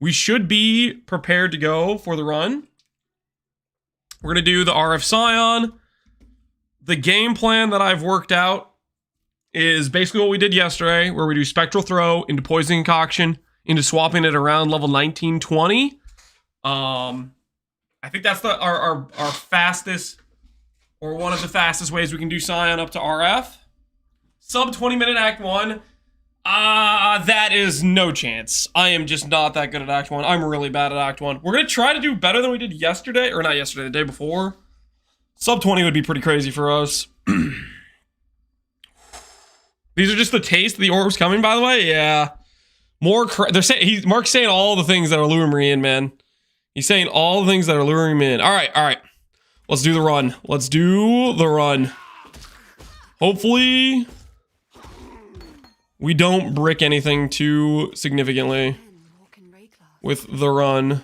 we should be prepared to go for the run. We're going to do the RF Scion. The game plan that I've worked out is basically what we did yesterday, where we do Spectral Throw into Poison Concoction, into swapping it around level 19, 20. I think that's our fastest, or one of the fastest ways we can do Scion up to RF. Sub 20-minute Act 1. That is no chance. I am just not that good at Act 1. I'm really bad at Act 1. We're going to try to do better than we did yesterday, or not yesterday, the day before. Sub 20 would be pretty crazy for us. These are just the taste of the orbs coming, by the way. Yeah. They're saying Mark's saying all the things that are luring me in, man. He's saying all the things that are luring me in. All right. Let's do the run. Let's do the run. Hopefully, we don't brick anything too significantly with the run.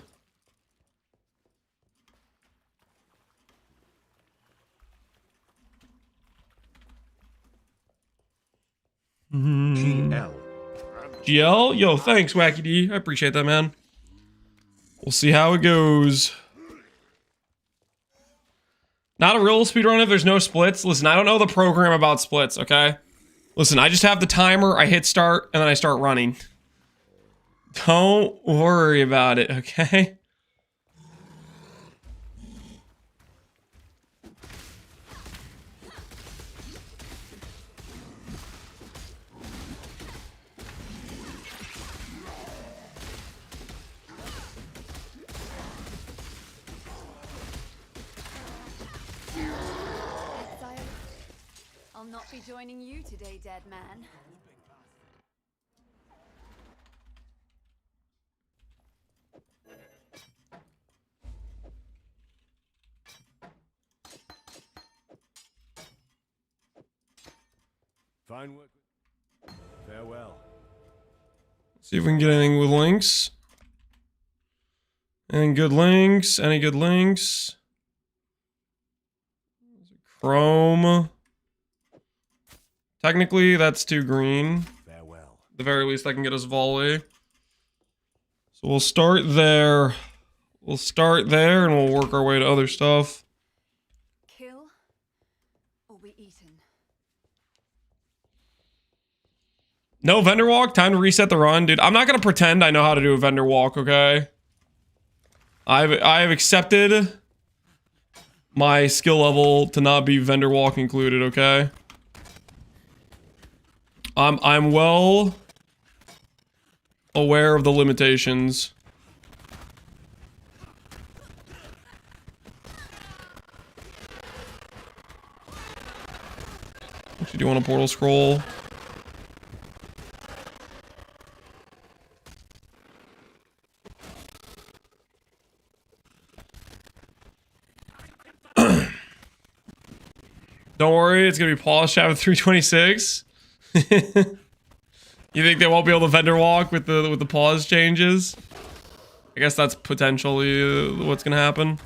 GL? Yo, thanks, Wacky D. I appreciate that, man. We'll see how it goes. Not a real speedrun if there's no splits. Listen, I don't know the program about splits, okay? Listen, I just have the timer, I hit start, and then I start running. Don't worry about it, okay? I'll not be joining you today, dead man. Fine work. Farewell. See if we can get anything with links. Any good links? Any good links? Chrome. Technically, that's too green. Farewell. At the very least, I can get us volley. So we'll start there. We'll start there, and we'll work our way to other stuff. Kill or be eaten. No vendor walk. Time to reset the run, dude. I'm not gonna pretend I know how to do a vendor walk. Okay. I have accepted my skill level to not be vendor walk included. Okay. I'm well aware of the limitations. Actually, do you want a portal scroll? Don't worry, it's gonna be polished out with 326. You think they won't be able to vendor walk with the pause changes? I guess that's potentially what's gonna happen.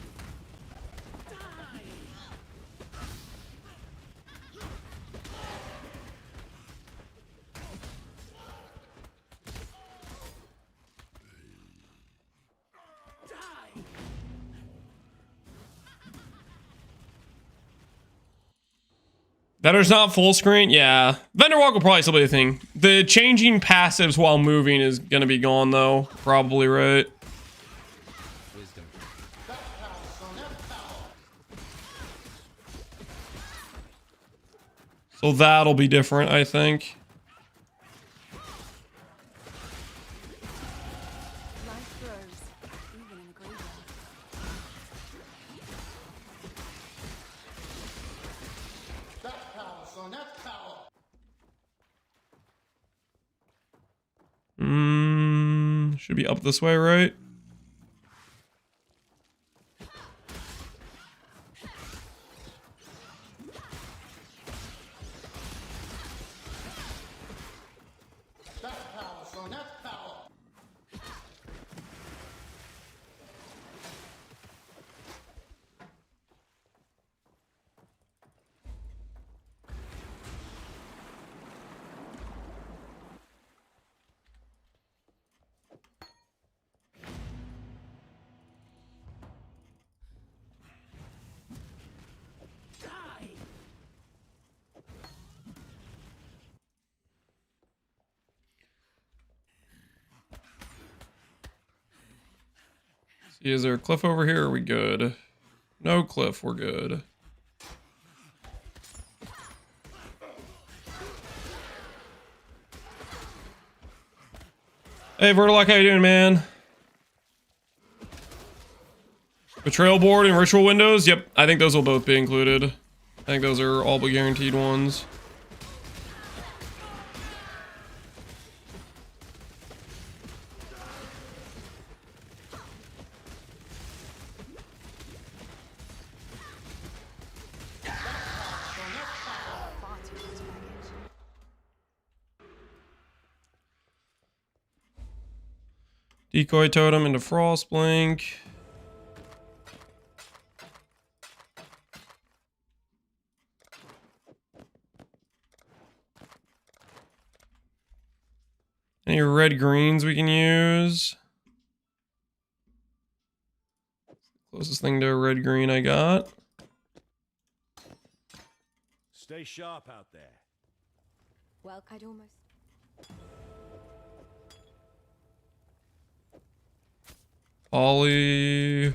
Vendor's not full screen? Yeah. Vendor walk will probably still be a thing. The changing passives while moving is gonna be gone though. Probably, right? Wisdom. So that'll be different, I think. Life grows, even in the graveyard. Should be up this way, right? Is there a cliff over here? Are we good? No cliff, we're good. Hey, Vertilock, how you doing, man? Betrayal board and ritual windows? Yep, I think those will both be included. I think those are all but guaranteed ones. Decoy totem into Frostblink. Any red greens we can use? Closest thing to a red green I got. Stay sharp out there. Well, I'd almost. Ollie.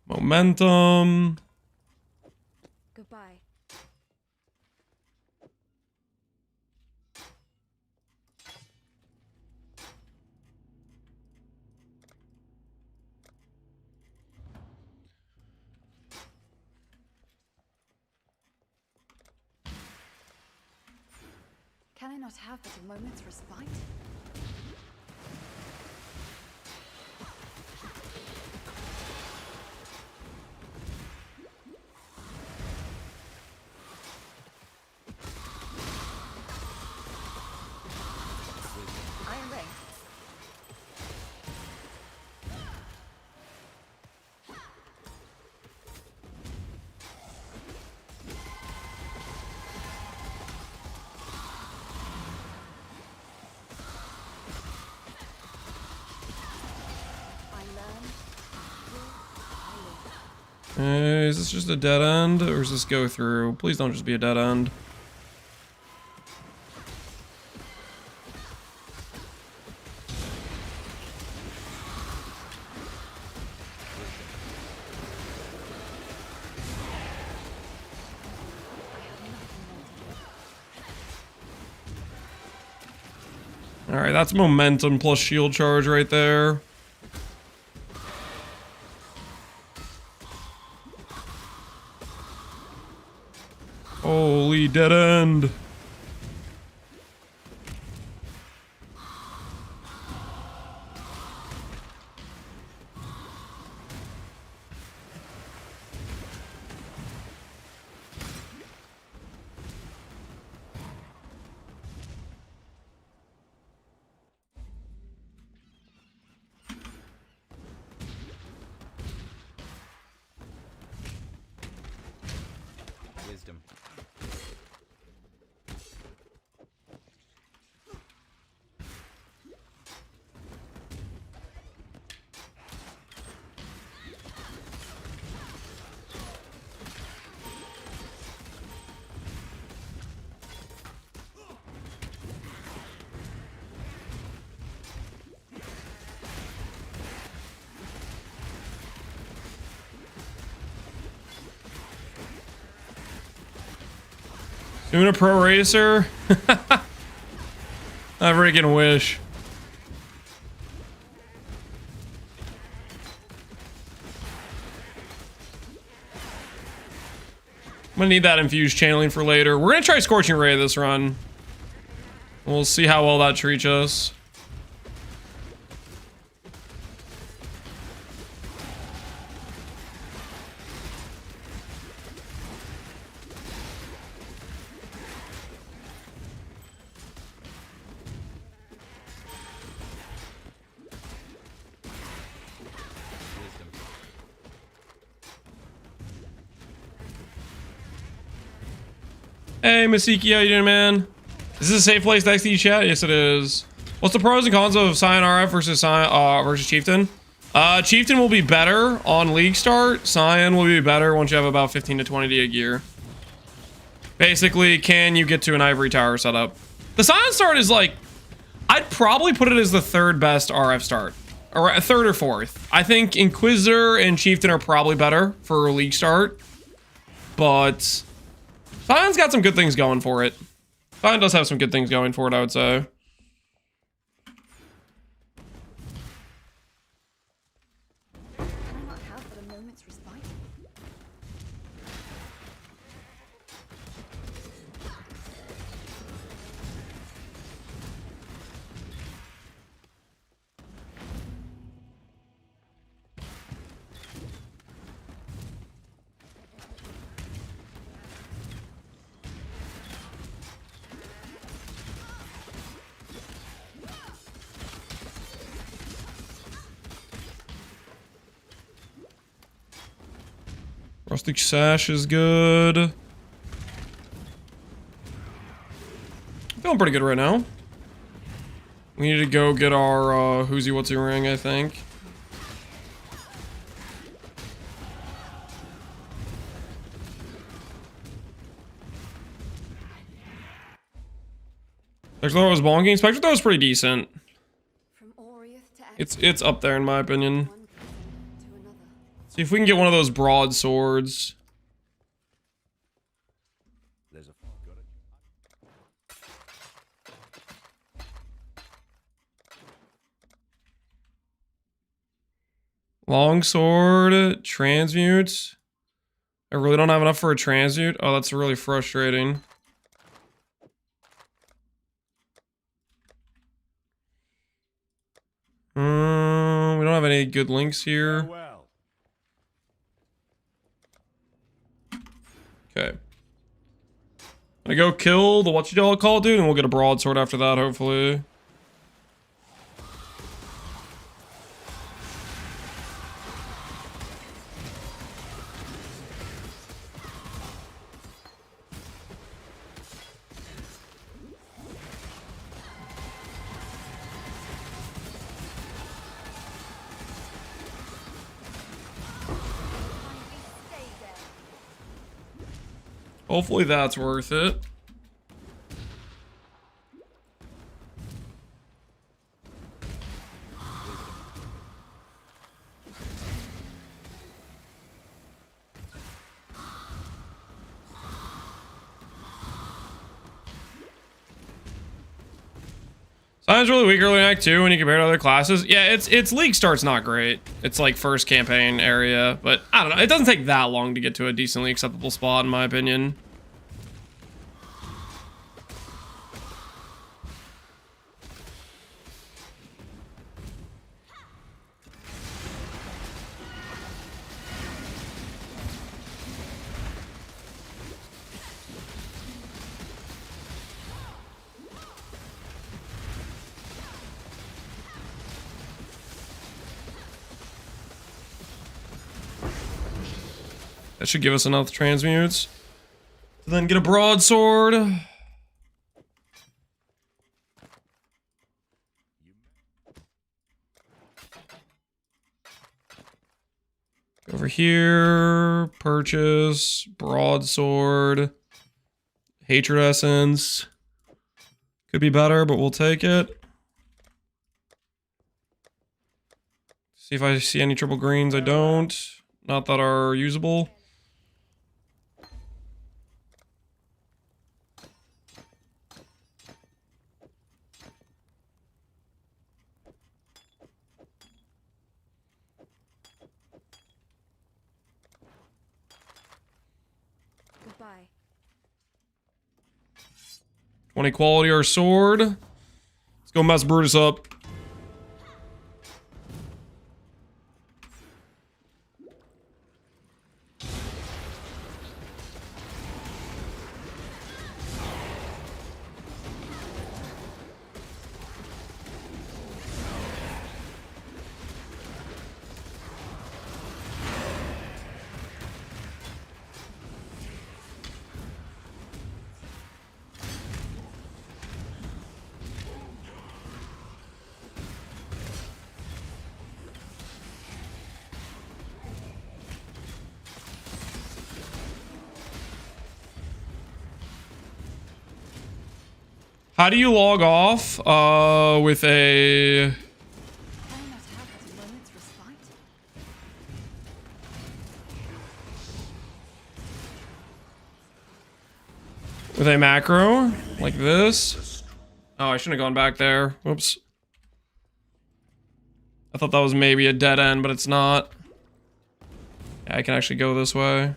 Momentum. Goodbye. Can I not have but a moment's respite? Iron Ring. Is this just a dead end, or does this go through? Please don't just be a dead end. Alright, that's momentum plus shield charge right there. Holy dead end. Wisdom. Doing a pro racer? I freaking wish. I'm gonna need that infused channeling for later. We're gonna try Scorching Ray this run. We'll see how well that treats us. Hey, Masiki, how you doing, man? Is this a safe place next to you, chat? Yes, it is. What's the pros and cons of Scion RF versus versus Chieftain? Chieftain will be better on League start. Scion will be better once you have about 15 to 20 DA gear. Basically, can you get to an Ivory Tower setup? The Scion start is like... I'd probably put it as the third best RF start. Or a third or fourth. I think Inquisitor and Chieftain are probably better for League start. But Scion's got some good things going for it. Scion does have some good things going for it, I would say. Can I not have but a moment's respite? Rustic Sash is good. I'm feeling pretty good right now. We need to go get our Who's He What's He ring, I think. Spectre Throw was bonking. Spectre Throw was pretty decent. From Oriath to It's up there in my opinion. one prison to another. See if we can get one of those broadswords. There's a got it. Longsword, transmute. I really don't have enough for a transmute. Oh, that's really frustrating. We don't have any good links here. Well, Okay. I'm gonna go kill the whatchamacallit dude, and we'll get a broadsword after that, hopefully. Stay there. Hopefully that's worth it. Sion's really weak early in Act 2 when you compare to other classes. Yeah, its League start's not great. It's like first campaign area, but I don't know. It doesn't take that long to get to a decently acceptable spot, in my opinion. That should give us enough transmutes to then get a broadsword. Over here, purchase, broadsword, hatred essence. Could be better, but we'll take it. See if I see any triple greens. I don't. Not that are usable. Goodbye. 20 quality our sword. Let's go mess Brutus up. How do you log off with a... Can I not have but with a macro like this. Oh, I shouldn't have gone back there. Whoops. I thought that was maybe a dead end, but it's not. Yeah, I can actually go this way.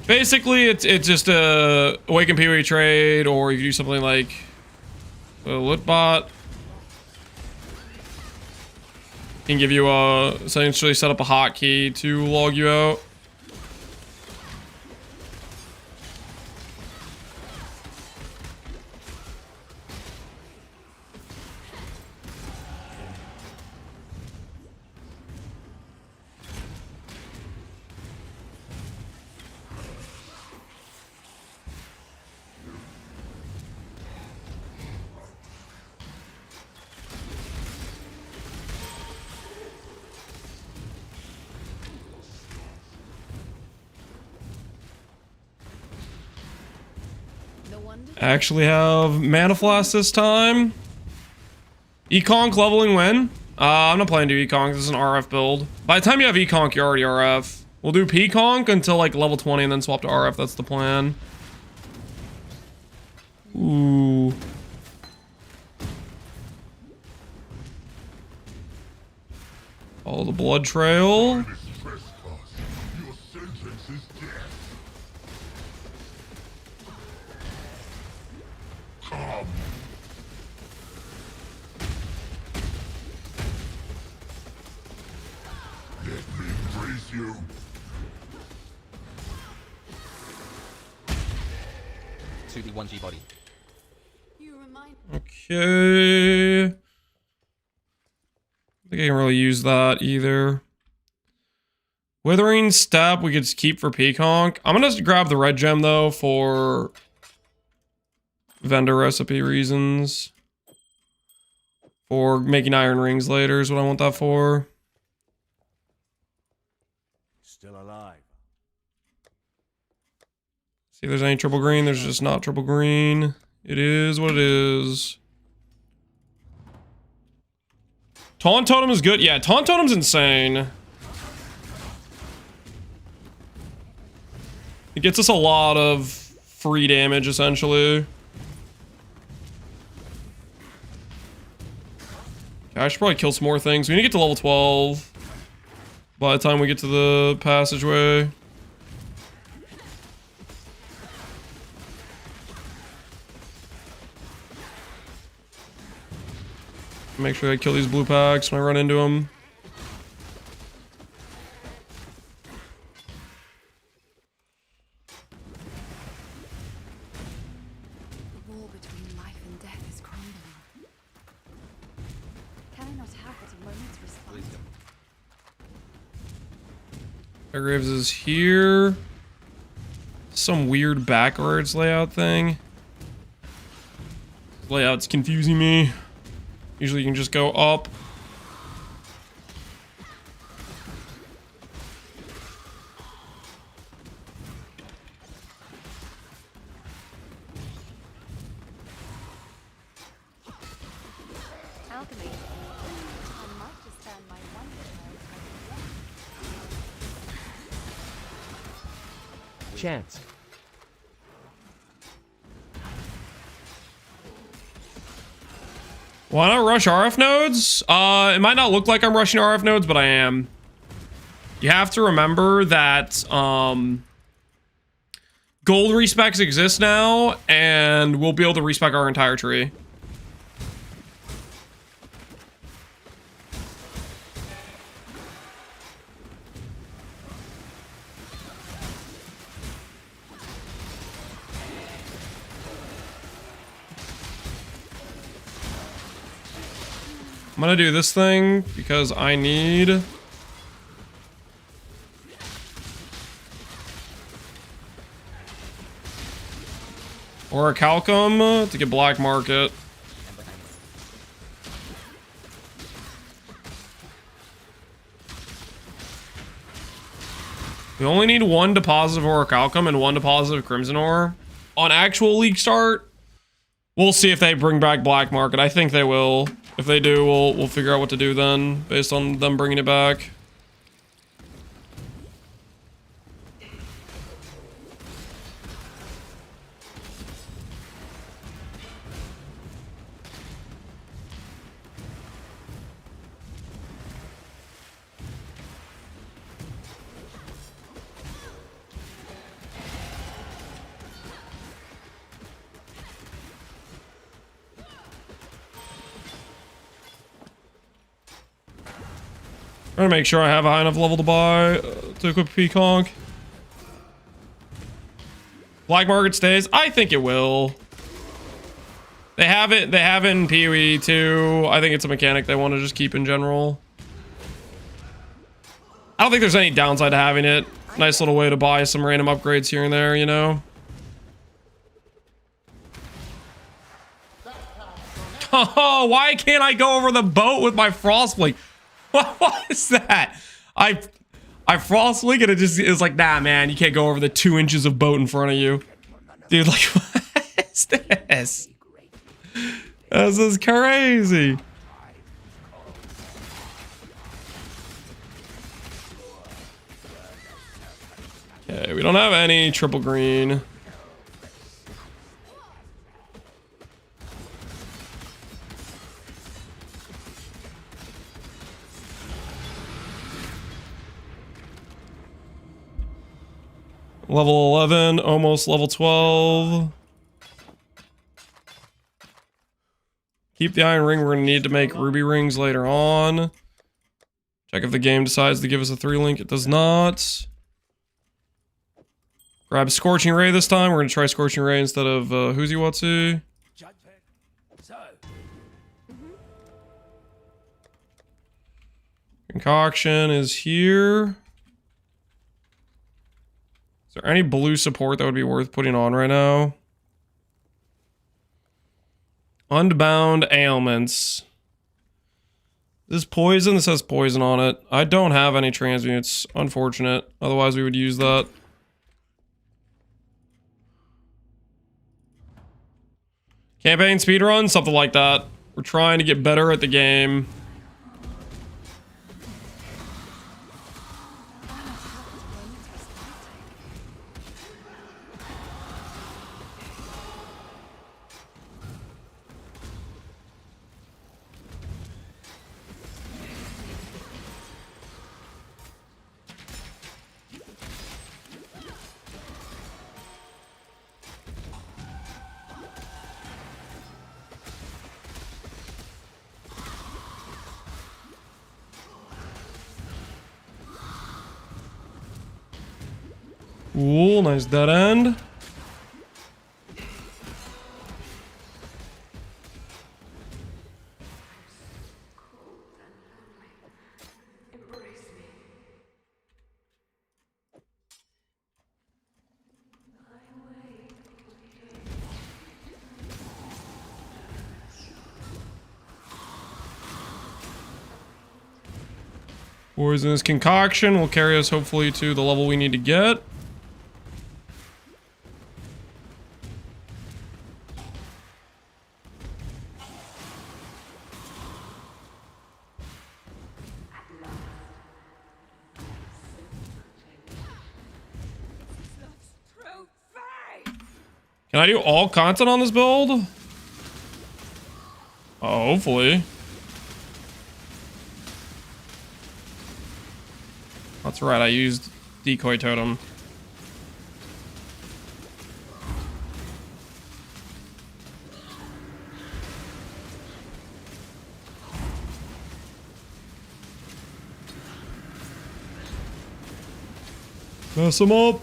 Basically, it's just a Awaken Peewee trade, or you can do something like a Litbot. Can give you a essentially set up a hotkey to log you out. Actually have Mana Flask this time. Econk leveling when? I'm not planning to do Econk. This is an RF build. By the time you have Econk, you're already RF. We'll do P-Conk until like level 20 and then swap to RF. That's the plan. Ooh. Follow the blood trail. To the 1G body. You remind Okay. I think I can really use that either. Withering Step we could just keep for Peaconk. I'm gonna just grab the red gem though for vendor recipe reasons. For making iron rings later is what I want that for. Still alive. See if there's any triple green. There's just not triple green. It is what it is. Taunt Totem is good. Yeah, Taunt Totem's insane. It gets us a lot of free damage, essentially. Okay, I should probably kill some more things. We need to get to level 12 by the time we get to the passageway. Make sure I kill these blue packs when I run into them. the wall between life and death is crumbling. Can I not have but a moment's respite? Graves is here. Some weird backwards layout thing. Layout's confusing me. Usually you can just go up. Alchemy. I might just stand my one. Chance. Why not rush RF nodes? It might not look like I'm rushing RF nodes, but I am. You have to remember that gold respecs exist now, and we'll be able to respec our entire tree. I'm gonna do this thing because I need Orichalcum to get black market. We only need one deposit of Orichalcum and one deposit of Crimson Ore. On actual league start, We'll see if they bring back Black Market. I think they will. If they do, we'll figure out what to do then, based on them bringing it back. Trying to make sure I have a high enough level to buy to equip Peacock. Black Market stays. I think it will. They have it. They have it in PoE too. I think it's a mechanic they want to just keep in general. I don't think there's any downside to having it. Nice little way to buy some random upgrades here and there, you know. Oh, why can't I go over the boat with my Frostblink? What is that? I Frostblink and it just is like, nah, man, you can't go over the 2 inches of boat in front of you. Dude, like, what is this? This is crazy. Okay, we don't have any triple green. Level 11, almost level 12. Keep the iron ring. We're going to need to make ruby rings later on. Check if the game decides to give us a 3 link. It does not. Grab Scorching Ray this time. We're going to try Scorching Ray instead of Huziwatsu. Concoction is here. Is there any blue support that would be worth putting on right now? Unbound ailments. This is poison. This has poison on it. I don't have any transmutes. Unfortunate. Otherwise, we would use that. Campaign speedrun? Something like that. We're trying to get better at the game. Cool, nice dead end. Poisonous concoction will carry us hopefully to the level we need to get. Can I do all content on this build? Oh, hopefully. That's right, I used decoy totem. Mess him up.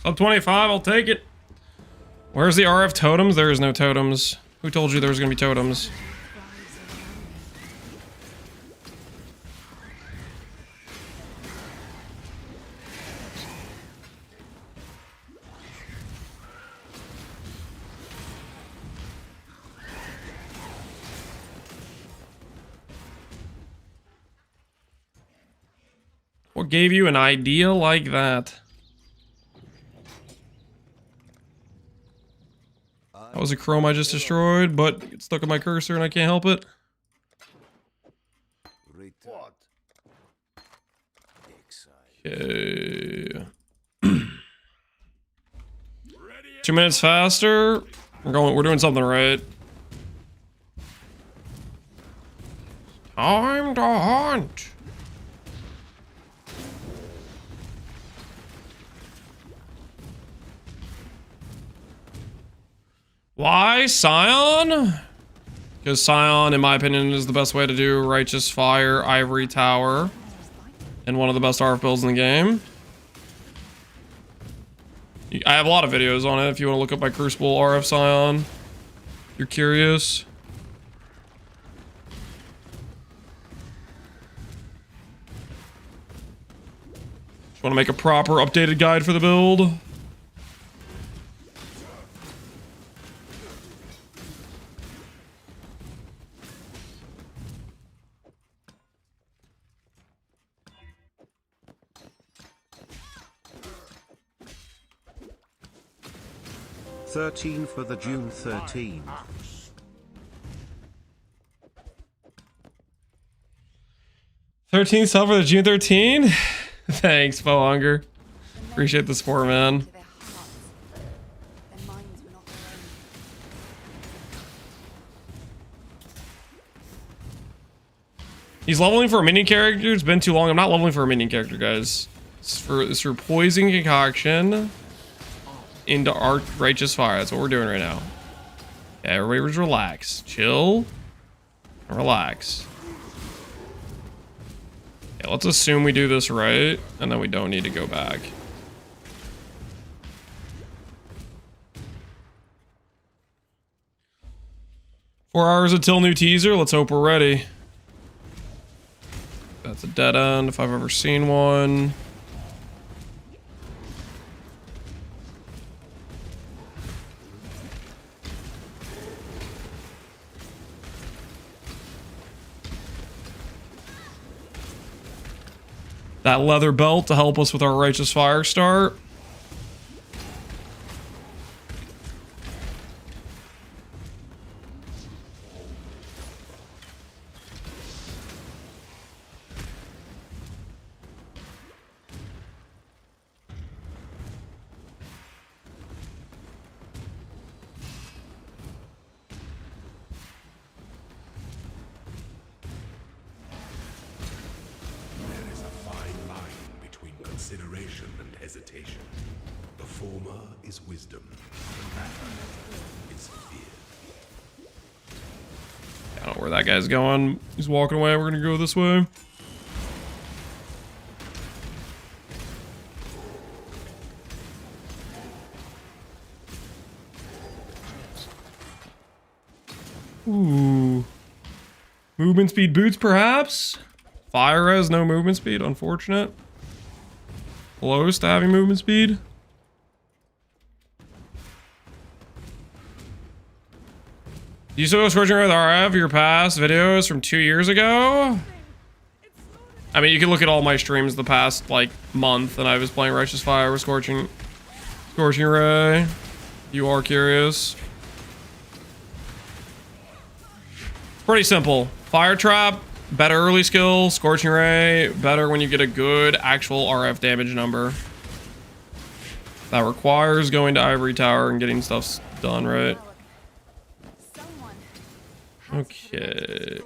Sub 25, I'll take it. Where's the RF totems? There is no totems. Who told you there was gonna be totems? What gave you an idea like that? That was a chrome I just destroyed, but it's stuck on my cursor and I can't help it. What? Okay. 2 minutes faster. We're doing something right. Time to hunt. Why Scion? Because Scion, in my opinion, is the best way to do Righteous Fire, Ivory Tower, and one of the best RF builds in the game. I have a lot of videos on it if you want to look up my Crucible RF Scion. If you're curious. Just want to make a proper updated guide for the build. $13 for the June 13. $13 for the June 13? Thanks, Faux Hunger. Appreciate the support, man. He's leveling for a minion character. It's been too long. I'm not leveling for a minion character, guys. It's for Poison Concoction into our Righteous Fire. That's what we're doing right now. Yeah, everybody just relax. Chill. And relax. Yeah, let's assume we do this right, and then we don't need to go back. Four hours until new teaser. Let's hope we're ready. That's a dead end if I've ever seen one. That leather belt to help us with our Righteous Fire start. Consideration and hesitation. The former is wisdom, the latter is fear. I don't know where that guy's going. He's walking away. We're gonna go this way. Ooh. Movement speed boots, perhaps? Fire res, no movement speed. Unfortunate. Close to having movement speed. You still go Scorching Ray with RF, your past videos from 2 years ago? I mean, you can look at all my streams the past, like, month, and I was playing Righteous Fire with Scorching Ray. You are curious. Pretty simple. Fire Trap, better early skill. Scorching Ray, better when you get a good actual RF damage number. That requires going to Ivory Tower and getting stuff done, right? Okay.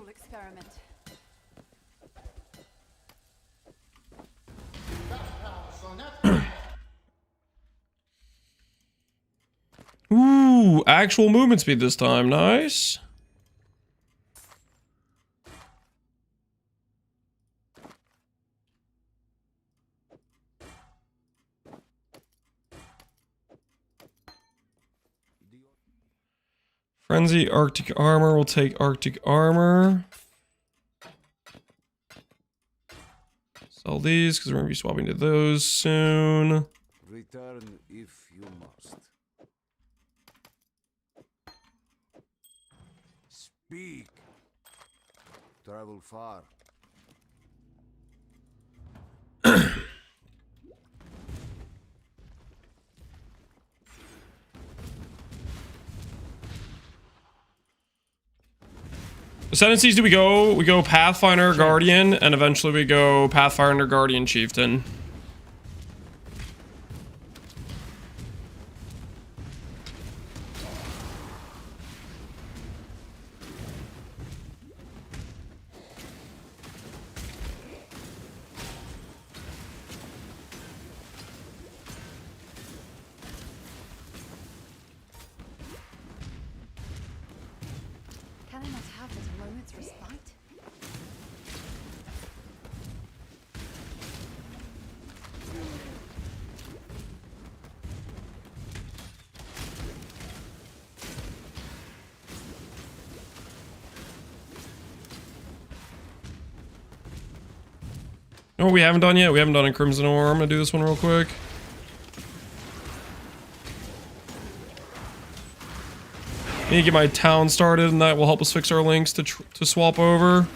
Ooh, actual movement speed this time. Nice. Frenzy, Arctic Armor. We'll take Arctic Armor. Sell these because we're going to be swapping to those soon. Return if you must. Speak. Travel far. Ascendancies do we go? We go Pathfinder, Guardian, and eventually we go Pathfinder, Guardian, Chieftain. Can I not have this moment's respite? You know what we haven't done yet? We haven't done a Crimson Ore. I'm gonna do this one real quick. Need to get my town started, and that will help us fix our links to swap over.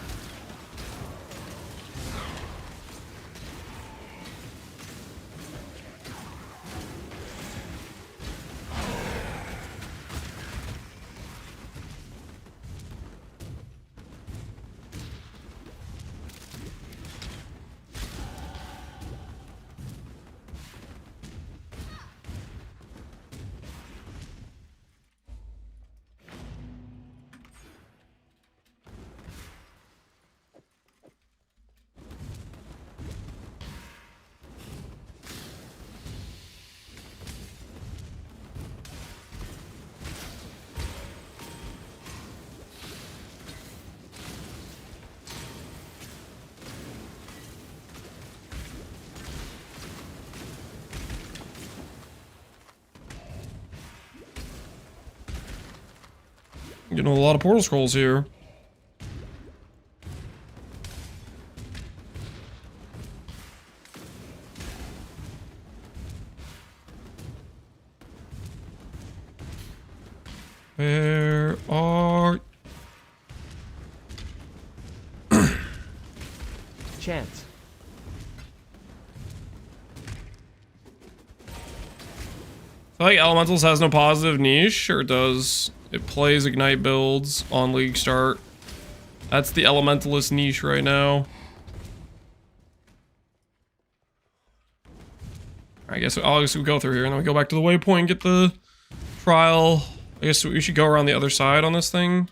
Getting a lot of portal scrolls here. Where are... Chance. I feel like Elementals has no positive niche, or does it plays Ignite builds on League Start? That's the Elementalist niche right now. I guess we'll go through here and then we go back to the waypoint and get the trial. I guess we should go around the other side on this thing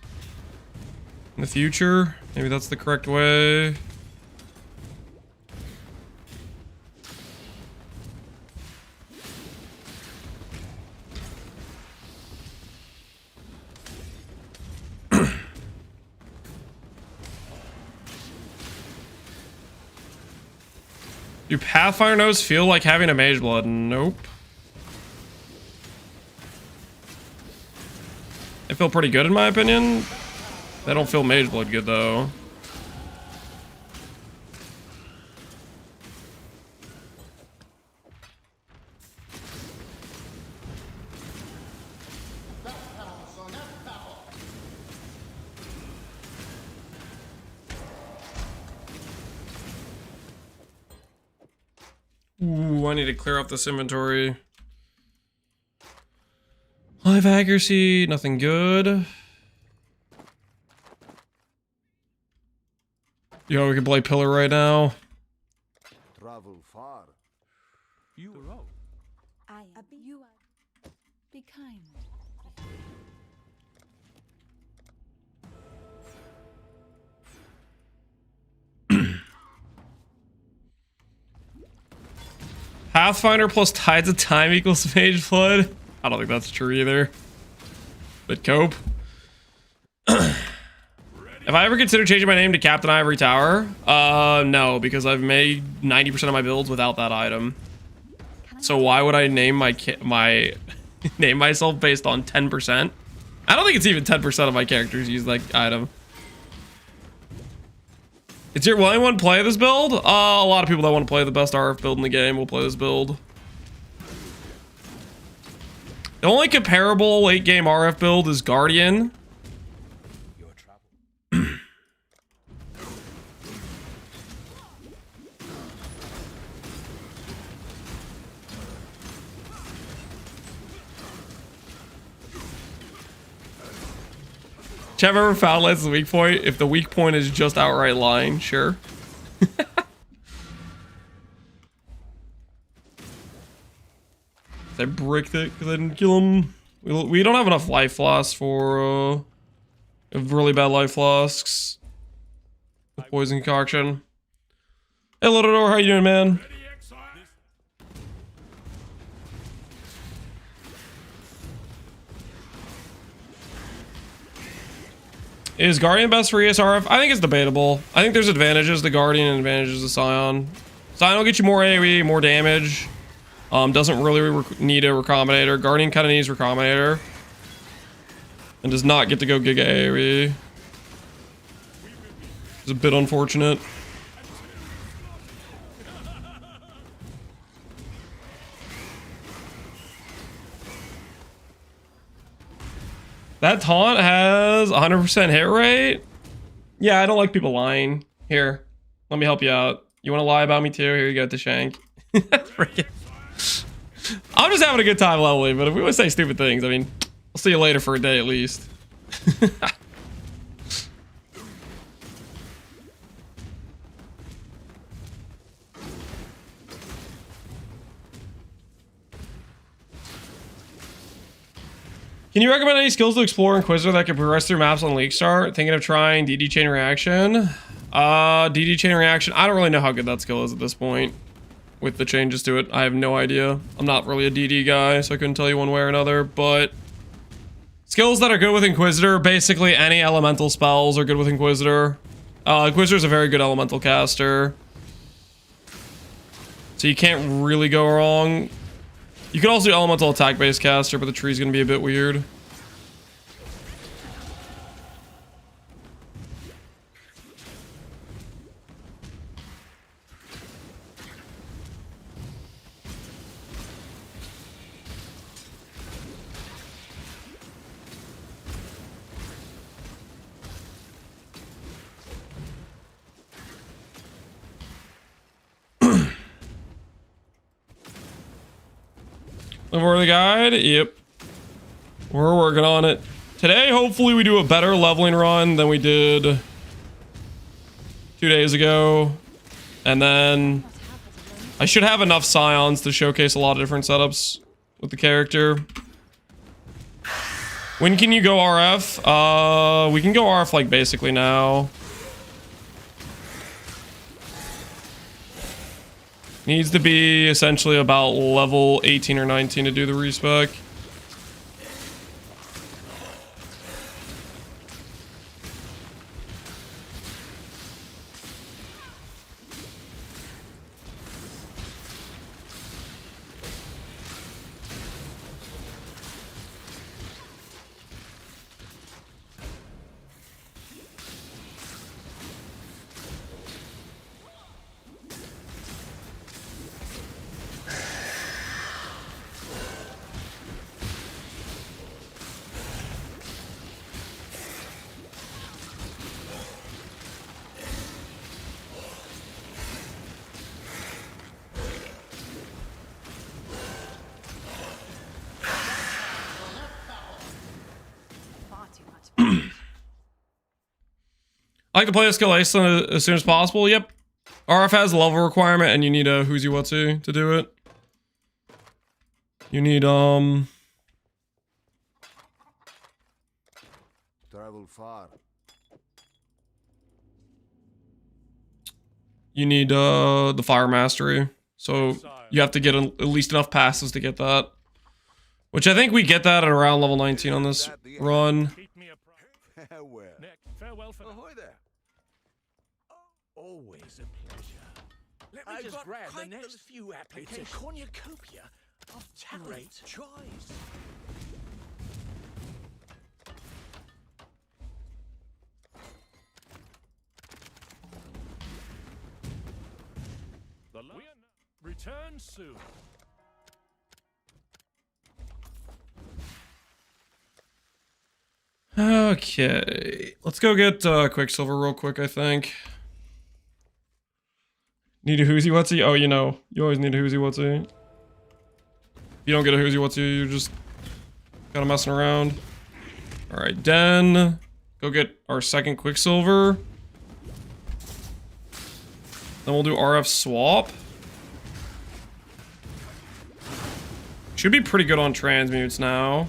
in the future. Maybe that's the correct way. Do Pathfinder notes feel like having a Mage Blood? Nope. They feel pretty good in my opinion. They don't feel Mage Blood good though. Ooh, I need to clear up this inventory. Live accuracy, nothing good. Yo, we can play Pillar right now. Travel far. You I you are. Be kind. Pathfinder plus Tides of Time equals Mage Blood? I don't think that's true either. But cope. If I ever consider changing my name to Captain Ivory Tower, no, because I've made 90% of my builds without that item. So why would I name name myself based on 10% I don't think it's even 10% of my characters use that item. Will anyone play this build? A lot of people that want to play the best RF build in the game will play this build. The only comparable late game RF build is Guardian. Have ever found Lance's weak point? If the weak point is just outright lying, sure. I bricked it because I didn't kill him. We don't have enough life flasks for really bad life flasks. With poison concoction. Hey Lotador, how you doing, man? Is Guardian best for ESRF? I think it's debatable. I think there's advantages to Guardian and advantages to Scion. Scion will get you more AoE, more damage. Doesn't really need a Recombinator. Guardian kind of needs Recombinator. And does not get to go Giga AoE. It's a bit unfortunate. That taunt has 100% hit rate? Yeah, I don't like people lying. Here, let me help you out. You want to lie about me too? Here you go, Shank. I'm just having a good time leveling, but if we want to say stupid things, I mean, I'll see you later for a day at least. Can you recommend any skills to explore Inquisitor that can progress through maps on League Start? Thinking of trying DD Chain Reaction. DD Chain Reaction. I don't really know how good that skill is at this point. With the changes to it, I have no idea. I'm not really a DD guy, so I couldn't tell you one way or another, but... skills that are good with Inquisitor, basically any elemental spells are good with Inquisitor. Inquisitor's a very good elemental caster. So you can't really go wrong. You can also do elemental attack based caster, but the tree's gonna be a bit weird. For the guide, yep. We're working on it. Today, hopefully we do a better leveling run than we did 2 days ago. And then I should have enough Scions to showcase a lot of different setups with the character. When can you go RF? We can go RF like basically now. Needs to be essentially about level 18 or 19 to do the respec. I like to play a skill ace as soon as possible. Yep. RF has a level requirement and you need a who's you what to do it. You need Travel far. You need the fire mastery. So you have to get at least enough passes to get that. Which I think we get that at around level 19 on this run. Farewell. Farewell for Ahoy there. always a pleasure. Let me just grab the next few applications. A cornucopia of great choice. return soon. Okay, let's go get Quicksilver real quick, I think. Need a Whoozy Wutsy? Oh, you know, you always need a Whoozy Wutsy. If you don't get a Whoozy Wutsy, you're just kind of messing around. Alright, Den. Go get our second Quicksilver. Then we'll do RF swap. Should be pretty good on transmutes now.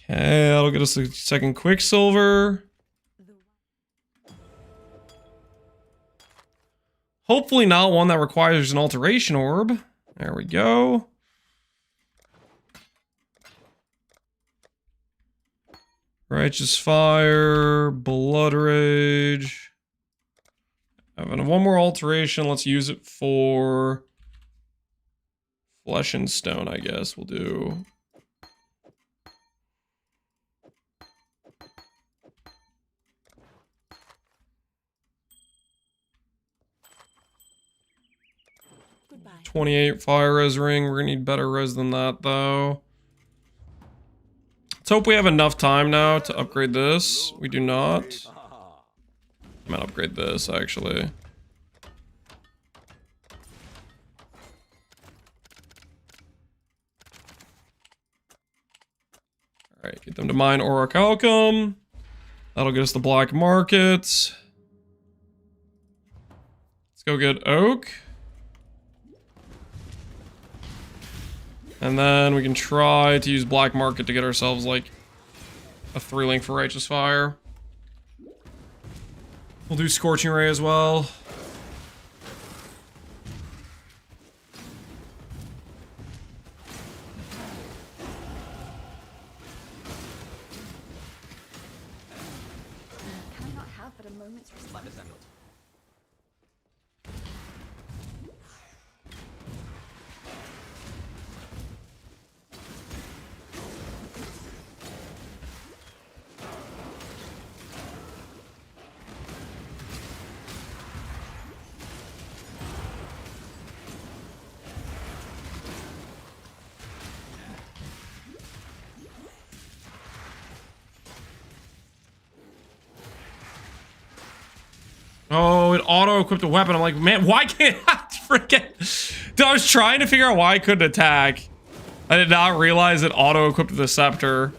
Okay, that'll get us a second Quicksilver. Hopefully not one that requires an alteration orb. There we go. Righteous Fire, Blood Rage. Having one more alteration, let's use it for Flesh and Stone, I guess we'll do. Goodbye. 28 fire res ring. We're gonna need better res than that though. Let's hope we have enough time now to upgrade this. We do not. I'm gonna upgrade this actually. Alright, get them to mine Orichalcum. That'll get us the black market. Let's go get Oak. And then we can try to use Black Market to get ourselves, like, a 3-link for Righteous Fire. We'll do Scorching Ray as well. Can I not have but a moment's respite? Oh, it auto-equipped a weapon. I'm like, man, why can't I freaking... Dude, I was trying to figure out why I couldn't attack. I did not realize it auto-equipped the scepter.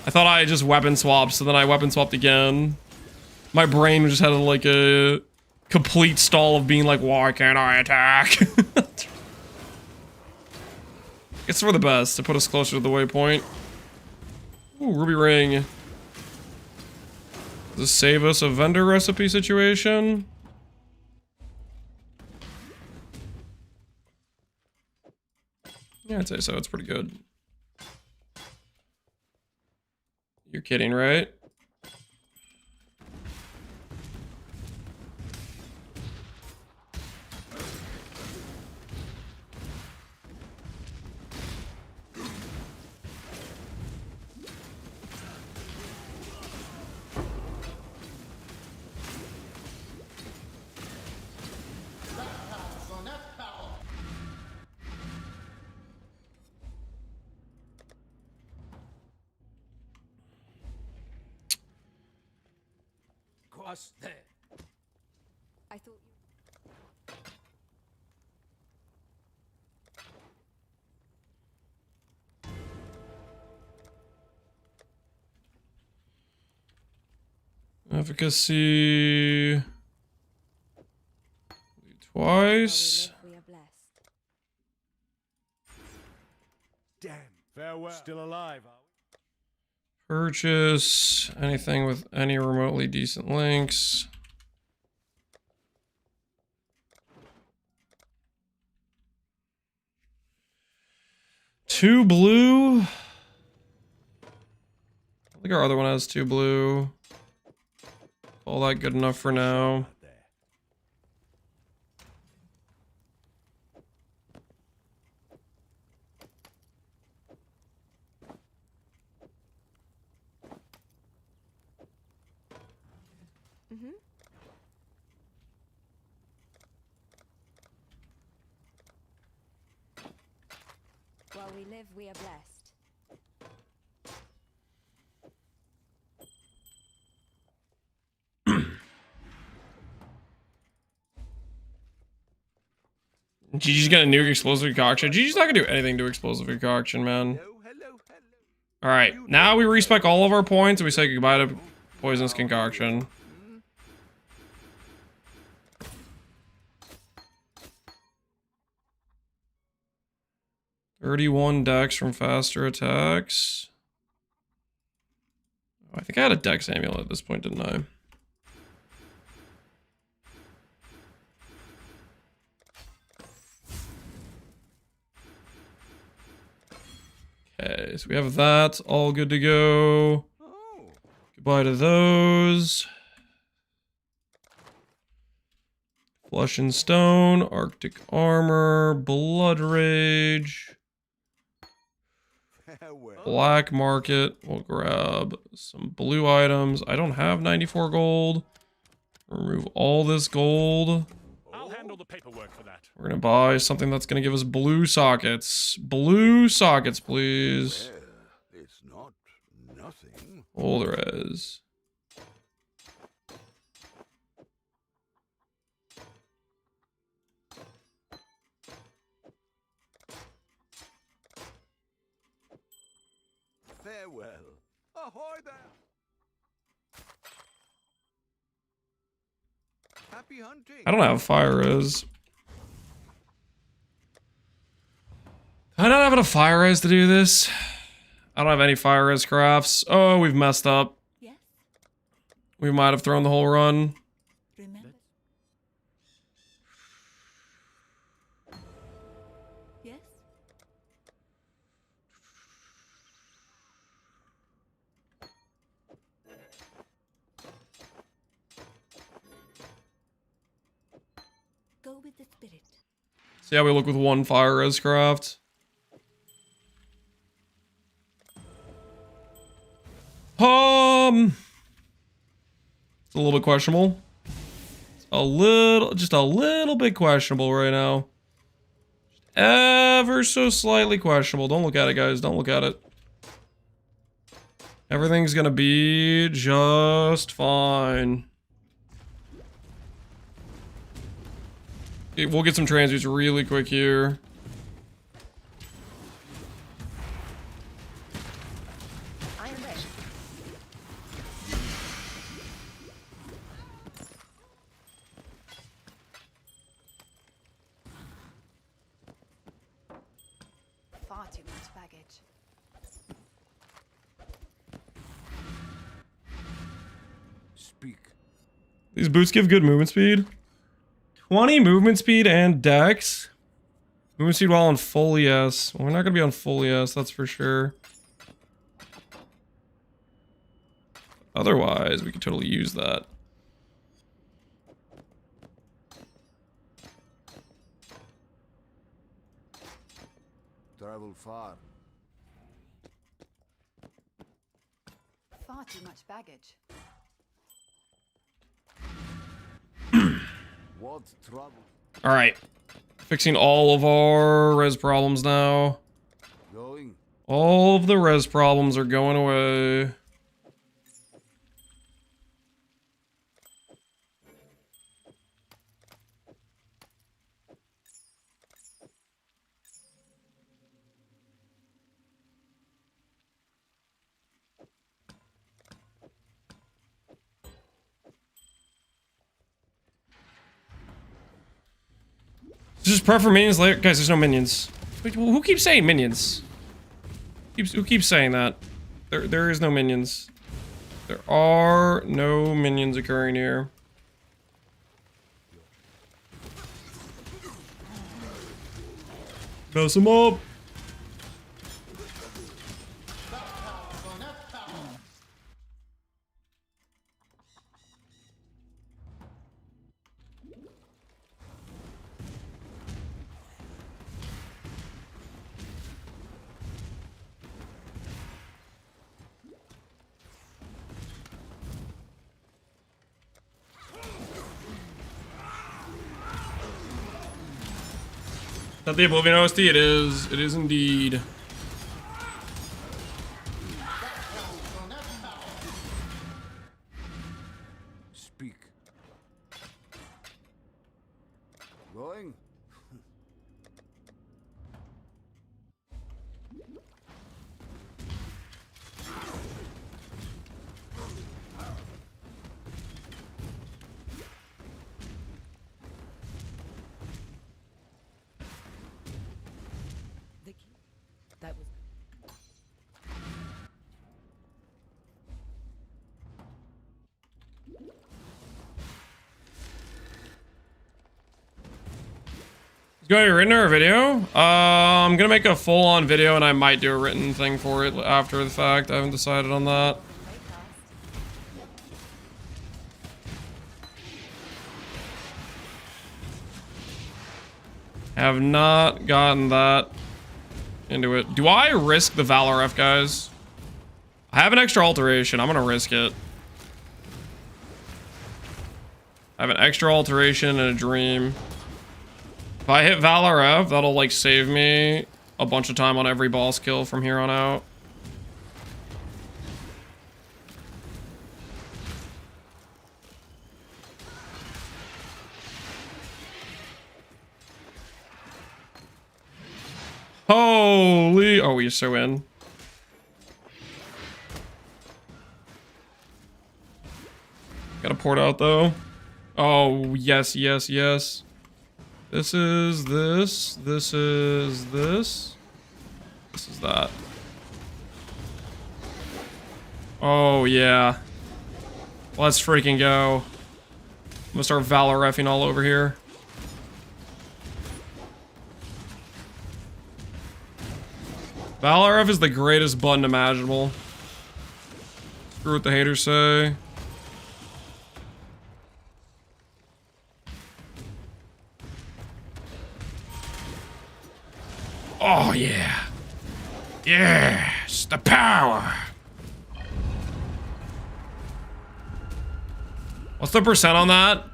I thought I just weapon swapped, so then I weapon swapped again. My brain just had like a complete stall of being like, why can't I attack? It's for the best to put us closer to the waypoint. Ooh, Ruby Ring. Does this save us a vendor recipe situation? Yeah, I'd say so. It's pretty good. You're kidding, right? There. I thought you... Efficacy. Twice. We are blessed. Damn. Farewell. Still alive, are we? Purchase anything with any remotely decent links. 2 blue. I think our other one has 2 blue. All that good enough for now. While we live, we are blessed. Gigi's gonna nuke explosive concoction. Gigi's not gonna do anything to explosive concoction, man. Alright, now we respec all of our points and we say goodbye to poisonous concoction. "31 dex from faster attacks." Oh, I think I had a dex amulet at this point, didn't I? Okay, so we have that all good to go. Goodbye to those. Flesh and Stone, Arctic Armor, Blood Rage. Black Market. We'll grab some blue items. I don't have 94 gold. Remove all this gold. I'll handle the paperwork for that. We're gonna buy something that's gonna give us blue sockets. Blue sockets, please. Well, it's not nothing. All there is. Farewell. Ahoy there. Happy hunting. I don't have fire res. I don't have enough fire res to do this. I don't have any fire res crafts. Oh, we've messed up. Yes, We might have thrown the whole run. remember. Yes? Go with the spirit. See how we look with 1 fire res craft. It's a little bit questionable. Just a little bit questionable right now. Ever so slightly questionable. Don't look at it, guys. Don't look at it. Everything's gonna be just fine. Okay, we'll get some transmutes really quick here. I am ready. Far too much baggage. Speak. These boots give good movement speed. 20 movement speed and dex. Movement speed while on full ES. Well, we're not gonna be on full ES, that's for sure. Otherwise, we could totally use that. Travel far. Far too much baggage. What trouble? Alright. Fixing all of our res problems now. Going. All of the res problems are going away. Just prep for minions later. Guys, there's no minions. Wait, who keeps saying minions? Who keeps saying that? There is no minions. There are no minions occurring here. Mess him up. that the Oblivion OST? It is. It is indeed. Speak. Going? That was. Going to be written or a video? I'm gonna make a full-on video, and I might do a written thing for it after the fact. I haven't decided on that. Have not gotten that into it. Do I risk the Valor F, guys? I have an extra alteration. I'm gonna risk it. I have an extra alteration and a dream. If I hit Valor F, that'll like save me a bunch of time on every boss kill from here on out. Holy! Oh, we're so in. Gotta port out though. Oh, yes, yes, yes. This is this. This is this. This is that. Oh, yeah. Let's freaking go. I'm gonna start Valor Reffing all over here. Valor F is the greatest button imaginable. Screw what the haters say. Oh, yeah. Yes, the power. What's the percent on that?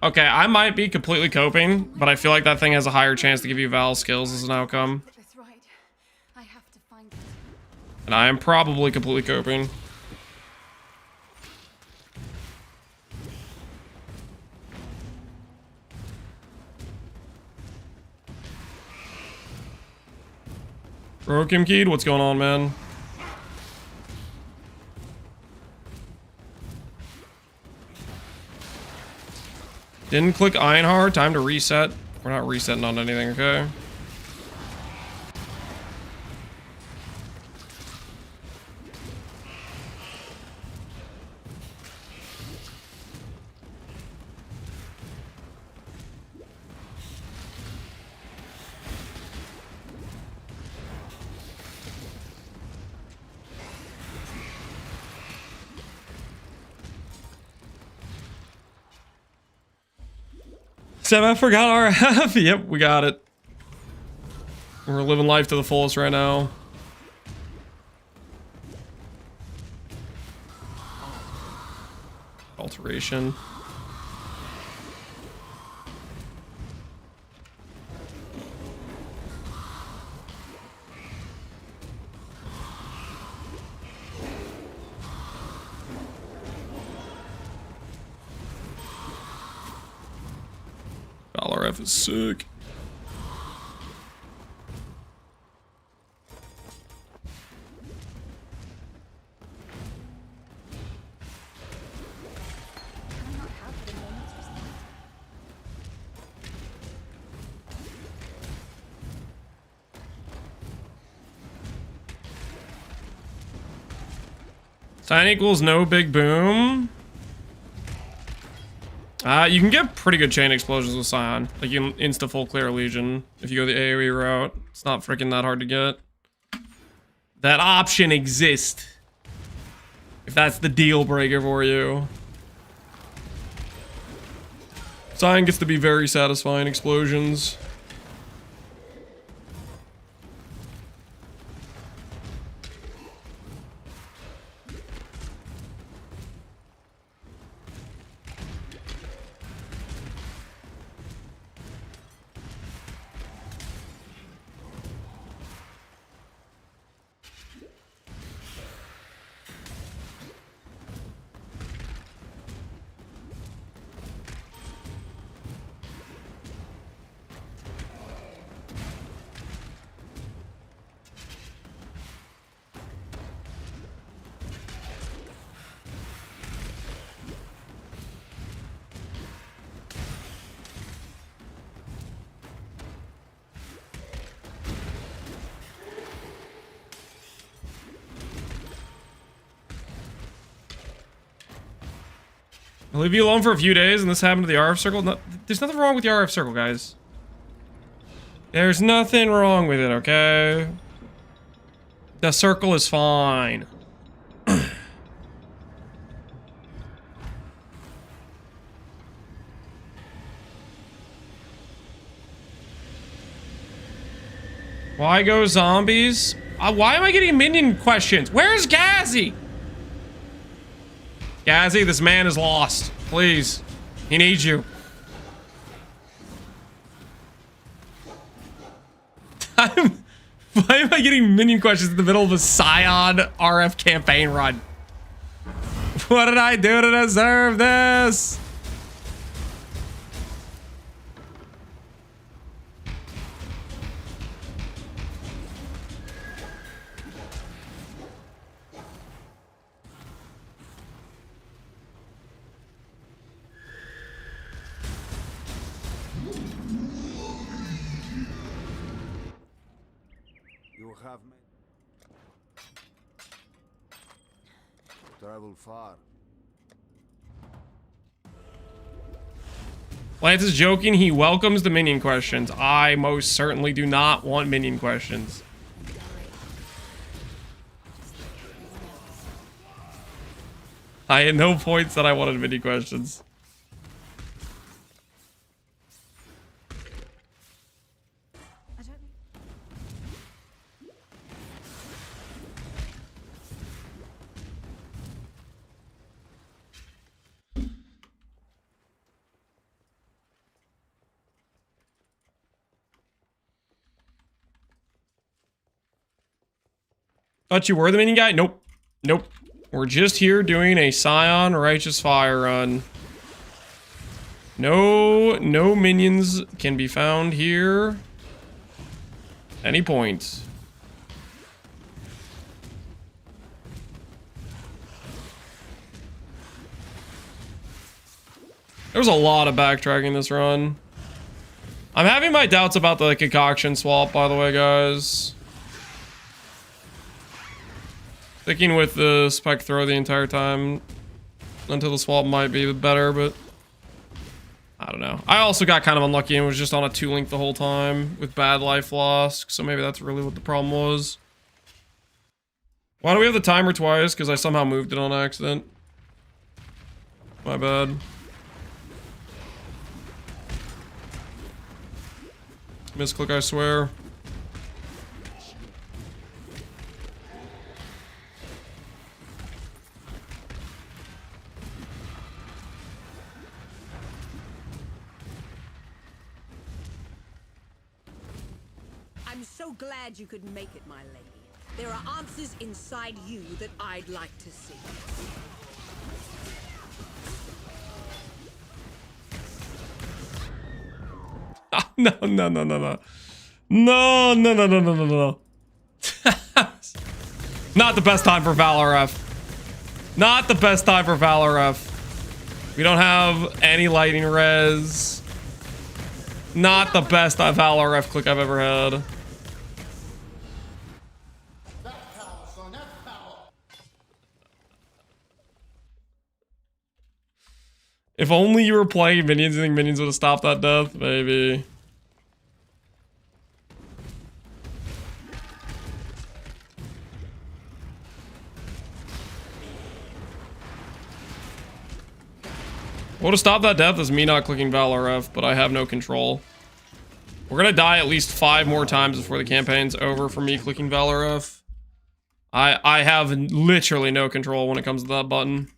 Okay, I might be completely coping, but I feel like that thing has a higher chance to give you Val skills as an outcome. That's right. I have to find it. And I am probably completely coping. Bro, Kim Keed, what's going on, man? Didn't click Einhard. Time to reset. We're not resetting on anything, okay? Sam, I forgot RF. Yep, we got it. We're living life to the fullest right now. Alteration. Valor F is sick. Scion equals no big boom. You can get pretty good chain explosions with Scion. Like, you can insta full clear Legion if you go the AoE route. It's not freaking that hard to get. That option exists. If that's the deal breaker for you. Scion gets to be very satisfying explosions. I'll leave you alone for a few days and this happened to the RF circle. No, there's nothing wrong with the RF circle, guys. There's nothing wrong with it, okay? The circle is fine. Why go zombies? Why am I getting minion questions? Where's Gazzy? Gazzy, this man is lost. Please. He needs you. Why am I getting minion questions in the middle of a Scion RF campaign run? What did I do to deserve this? You have made travel far. Lance is joking. He welcomes the minion questions. I most certainly do not want minion questions. I had no points that I wanted minion questions. I don't. Thought you were the minion guy? Nope. Nope. We're just here doing a Scion Righteous Fire run. No minions can be found here. Any point. There was a lot of backtracking this run. I'm having my doubts about the concoction swap, by the way, guys. Sticking with the spike throw the entire time until the swap might be better, but I don't know. I also got kind of unlucky and was just on a 2-link the whole time with bad life loss, so maybe that's really what the problem was. Why do we have the timer twice? Because I somehow moved it on accident. My bad. Misclick, I swear. I'm so glad you could make it, my lady. There are answers inside you that I'd like to see. No. No. Not the best time for Valoref. Not the best time for Valoref. We don't have any lighting res. Not the best Valoref click I've ever had. If only you were playing minions, you think minions would have stopped that death? Maybe. What would have stopped that death is me not clicking Valoref, but I have no control. We're gonna die at least 5 more times before the campaign's over for me clicking Valoref. I have literally no control when it comes to that button.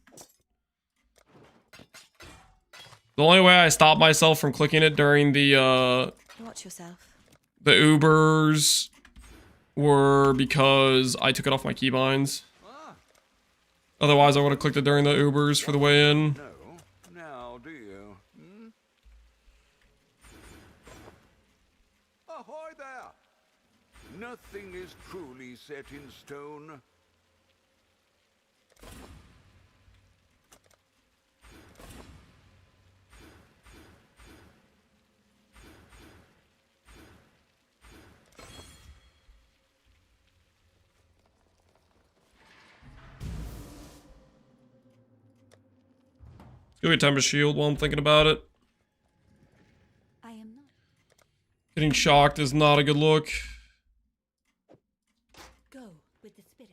The only way I stopped myself from clicking it during the Watch yourself. the Ubers were because I took it off my keybinds. Otherwise, I would have clicked it during the Ubers for the way in. No, now do you? Hmm? Ahoy there! Nothing is truly set in stone. Go get Tempest Shield while I'm thinking about it. I am not. Getting shocked is not a good look. Go with the spirit.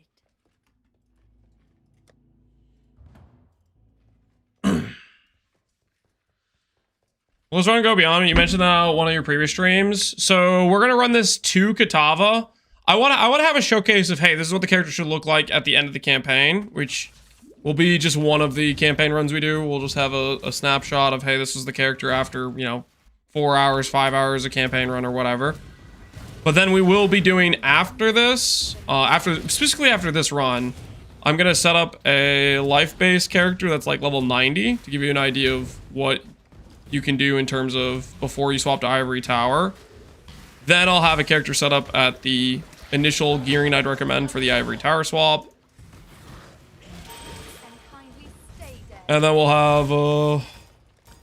Let's run and go beyond. You mentioned that on one of your previous streams. So we're gonna run this to Katava. I wanna have a showcase of, hey, this is what the character should look like at the end of the campaign, which will be just one of the campaign runs we do. We'll just have a snapshot of, hey, this is the character after, you know, 4 hours, 5 hours of campaign run or whatever. But then we will be doing after this, specifically after this run, I'm gonna set up a life-based character that's like level 90 to give you an idea of what you can do in terms of before you swap to Ivory Tower. Then I'll have a character set up at the initial gearing I'd recommend for the Ivory Tower swap. And then we'll have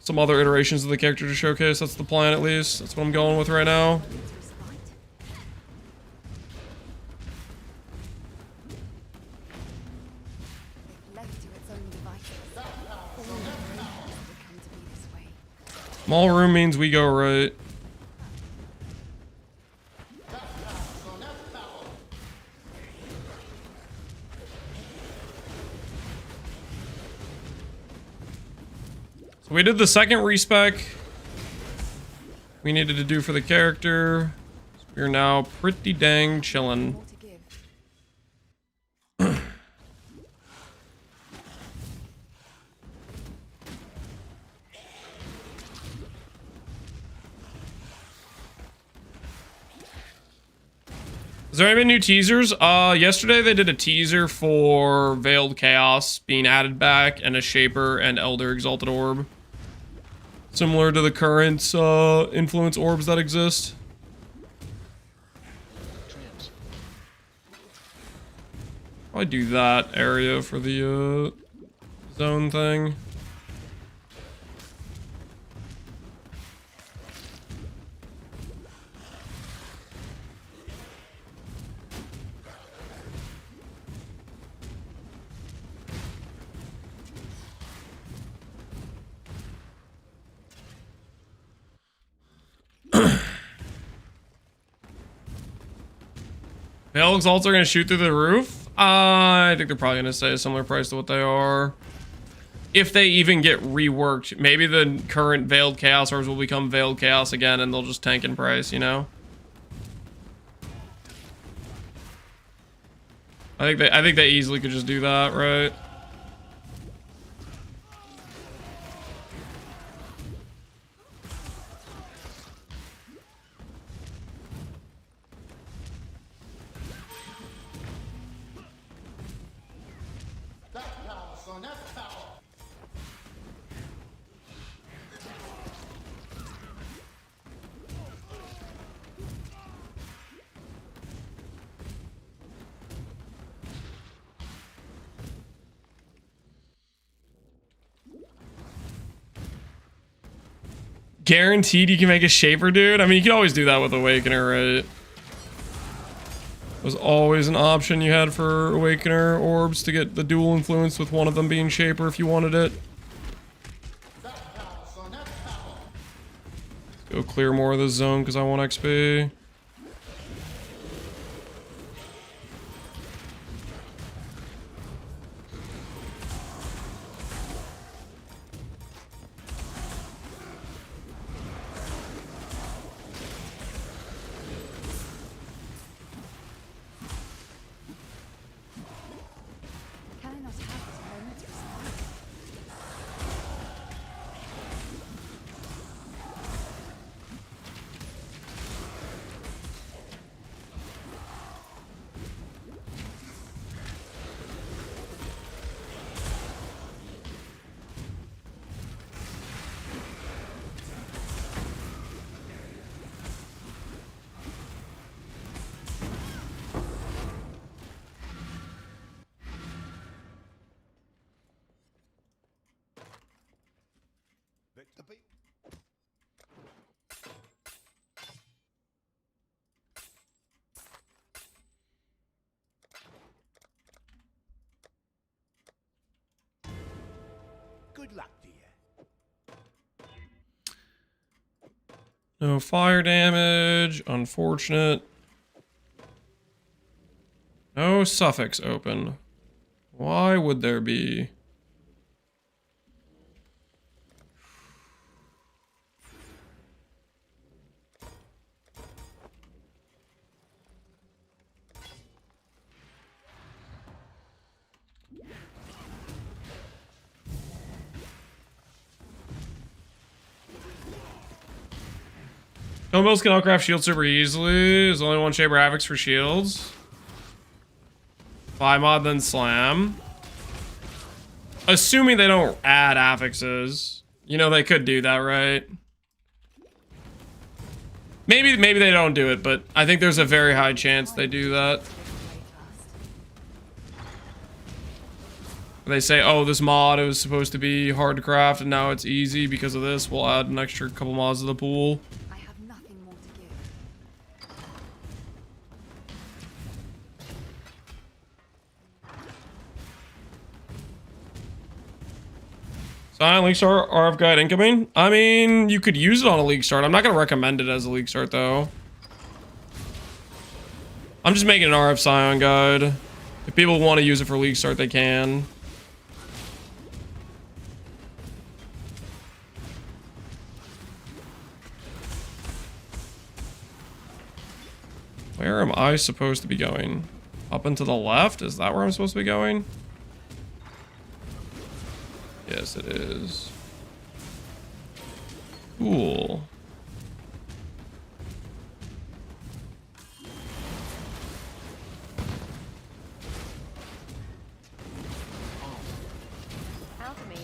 some other iterations of the character to showcase. That's the plan, at least. That's what I'm going with right now. Small room means we go right. So we did the second respec we needed to do for the character. So we're now pretty dang chillin'. Has there any new teasers? Yesterday they did a teaser for Veiled Chaos being added back and a Shaper and Elder Exalted Orb. Similar to the current influence orbs that exist. Probably do that area for the zone thing. Veil Exalts are going to shoot through the roof? I think they're probably going to stay a similar price to what they are. If they even get reworked. Maybe the current Veiled Chaos orbs will become Veiled Chaos again and they'll just tank in price, you know? I think they easily could just do that, right? Guaranteed you can make a Shaper, dude? I mean, you can always do that with Awakener, right? It was always an option you had for Awakener orbs to get the dual influence with one of them being Shaper if you wanted it. Go clear more of this zone because I want XP. Good luck, dear. No fire damage. Unfortunate. No suffix open. Why would there be? Combo's can outcraft shield super easily. There's only one Shaper Havocs for shields. 5 mod, then slam. Assuming they don't add affixes. You know, they could do that, right? Maybe they don't do it, but I think there's a very high chance they do that. They say, oh, this mod was supposed to be hard to craft and now it's easy because of this. We'll add an extra couple mods to the pool. I have nothing more to give. Scion League Start RF guide incoming. I mean, you could use it on a League Start. I'm not going to recommend it as a League Start, though. I'm just making an RF Scion guide. If people want to use it for League Start, they can. Where am I supposed to be going? Up and to the left? Is that where I'm supposed to be going? Yes, it is. Cool. Alchemy.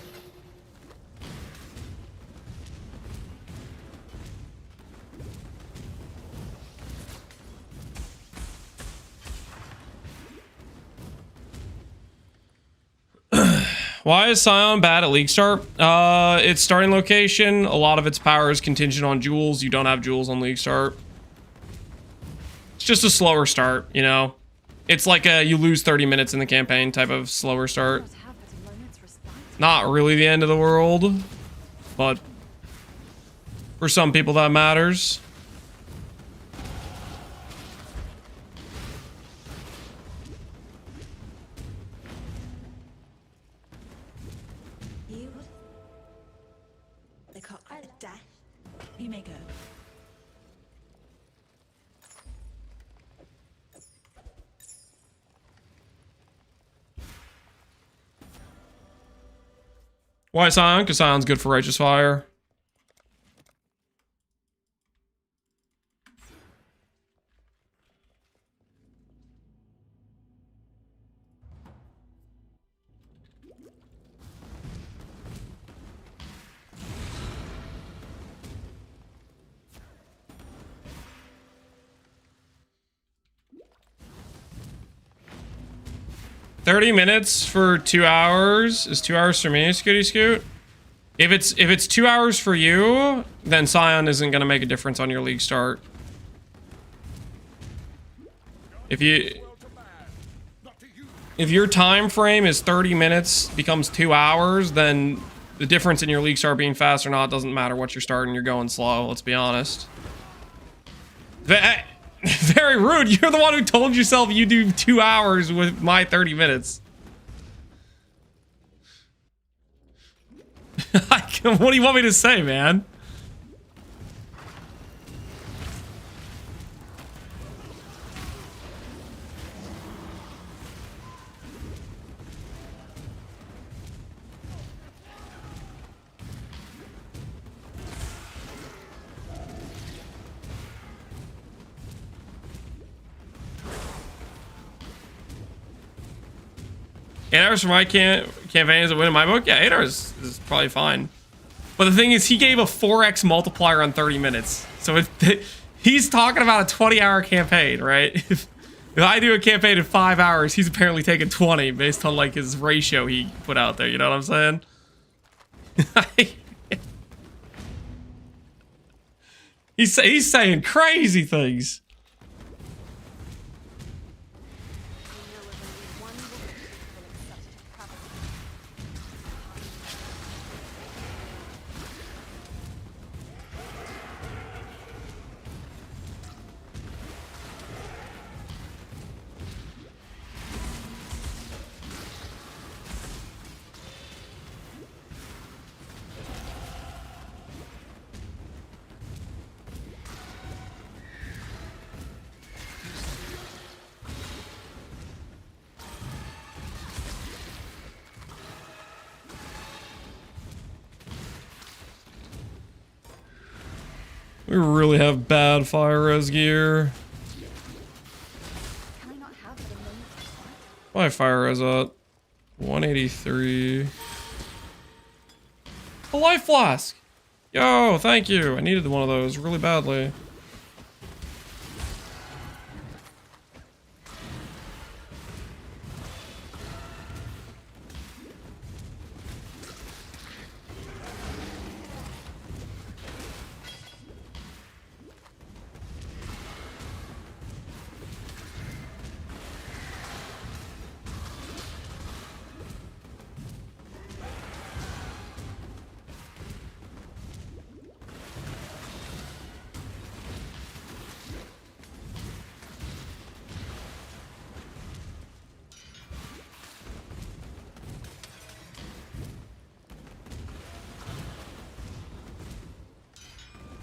Why is Scion bad at League Start? Its starting location, a lot of its power is contingent on jewels. You don't have jewels on League Start. It's just a slower start, you know? It's like a you lose 30 minutes in the campaign type of slower start. Not have but a moment's respite. Not really the end of the world, but for some people that matters. You? They can't quite a dash. You may go. Why Scion? Because Scion's good for Righteous Fire. $30 minutes for 2 hours is 2 hours for me, Scooty Scoot. If it's 2 hours for you, then Scion isn't gonna make a difference on your League Start. If your time frame is 30 minutes becomes 2 hours, then the difference in your League Start being fast or not doesn't matter what you're starting. You're going slow. Let's be honest. Very rude. You're the one who told yourself you do 2 hours with my 30 minutes. What do you want me to say, man? Eight hours for my campaign is a win in my book? Yeah, 8 hours is probably fine. But the thing is, he gave a 4x multiplier on 30 minutes. So he's talking about a 20-hour campaign, right? If I do a campaign in 5 hours, he's apparently taking 20 based on like his ratio he put out there. You know what I'm saying? He's saying crazy things. We really have bad fire res gear. Can I not have it a moment of quiet? My fire res at 183. A life flask! Yo, thank you. I needed one of those really badly.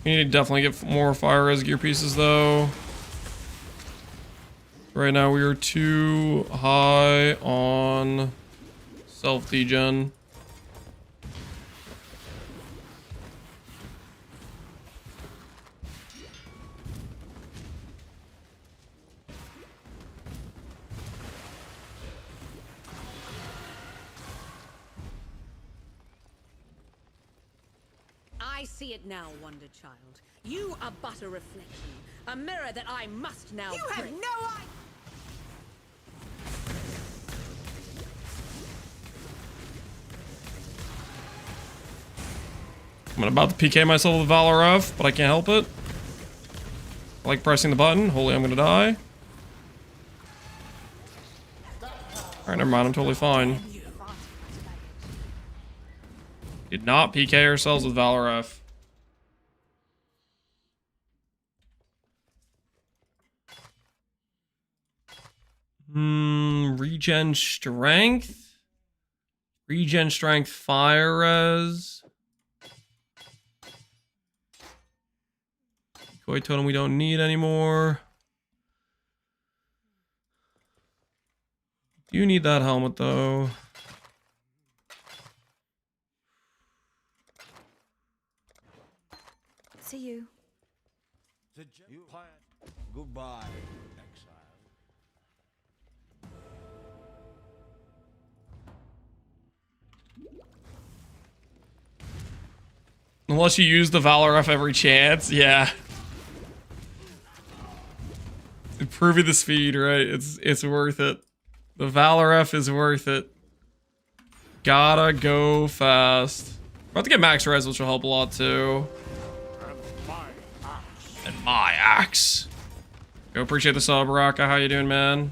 We need to definitely get more fire res gear pieces though. Right now we are too high on self-degen. I see it now, Wonder Child. You are but a reflection, a mirror that I must now. You have no idea. I'm about to PK myself with Valor F, but I can't help it. I like pressing the button. Holy, I'm gonna die. Alright, never mind. I'm totally fine. Did not PK ourselves with Valor F. Regen strength. Regen strength fire res. Decoy totem we don't need anymore. You need that helmet though. See you. Goodbye, Exile. Unless you use the Valor F every chance, yeah. Improving the speed, right? It's worth it. The Valor F is worth it. Gotta go fast. About to get max res, which will help a lot too. And my axe. Go, appreciate the sub, Raka. How you doing, man?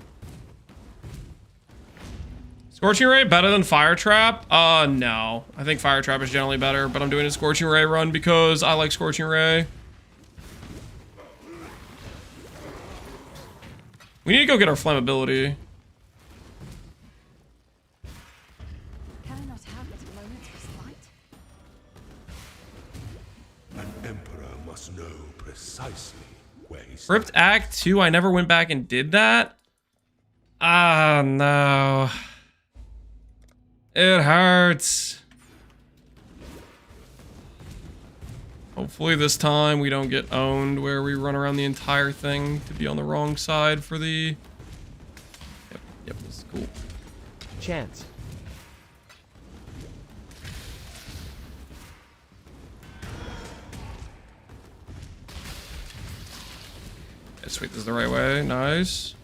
Scorching Ray better than Fire Trap? No. I think Fire Trap is generally better, but I'm doing a Scorching Ray run because I like Scorching Ray. We need to go get our flammability. Can I not have it a moment of quiet? An emperor must know precisely where he Ripped Act 2, I never went back and did that? Ah, no. It hurts. Hopefully this time we don't get owned where we run around the entire thing to be on the wrong side for the... Yep, this is cool. Chance. Yeah, sweet, this is the right way. Nice.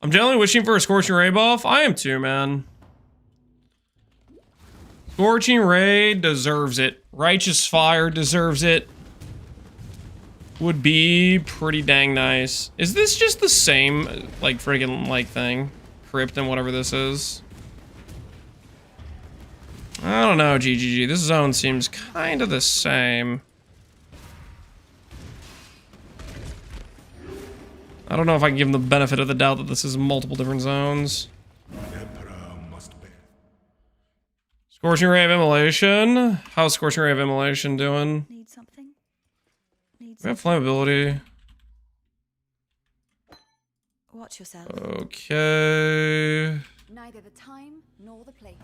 I'm generally wishing for a Scorching Ray buff. I am too, man. Scorching Ray deserves it. Righteous Fire deserves it. Would be pretty dang nice. Is this just the same, like, friggin', like, thing? Crypt and whatever this is? I don't know, GGG. This zone seems kind of the same. I don't know if I can give them the benefit of the doubt that this is multiple different zones. Emperor must bear. Scorching Ray of Immolation. How's Scorching Ray of Immolation doing? Need something? Need We have something? flammability. Watch yourself. Okay. Neither the time nor the place.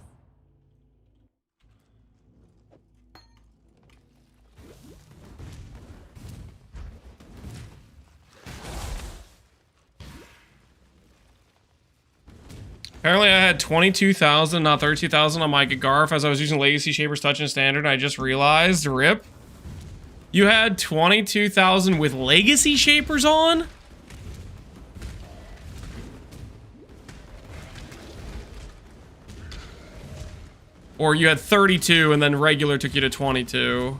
Apparently I had 22,000, not 32,000 on my Garf as I was using Legacy Shapers Touch and Standard. I just realized, rip. You had 22,000 with Legacy Shapers on? Or you had 32 and then regular took you to 22.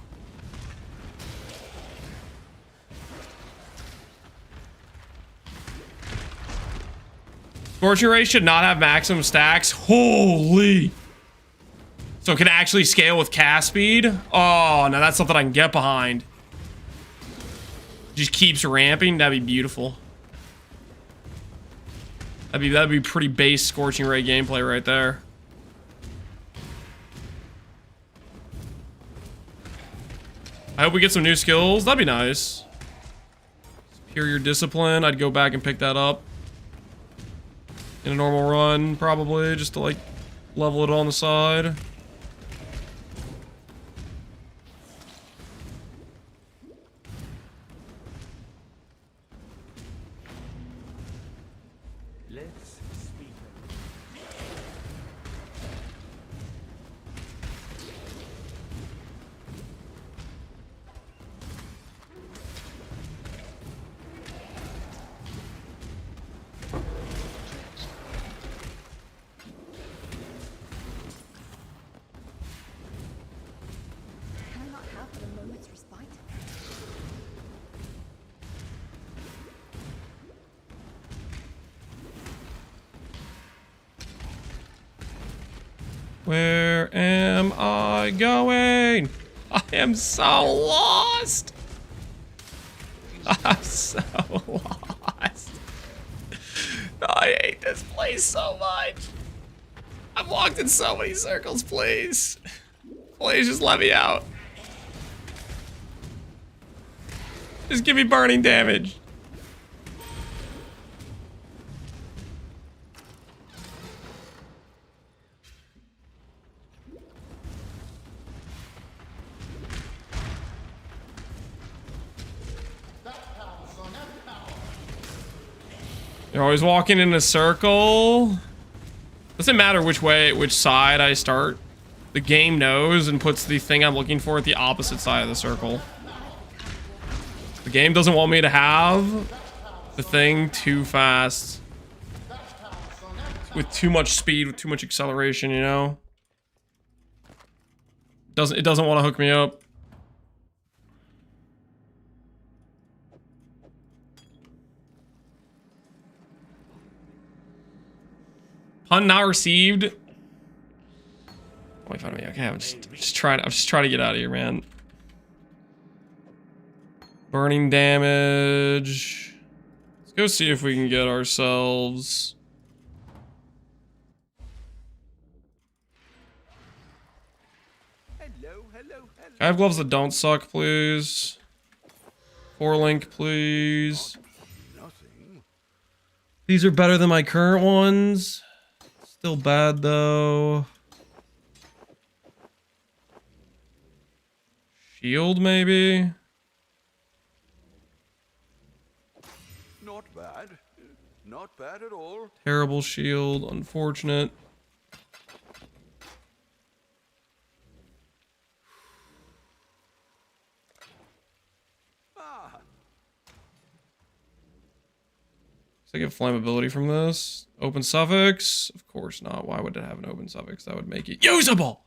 Scorching Ray should not have maximum stacks. Holy! So it can actually scale with cast speed? Oh, now that's something I can get behind. Just keeps ramping. That'd be beautiful. That'd be pretty base Scorching Ray gameplay right there. I hope we get some new skills. That'd be nice. Superior Discipline. I'd go back and pick that up. In a normal run, probably, just to like level it on the side. Let's speak. Can I not have but a moment's respite? Where am I going? I am so lost. I'm so lost. I hate this place so much. I've walked in so many circles, please. Please just let me out. Just give me burning damage. You're always walking in a circle. Doesn't matter which side I start. The game knows and puts the thing I'm looking for at the opposite side of the circle. The game doesn't want me to have the thing too fast. With too much speed, with too much acceleration, you know? It doesn't want to hook me up. Hunt not received. Wait for me. Okay, I'm just trying to get out of here, man. Burning damage. Let's go see if we can get ourselves. Can I have gloves that don't suck, please? 4-link, please. These are better than my current ones. Still bad though. Shield maybe? Not bad. Not bad at all. Terrible shield, unfortunate. Ah, Does I get flammability from this? Open suffix? Of course not. Why would it have an open suffix? That would make it usable!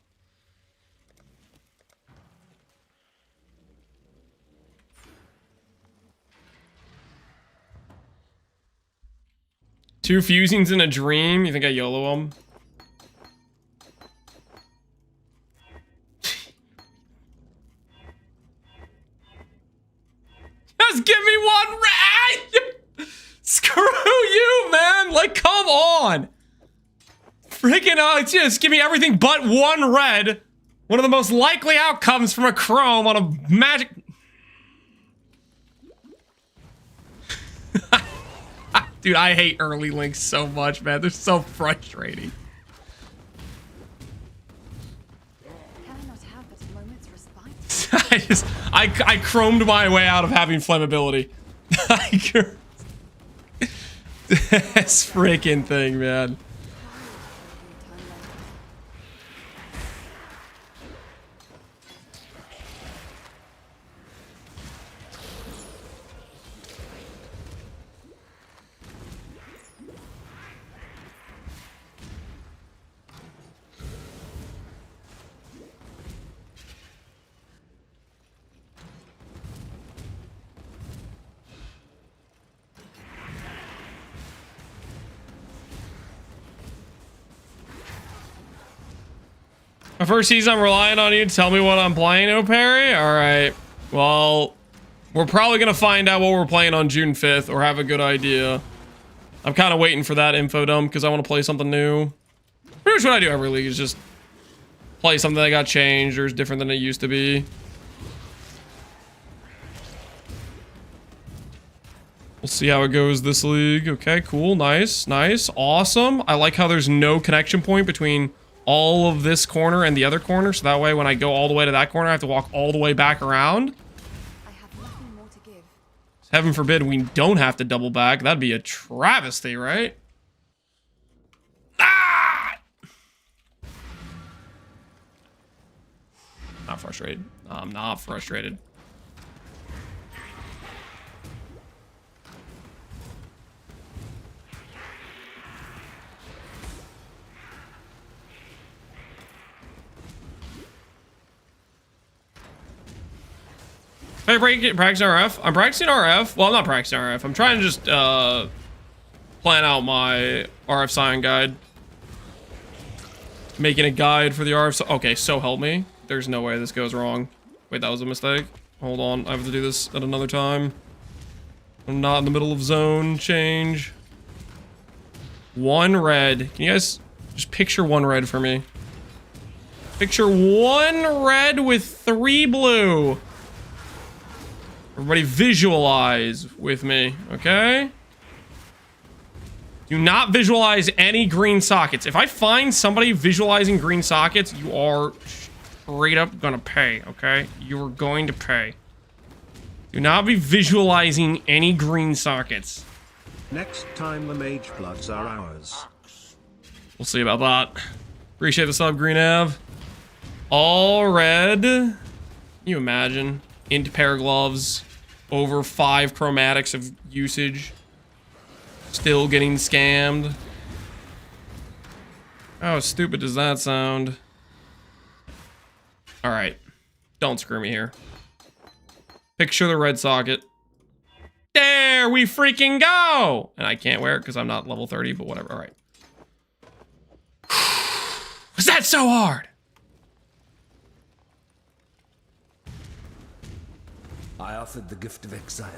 Two fusings in a dream? You think I YOLO them? Just give me one red! Screw you, man! Like, come on! Freaking just give me everything but one red. One of the most likely outcomes from a chrome on a magic... Dude, I hate early links so much, man. They're so frustrating. Can I not have but a moment's respite? I chromed my way out of having flammability. This freaking thing, man. My first season, I'm relying on you to tell me what I'm playing, O'Perry. All right. Well, we're probably going to find out what we're playing on June 5th or have a good idea. I'm kind of waiting for that info dump because I want to play something new. Pretty much what I do every league is just play something that got changed or is different than it used to be. We'll see how it goes this league. Okay, cool. Nice. Nice. Awesome. I like how there's no connection point between all of this corner and the other corner, so that way when I go all the way to that corner, I have to walk all the way back around. I have nothing more to give. Heaven forbid we don't have to double back. That'd be a travesty, right? Ah! Not frustrated. I'm not frustrated. Hey, practicing RF? I'm practicing RF. Well, I'm not practicing RF. I'm trying to just plan out my RF Scion guide. Making a guide for the RF. Okay, so help me. There's no way this goes wrong. Wait, that was a mistake. Hold on. I have to do this at another time. I'm not in the middle of zone change. One red. Can you guys just picture one red for me? Picture one red with 3 blue. Everybody visualize with me, okay? Do not visualize any green sockets. If I find somebody visualizing green sockets, you are straight up gonna pay, okay? You're going to pay. Do not be visualizing any green sockets. Next time the mage bloods are ours. We'll see about that. Appreciate the sub, Green Av. All red. Can you imagine? Into pair of gloves. Over 5 chromatics of usage. Still getting scammed. How stupid does that sound? Alright. Don't screw me here. Picture the red socket. There we freaking go! And I can't wear it because I'm not level 30, but whatever. Alright. Was that so hard? I offered the gift of exile,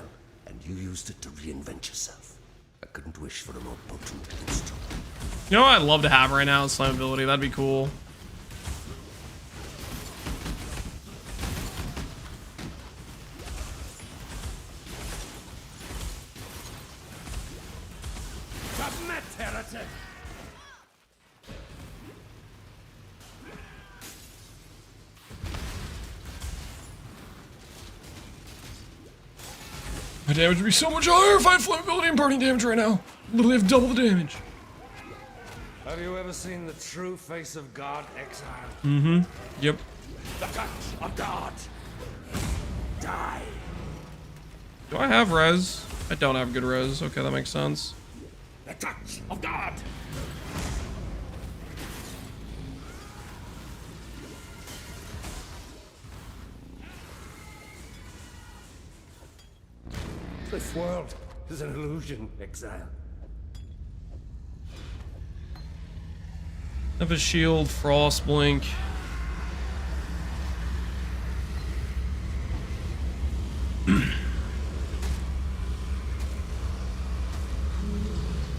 and you used it to reinvent yourself. I couldn't wish for a more potent instrument. You know what I'd love to have right now is flammability. That'd be cool. Submit, heretic! My damage would be so much higher if I had flammability and burning damage right now. Literally have double the damage. Have you ever seen the true face of God, Exile? Mm-hmm. Yep. The touch of God! Die! Do I have res? I don't have good res. Okay, that makes sense. The touch of God! This world is an illusion, Exile. Have a shield, frost blink.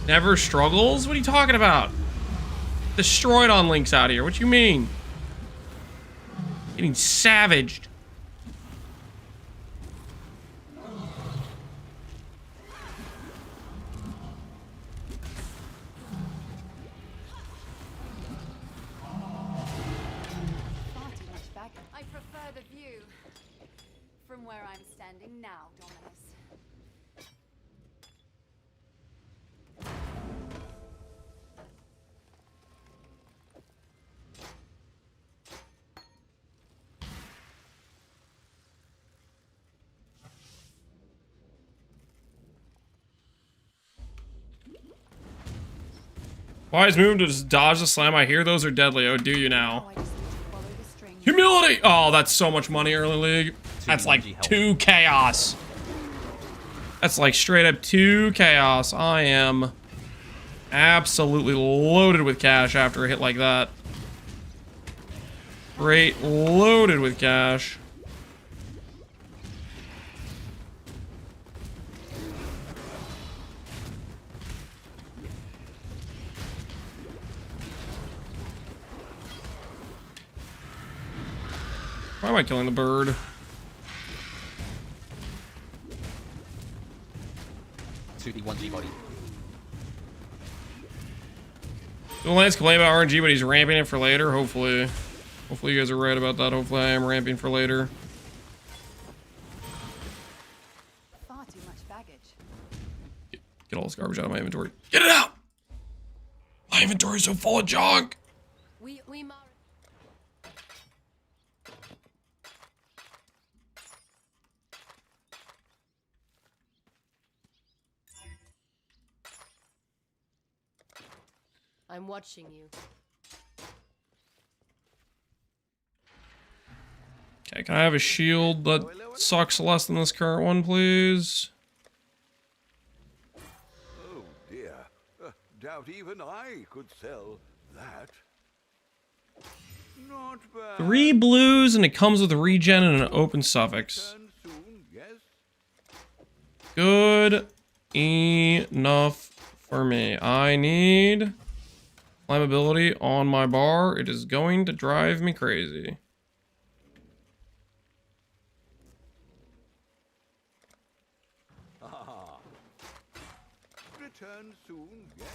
Never struggles? What are you talking about? Destroyed on links out here. What you mean? Getting savaged. prefer the view from where I'm standing now, Dominus. Wise move to just dodge the slam. I hear those are deadly. Oh, do you now? Now I just need to follow the string. Humility! Oh, that's so much money early league. That's like 2 chaos. That's like straight up 2 chaos. I am absolutely loaded with cash after a hit like that. Great, loaded with cash. Why am I killing the bird? 2D 1G body. Don't Lance complain about RNG, but he's ramping it for later. Hopefully you guys are right about that. Hopefully I am ramping for later. Far too much baggage. Get all this garbage out of my inventory. Get it out! My inventory's so full of junk. We I'm watching you. Okay, can I have a shield that sucks less than this current one, please? Oh dear. Doubt even I could sell that. Not bad. 3 blues, and it comes with a regen and an open suffix. Turn soon, yes? Good enough for me. I need climbability on my bar. It is going to drive me crazy. Return soon, yes?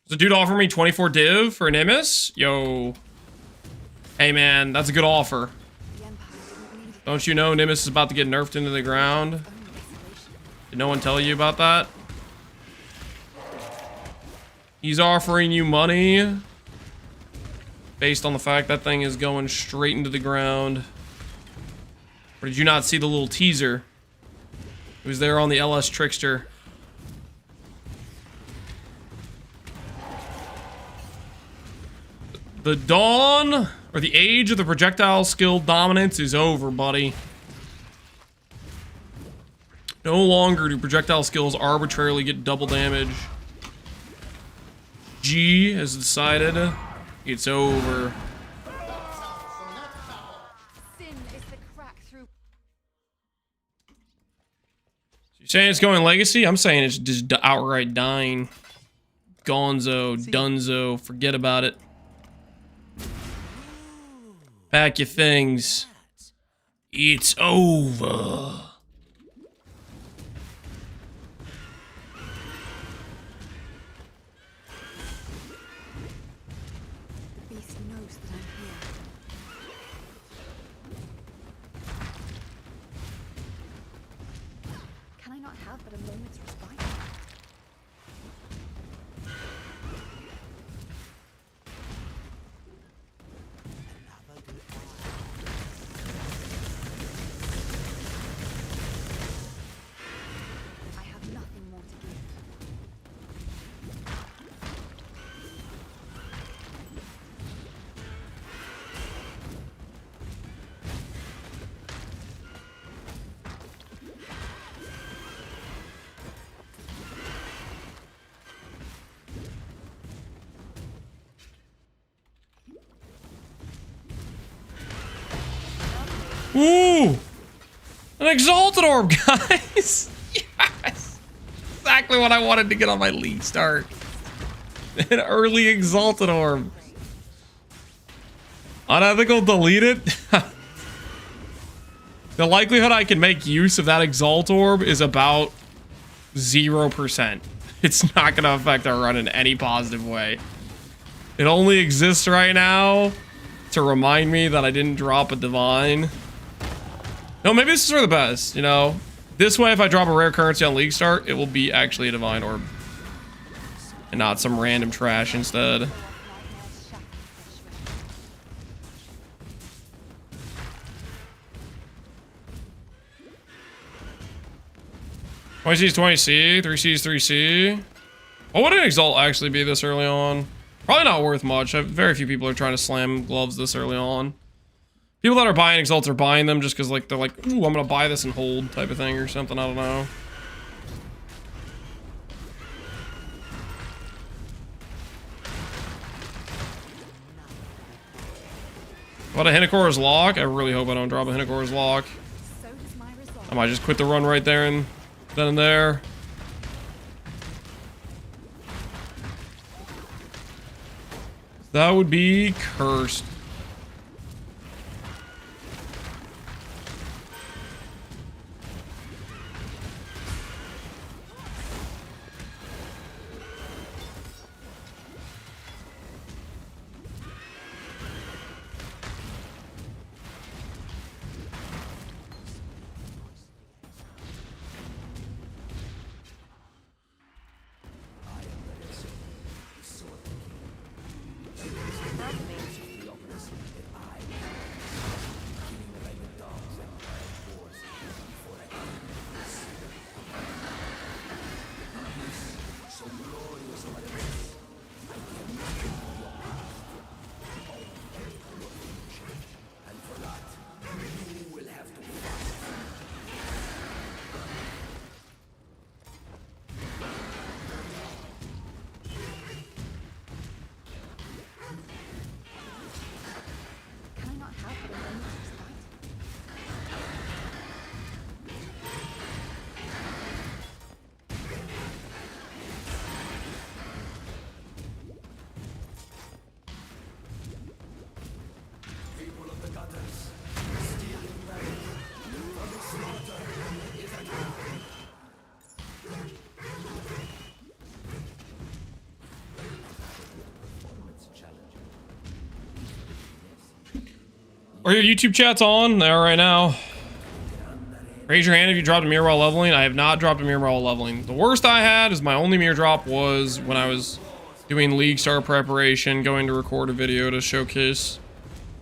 Does the dude offer me 24 div for an Imus? Yo. Hey man, that's a good offer. the Empire didn't need Don't you know Nimbus is about to get nerfed into the ground? only isolation. Did no one tell you about that? He's offering you money based on the fact that thing is going straight into the ground. Or did you not see the little teaser? It was there on the LS Trickster. The dawn, or the age of the projectile skill dominance is over, buddy. No longer do projectile skills arbitrarily get double damage. G has decided it's over. Sin is the crack through. You're saying it's going legacy? I'm saying it's just outright dying. Gonzo, Dunzo, forget about it. Pack your things. It's over. The beast knows that I'm here. Can I not have but a moment's respite? I have nothing more to give. Ooh! An Exalted Orb, guys! Yes! Exactly what I wanted to get on my league start. An early Exalted Orb. Unethical deleted? The likelihood I can make use of that Exalt Orb is about 0%. It's not going to affect our run in any positive way. It only exists right now to remind me that I didn't drop a divine. No, maybe this is for the best, you know? This way, if I drop a rare currency on League Start, it will be actually a divine orb. And not some random trash instead. Twenty C's 20C, 3C's 3C. What would an Exalt actually be this early on? Probably not worth much. Very few people are trying to slam gloves this early on. People that are buying Exalts are buying them just because like they're like, ooh, I'm gonna buy this and hold type of thing or something. I don't know. What, a Hinakora's Lock? I really hope I don't drop a Hinakora's Lock. So does my resolve. I might just quit the run right there and then and there. That would be cursed. Can I not have but a moment's respite? Are your YouTube chats on? They are right now. Raise your hand if you dropped a mirror while leveling. I have not dropped a mirror while leveling. The worst I had is my only mirror drop was when I was doing League Star preparation, going to record a video to showcase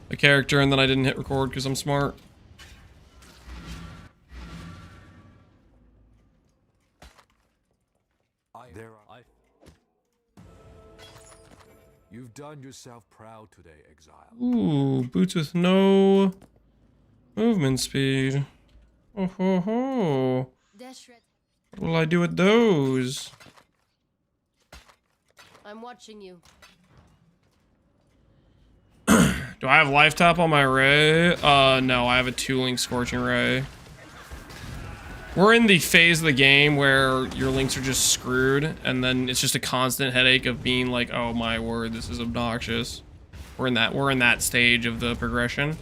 a character, and then I didn't hit record because I'm smart. You've done yourself proud today, Exile. Ooh, boots with no movement speed. Oh ho ho. What will I do with those? I'm watching you. Do I have life tap on my ray? No, I have a 2-link scorching ray. We're in the phase of the game where your links are just screwed, and then it's just a constant headache of being like, oh my word, this is obnoxious. We're in that stage of the progression.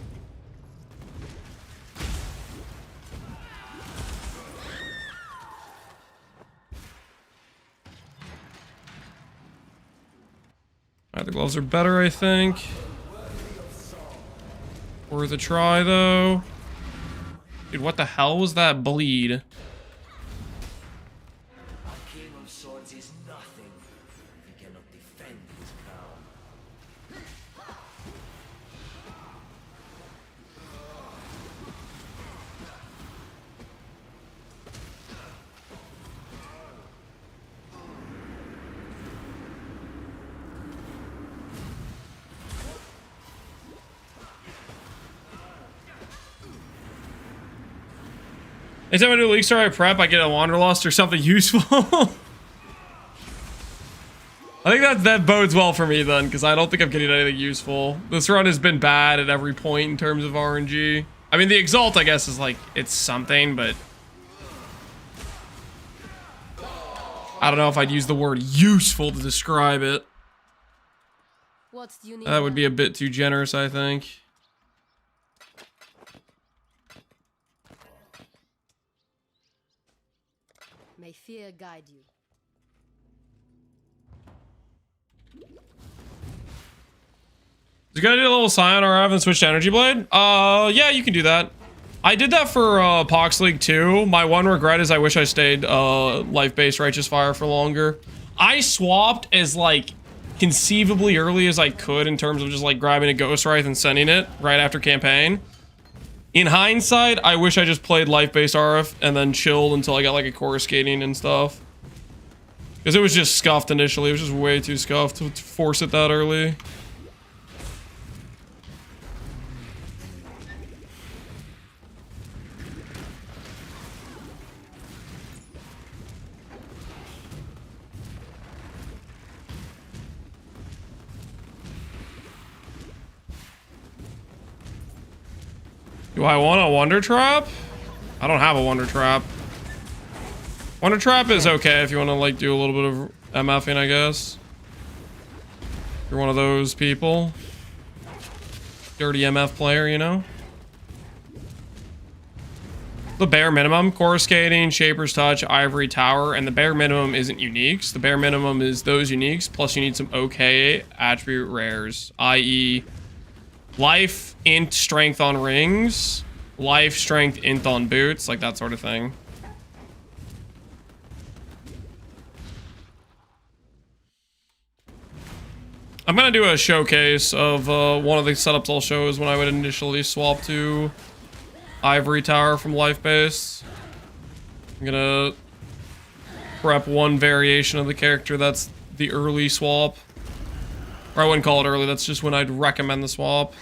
Alright, the gloves are better, I think. Worth a try, though. Dude, what the hell was that bleed? Anytime I do a League Star I prep, I get a Wanderlust or something useful. I think that bodes well for me then, because I don't think I'm getting anything useful. This run has been bad at every point in terms of RNG. I mean, the Exalt, I guess, is like, it's something, but I don't know if I'd use the word useful to describe it. What do you need? That would be a bit too generous, I think. May fear guide you. You gotta do a little Scion RF and switch to Energy Blade? Yeah, you can do that. I did that for Pox League too. My one regret is I wish I stayed life-based Righteous Fire for longer. I swapped as like conceivably early as I could in terms of just like grabbing a Ghost Wraith and sending it right after campaign. In hindsight, I wish I just played life-based RF and then chilled until I got like a coruscating and stuff. Because it was just scuffed initially. It was just way too scuffed to force it that early. Do I want a Wonder Trap? I don't have a Wonder Trap. Wonder Trap is okay if you want to like do a little bit of MFing, I guess. You're one of those people. Dirty MF player, you know? The bare minimum, Coruscating, Shaper's Touch, Ivory Tower, and the bare minimum isn't uniques. The bare minimum is those uniques, plus you need some okay attribute rares, i.e. Life, int, strength on rings. Life, strength, int on boots. Like that sort of thing. I'm gonna do a showcase of one of the setups I'll show is when I would initially swap to Ivory Tower from Life Base. I'm gonna prep one variation of the character that's the early swap. Or I wouldn't call it early, that's just when I'd recommend the swap.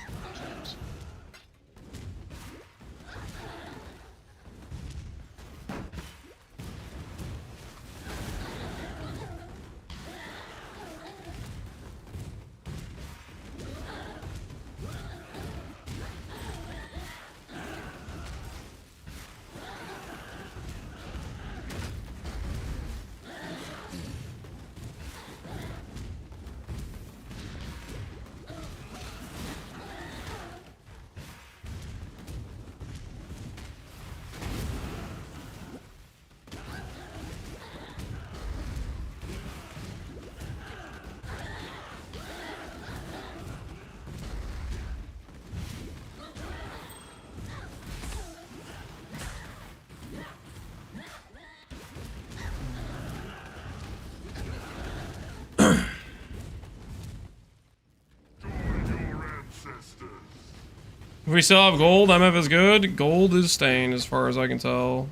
If we still have gold, MF is good. Gold is staying as far as I can tell.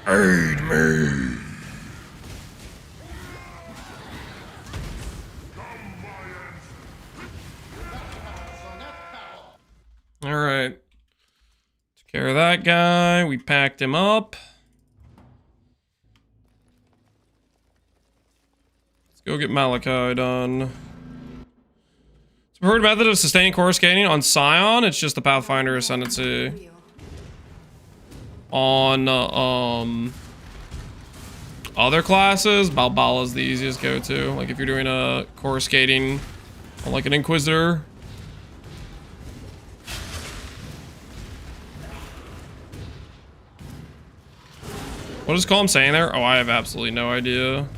Aid me. Alright. Took care of that guy. We packed him up. Let's go get Malachi done. Preferred method of sustaining coruscating on Scion, it's just the Pathfinder Ascendancy. On other classes, Balbala's the easiest go-to. Like if you're doing a coruscating on like an Inquisitor. What is Calm saying there? Oh, I have absolutely no idea.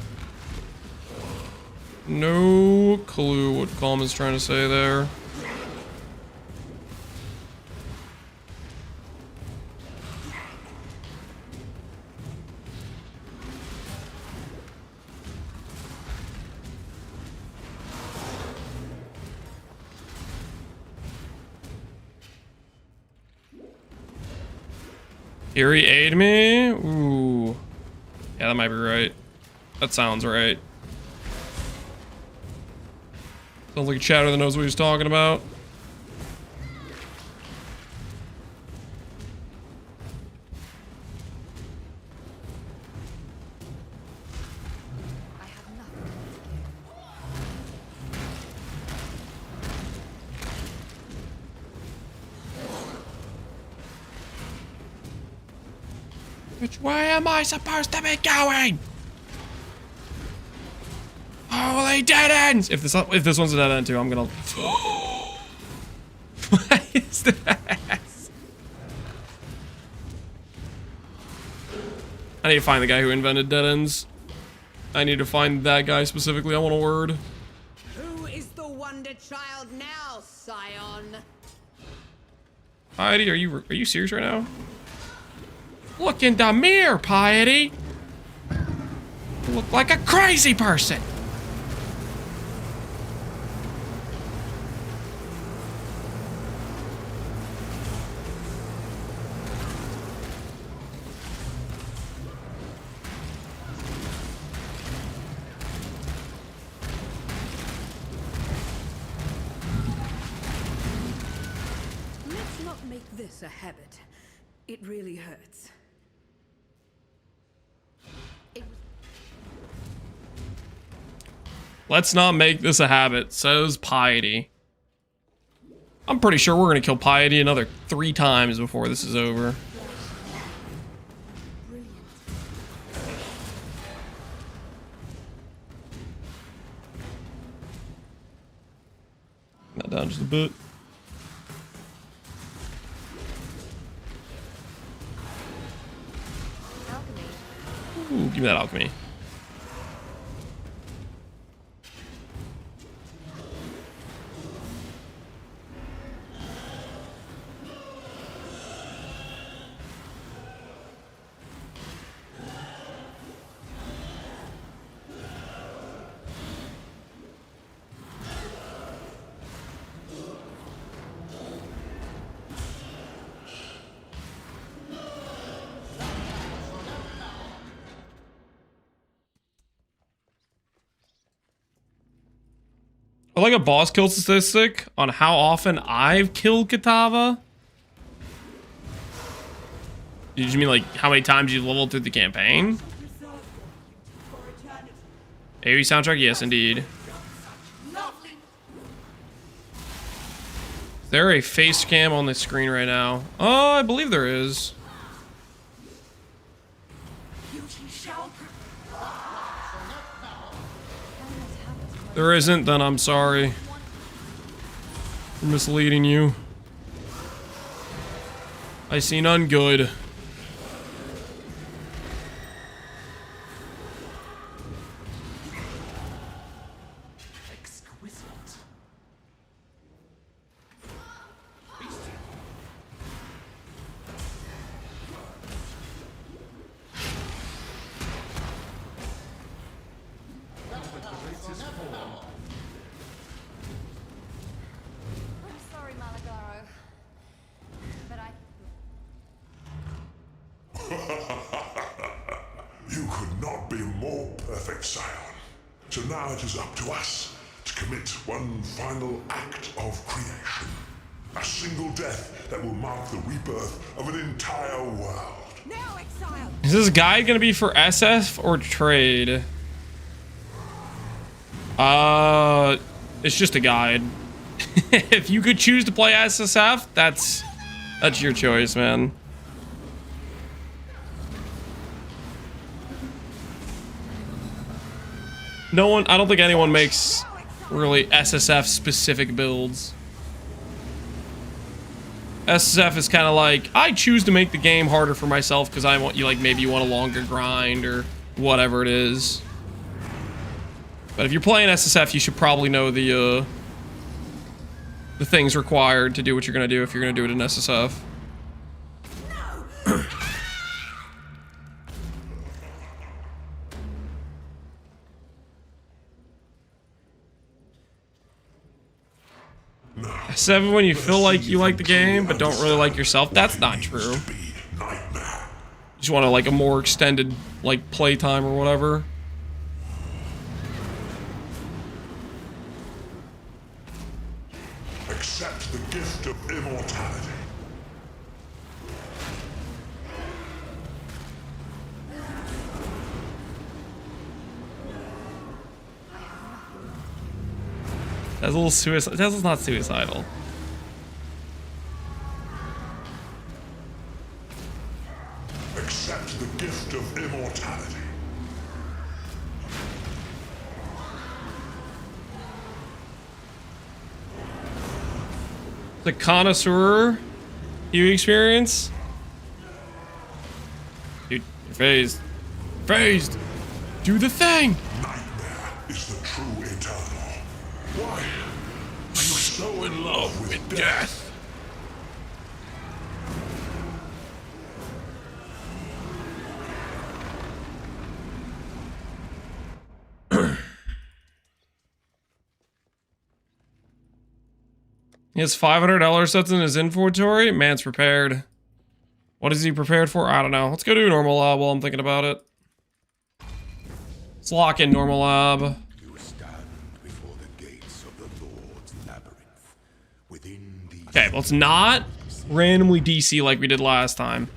No clue what Calm is trying to say there. Eerie aid me? Ooh. Yeah, that might be right. That sounds right. Sounds like a chatter that knows what he's talking about. Which way am I supposed to be going? Holy dead ends! If this one's a dead end too, I'm gonna. What is this? I need to find the guy who invented dead ends. I need to find that guy specifically. I want a word. Who is the one wonder child now, Scion. Piety, are you serious right now? Look in the mirror, Piety. You look like a crazy person. Let's not make this a habit. It really hurts. Let's not make this a habit, says Piety. I'm pretty sure we're gonna kill Piety another 3 times before this is over. That down just a bit. Ooh, give me that alchemy. I like a boss kill statistic on how often I've killed Kitava. Did you mean like how many times you've leveled through the campaign? AoE soundtrack? Yes, indeed. Is there a face cam on the screen right now? Oh, I believe there is. There isn't, then I'm sorry for misleading you. I see none good. You could not be more perfect, Scion. So now it is up to us to commit one final act of creation. A single death that will mark the rebirth of an entire world. Now, Exile! Is this guide gonna be for SF or trade? It's just a guide. If you could choose to play SSF, that's your choice, man. No one, I don't think anyone makes really SSF specific builds. SSF is kind of like, I choose to make the game harder for myself because I want you, like, maybe you want a longer grind or whatever it is. But if you're playing SSF, you should probably know the things required to do what you're gonna do if you're gonna do it in SSF. S7 when you feel like you like the game but don't really like yourself. That's not true. You just want to like a more extended like playtime or whatever. Accept the gift of immortality. That's a little suicide. That's not suicidal. Accept the gift of immortality. The connoisseur you experience? Dude, you're phased. Phased! Do the thing! Nightmare is the true eternal. Why? so in love with death. He has $500 sets in his inventory. Man's prepared. What is he prepared for? I don't know. Let's go do normal lab while I'm thinking about it. Let's lock in normal lab. You stand before the gates of the Lord's Labyrinth. Within these Okay, let's not randomly DC like we did last time.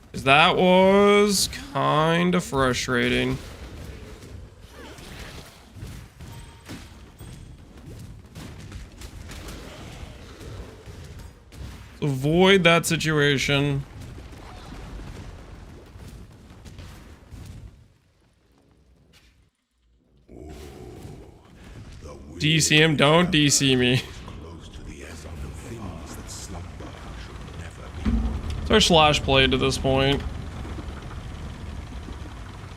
Because that was kind of frustrating. Avoid that situation. DC him, don't DC me. It's our slash play to this point.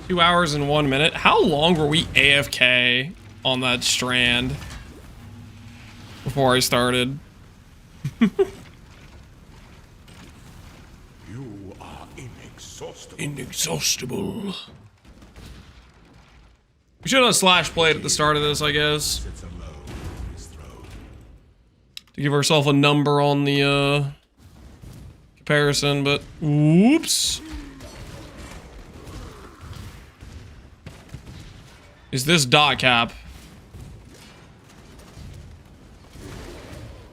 2 hours and 1 minute. How long were we AFK on that strand before I started? You are inexhaustible. Inexhaustible. We should have slash played at the start of this, I guess. To give ourselves a number on the comparison, but whoops. Is this dot cap?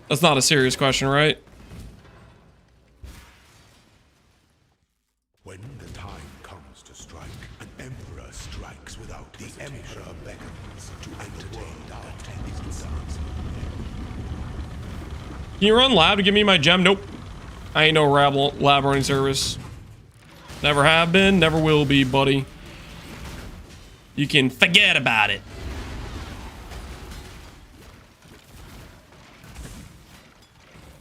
That's not a serious question, right? When the time comes to strike, an emperor strikes without the emperor beckons to entertain our tenders. Can you run lab to give me my gem? Nope. I ain't no lab running service. Never have been, never will be, buddy. You can forget about it.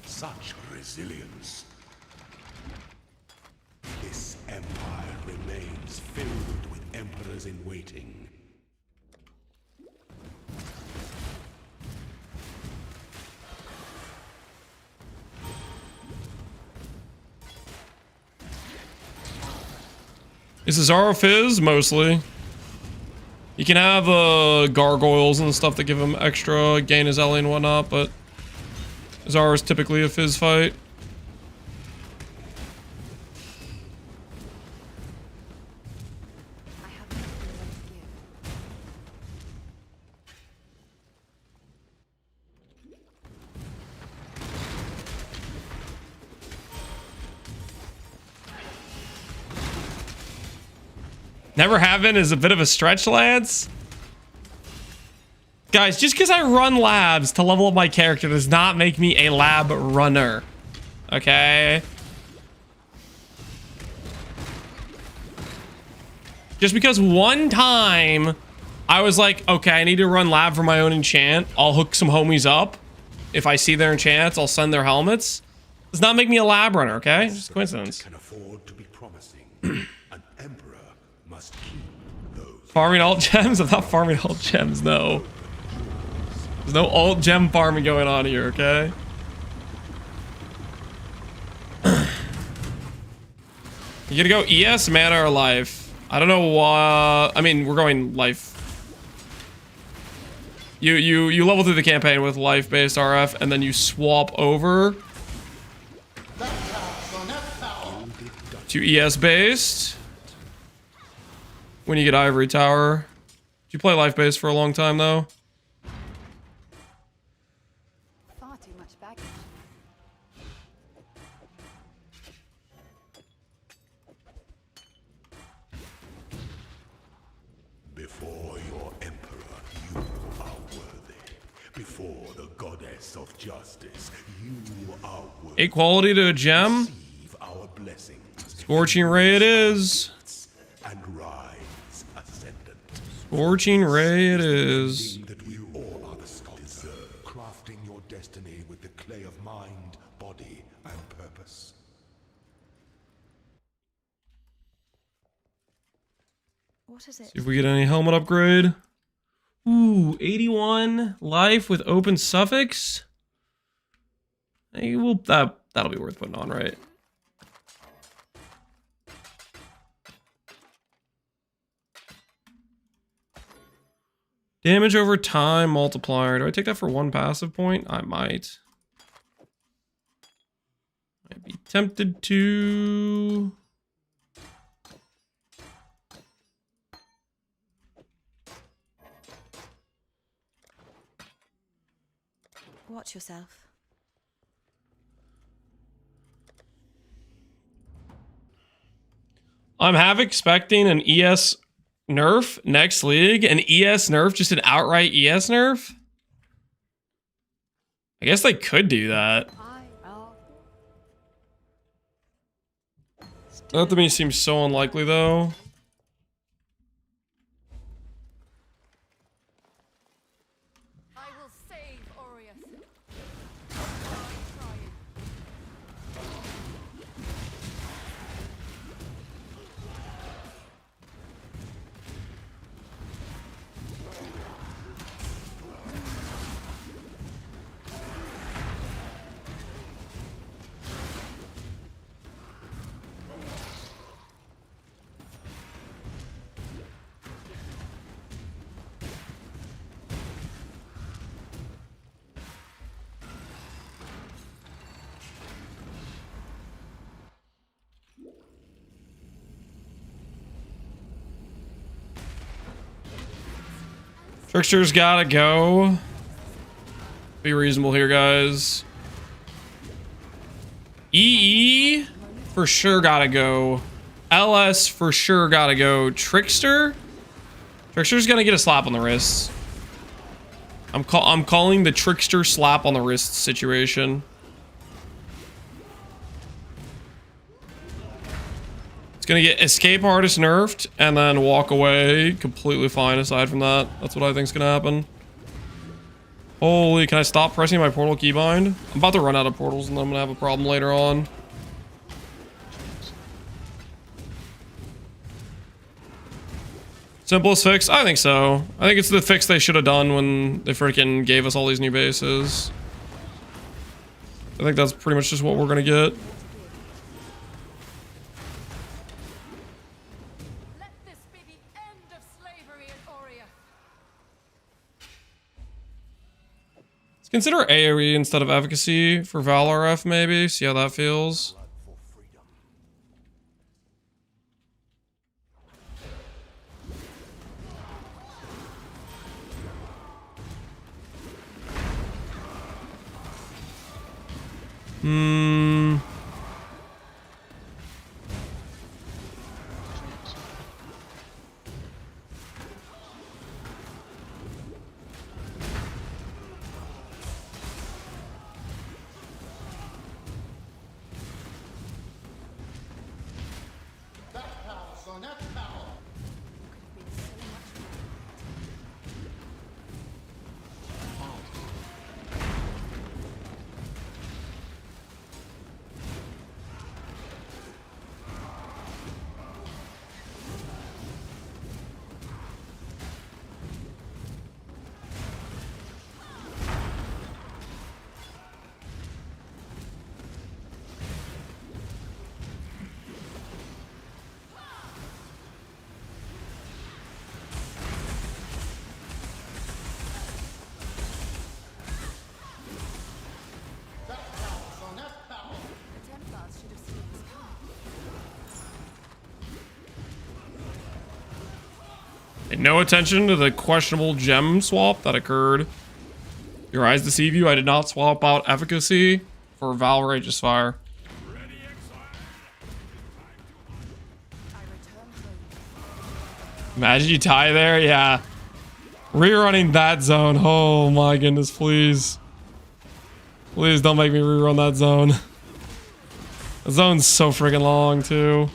Such resilience. This empire remains filled with emperors in waiting. Is Zaro Fizz? Mostly. You can have gargoyles and stuff that give him extra gain his Ellie and whatnot, but Zaro is typically a Fizz fight. Never have been is a bit of a stretch, Lance. Guys, just because I run labs to level up my character does not make me a lab runner. Okay? Just because one time I was like, okay, I need to run lab for my own enchant. I'll hook some homies up. If I see their enchants, I'll send their helmets. Does not make me a lab runner, okay? It's just a coincidence. Can afford to be promising. An emperor must keep those. Farming alt gems? I'm not farming alt gems, no. There's no alt gem farming going on here, okay? You gotta go ES, mana, or life. I don't know why. I mean, we're going life. You level through the campaign with life-based RF, and then you swap over to ES-based when you get Ivory Tower. Did you play life-based for a long time, though? Far too much baggage. Before your emperor, you are worthy. Before the goddess of justice, you are worthy. Equality to a gem. Receive our blessings. Scorching Ray it is. And rise, ascendant. Scorching Ray it is. That we all are the sculptor, crafting your destiny with the clay of mind, body, and purpose. What is it? See if we get any helmet upgrade. Ooh, 81 life with open suffix. Hey, well, that'll be worth putting on, right? Damage over time multiplier. Do I take that for one passive point? I might. Might be tempted to. Watch yourself. I'm half expecting an ES nerf next league. An ES nerf, just an outright ES nerf? I guess they could do that. That to me seems so unlikely though. I will save Orius. Trickster's gotta go. Be reasonable here, guys. EE for sure gotta go. LS for sure gotta go. Trickster's gonna get a slap on the wrist. I'm calling the Trickster slap on the wrist situation. Gonna get escape artist nerfed and then walk away completely fine. Aside from that, that's what I think's gonna happen. Holy, can I stop pressing my portal keybind? I'm about to run out of portals and then I'm gonna have a problem later on. Simplest fix? I think so. I think it's the fix they should have done when they freaking gave us all these new bases. I think that's pretty much just what we're gonna get. Consider AoE instead of efficacy for Valor F, maybe. See how that feels. Pay no attention to the questionable gem swap that occurred. Your eyes deceive you. I did not swap out efficacy for Valrageous Fire. Imagine you tie there, yeah. Rerunning that zone. Oh my goodness, please. Please don't make me rerun that zone. The zone's so freaking long too.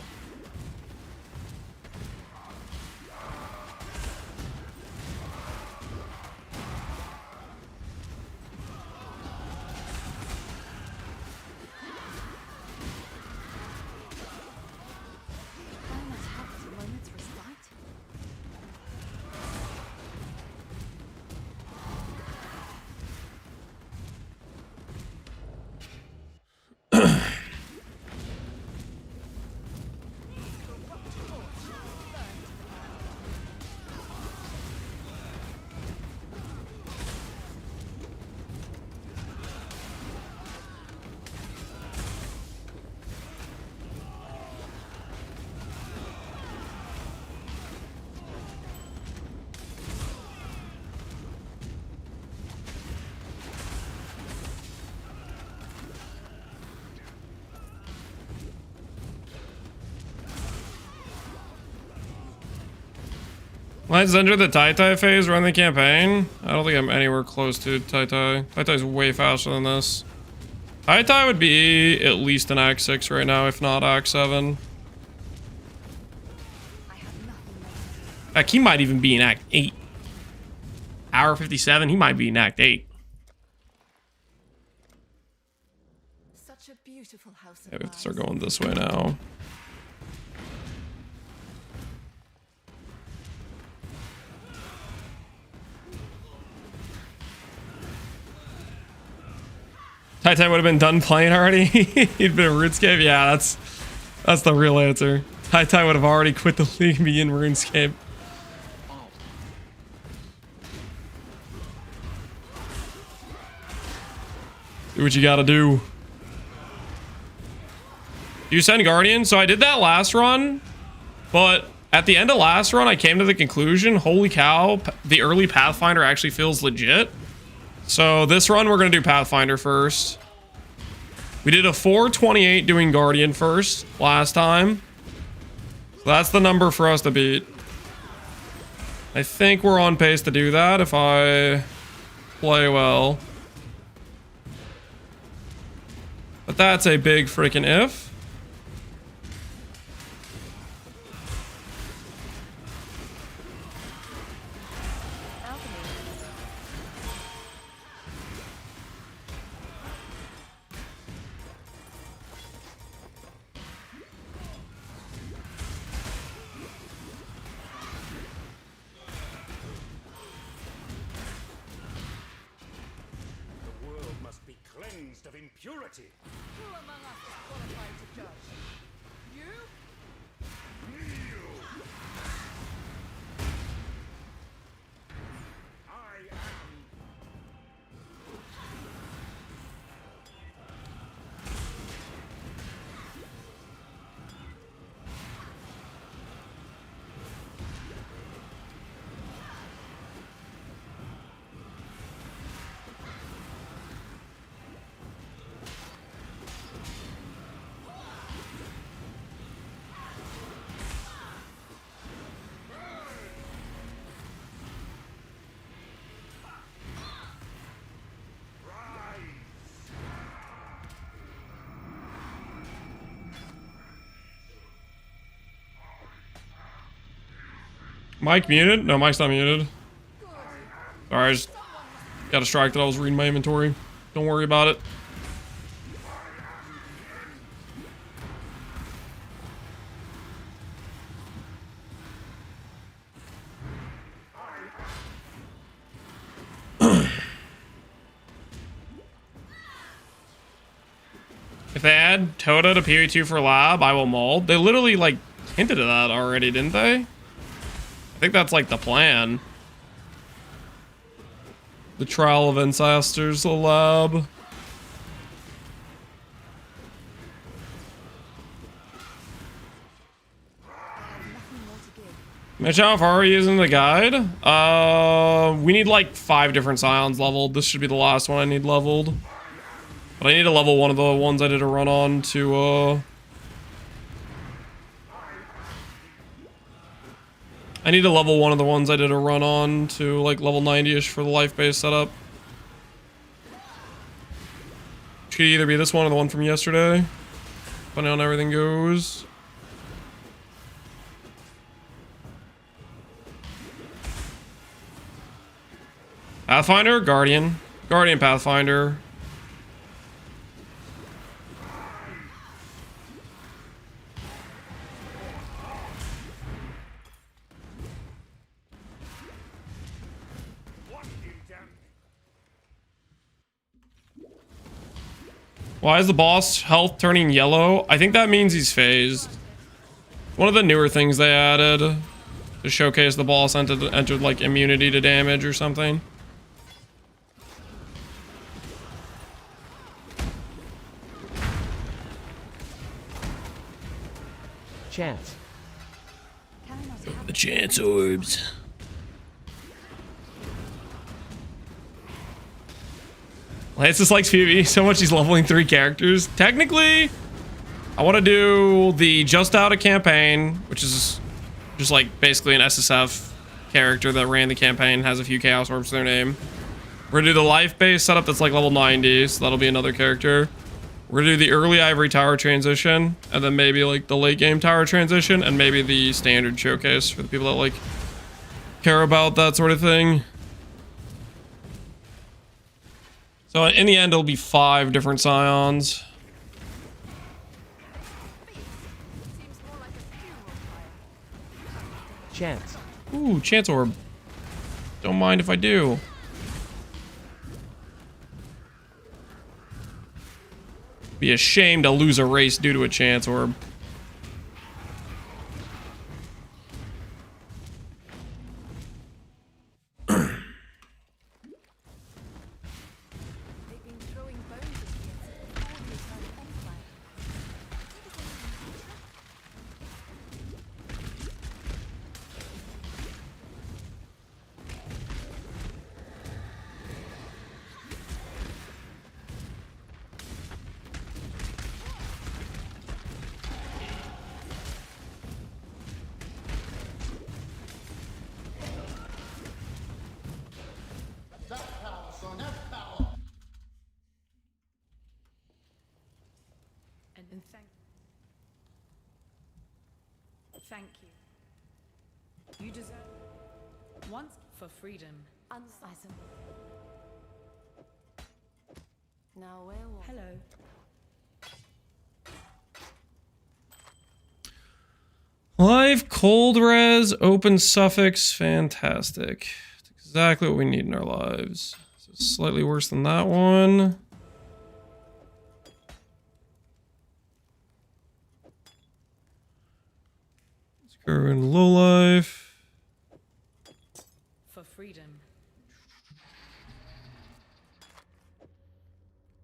Let's enter the Tai Tai phase, run the campaign. I don't think I'm anywhere close to Tai Tai. Tai Tai's way faster than this. Tai Tai would be at least an Act 6 right now, if not Act 7. Heck, he might even be in Act 8. Hour 57, he might be in Act 8. Such a beautiful house of Yeah, we have to start going this way now. Tai Tai would have been done playing already. He'd been in RuneScape. Yeah, that's the real answer. Tai Tai would have already quit the league and be in RuneScape. Do what you gotta do. You send Guardian? So I did that last run, but at the end of last run, I came to the conclusion, holy cow, the early Pathfinder actually feels legit. So this run, we're gonna do Pathfinder first. We did a 428 doing Guardian first last time. So that's the number for us to beat. I think we're on pace to do that if I play well. But that's a big freaking if. The world must be cleansed of impurity. Who among us is qualified to judge? You? I am. Mic muted? No, mic's not muted. Sorry, I just got distracted. I was reading my inventory. Don't worry about it. If they add Toda to PV2 for Lab, I will mold. They literally, like, hinted at that already, didn't they? I think that's, like, the plan. The Trial of Ancestors, the Lab. Mitch, how far are we using the guide? We need, like, 5 different Scions leveled. This should be the last one I need leveled. But I need to level one of the ones I did a run on to, I need to level one of the ones I did a run on to, like, level 90-ish for the life-based setup. Which could either be this one or the one from yesterday, depending on how everything goes. Pathfinder, Guardian. Guardian, Pathfinder. Why is the boss health turning yellow? I think that means he's phased. One of the newer things they added to showcase the boss entered like immunity to damage or something. Chance. The chance orbs. Lance just likes PvE so much he's leveling 3 characters. Technically, I want to do the Just Out a campaign, which is just like basically an SSF character that ran the campaign, has a few Chaos Orbs to their name. We're gonna do the life-based setup that's like level 90, so that'll be another character. We're gonna do the early Ivory Tower transition, and then maybe like the late game tower transition, and maybe the standard showcase for the people that like care about that sort of thing. So in the end, it'll be 5 different Scions. Chance. Ooh, Chance Orb. Don't mind if I do. Be a shame to lose a race due to a Chance Orb. And thank you. You deserve once for freedom. Unfasten. Now where was Hello. Live, cold res, open suffix, fantastic. That's exactly what we need in our lives. So slightly worse than that one. Let's go in low life. For freedom.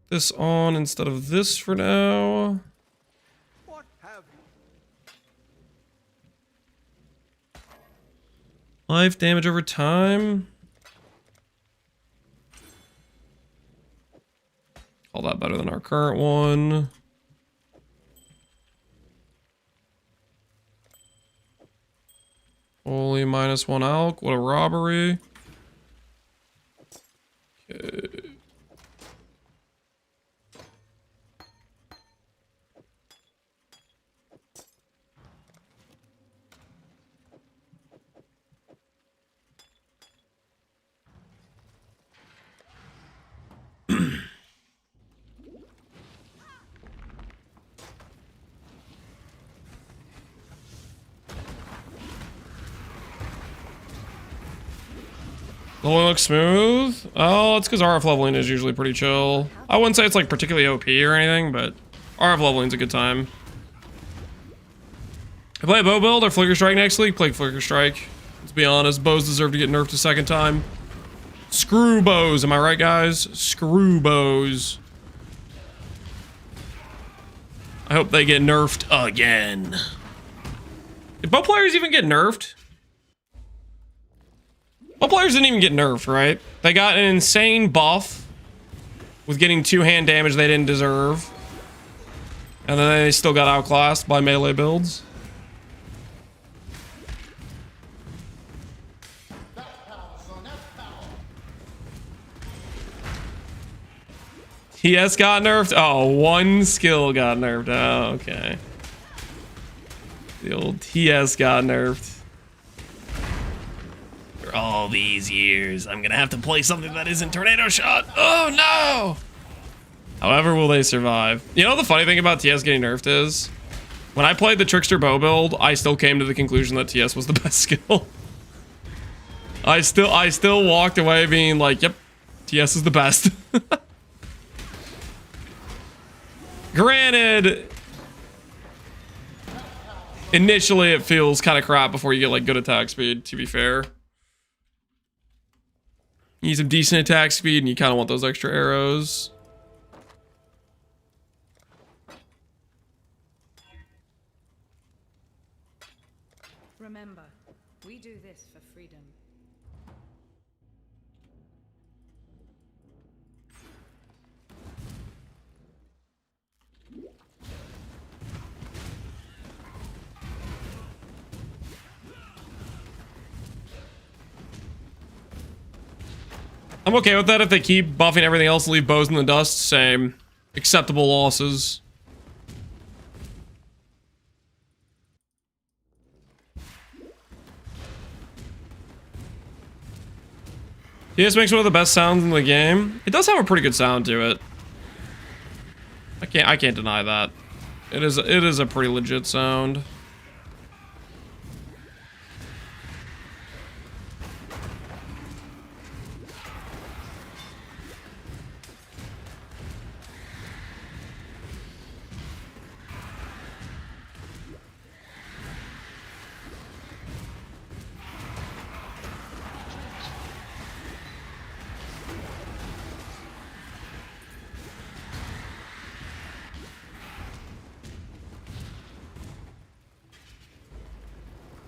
This on instead of this for now. What have you? Life damage over time. All that better than our current one. Holy, -1 alk. What a robbery. Okay. The one looks smooth. Oh, it's because RF leveling is usually pretty chill. I wouldn't say it's like particularly OP or anything, but RF leveling's a good time. I play a bow build or Flicker Strike next week. Play Flicker Strike. Let's be honest, bows deserve to get nerfed a second time. Screw bows, am I right, guys? Screw bows. I hope they get nerfed again. Did bow players even get nerfed? Bow players didn't even get nerfed, right? They got an insane buff with getting 2-hand damage they didn't deserve. And then they still got outclassed by melee builds. TS got nerfed? Oh, one skill got nerfed. Oh, okay. The old TS got nerfed. For all these years, I'm gonna have to play something that isn't Tornado Shot. Oh, no! However, will they survive? You know the funny thing about TS getting nerfed is, when I played the Trickster bow build, I still came to the conclusion that TS was the best skill. I still walked away being like, yep, TS is the best. Granted, initially it feels kind of crap before you get like good attack speed, to be fair. You need some decent attack speed and you kind of want those extra arrows. Remember, we do this for freedom. I'm okay with that if they keep buffing everything else and leave bows in the dust. Same. Acceptable losses. This makes one of the best sounds in the game. It does have a pretty good sound to it. I can't deny that. It is a pretty legit sound.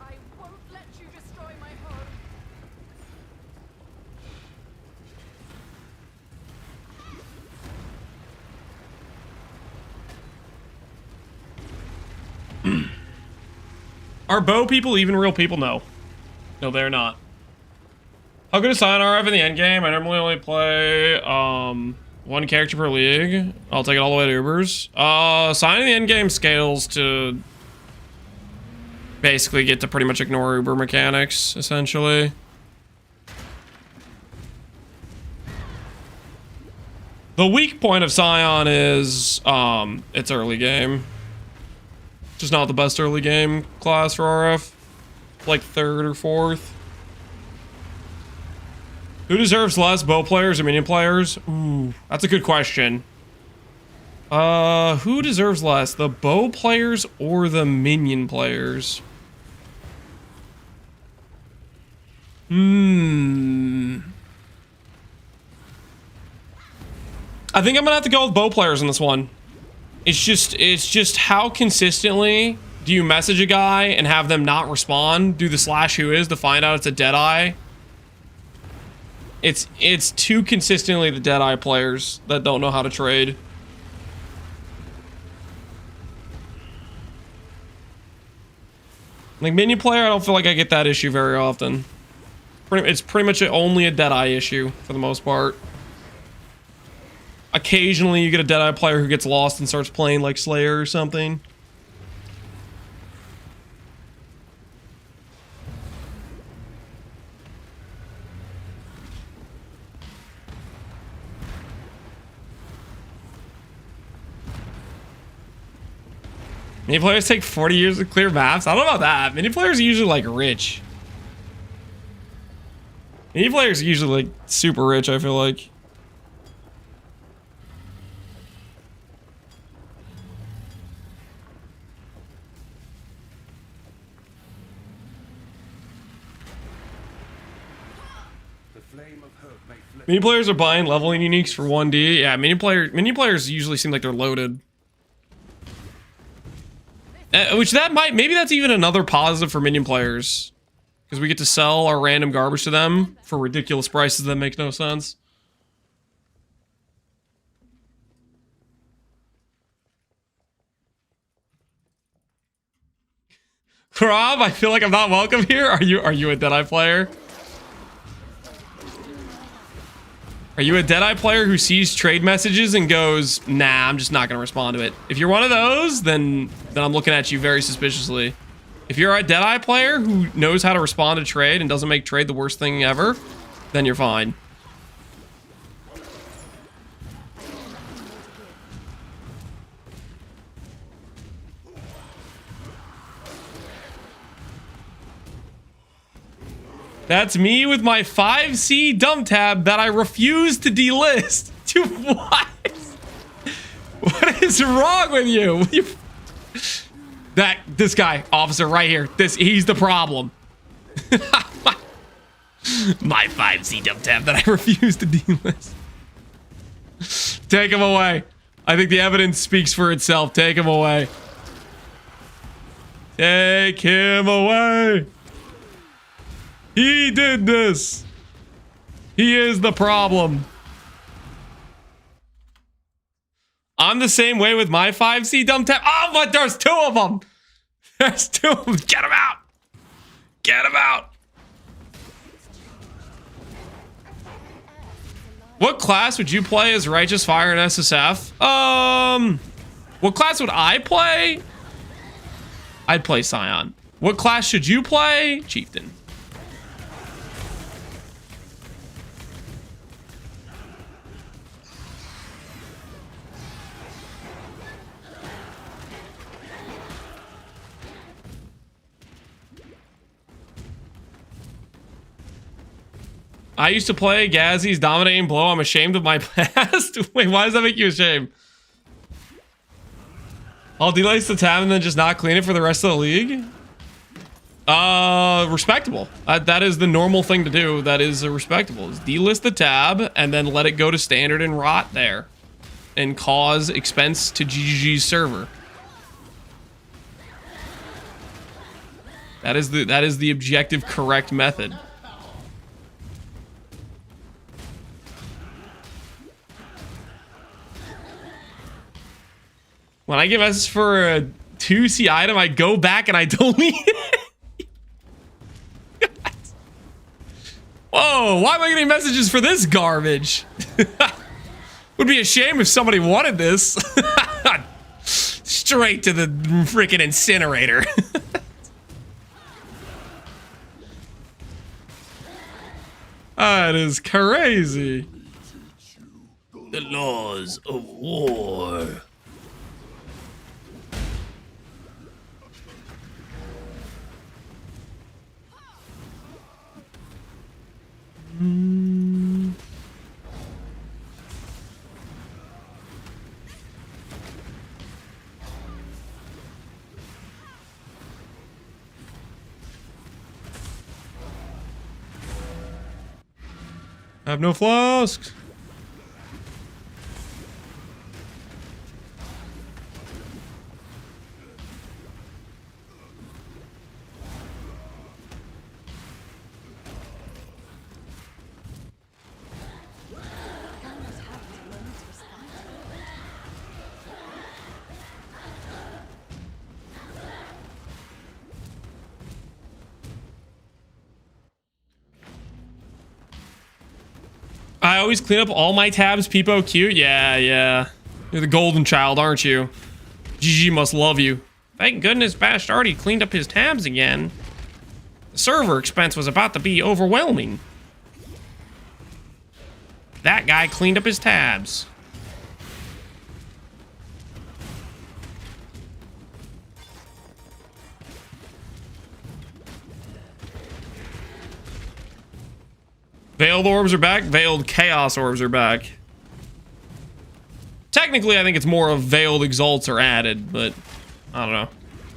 I won't let you destroy my home. Are bow people even real people? No. No, they're not. How good is Scion RF in the end game? I normally only play one character per league. I'll take it all the way to Ubers. Scion in the end game scales to basically get to pretty much ignore Uber mechanics, essentially. The weak point of Scion is its early game. Just not the best early game class for RF. Like 3rd or 4th. Who deserves less, bow players or minion players? Ooh, that's a good question. Who deserves less, the bow players or the minion players? I think I'm gonna have to go with bow players in this one. It's just how consistently do you message a guy and have them not respond? Do the /who is to find out it's a Deadeye? It's too consistently the Deadeye players that don't know how to trade. Like minion player, I don't feel like I get that issue very often. It's pretty much only a Deadeye issue for the most part. Occasionally you get a Deadeye player who gets lost and starts playing like Slayer or something. Mini players take 40 years to clear maps? I don't know about that. Mini players are usually like rich. Mini players are usually like super rich, I feel like. Mini players are buying leveling uniques for 1D. Yeah, mini players usually seem like they're loaded. Which that might, maybe that's even another positive for minion players. Because we get to sell our random garbage to them for ridiculous prices that make no sense. Rob, I feel like I'm not welcome here. Are you a Deadeye player? Are you a Deadeye player who sees trade messages and goes, nah, I'm just not going to respond to it? If you're one of those, then I'm looking at you very suspiciously. If you're a Deadeye player who knows how to respond to trade and doesn't make trade the worst thing ever, then you're fine. That's me with my 5C dump tab that I refuse to delist. Dude, what? What is wrong with you? This guy, officer right here. He's the problem. My 5C dump tab that I refuse to delist. Take him away. I think the evidence speaks for itself. Take him away. Take him away. He did this. He is the problem. I'm the same way with my 5C dump tab. Oh, but there's 2 of them. There's 2 of them. Get him out. Get him out. What class would you play as Righteous Fire and SSF? What class would I play? I'd play Scion. What class should you play? Chieftain. I used to play Gazzy's Dominating Blow. I'm ashamed of my past. Wait, why does that make you ashamed? I'll delace the tab and then just not clean it for the rest of the league? Respectable. That is the normal thing to do. That is respectable. Is delist the tab and then let it go to standard and rot there. And cause expense to GGG's server. That is the objective correct method. When I give us for a 2C item, I go back and I delete it. Whoa, why am I getting messages for this garbage? Would be a shame if somebody wanted this. Straight to the freaking incinerator. That is crazy. The laws of war. I have no flasks. I always clean up all my tabs, Peepo cute. Yeah. You're the golden child, aren't you? GG must love you. Thank goodness Bash already cleaned up his tabs again. The server expense was about to be overwhelming. That guy cleaned up his tabs. Veiled orbs are back. Veiled chaos orbs are back. Technically, I think it's more of veiled exalts are added, but I don't know.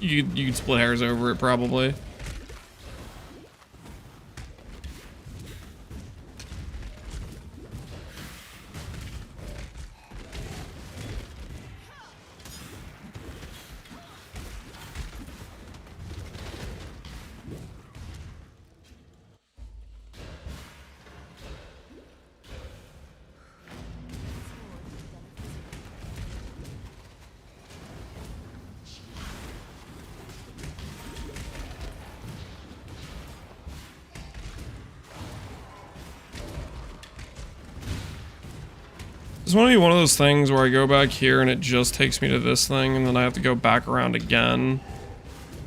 You could split hairs over it probably. This want to be one of those things where I go back here and it just takes me to this thing and then I have to go back around again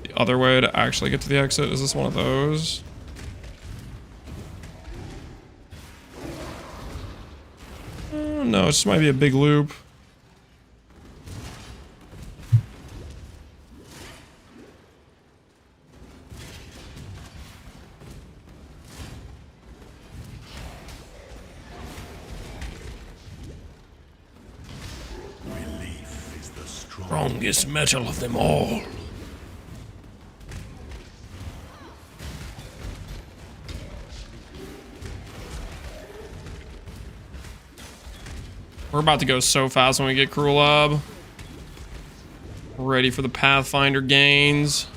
the other way to actually get to the exit. Is this one of those? No, it just might be a big loop. Strongest metal of them all. We're about to go so fast when we get Cruel Lab. Ready for the Pathfinder gains.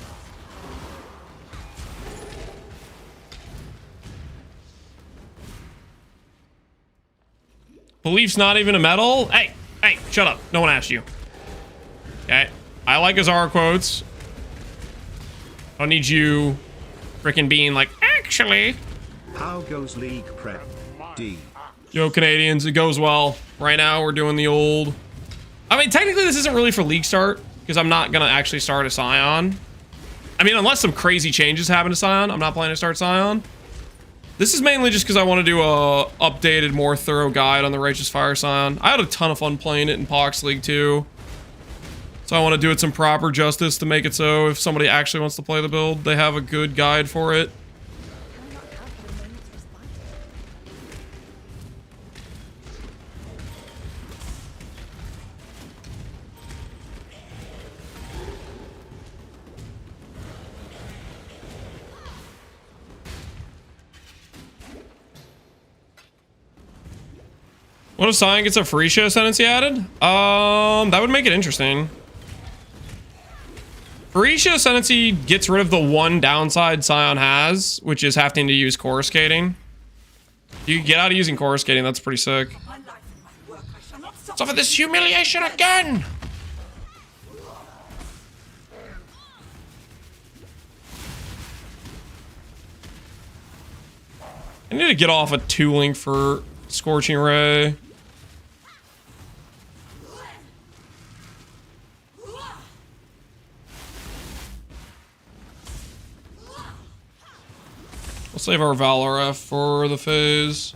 Belief's not even a metal? Hey, shut up. No one asked you. Okay, I like Azara quotes. I don't need you freaking being like, actually. How goes League Prep? D. Yo, Canadians, it goes well. Right now, we're doing the old... I mean, technically, this isn't really for League start, because I'm not going to actually start a Scion. I mean, unless some crazy changes happen to Scion, I'm not planning to start Scion. This is mainly just because I want to do a updated, more thorough guide on the Righteous Fire Scion. I had a ton of fun playing it in Pox League too. So I want to do it some proper justice to make it so if somebody actually wants to play the build, they have a good guide for it. What if Scion gets a Freesia Ascendancy added? That would make it interesting. Freesia Ascendancy gets rid of the one downside Scion has, which is having to use coruscating. You can get out of using coruscating, that's pretty sick. Suffer this humiliation again! I need to get off a 2-link for Scorching Ray. We'll save our Valor F for the phase.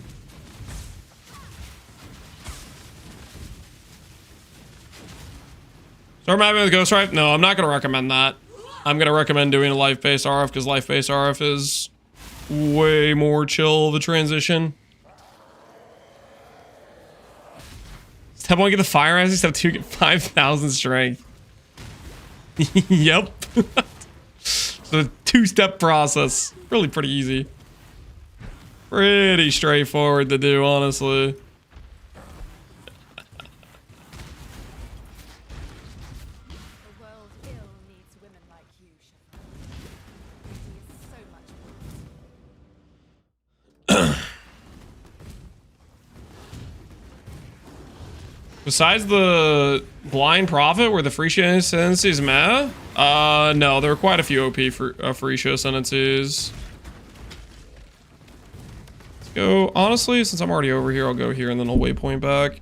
Start mapping with Ghost Rife? No, I'm not going to recommend that. I'm going to recommend doing a life-based RF because life-based RF is way more chill of a transition. Step 1, get the Fire Rising. Step 2, get 5,000 strength. Yep. It's a 2-step process. Really pretty easy. Pretty straightforward to do, honestly. The world ill needs women like you, Shepard. He is so much. Besides the Blind Prophet, where the Freesia Ascendancy is meh? No, there are quite a few OP for Freesia Ascendancies. Let's go, honestly, since I'm already over here, I'll go here and then I'll waypoint back.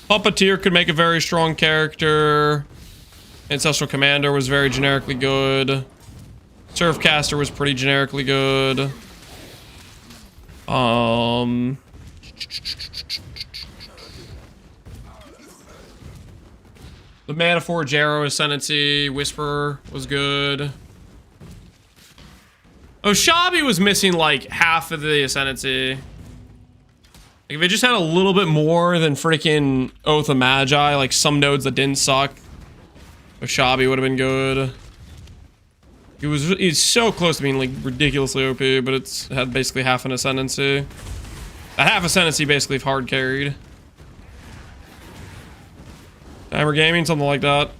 Puppeteer could make a very strong character. Ancestral Commander was very generically good. Surfcaster was pretty generically good. The Mana Forge Arrow Ascendancy Whisperer was good. Oh, Shabi was missing like half of the Ascendancy. Like, if it just had a little bit more than freaking Oath of Magi, like some nodes that didn't suck, Shabi would have been good. He's so close to being like ridiculously OP, but it's had basically half an Ascendancy. That half Ascendancy basically hard carried. Timer Gaming, something like that.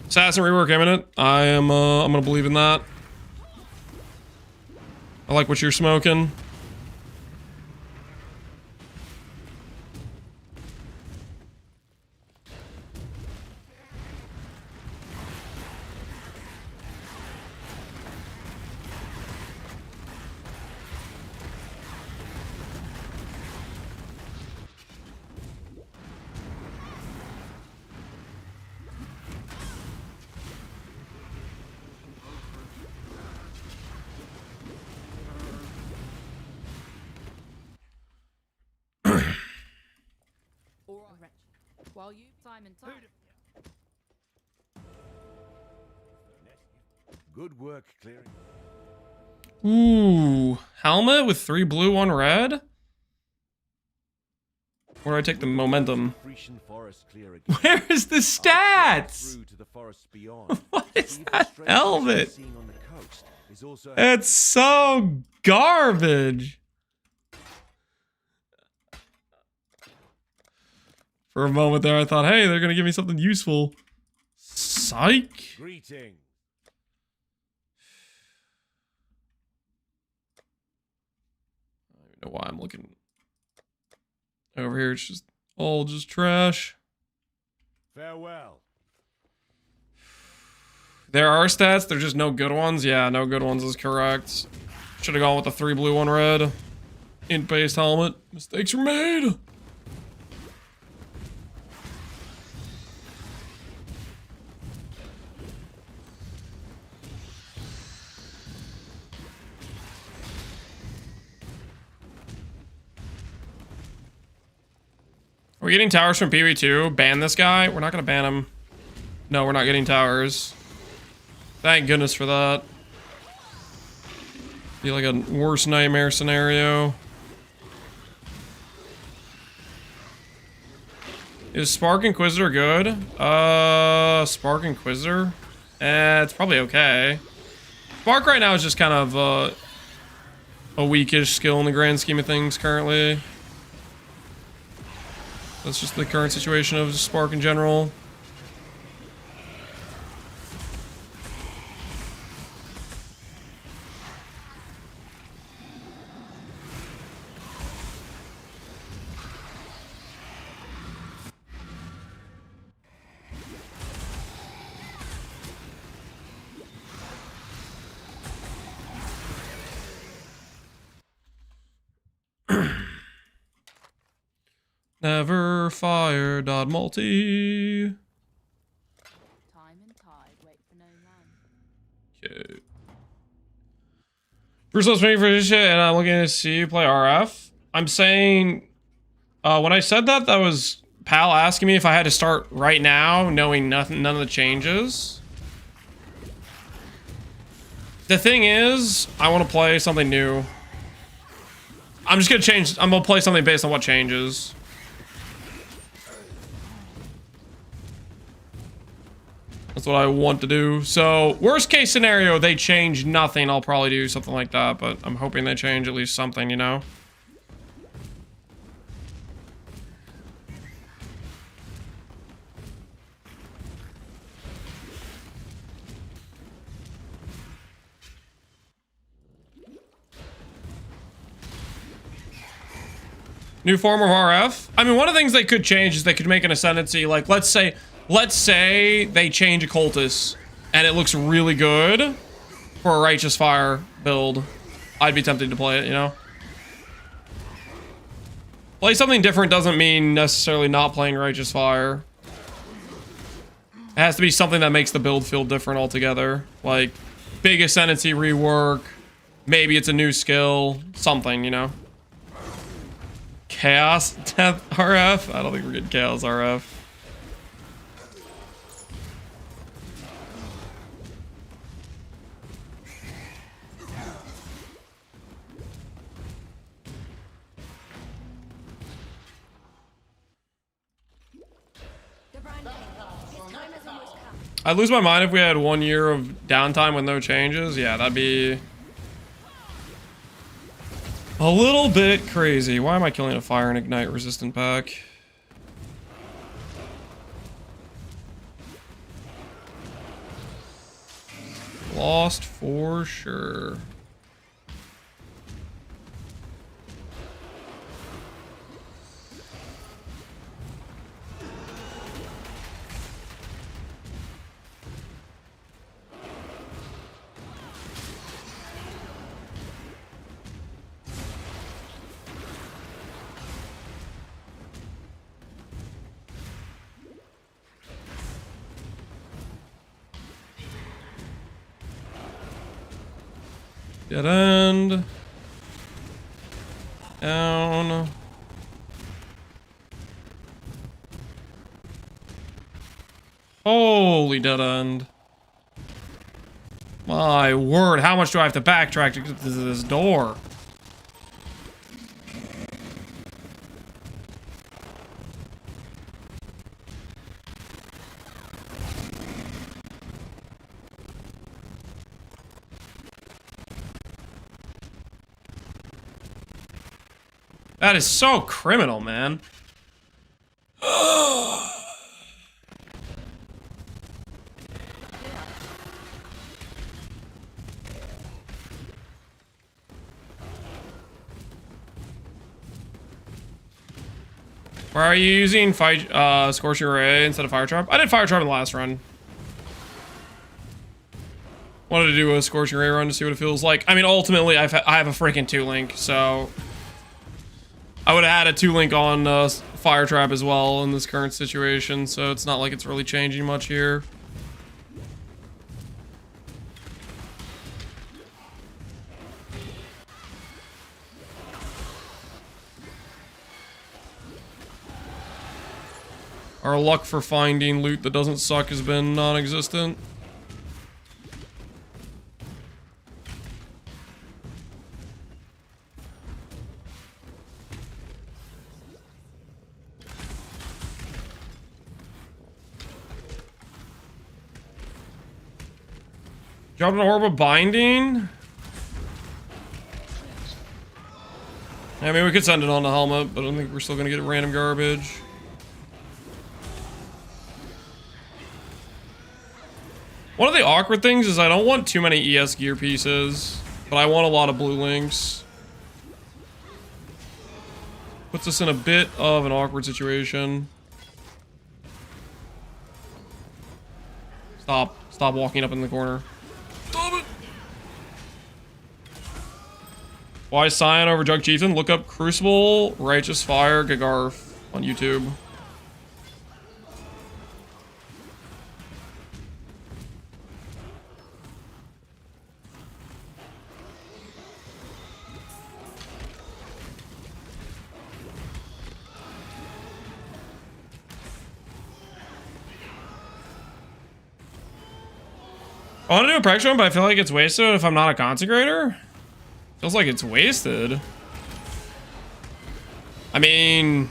Assassin rework imminent. I'm gonna believe in that. I like what you're smoking. While you time and time. Good work clearing. Ooh, helmet with 3 blue, 1 red. Where do I take the momentum? Where is the stats? What is that helmet? It's so garbage. For a moment there, I thought, hey, they're gonna give me something useful. Psych. Greeting. I don't even know why I'm looking. Over here, it's just all just trash. Farewell. There are stats, there's just no good ones. Yeah, no good ones is correct. Should have gone with the 3 blue, 1 red. Int-based helmet. Mistakes were made. Are we getting towers from PV2? Ban this guy? We're not gonna ban him. No, we're not getting towers. Thank goodness for that. Be like a worst nightmare scenario. Is Spark Inquisitor good? Spark Inquisitor? It's probably okay. Spark right now is just kind of a weakish skill in the grand scheme of things currently. That's just the current situation of Spark in general. Never fire dot multi. Time and tide wait for no man. Okay. Bruce was waiting for this shit, and I'm looking to see you play RF. I'm saying, when I said that, that was Pal asking me if I had to start right now, knowing nothing, none of the changes. The thing is, I want to play something new. I'm just gonna change. I'm gonna play something based on what changes. That's what I want to do. So, worst case scenario, they change nothing. I'll probably do something like that, but I'm hoping they change at least something, you know? New form of RF? I mean, one of the things they could change is they could make an Ascendancy, like, let's say they change a Cultist, and it looks really good for a Righteous Fire build. I'd be tempted to play it, you know? Play something different doesn't mean necessarily not playing Righteous Fire. It has to be something that makes the build feel different altogether. Like, big Ascendancy rework, maybe it's a new skill, something, you know? Chaos Death RF? I don't think we're getting Chaos RF. I'd lose my mind if we had 1 year of downtime with no changes. Yeah, that'd be a little bit crazy. Why am I killing a fire and ignite resistant pack? Lost for sure. Dead end. Down. Holy dead end. My word, how much do I have to backtrack to get to this door? That is so criminal, man. Why are you using Scorching Ray instead of Fire Trap? I did Fire Trap in the last run. Wanted to do a Scorching Ray run to see what it feels like. I mean, ultimately, I have a freaking 2-link, so I would have had a 2-link on Fire Trap as well in this current situation, so it's not like it's really changing much here. Our luck for finding loot that doesn't suck has been non-existent. Dropped an orb of binding. I mean, we could send it on the helmet, but I don't think we're still gonna get random garbage. One of the awkward things is I don't want too many ES gear pieces, but I want a lot of blue links. Puts us in a bit of an awkward situation. Stop walking up in the corner. Stop it! Why Scion over Jug Chieftain? Look up Crucible, Righteous Fire, Gagarf on YouTube. I want to do a practice run, but I feel like it's wasted if I'm not a consecrator. Feels like it's wasted. I mean,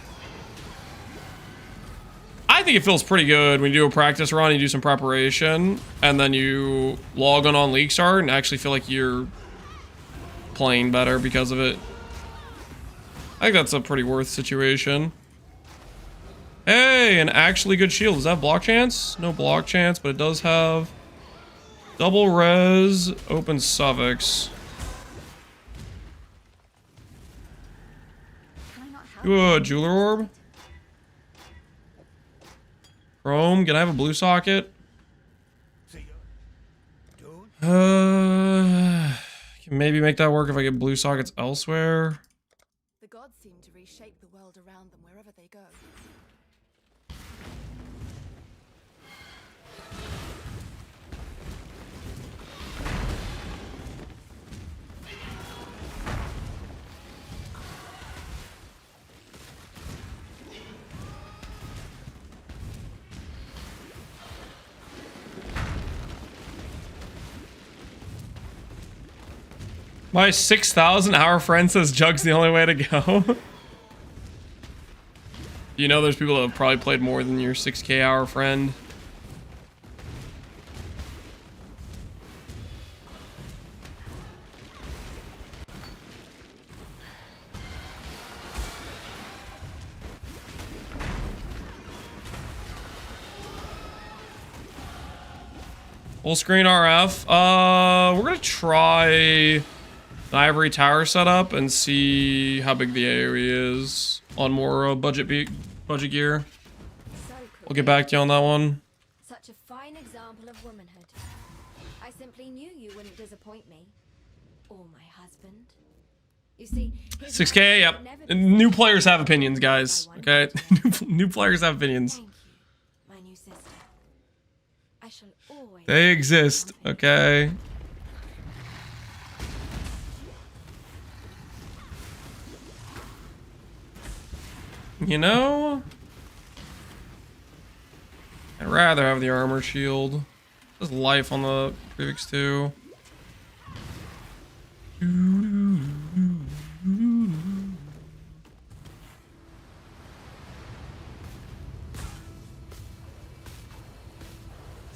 I think it feels pretty good when you do a practice run, you do some preparation, and then you log on League Start and actually feel like you're playing better because of it. I think that's a pretty worth situation. Hey, an actually good shield. Does that have block chance? No block chance, but it does have double res, open suffix. Ooh, a jeweler orb. Chrome, can I have a blue socket? Can maybe make that work if I get blue sockets elsewhere. The gods seem to reshape the world around them wherever they go. My 6,000 hour friend says Jug's the only way to go. You know there's people that have probably played more than your 6K hour friend. Full screen RF. We're gonna try the Ivory Tower setup and see how big the area is on more budget gear. We'll get back to you on that one. Such a fine example of womanhood. I simply knew you wouldn't disappoint me. Or my husband. You see, 6K, yep. New players have opinions, guys. Okay? New players have opinions. Thank you, my new sister. I shall always They exist, okay? You know, I'd rather have the armor shield. There's life on the prefix too.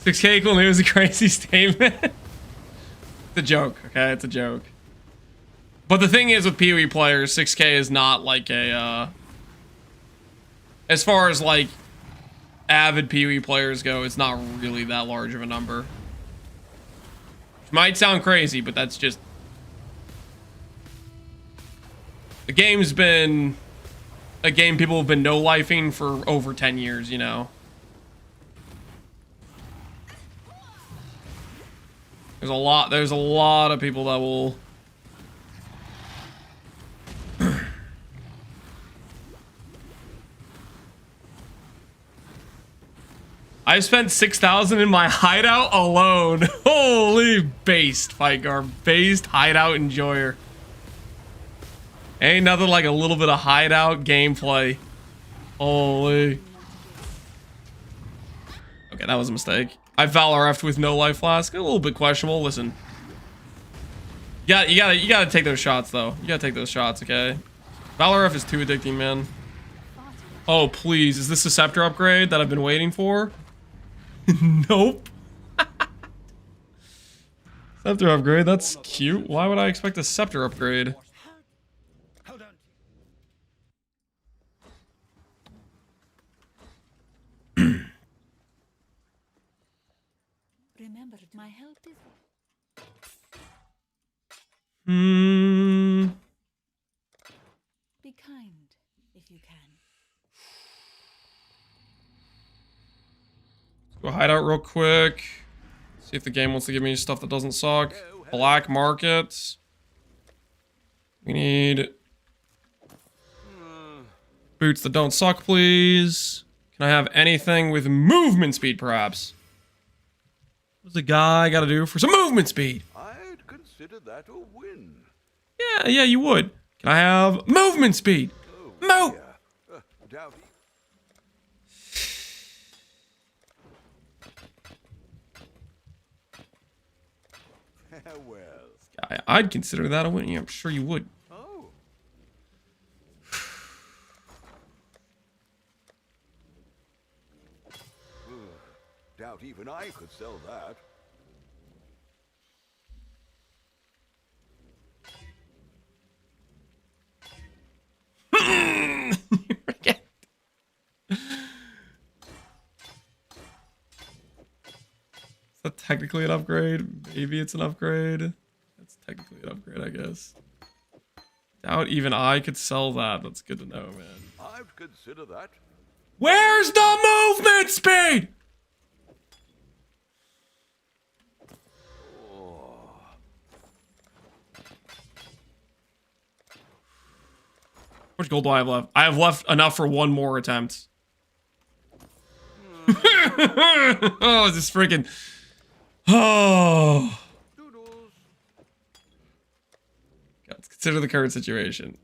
6K equal new is a crazy statement. It's a joke, okay? It's a joke. But the thing is with PoE players, 6K is not like a, as far as like avid PoE players go, it's not really that large of a number. Might sound crazy, but that's just... The game's been a game people have been no-lifing for over 10 years, you know. There's a lot of people that will I spent 6,000 in my hideout alone. Holy based, Fight Guard. Based hideout enjoyer. Ain't nothing like a little bit of hideout gameplay. Holy. Okay, that was a mistake. I Valoreffed with no life flask. A little bit questionable. Listen. You gotta take those shots though. You gotta take those shots, okay? Valoref is too addicting, man. Oh, please. Is this a scepter upgrade that I've been waiting for? Nope. Scepter upgrade, that's cute. Why would I expect a scepter upgrade? Remember, my help is... Be kind, if you can. Go hideout real quick. See if the game wants to give me stuff that doesn't suck. Black market. We need boots that don't suck, please. Can I have anything with movement speed, perhaps? What's the guy got to do for some movement speed? I'd consider that a win. Yeah, you would. Can I have movement speed? Move! Doubt well. I'd consider that a win. Yeah, I'm sure you would. Oh. Doubt even I could sell that. Is that technically an upgrade? Maybe it's an upgrade. That's technically an upgrade, I guess. Doubt even I could sell that. That's good to know, man. I'd consider that. Where's the movement speed? How much gold do I have left? I have left enough for one more attempt. Oh, this freaking... Oh. Let's consider the current situation.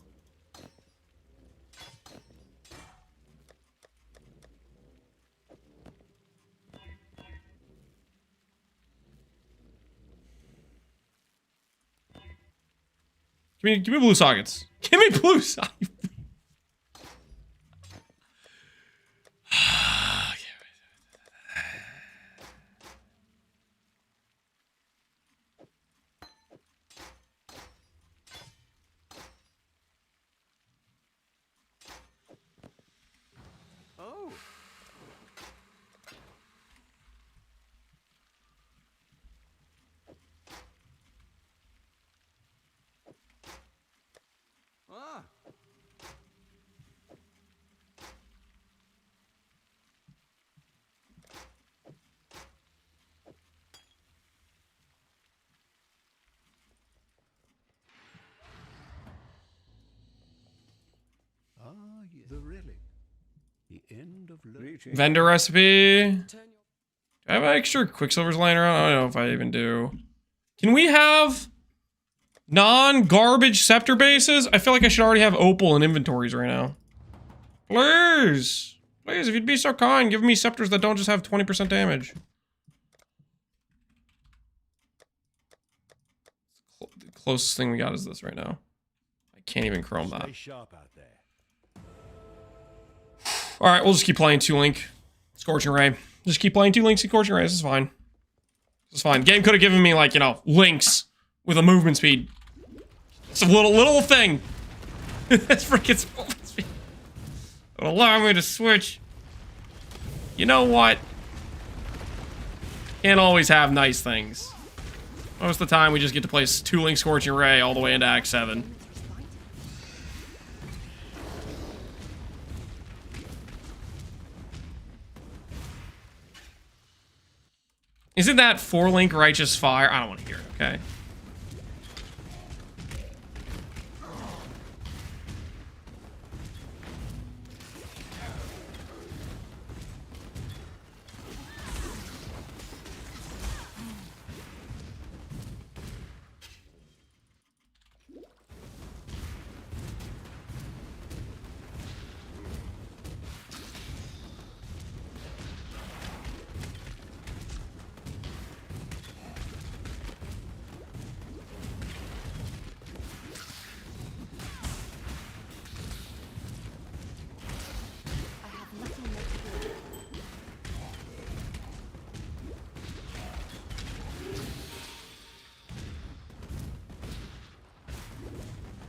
Give me blue sockets. Give me blue sockets. Oh. Ah. Yes. The relic. The end of Vendor recipe. Do I have extra Quicksilvers lying around? I don't know if I even do. Can we have non-garbage scepter bases? I feel like I should already have opal in inventories right now. Please. Please, if you'd be so kind, give me scepters that don't just have 20% damage. The closest thing we got is this right now. I can't even chrome that. Stay sharp out there. Alright, we'll just keep playing 2-Link. Scorching Ray. Just keep playing 2-Links and Scorching Ray. This is fine. This is fine. Game could have given me, like, you know, links with a movement speed. It's a little thing. That's freaking movement speed. It'll allow me to switch. You know what? Can't always have nice things. Most of the time, we just get to play 2-Link Scorching Ray all the way into Act 7. Isn't that 4-link Righteous Fire? I don't want to hear it, okay?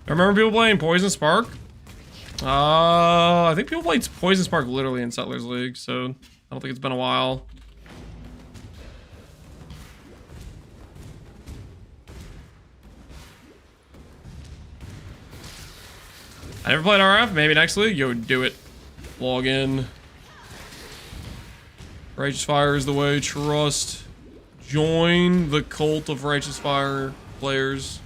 I remember people playing Poison Spark. I think people played Poison Spark literally in Settlers League, so I don't think it's been a while. I never played RF. Maybe next league. Yo, do it. Log in. Righteous Fire is the way. Trust. Join the cult of Righteous Fire players.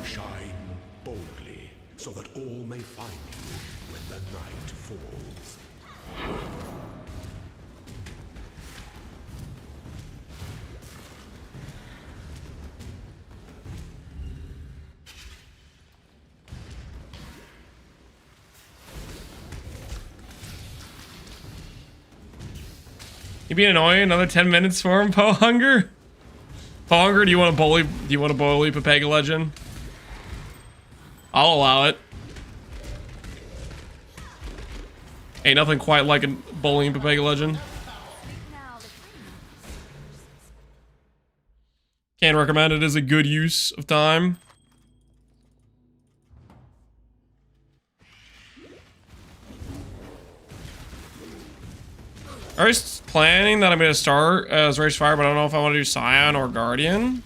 Shine boldly, so that all may find you when the night falls. You being annoying? Another 10 minutes for him, Po Hunger? Po Hunger, do you want to bully? Do you want to bully Pepega Legend? I'll allow it. Ain't nothing quite like a bullying Pepega Legend. Can't recommend it as a good use of time. I was planning that I'm going to start as Rage Fire, but I don't know if I want to do Scion or Guardian.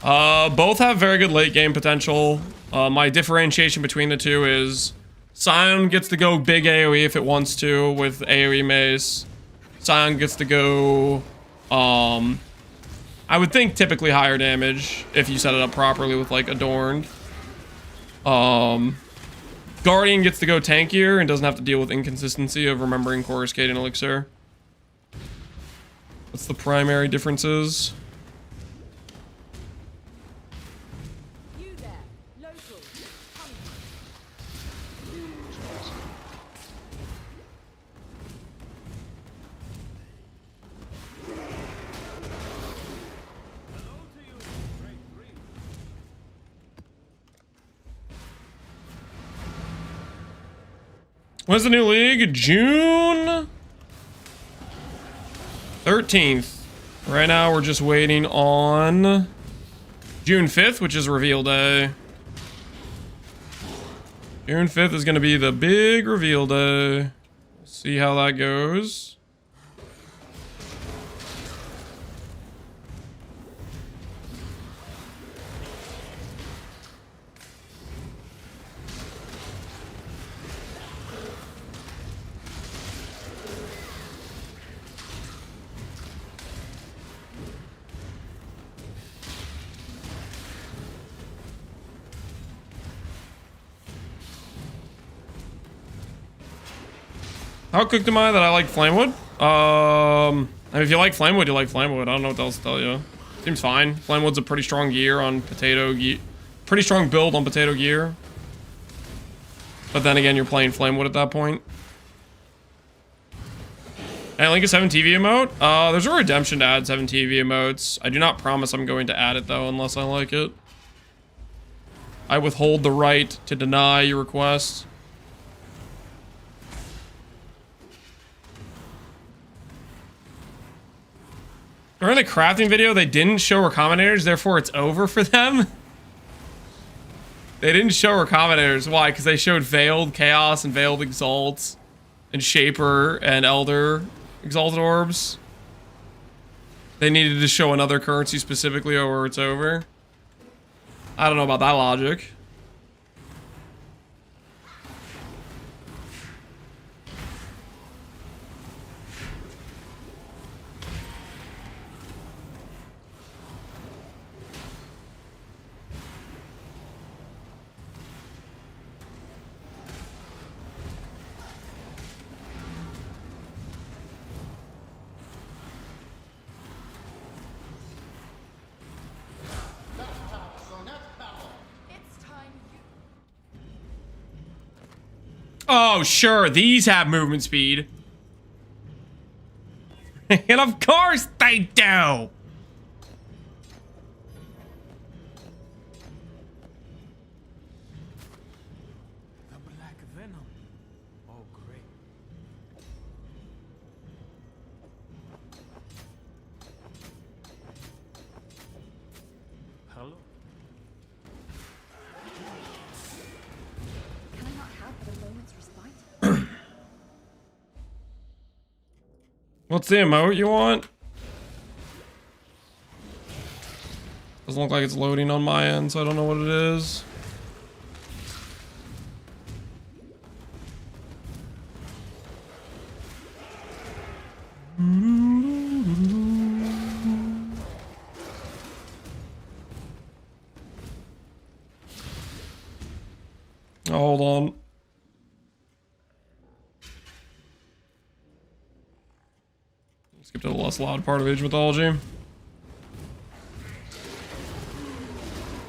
Both have very good late game potential. My differentiation between the two is Scion gets to go big AoE if it wants to with AoE mace. Scion gets to go, I would think typically higher damage if you set it up properly with like Adorned. Guardian gets to go tankier and doesn't have to deal with inconsistency of remembering Coruscate and Elixir. That's the primary differences. You there, local. When's the new league? June 13th. Right now we're just waiting on June 5th, which is reveal day. June 5th is going to be the big reveal day. See how that goes. How cooked am I that I like Flamewood? I mean, if you like Flamewood, you like Flamewood. I don't know what else to tell you. Seems fine. Flamewood's a pretty strong gear on potato gear. Pretty strong build on potato gear. But then again, you're playing Flamewood at that point. And link a 7 TV emote. There's a redemption to add 7 TV emotes. I do not promise I'm going to add it though, unless I like it. I withhold the right to deny your request. During the crafting video, they didn't show recombinators, therefore it's over for them. They didn't show Recombinators. Why? Because they showed Veiled Chaos and Veiled Exalts and Shaper and Elder Exalted Orbs. They needed to show another currency specifically or it's over. I don't know about that logic. Oh, sure, these have movement speed. And of course they do! The black venom. Oh, great. Hello? Can I not have but a moment's respite? What's the emote you want? Doesn't look like it's loading on my end, so I don't know what it is. Oh, hold on. Skip to the less loud part of Age Mythology.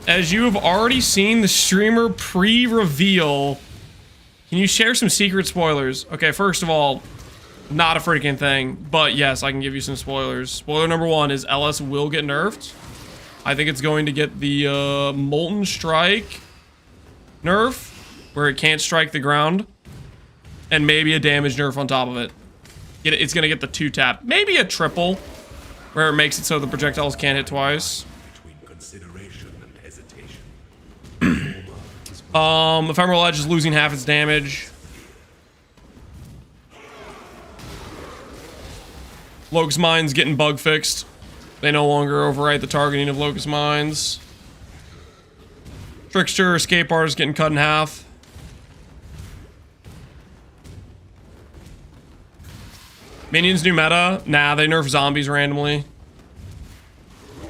As you have already seen the streamer pre-reveal, can you share some secret spoilers? Okay, first of all, not a freaking thing, but yes, I can give you some spoilers. Spoiler number one is LS will get nerfed. I think it's going to get the Molten Strike nerf, where it can't strike the ground, and maybe a damage nerf on top of it. It's going to get the 2-tap, maybe a triple, where it makes it so the projectiles can't hit twice. Between consideration and hesitation. Ephemeral Edge is losing half its damage. Locust Mine's getting bug fixed. They no longer overwrite the targeting of Locust Mines. Trickster, Escape Artist getting cut in half. Minions new meta? Nah, they nerf zombies randomly.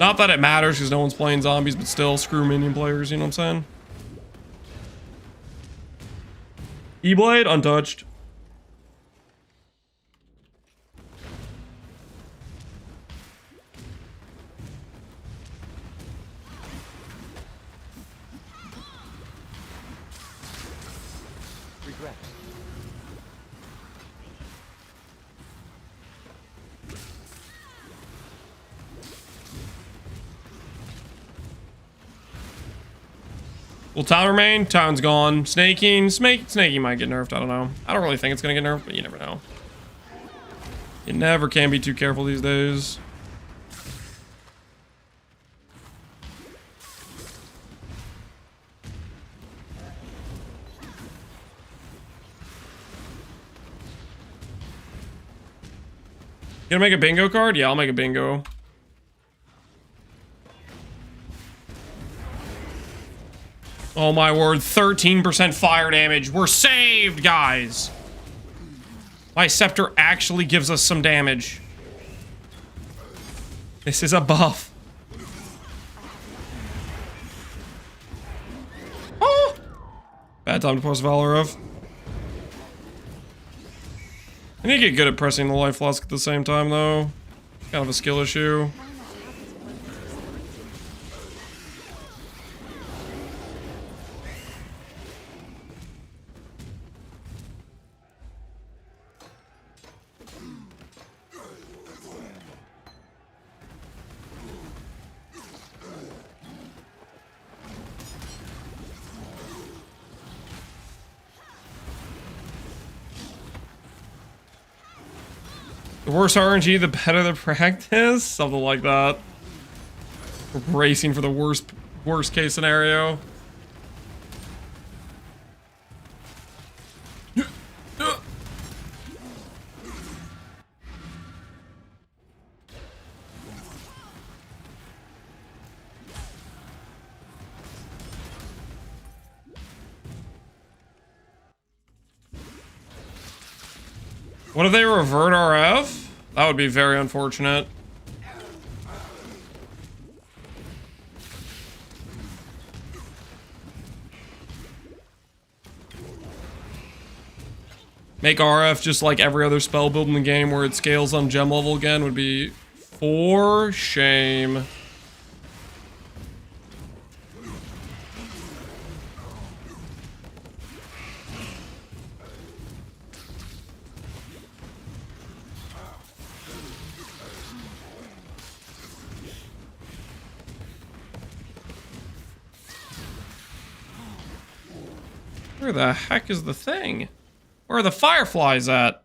Not that it matters because no one's playing zombies, but still, screw minion players, you know what I'm saying? E-Blade, untouched. Regret. Will Town remain? Town's gone. Snaking? Snaking might get nerfed, I don't know. I don't really think it's gonna get nerfed, but you never know. You never can be too careful these days. You gonna make a bingo card? Yeah, I'll make a bingo. Oh my word, 13% fire damage. We're saved, guys. My scepter actually gives us some damage. This is a buff. Oh! Bad time to press Valorov. I need to get good at pressing the life flask at the same time, though. Kind of a skill issue. The worse RNG, the better the practice? Something like that. Racing for the worst case scenario. What if they revert RF? That would be very unfortunate. Make RF just like every other spell build in the game where it scales on gem level again would be for shame. Where the heck is the thing? Where are the fireflies at?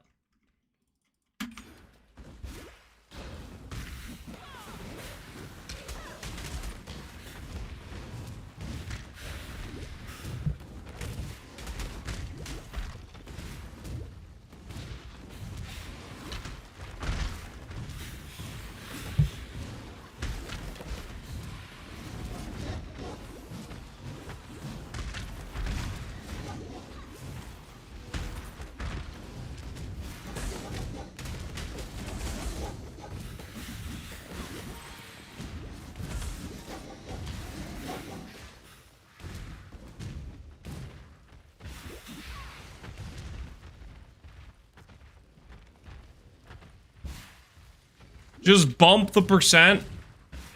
Just bump the percent.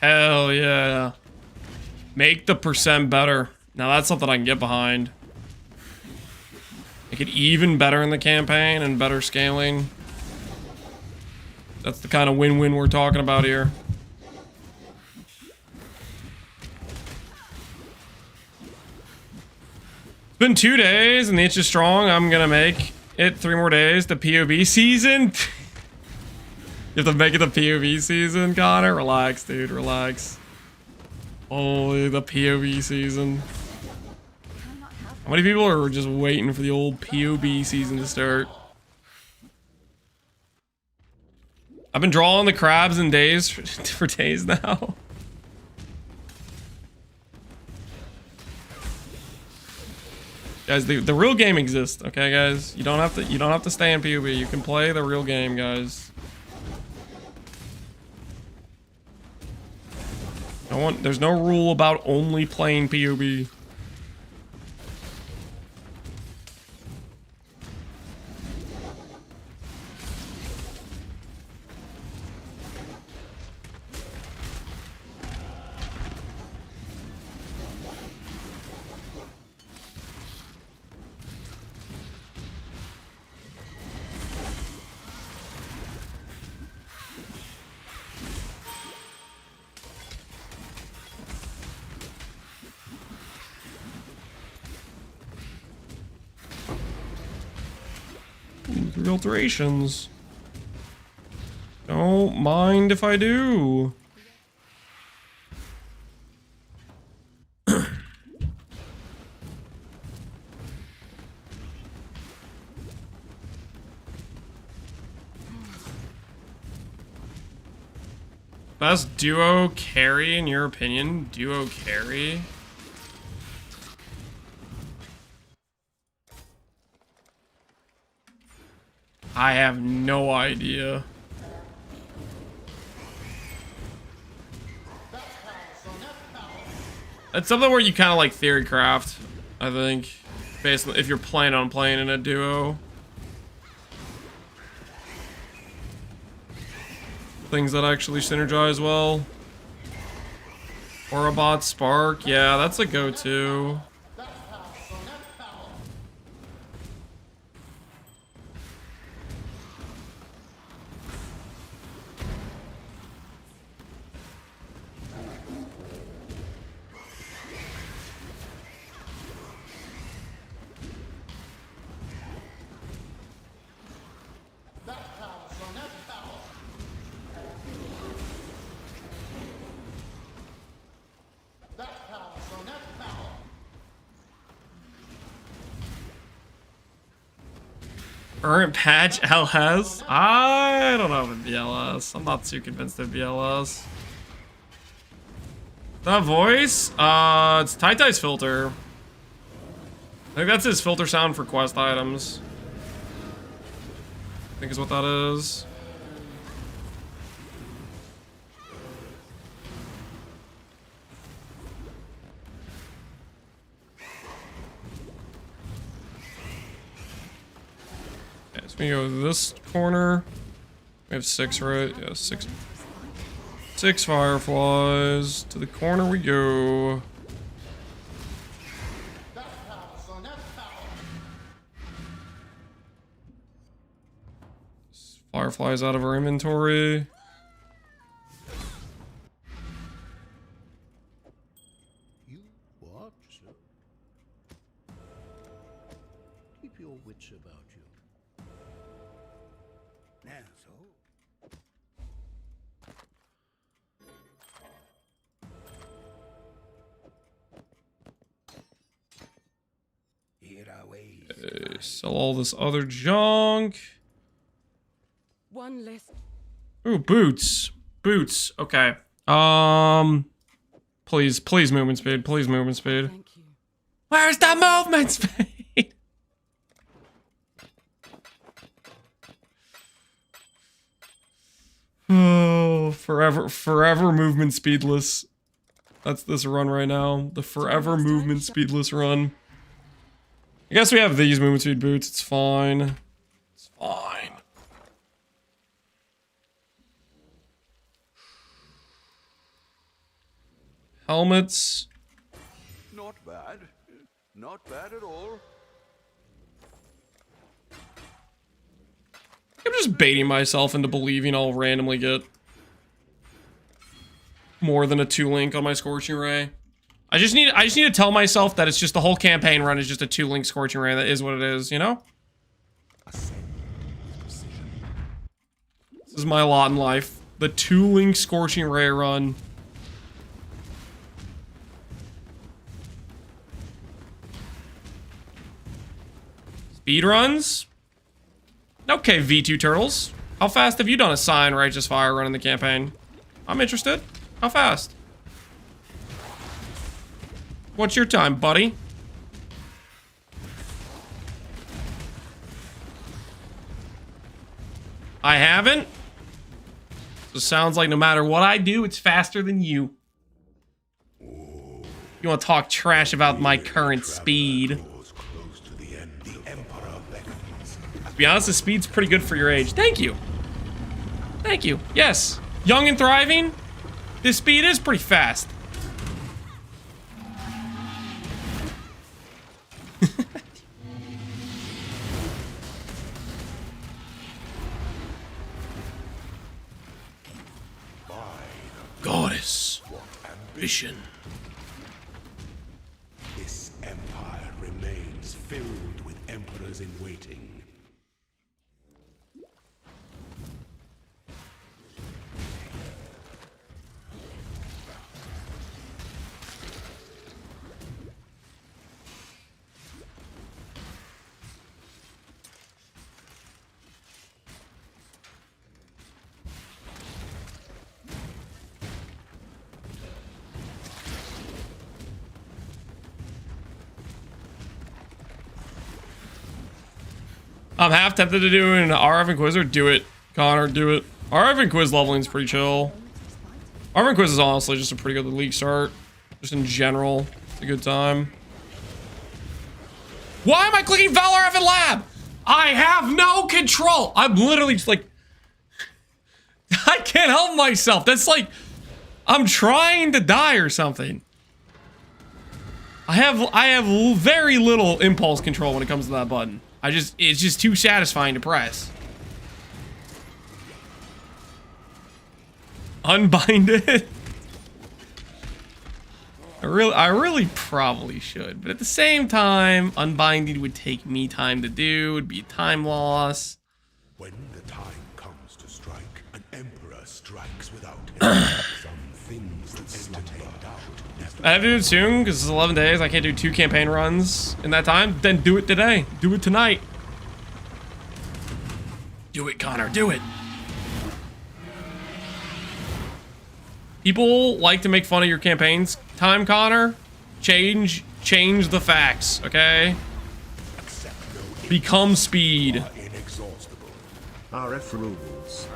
Hell yeah. Make the percent better. Now that's something I can get behind. Make it even better in the campaign and better scaling. That's the kind of win-win we're talking about here. It's been 2 days and the itch is strong. I'm gonna make it 3 more days. The POV season. You have to make it the POV season, Connor. Relax, dude. Relax. Holy, the POV season. How many people are just waiting for the old POV season to start? I've been drawing the crabs in days for days now. Guys, the real game exists, okay, guys? You don't have to stay in POV. You can play the real game, guys. There's no rule about only playing POV. Alterations. Don't mind if I do. Best duo carry in your opinion? Duo carry? I have no idea. It's something where you kind of like theory craft, I think, based on if you're planning on playing in a duo. Things that actually synergize well. Or a bot spark, yeah, that's a go-to. Current patch LS? I don't know if it'd be LS. I'm not too convinced it'd be LS. That voice? It's Tai-Tai's filter. I think that's his filter sound for quest items. I think is what that is. Okay, so we go this corner. We have 6, right? Yeah, 6. 6 fireflies. To the corner we go. Fireflies out of our inventory. You what, sir? Keep your wits about you. Now, so. Here our ways. Okay, sell all this other junk. One less. Ooh, boots. Boots. Okay. Please movement speed. Please movement speed. Thank you. Where's the movement speed? Oh, forever movement speedless. That's this run right now. The forever movement speedless run. I guess we have these movement speed boots. It's fine. It's fine. Helmets. Not bad. Not bad at all. I'm just baiting myself into believing I'll randomly get more than a 2-link on my Scorching Ray. I just need to tell myself that it's just the whole campaign run is just a 2-link Scorching Ray. That is what it is, you know? This is my lot in life. The 2-link Scorching Ray run. Speed runs? Okay, V2 Turtles. How fast have you done a Scion Righteous Fire run in the campaign? I'm interested. How fast? What's your time, buddy? I haven't. So it sounds like no matter what I do, it's faster than you. You want to talk trash about my current speed? To be honest, the speed's pretty good for your age. Thank you. Thank you. Yes. Young and thriving. This speed is pretty fast. Goddess. Ambition. This empire remains filled with emperors in waiting. I'm half tempted to do an RF Inquisitor. Do it, Connor. Do it. RF Inquis leveling is pretty chill. RF Inquis is honestly just a pretty good league start. Just in general, it's a good time. Why am I clicking Valor F and Lab? I have no control. I'm literally just like, I can't help myself. That's like, I'm trying to die or something. I have very little impulse control when it comes to that button. It's just too satisfying to press. Unbind it. I really probably should, but at the same time, unbinding would take me time to do. It'd be time loss. When the time comes to strike, an emperor strikes without some things to entertain doubt. I have to do it soon because it's 11 days. I can't do 2 campaign runs in that time. Then do it today. Do it tonight. Do it, Connor. Do it. People like to make fun of your campaigns time, Connor. Change the facts, okay? Become speed. RF rules.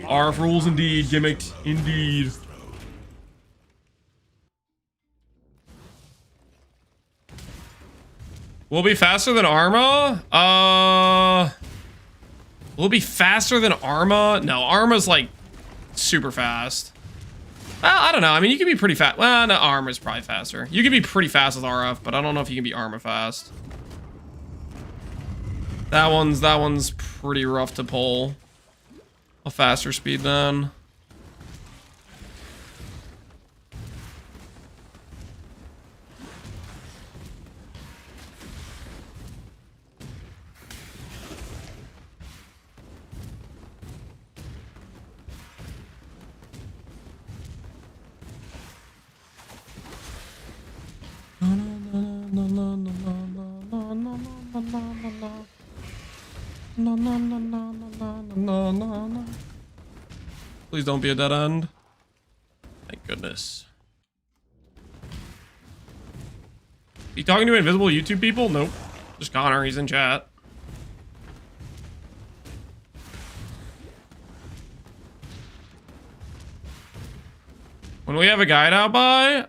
RF rules indeed, gimmicked indeed. Will be faster than Arma? Will it be faster than Arma? No, Arma's like super fast. Well, I don't know. I mean, you can be pretty fast. Well, no, Arma's probably faster. You can be pretty fast with RF, but I don't know if you can be Arma fast. That one's pretty rough to pull. A faster speed then. Please don't be a dead end. Thank goodness. You talking to invisible YouTube people? Nope. Just Connor, he's in chat. When we have a guide out by?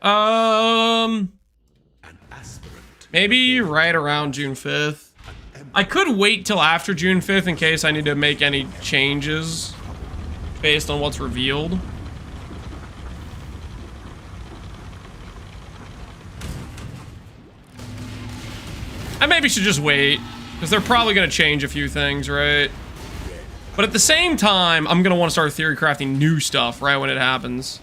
Maybe right around June 5th. I could wait till after June 5th in case I need to make any changes based on what's revealed. I maybe should just wait, because they're probably going to change a few things, right? But at the same time, I'm going to want to start theory crafting new stuff right when it happens.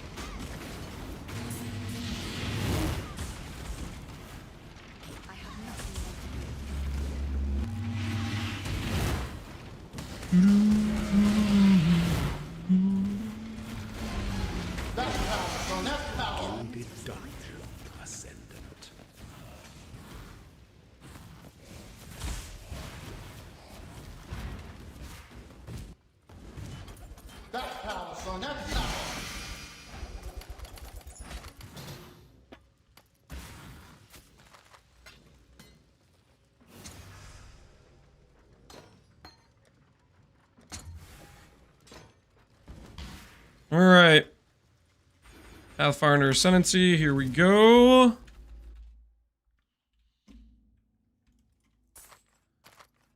Ascendant. All right. Pathfinder Ascendancy, here we go.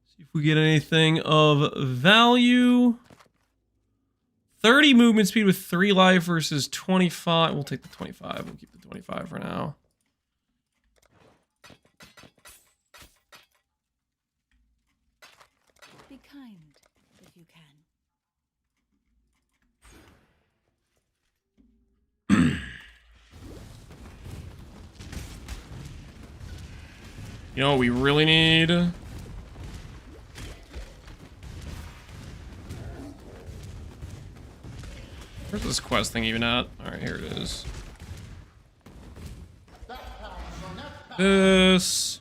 See if we get anything of value. 30 movement speed with 3 life versus 25. We'll take the 25. We'll keep the 25 for now. Be kind if you can. You know what we really need? Where's this quest thing even at? Alright, here it is. This.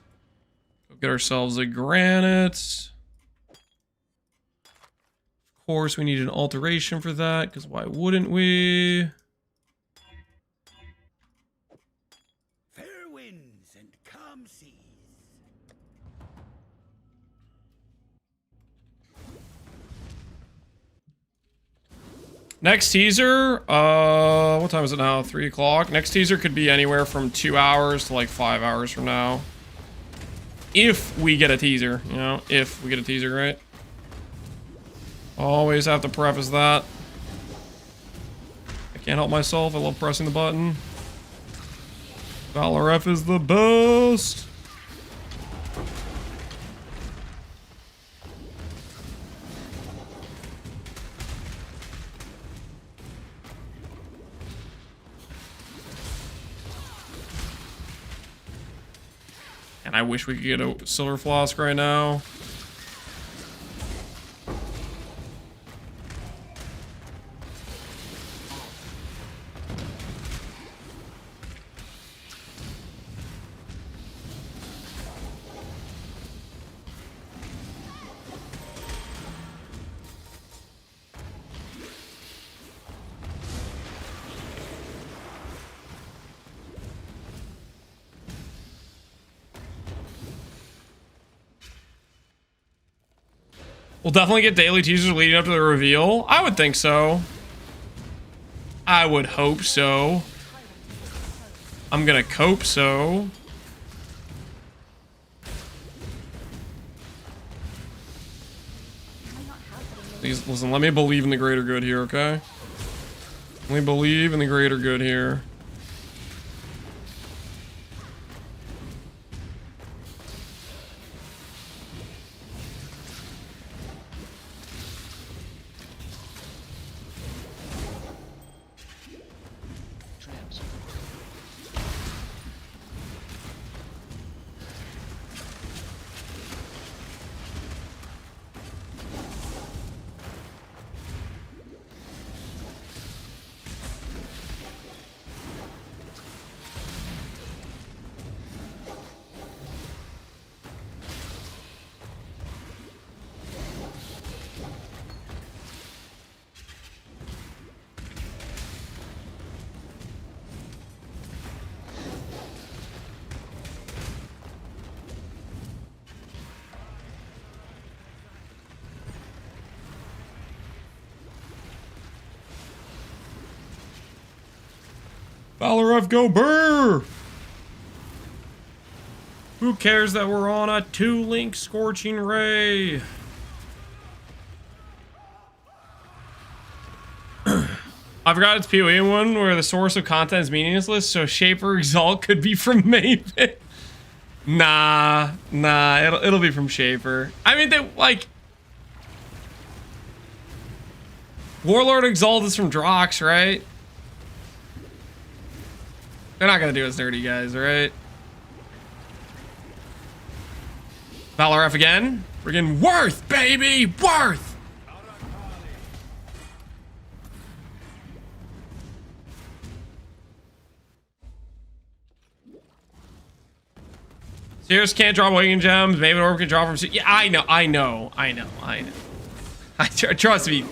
Go get ourselves a granite. Of course, we need an alteration for that, because why wouldn't we? Fair winds and calm seas. Next teaser, what time is it now? 3 o'clock. Next teaser could be anywhere from 2 hours to like 5 hours from now. If we get a teaser, you know, if we get a teaser, right? Always have to preface that. I can't help myself. I love pressing the button. Valoref is the best. And I wish we could get a silver flask right now. We'll definitely get daily teasers leading up to the reveal. I would think so. I would hope so. I'm gonna cope so. Please, listen, let me believe in the greater good here, okay? Let me believe in the greater good here. Valoref, go burr! Who cares that we're on a 2-link Scorching Ray? I forgot it's PoE one where the source of content is meaningless, so Shaper Exalt could be from Maven. Nah, it'll be from Shaper. I mean, they, like... Warlord Exalt is from Drox, right? They're not gonna do us dirty, guys, right? Valoref again. Friggin' Worth, baby! Worth! Sears can't drop Awakening Gems. Maybe Orb can drop from... Yeah, I know. Trust me.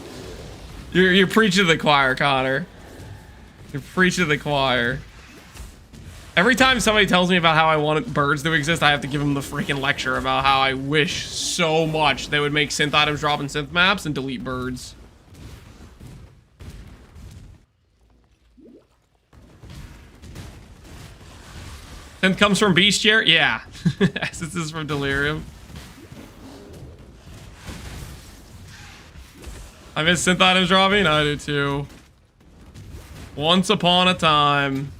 You're preaching to the choir, Connor. You're preaching to the choir. Every time somebody tells me about how I want birds to exist, I have to give them the freaking lecture about how I wish so much they would make synth items drop in synth maps and delete birds. Synth comes from Bestiary? Yeah. Essence is from Delirium. I miss synth items dropping? I do too. Once upon a time.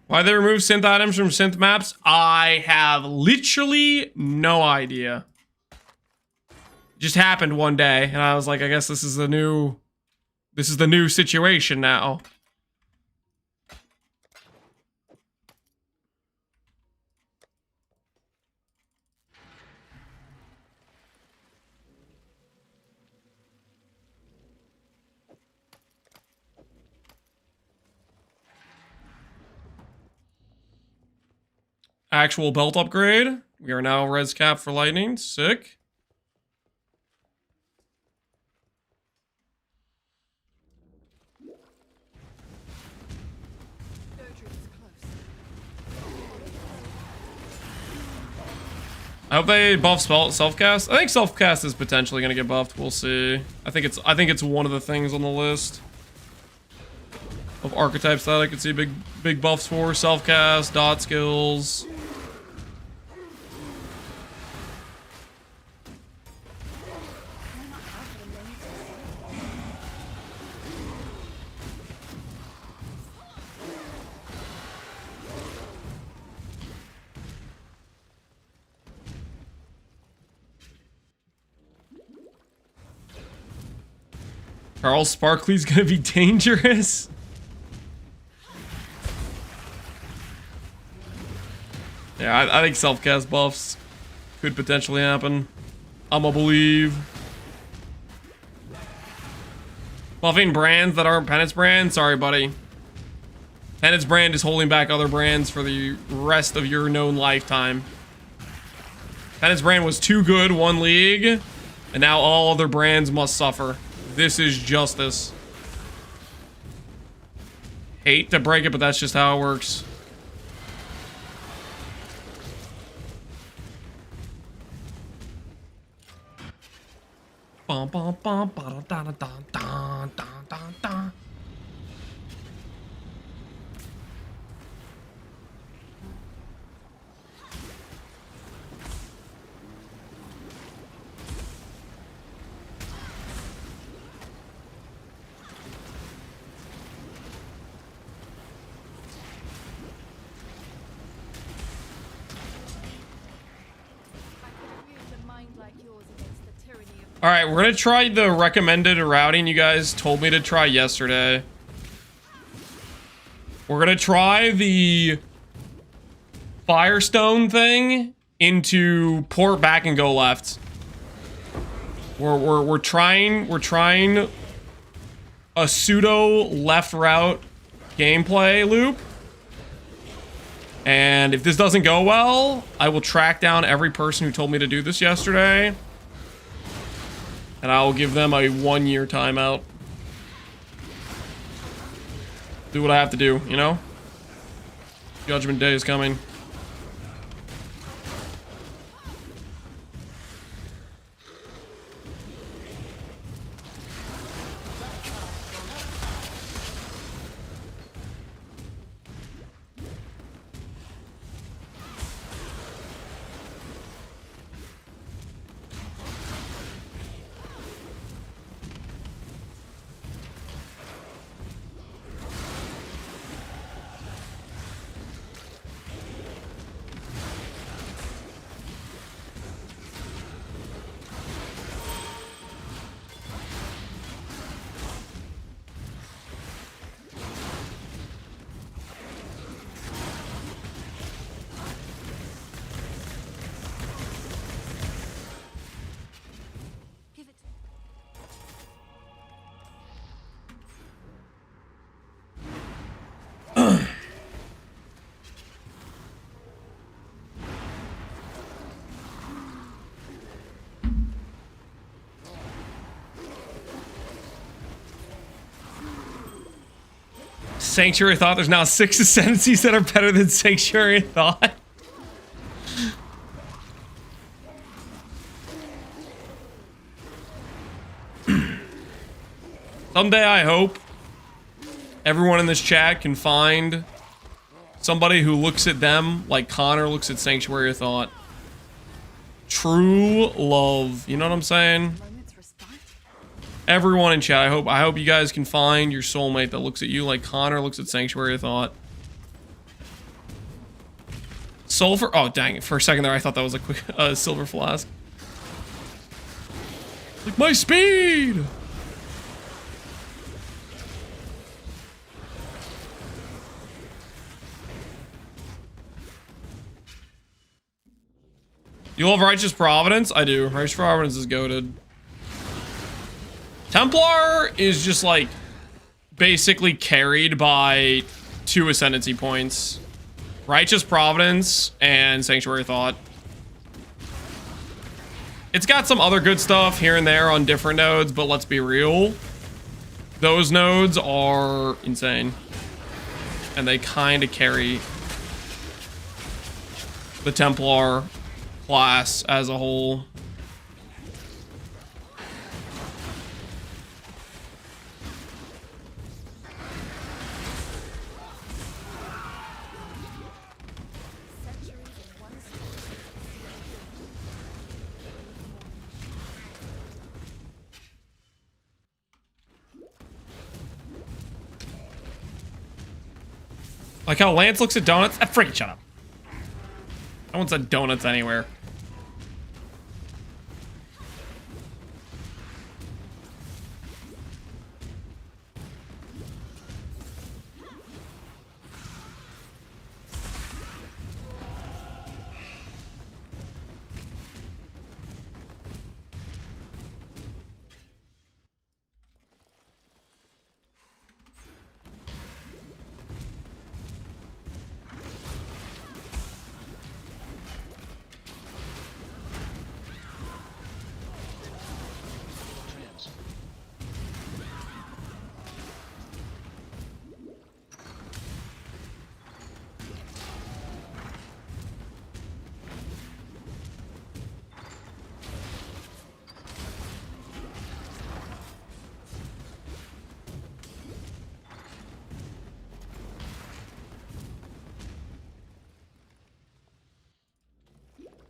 Why they remove synth items from synth maps? I have literally no idea. It just happened one day, and I was like, I guess this is the new situation now. Actual belt upgrade. We are now res cap for lightning. Sick. I hope they buff self-cast. I think self-cast is potentially gonna get buffed. We'll see. I think it's one of the things on the list of archetypes that I could see big buffs for. Self-cast, dot skills. Charles Sparkley's gonna be dangerous. Yeah, I think self-cast buffs could potentially happen. I'ma believe. Buffing brands that aren't Penance brand? Sorry, buddy. Penance brand is holding back other brands for the rest of your known lifetime. Penance brand was too good one league, and now all other brands must suffer. This is justice. Hate to break it, but that's just how it works. Bum, bum, bum, ba, da, da, da, da, da, da, da. All right, we're gonna try the recommended routing you guys told me to try yesterday. We're gonna try the Firestone thing into port back and go left. We're trying a pseudo left route gameplay loop. And if this doesn't go well, I will track down every person who told me to do this yesterday. And I will give them a 1-year timeout. Do what I have to do, you know? Judgment Day is coming. Sanctuary Thought, there's now 6 ascendancies that are better than Sanctuary Thought. Someday I hope everyone in this chat can find somebody who looks at them like Connor looks at Sanctuary Thought. True love. You know what I'm saying? Everyone in chat, I hope you guys can find your soulmate that looks at you like Connor looks at Sanctuary Thought. Sulfur. Oh, dang it. For a second there, I thought that was a quick silver flask. Like my speed! You love Righteous Providence? I do. Righteous Providence is goated. Templar is just like basically carried by 2 ascendancy points. Righteous Providence and Sanctuary Thought. It's got some other good stuff here and there on different nodes, but let's be real. Those nodes are insane. And they kind of carry the Templar class as a whole. Like how Lance looks at donuts. Freaking shut up. No one said donuts anywhere.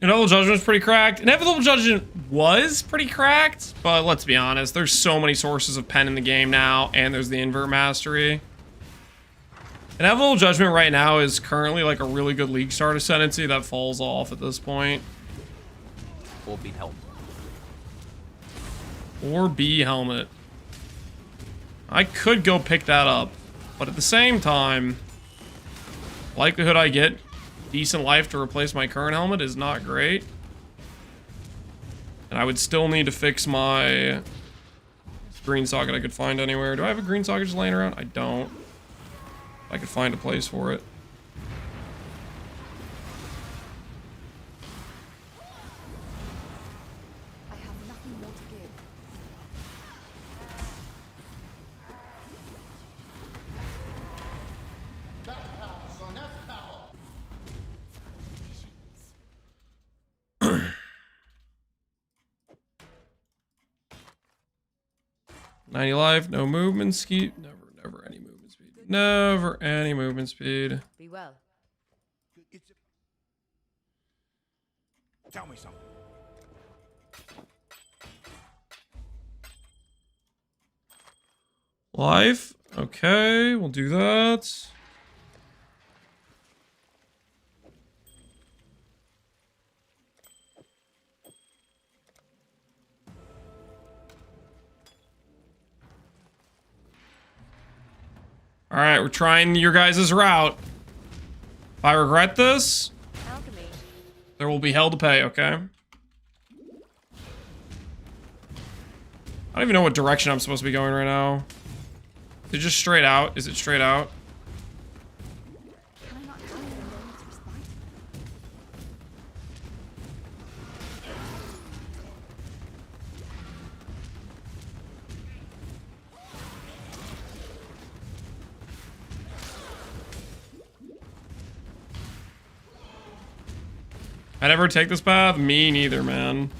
Inevitable Judgment's pretty cracked. Inevitable Judgment was pretty cracked, but let's be honest, there's so many sources of pen in the game now, and there's the invert mastery. Inevitable Judgment right now is currently like a really good league start ascendancy that falls off at this point. Or beat helmet. Or B helmet. I could go pick that up, but at the same time, likelihood I get decent life to replace my current helmet is not great. And I would still need to fix my green socket I could find anywhere. Do I have a green socket just laying around? I don't. I could find a place for it. I have nothing more to give. $90 life, no movement speed. Never any movement speed. Never any movement speed. Be well. Tell me something. Life. Okay, we'll do that. All right, we're trying your guys' route. If I regret this, Alchemy. there will be hell to pay, okay? I don't even know what direction I'm supposed to be going right now. Is it just straight out? Is it straight out? Can I not tell you in moments respite? I'd ever take this path? Me neither, man.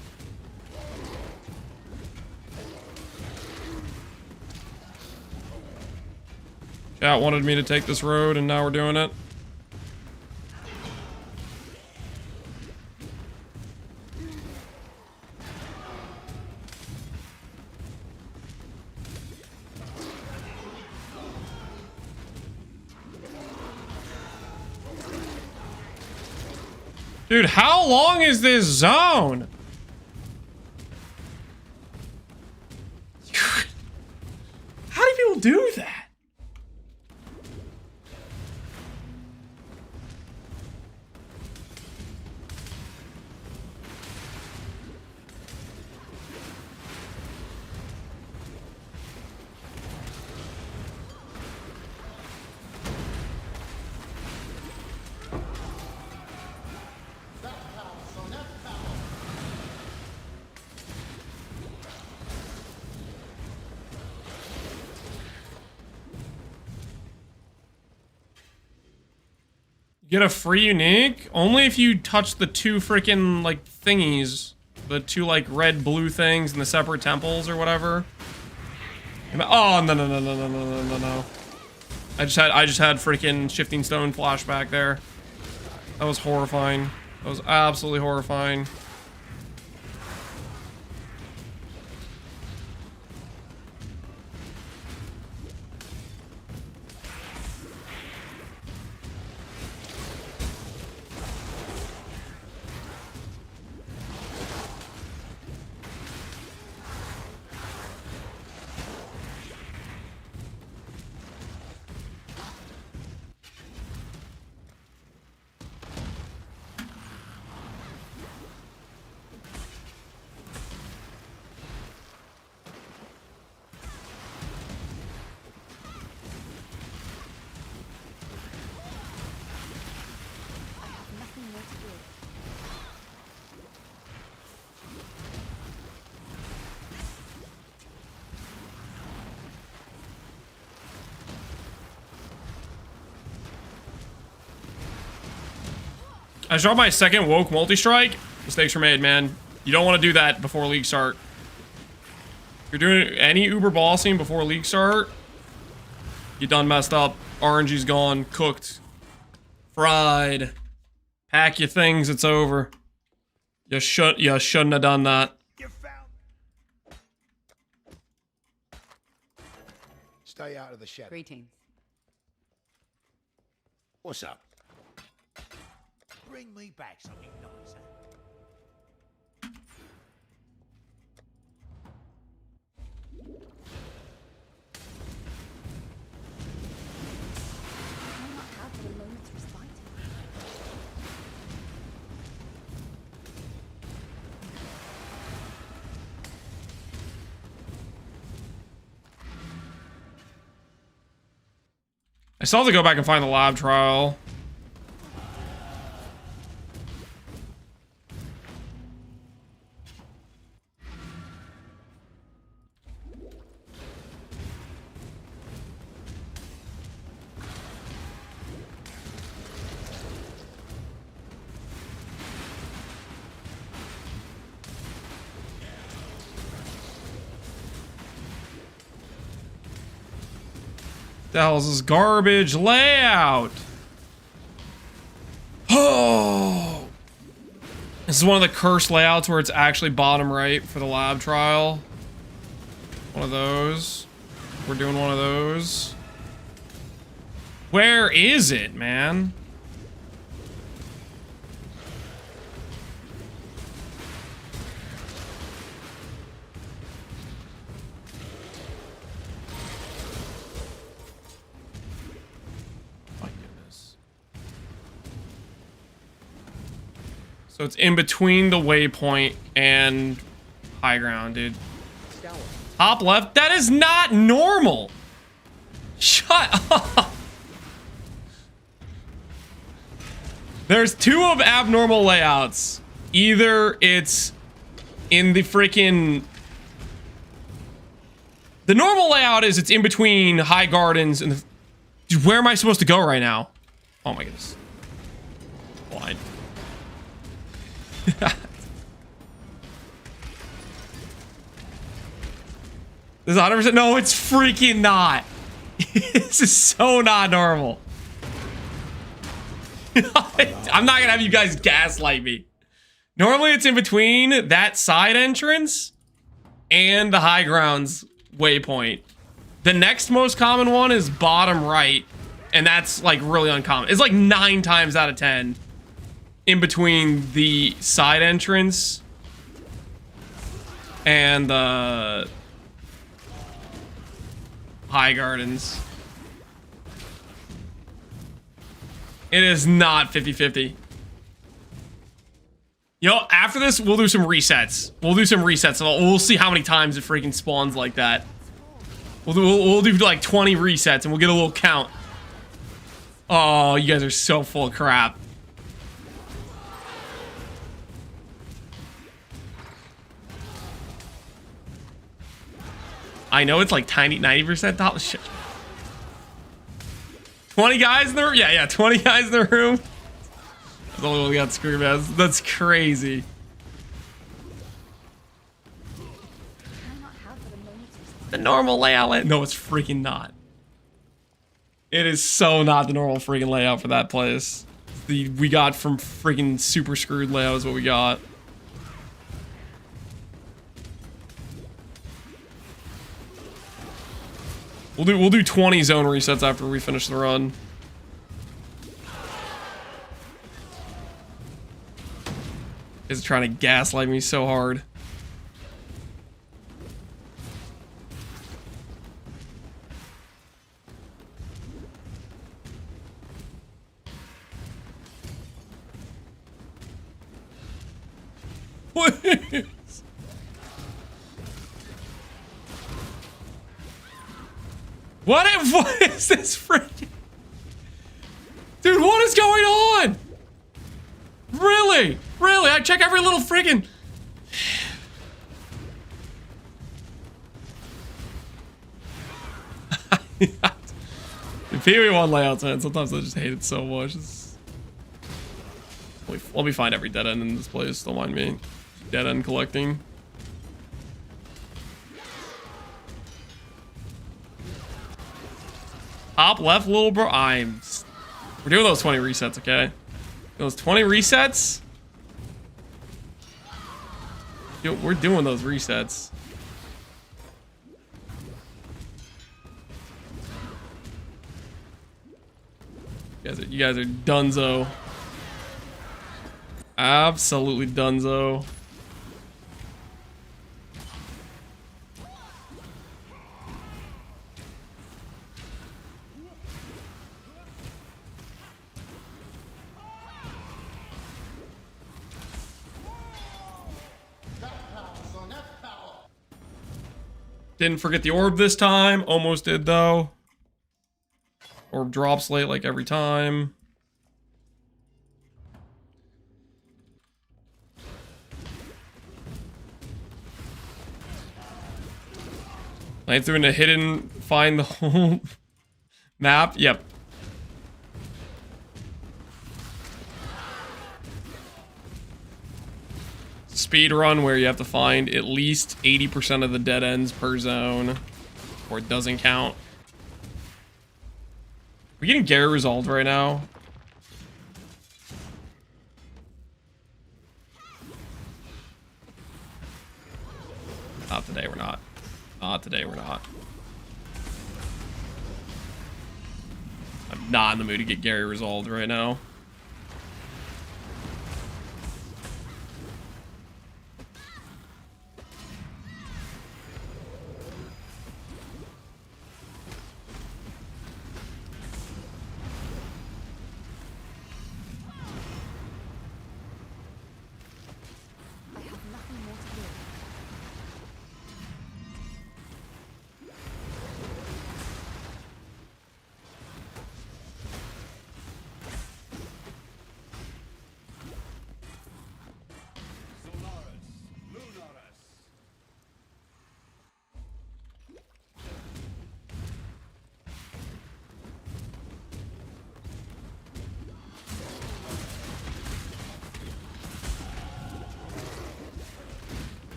Chat wanted me to take this road, and now we're doing it. Dude, how long is this zone? How do people do that? Get a free unique? Only if you touch the two freaking, like, thingies. The two, like, red, blue things in the separate temples or whatever. Oh, no. I just had freaking Shifting Stone flashback there. That was horrifying. That was absolutely horrifying. Nothing more to give. I dropped my second woke multi-strike. Mistakes were made, man. You don't want to do that before league start. If you're doing any uber bossing before league start, you done messed up. RNG's gone, cooked, fried. Pack your things, it's over. You shouldn't have done that. You found. Stay out of the shadow. Greetings. What's up? Bring me back something nicer. I'm not how for the moments respite. I still have to go back and find the lab trial. The hell is this garbage layout? Oh, this is one of the cursed layouts where it's actually bottom right for the lab trial. One of those. We're doing one of those. Where is it, man? So it's in between the waypoint and high ground, dude. Top left? That is not normal. Shut up. There's two of abnormal layouts. Either it's in the freaking... The normal layout is it's in between high gardens and the... Dude, where am I supposed to go right now? Oh my goodness. Blind. This is 100%. No, it's freaking not. This is so not normal. I'm not gonna have you guys gaslight me. Normally it's in between that side entrance and the high grounds waypoint. The next most common one is bottom right, and that's like really uncommon. It's like 9 times out of 10 in between the side entrance and the high gardens. It is not 50-50. Yo, after this, we'll do some resets. We'll see how many times it freaking spawns like that. We'll do like 20 resets and we'll get a little count. Oh, you guys are so full of crap. I know it's like tiny 90% top shit. 20 guys in the room? Yeah, 20 guys in the room. That's the only one we got screwed, man. That's crazy. The normal layout. No, it's freaking not. It is so not the normal freaking layout for that place. We got from freaking super screwed layout is what we got. We'll do 20 zone resets after we finish the run. Is trying to gaslight me so hard. What is this freaking... Dude, what is going on? Really? Really? I check every little freaking... The PoE1 layouts, man. Sometimes I just hate it so much. Let me find every dead end in this place. Don't mind me. Dead end collecting. Top left, little bro. We're doing those 20 resets, okay? Those 20 resets. We're doing those resets. You guys are dunzo. Absolutely dunzo. Didn't forget the orb this time. Almost did though. Orb drops late like every time. I threw in a hidden, find the whole map. Yep. Speed run where you have to find at least 80% of the dead ends per zone, or it doesn't count. We're getting Gary resolved right now. Not today, we're not. Not today, we're not. I'm not in the mood to get Gary resolved right now.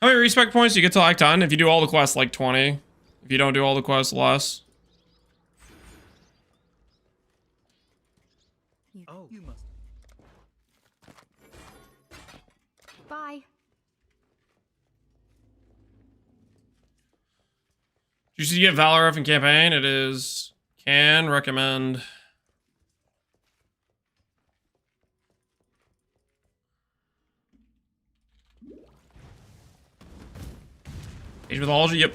How many respec points do you get to like 10? If you do all the quests, like 20. If you don't do all the quests, less. Oh, you must. Bye. Did you get Valoref in campaign? It is. Can recommend. Age Mythology, yep.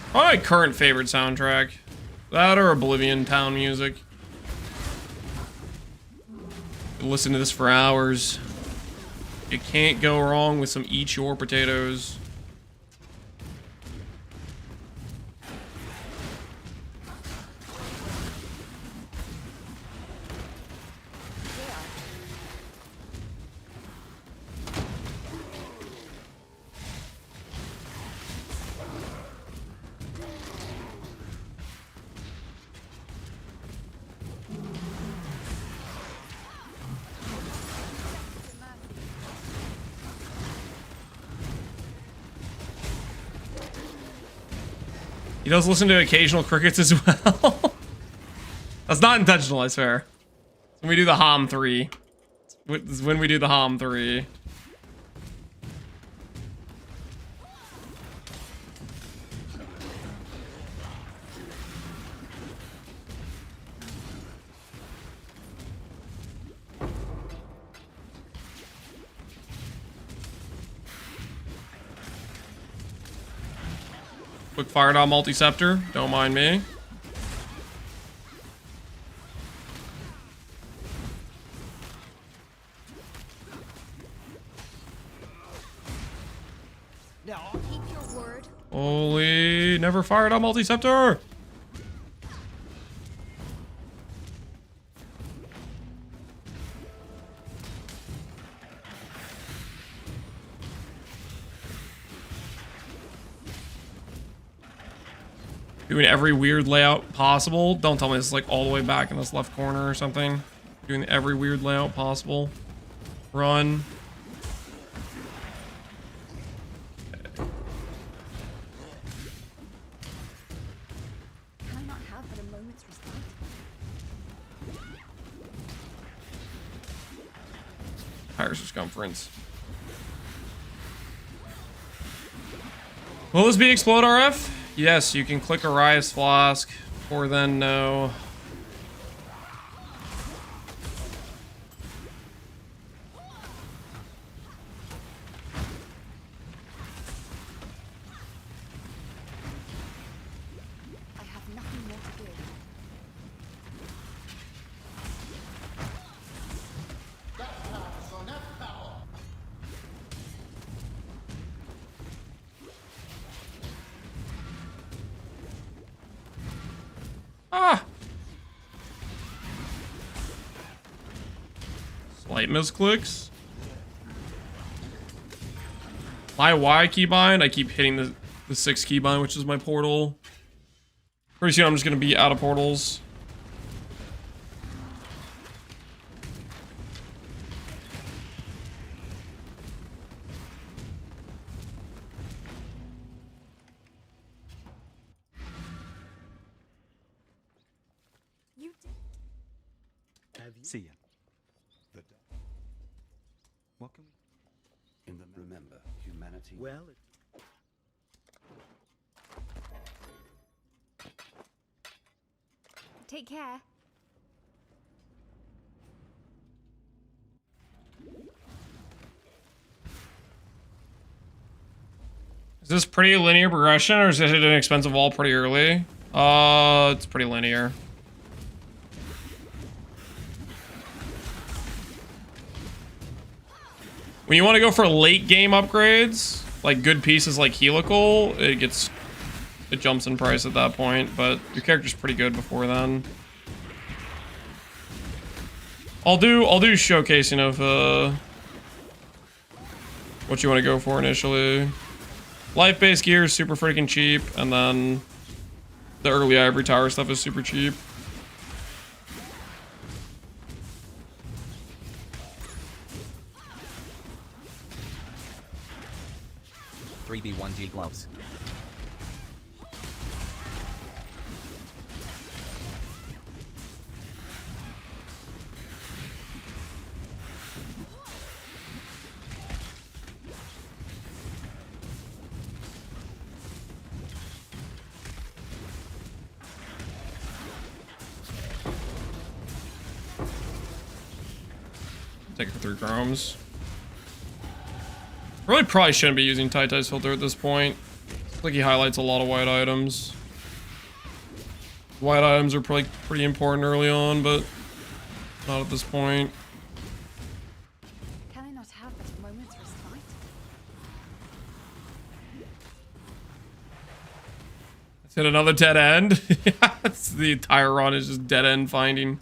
Probably my current favorite soundtrack. That or Oblivion Town music. Listen to this for hours. You can't go wrong with some Eat Your Potatoes. He does listen to occasional crickets as well. That's not intentional, I swear. When we do the Hom 3. This is when we do the Hom 3. Quick fire dot multi-scepter, don't mind me. Now, keep your word. Holy, never fired on multi-scepter. Doing every weird layout possible. Don't tell me this is like all the way back in this left corner or something. Doing every weird layout possible. Run. Can I not have but a moment's respite? Higher circumference. Will this be Explode RF? Yes, you can click Arias Flask, or then no. I have nothing more to give. Ah! Slight misclicks. My Y keybind, I keep hitting the 6 keybind, which is my portal. Pretty soon I'm just gonna be out of portals. You did. Scion. What can we... Remember, humanity... Well, Take care. Is this pretty linear progression, or is it an expensive wall pretty early? It's pretty linear. When you want to go for late game upgrades, like good pieces like Helical, it jumps in price at that point, but your character's pretty good before then. I'll do showcasing of what you want to go for initially. Life-based gear is super freaking cheap, and then the early Ivory Tower stuff is super cheap. $3B1G gloves. Take it for 3 chromes. Really probably shouldn't be using Tai's filter at this point. Looks like he highlights a lot of white items. White items are probably pretty important early on, but not at this point. Can I not have but a moment's respite? Let's hit another dead end. The entire run is just dead end finding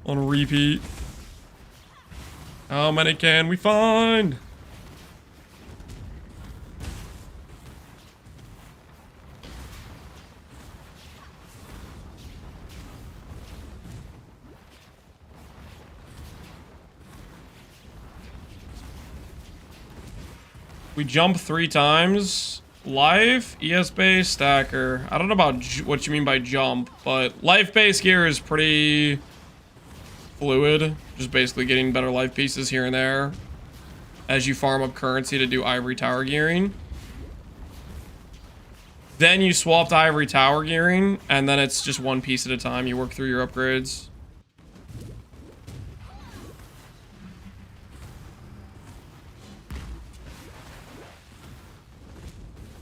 on repeat. How many can we find? We jump 3 times. Life, ES base, stacker. I don't know about what you mean by jump, but life base gear is pretty fluid. Just basically getting better life pieces here and there as you farm up currency to do Ivory Tower gearing. Then you swap to Ivory Tower gearing, and then it's just 1 piece at a time. You work through your upgrades.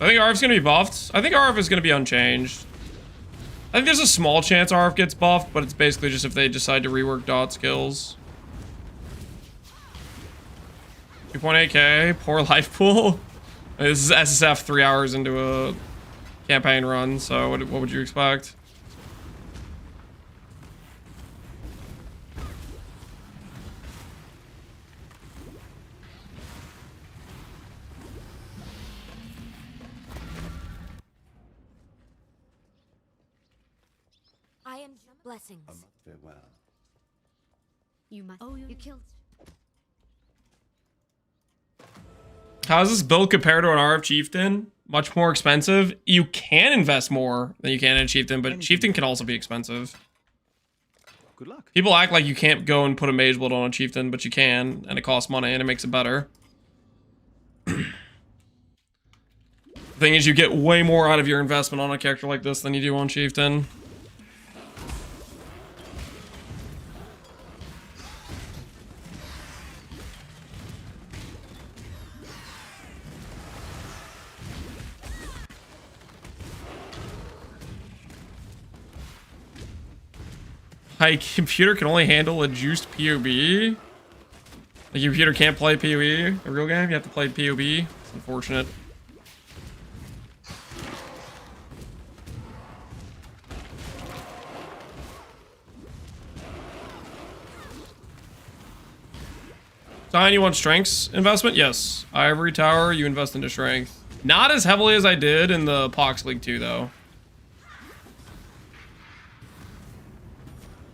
I think RF's gonna be buffed. I think RF is gonna be unchanged. I think there's a small chance RF gets buffed, but it's basically just if they decide to rework dot skills. 2.8k, poor life pool. This is SSF 3 hours into a campaign run, so what would you expect? am blessings. Farewell. You must. Oh, you killed. How does this build compare to an RF Chieftain? Much more expensive. You can invest more than you can in a Chieftain, but Chieftain can also be expensive. Good luck. People act like you can't go and put a Mage Build on a Chieftain, but you can, and it costs money, and it makes it better. The thing is, you get way more out of your investment on a character like this than you do on Chieftain. My computer can only handle a juiced POB. The computer can't play PoE, a real game. You have to play POB. It's unfortunate. Scion, you want strengths investment? Yes. Ivory Tower, you invest into strength. Not as heavily as I did in the Pox League 2, though.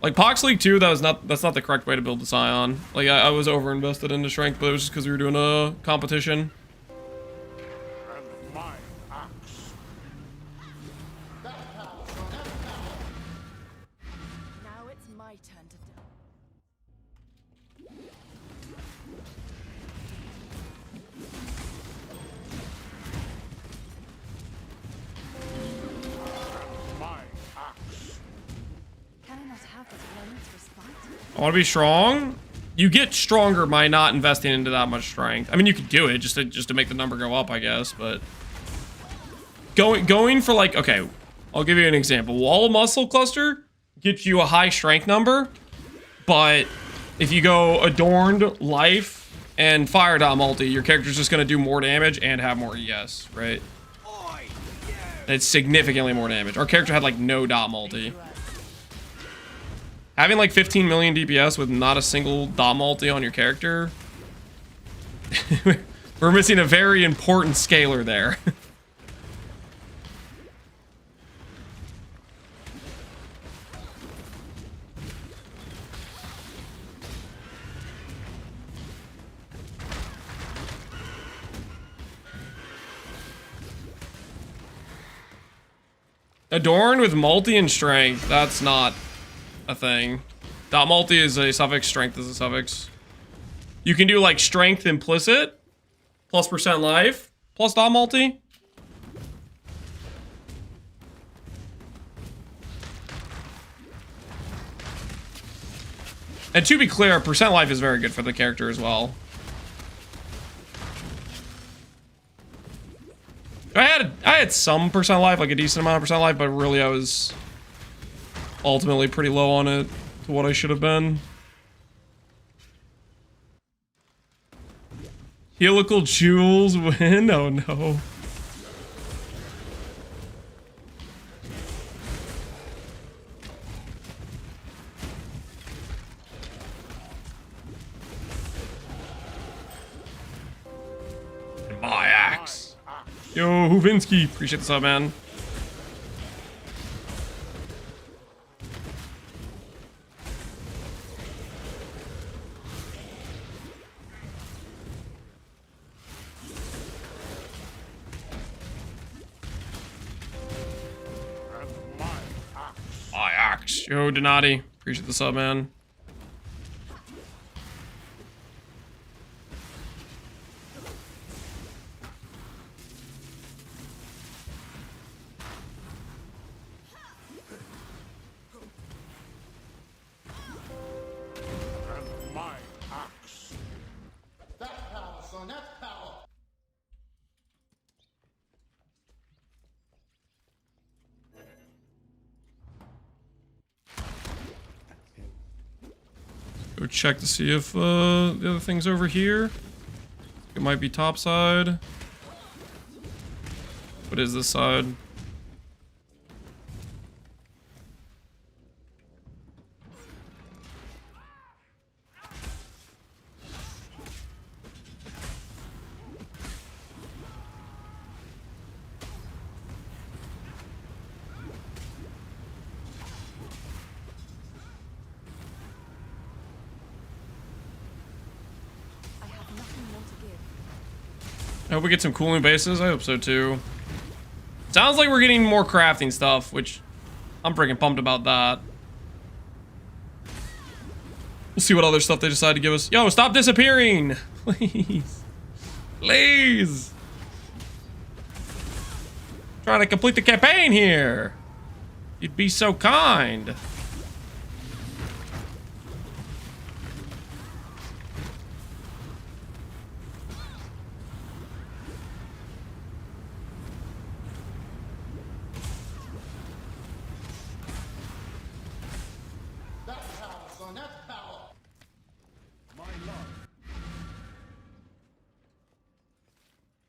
Like, Pox League 2, that's not the correct way to build the Scion. Like, I was over-invested into strength, but it was just because we were doing a competition. And my axe. Now it's my turn to die. My axe. Can I not have this moment's respite? I want to be strong. You get stronger by not investing into that much strength. I mean, you could do it just to make the number go up, I guess, but going for like, okay, I'll give you an example. Wall of Muscle Cluster gets you a high strength number, but if you go Adorned, Life, and Fire Dot multi, your character's just going to do more damage and have more ES, right? It's significantly more damage. Our character had like no dot multi. Having like 15 million DPS with not a single dot multi on your character, we're missing a very important scaler there. Adorned with multi and strength, that's not a thing. Dot multi is a suffix, strength is a suffix. You can do like strength implicit, plus percent life, plus dot multi. And to be clear, percent life is very good for the character as well. I had some percent life, like a decent amount of percent life, but really I was ultimately pretty low on it to what I should have been. Helical Jewels win? Oh no. My axe. Yo, Huvinsky, appreciate the sub, man. My axe. Yo, Donati, appreciate the sub, man. Go check to see if the other thing's over here. It might be top side. What is this side? I hope we get some cooling bases. I hope so too. Sounds like we're getting more crafting stuff, which I'm freaking pumped about that. We'll see what other stuff they decide to give us. Yo, stop disappearing! Please. Please! Trying to complete the campaign here. You'd be so kind.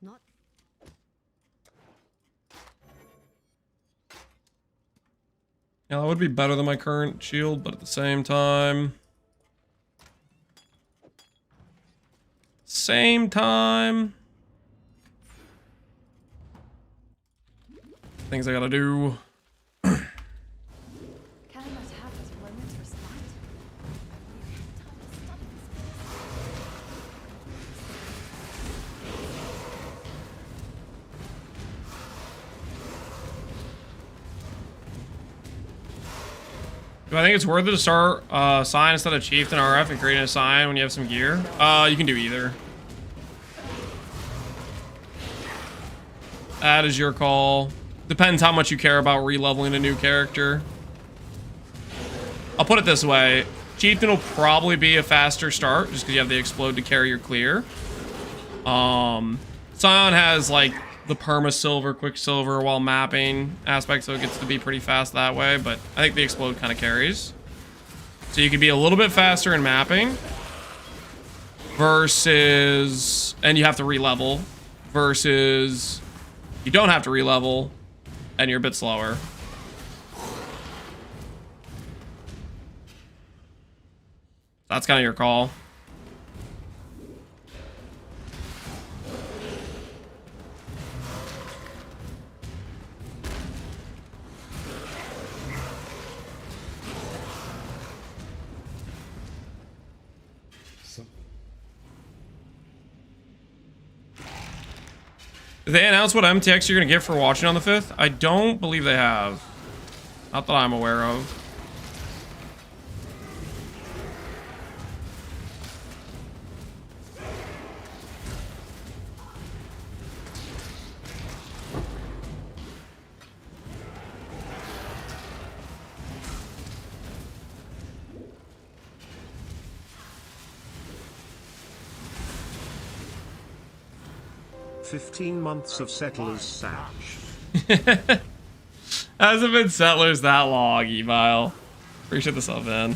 Not Yeah, that would be better than my current shield, but at the same time... Things I gotta do. Can I not have this moment's respite? Do I think it's worth it to start Scion instead of Chieftain RF and creating a Scion when you have some gear? You can do either. That is your call. Depends how much you care about re-leveling a new character. I'll put it this way. Chieftain will probably be a faster start just because you have the Explode to carry your clear. Scion has like the perma silver, quicksilver while mapping aspect, so it gets to be pretty fast that way, but I think the Explode kind of carries. So you can be a little bit faster in mapping versus, and you have to re-level, versus you don't have to re-level and you're a bit slower. That's kind of your call. Did they announce what MTX you're going to get for watching on the 5th? I don't believe they have. Not that I'm aware of. "15 months of Settlers Satch." Hasn't been Settlers that long, Evile. Appreciate the sub, man.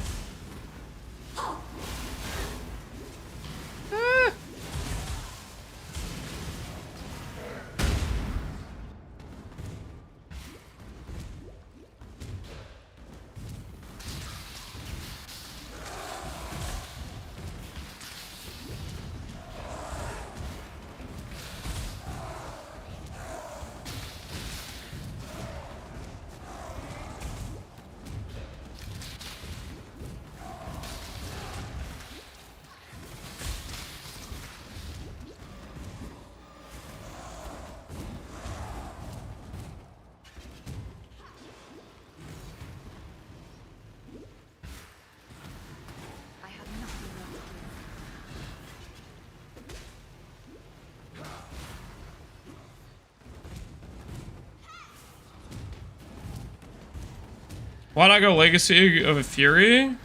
I have nothing left to Why not go Legacy of a Fury?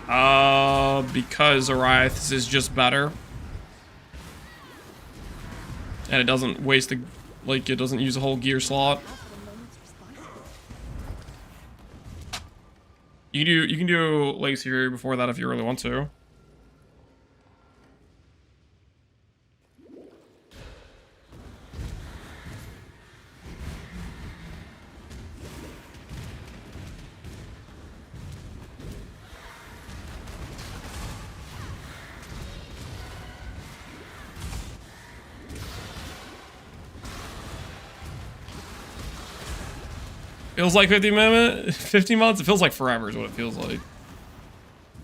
Because Ariath's is just better. And it doesn't waste the, like, it doesn't use a whole gear slot. You can do Legacy Fury before that if you really want to. Feels like 50 months? It feels like forever is what it feels like.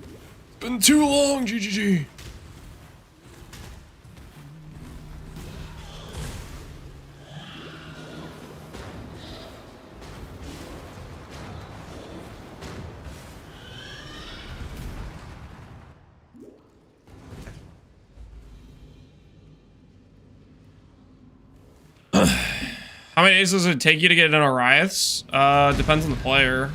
It's been too long, GGG. How many days does it take you to get an Arias? Depends on the player.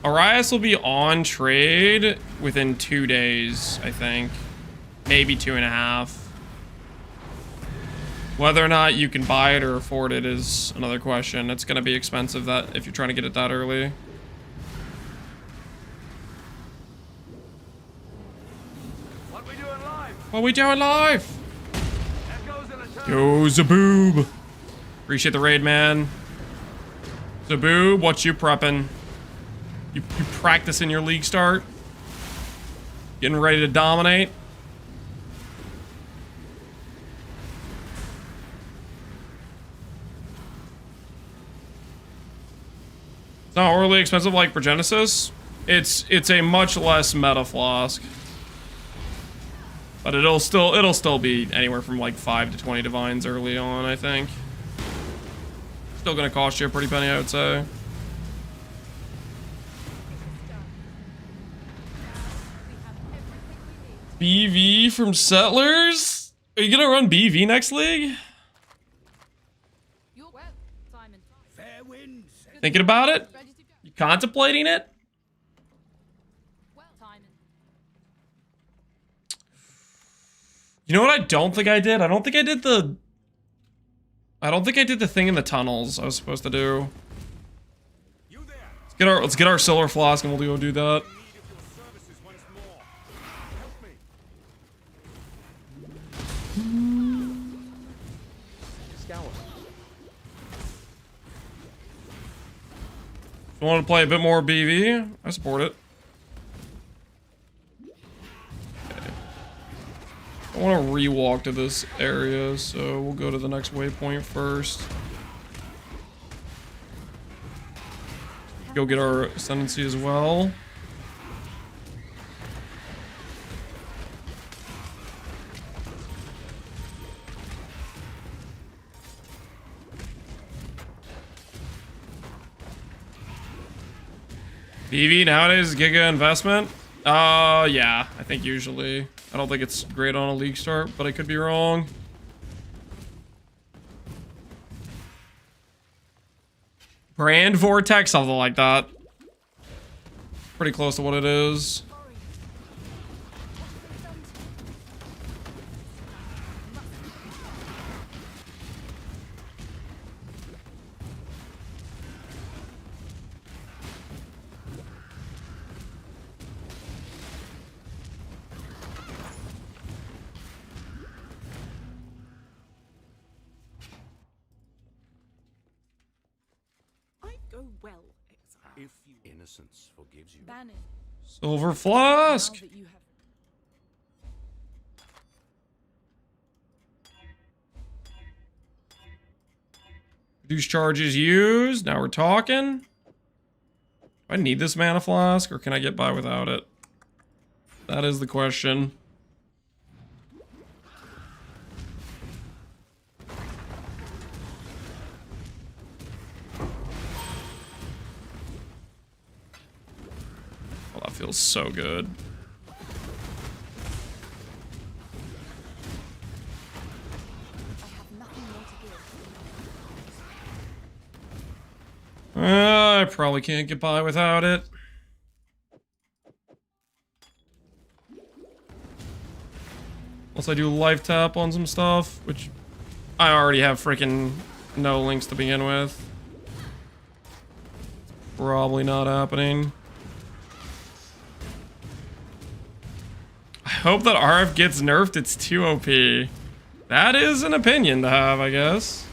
Arias will be on trade within 2 days, I think. Maybe 2.5. Whether or not you can buy it or afford it is another question. It's gonna be expensive that if you're trying to get it that early. What we doing live? What we doing live? Echoes in a turn. Yo, Zaboob. Appreciate the raid, man. Zaboob, what you prepping? You practicing your league start? Getting ready to dominate? It's not overly expensive like Progenesis. It's a much less meta flask. But it'll still be anywhere from like 5 to 20 divines early on, I think. Still gonna cost you a pretty penny, I would say. BV from Settlers? Are you gonna run BV next league? Fair winds. Thinking about it? You contemplating it? You know what I don't think I did? I don't think I did the thing in the tunnels I was supposed to do. Let's get our silver flask and we'll go do that. If you want to play a bit more BV, I support it. Okay. I want to re-walk to this area, so we'll go to the next waypoint first. Go get our Ascendancy as well. BV nowadays, Giga investment? Yeah, I think usually. I don't think it's great on a league start, but I could be wrong. Brand Vortex, something like that. Pretty close to what it is. If innocence forgives you. Silver flask. Reduce charges used. Now we're talking. Do I need this mana flask or can I get by without it? That is the question. Oh, that feels so good. I probably can't get by without it. Unless I do life tap on some stuff, which I already have freaking no links to begin with. Probably not happening. I hope that RF gets nerfed. It's too OP. That is an opinion to have, I guess.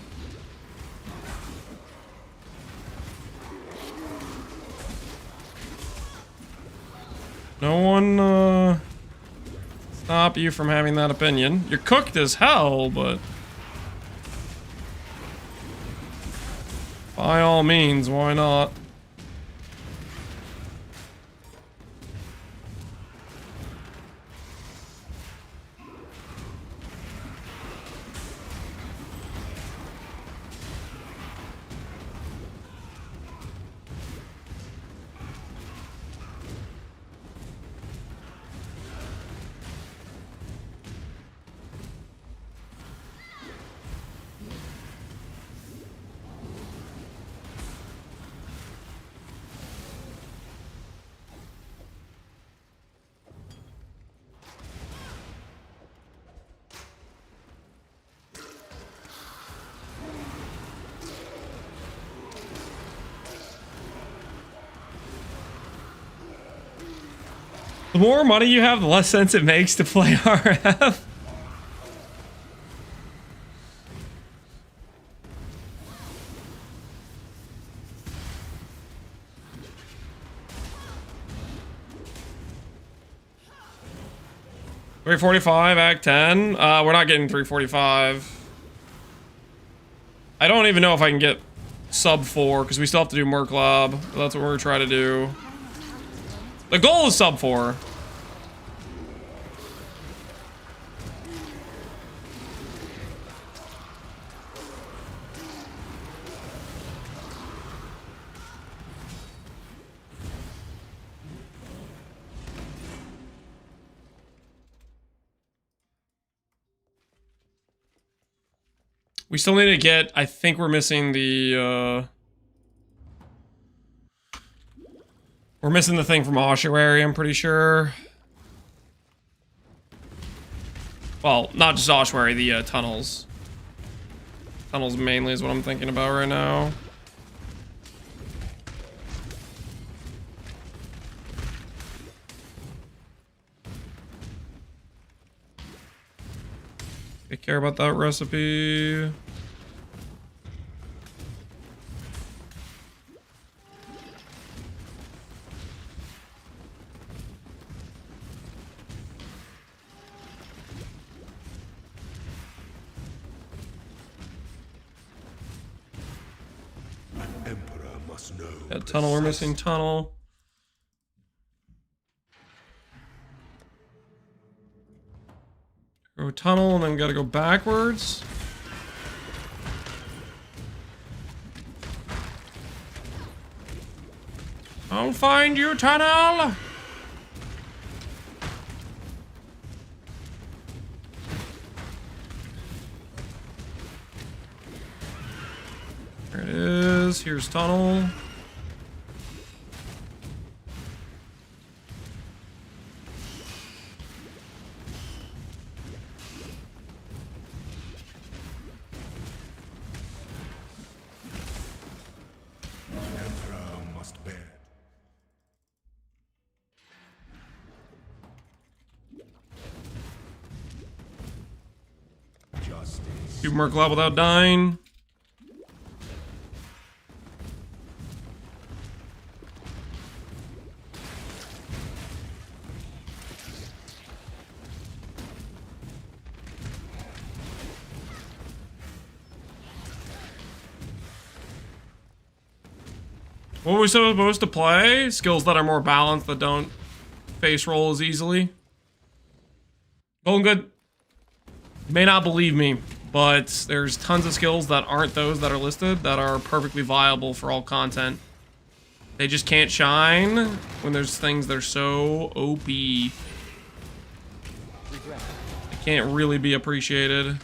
No one, stop you from having that opinion. You're cooked as hell, but by all means, why not? The more money you have, the less sense it makes to play RF. $345, Act 10. We're not getting 345. I don't even know if I can get sub 4 because we still have to do Merc Lob. That's what we're trying to do. The goal is sub 4. We still need to get, I think we're missing the, we're missing the thing from Ossuary, I'm pretty sure. Well, not just Ossuary, the tunnels. Tunnels mainly is what I'm thinking about right now. I care about that recipe. That tunnel, we're missing tunnel. Go tunnel and then gotta go backwards. I'll find you, tunnel! There it is. Here's tunnel. Do Merc Lob without dying. What were we supposed to play? Skills that are more balanced, that don't face roll as easily. Golden Good, you may not believe me, but there's tons of skills that aren't those that are listed that are perfectly viable for all content. They just can't shine when there's things that are so OP. They can't really be appreciated.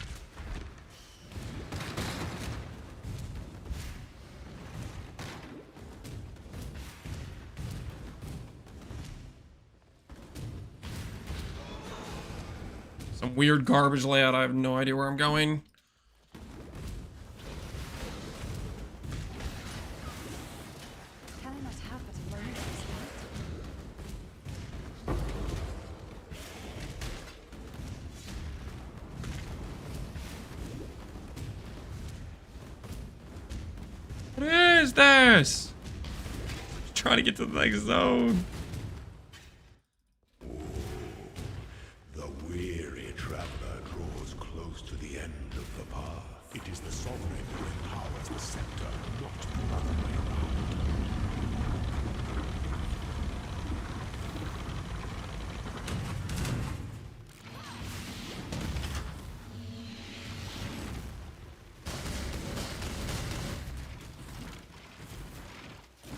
Some weird garbage layout. I have no idea where I'm going. What is this? I'm trying to get to the next zone. The weary traveler draws close to the end of the path. It is the sovereign who empowers the scepter, not the other way around.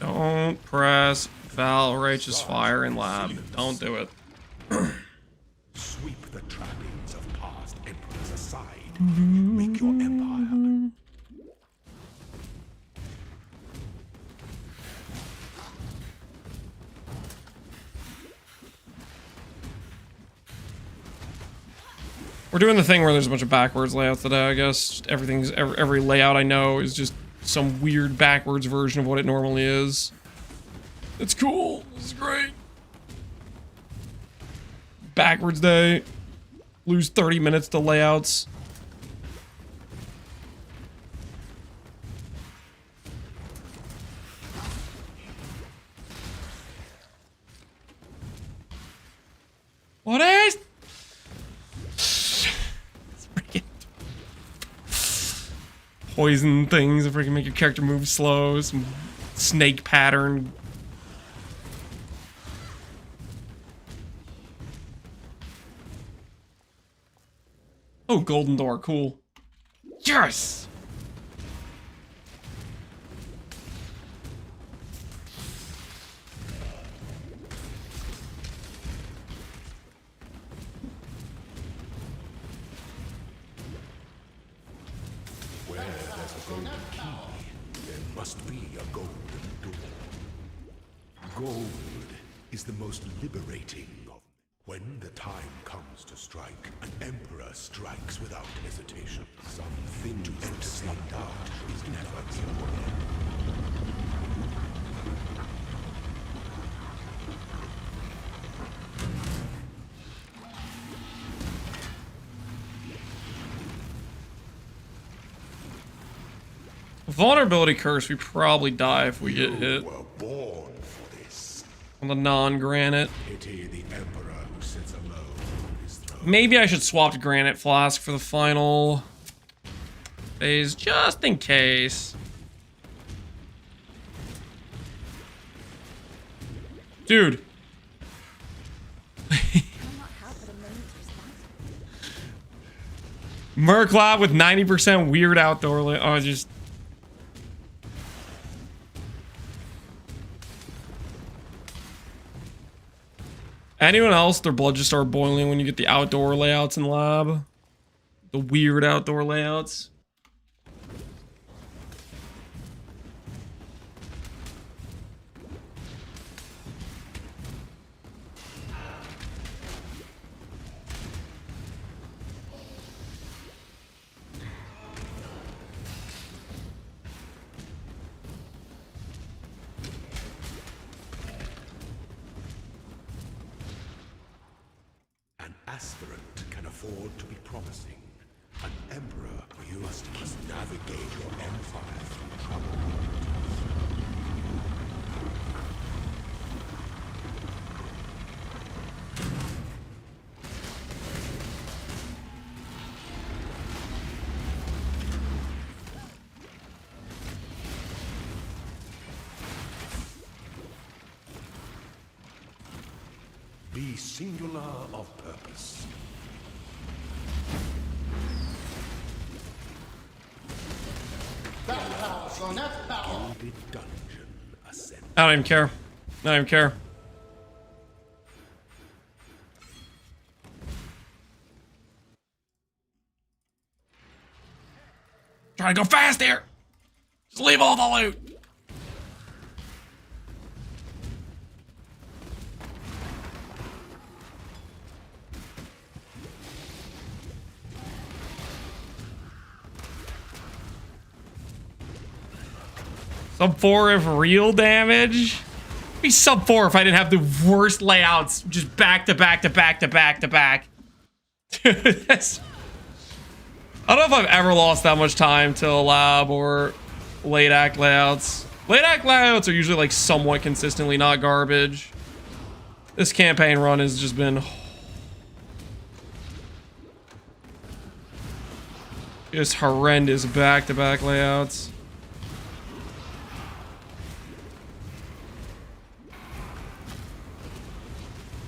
Don't press Val Righteous Fire in Lab. Don't do it. Sweep the trappings of past emperors aside. Make your empire. We're doing the thing where there's a bunch of backwards layouts today, I guess. Just every layout I know is just some weird backwards version of what it normally is. It's cool. This is great. backwards day. Lose 30 minutes to layouts. What is? Freaking poison things that freaking make your character move slow. Some snake pattern. Oh, golden door, cool. Yes! Where there's a golden key, there must be a golden door. Gold is the most liberating of. When the time comes to strike, an emperor strikes without hesitation. Something to enter dark is never given. Vulnerability curse, we probably die if we get hit. You were born for this. On the non-granite. Pity the emperor who sits alone on his throne. Maybe I should swap to granite flask for the final phase, just in case. Dude. Merc Lab with 90% weird outdoor. Oh, just. Anyone else, their blood just start boiling when you get the outdoor layouts in lab? The weird outdoor layouts? An aspirant can afford to be promising. An emperor, you must navigate your empire through trouble. Be singular of purpose. Gilded dungeon ascend. I don't even care. I don't even care. Trying to go fast here. Just leave all the loot. Sub 4 if real damage? It'd be sub 4 if I didn't have the worst layouts just back to back to back to back to back. Dude, that's... I don't know if I've ever lost that much time to lab or late act layouts. Late act layouts are usually like somewhat consistently not garbage. This campaign run has just been just horrendous back to back layouts.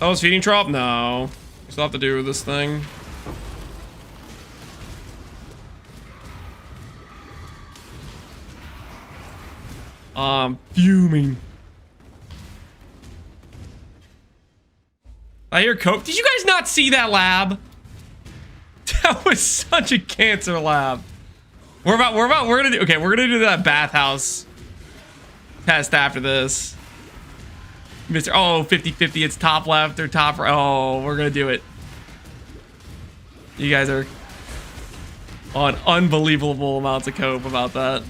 Oh, is feeding trop? No. We still have to do this thing. Fuming. I hear coke. Did you guys not see that lab? That was such a cancer lab. We're gonna do that bathhouse test after this. Mr. Oh, 50-50, it's top left or top right. Oh, we're gonna do it. You guys are on unbelievable amounts of cope about that.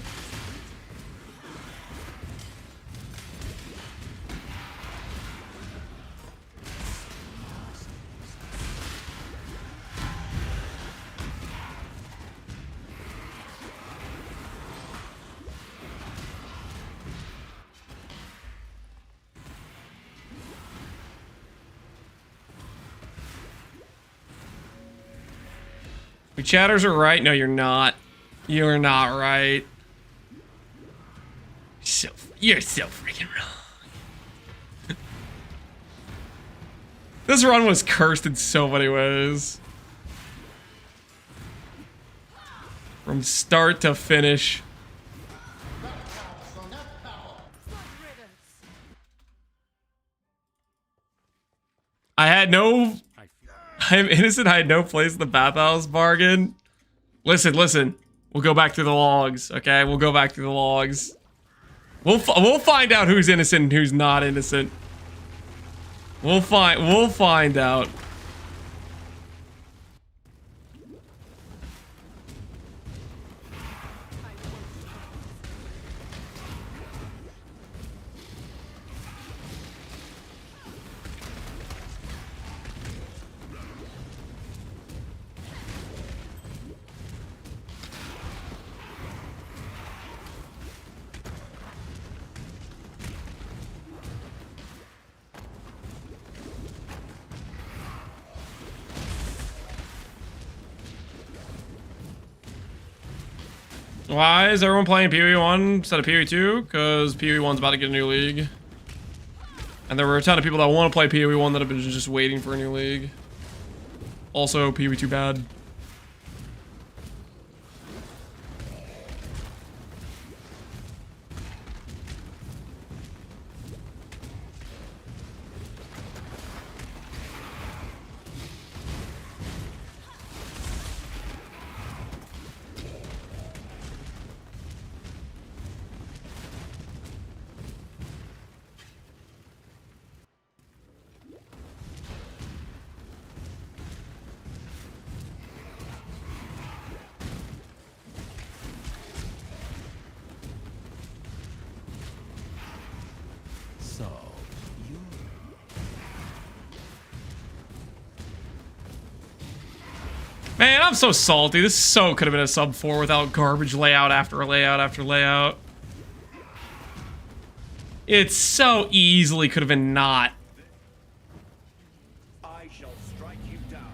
We chatters are right. No, you're not. You're not right. You're so freaking wrong. This run was cursed in so many ways. From start to finish. I had no... I'm innocent, I had no place in the bathhouse bargain. Listen. We'll go back through the logs, okay? We'll go back through the logs. We'll find out who's innocent and who's not innocent. We'll find out. Why is everyone playing PoE 1 instead of PoE 2? Because PoE 1's about to get a new league. And there were a ton of people that want to play PoE 1 that have been just waiting for a new league. Also, PoE 2 bad. Man, I'm so salty. This so could have been a sub 4 without garbage layout after layout after layout. It so easily could have been not. I shall strike you down.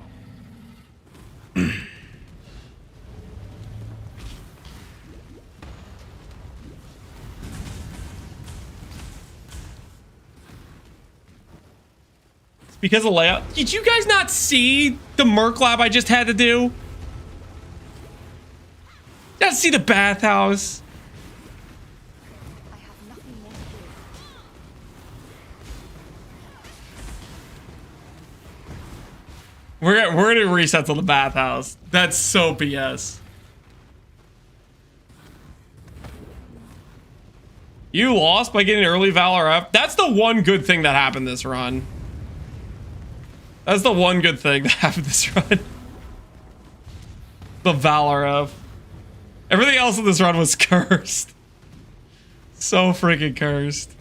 Because of layout. Did you guys not see the Merc Lab I just had to do? Not see the bathhouse. I have nothing more to do. We're gonna reset to the bathhouse. That's so BS. You lost by getting early Valor F. That's the one good thing that happened this run. That's the one good thing that happened this run. The Valor F. Everything else in this run was cursed. So freaking cursed.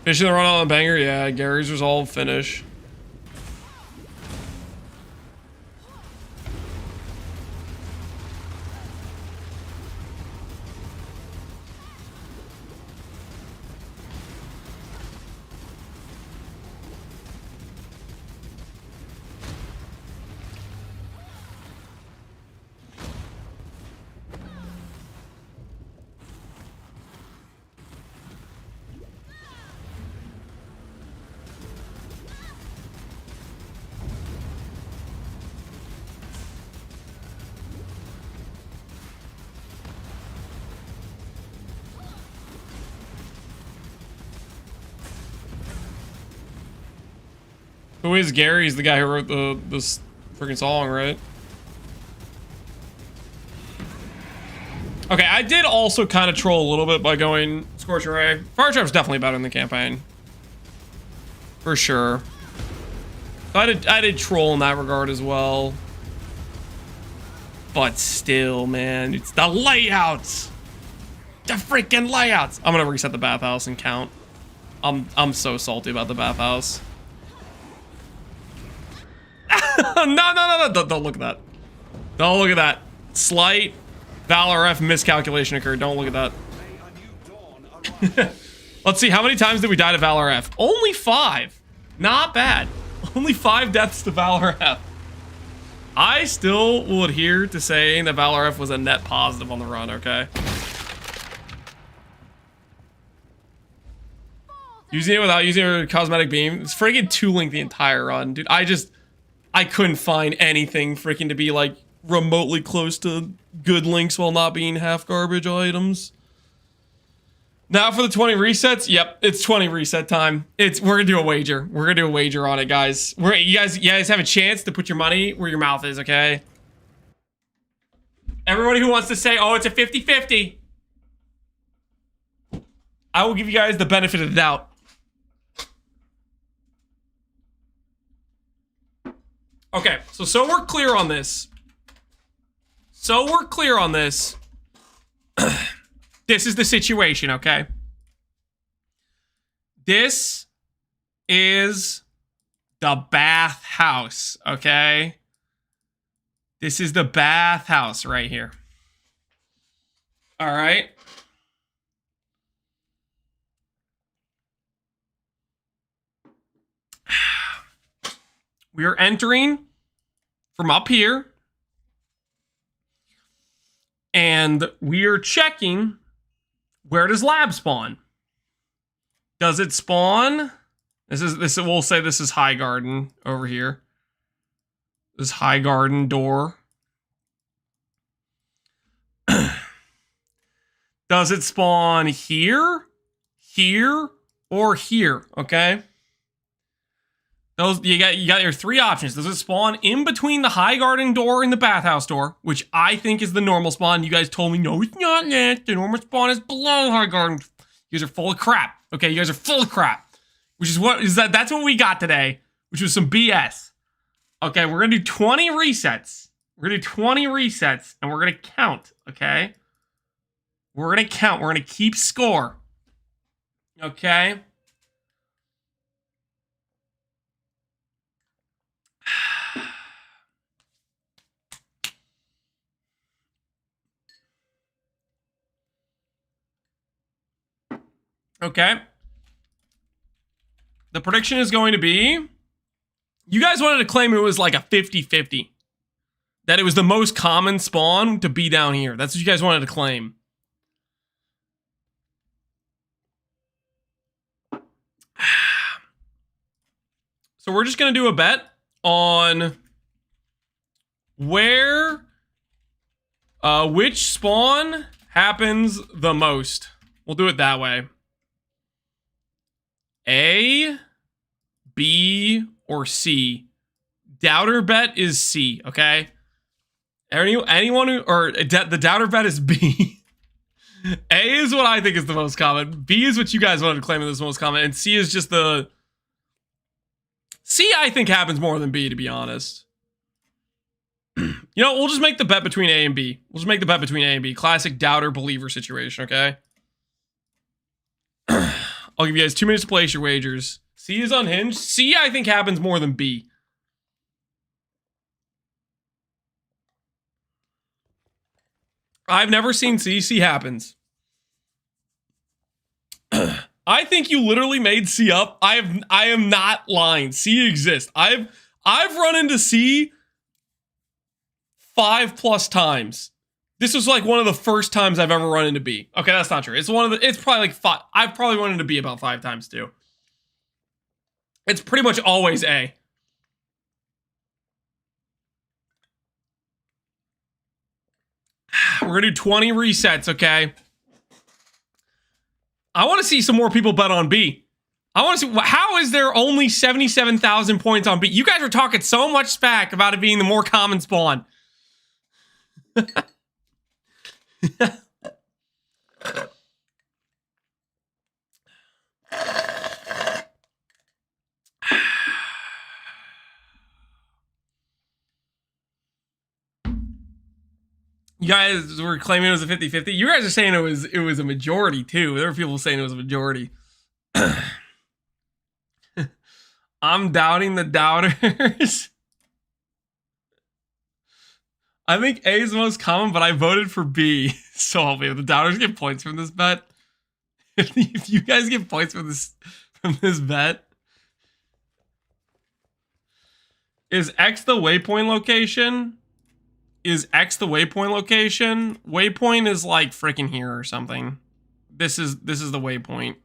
Finishing the run on a banger? Yeah, Gary's Resolve finish. Who is Gary? He's the guy who wrote this freaking song, right? Okay, I did also kind of troll a little bit by going Scorching Ray. Fire Trap's definitely better in the campaign. For sure. I did troll in that regard as well. But still, man, it's the layouts. The freaking layouts. I'm gonna reset the bathhouse and count. I'm so salty about the bathhouse. No, don't look at that. Don't look at that. Slight Valor F miscalculation occurred. Don't look at that. Let's see, how many times did we die to Valor F? Only 5. Not bad. Only 5 deaths to Valor F. I still will adhere to saying that Valor F was a net positive on the run, okay? Using it without using a cosmetic beam. It's freaking 2-link the entire run, dude. I couldn't find anything freaking to be like remotely close to good links while not being half garbage items. Now for the 20 resets. Yep, it's 20 reset time. We're gonna do a wager. We're gonna do a wager on it, guys. You guys have a chance to put your money where your mouth is, okay? Everybody who wants to say, oh, it's a 50-50. I will give you guys the benefit of the doubt. Okay, so we're clear on this. This is the situation, okay? This is the bathhouse, okay? This is the bathhouse right here. All right. We are entering from up here. And we are checking, where does lab spawn? Does it spawn? We'll say this is High Garden over here. This High Garden door. Does it spawn here, here, or here? Okay. Those you got your 3 options. Does it spawn in between the High Garden door and the bathhouse door, which I think is the normal spawn? You guys told me no, it's not that. The normal spawn is below High Garden. You guys are full of crap. Okay, you guys are full of crap. Which is that's what we got today, which was some BS. Okay, we're gonna do 20 resets. We're gonna do 20 resets, and we're gonna count. Okay, we're gonna count. We're gonna keep score. Okay. Okay. The prediction is going to be, you guys wanted to claim it was like a 50-50. That it was the most common spawn to be down here. That's what you guys wanted to claim. So we're just going to do a bet on which spawn happens the most. We'll do it that way. A, B, or C. Doubter bet is C, okay? Anyone who, or the doubter bet is B. A is what I think is the most common. B is what you guys wanted to claim is the most common. And C is just the... C, I think, happens more than B, to be honest. You know, we'll just make the bet between A and B. We'll just make the bet between A and B. Classic doubter-believer situation, okay? I'll give you guys 2 minutes to place your wagers. C is unhinged. C, I think, happens more than B. I've never seen C. C happens. I think you literally made C up. I am not lying. C exists. I've run into C 5+ times. This was like one of the first times I've ever run into B. Okay, that's not true. It's probably like 5. I've probably run into B about 5 times too. It's pretty much always A. We're gonna do 20 resets, okay? I want to see some more people bet on B. I want to see, how is there only 77,000 points on B? You guys are talking so much smack about it being the more common spawn. You guys were claiming it was a 50-50. You guys are saying it was a majority too. There were people saying it was a majority. I'm doubting the doubters. I think A is the most common, but I voted for B. So help me. If the doubters get points from this bet, If you guys get points from this bet, is X the waypoint location? Is X the waypoint location? Waypoint is like freaking here or something. This is the waypoint.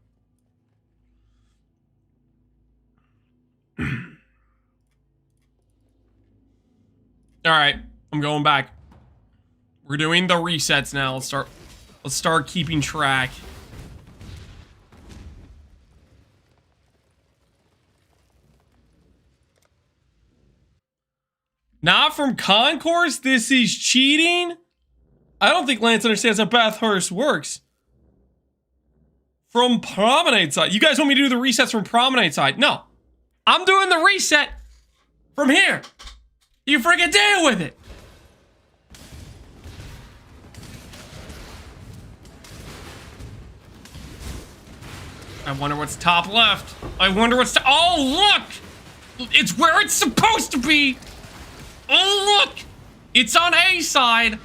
All right, I'm going back. We're doing the resets now. Let's start keeping track. Not from concourse? This is cheating? I don't think Lance understands how Bathurst works. From Promenade side. You guys want me to do the resets from Promenade side? No. I'm doing the reset from here. You freaking deal with it. I wonder what's top left. I wonder what's oh, look! It's where it's supposed to be! Oh, look! It's on A side.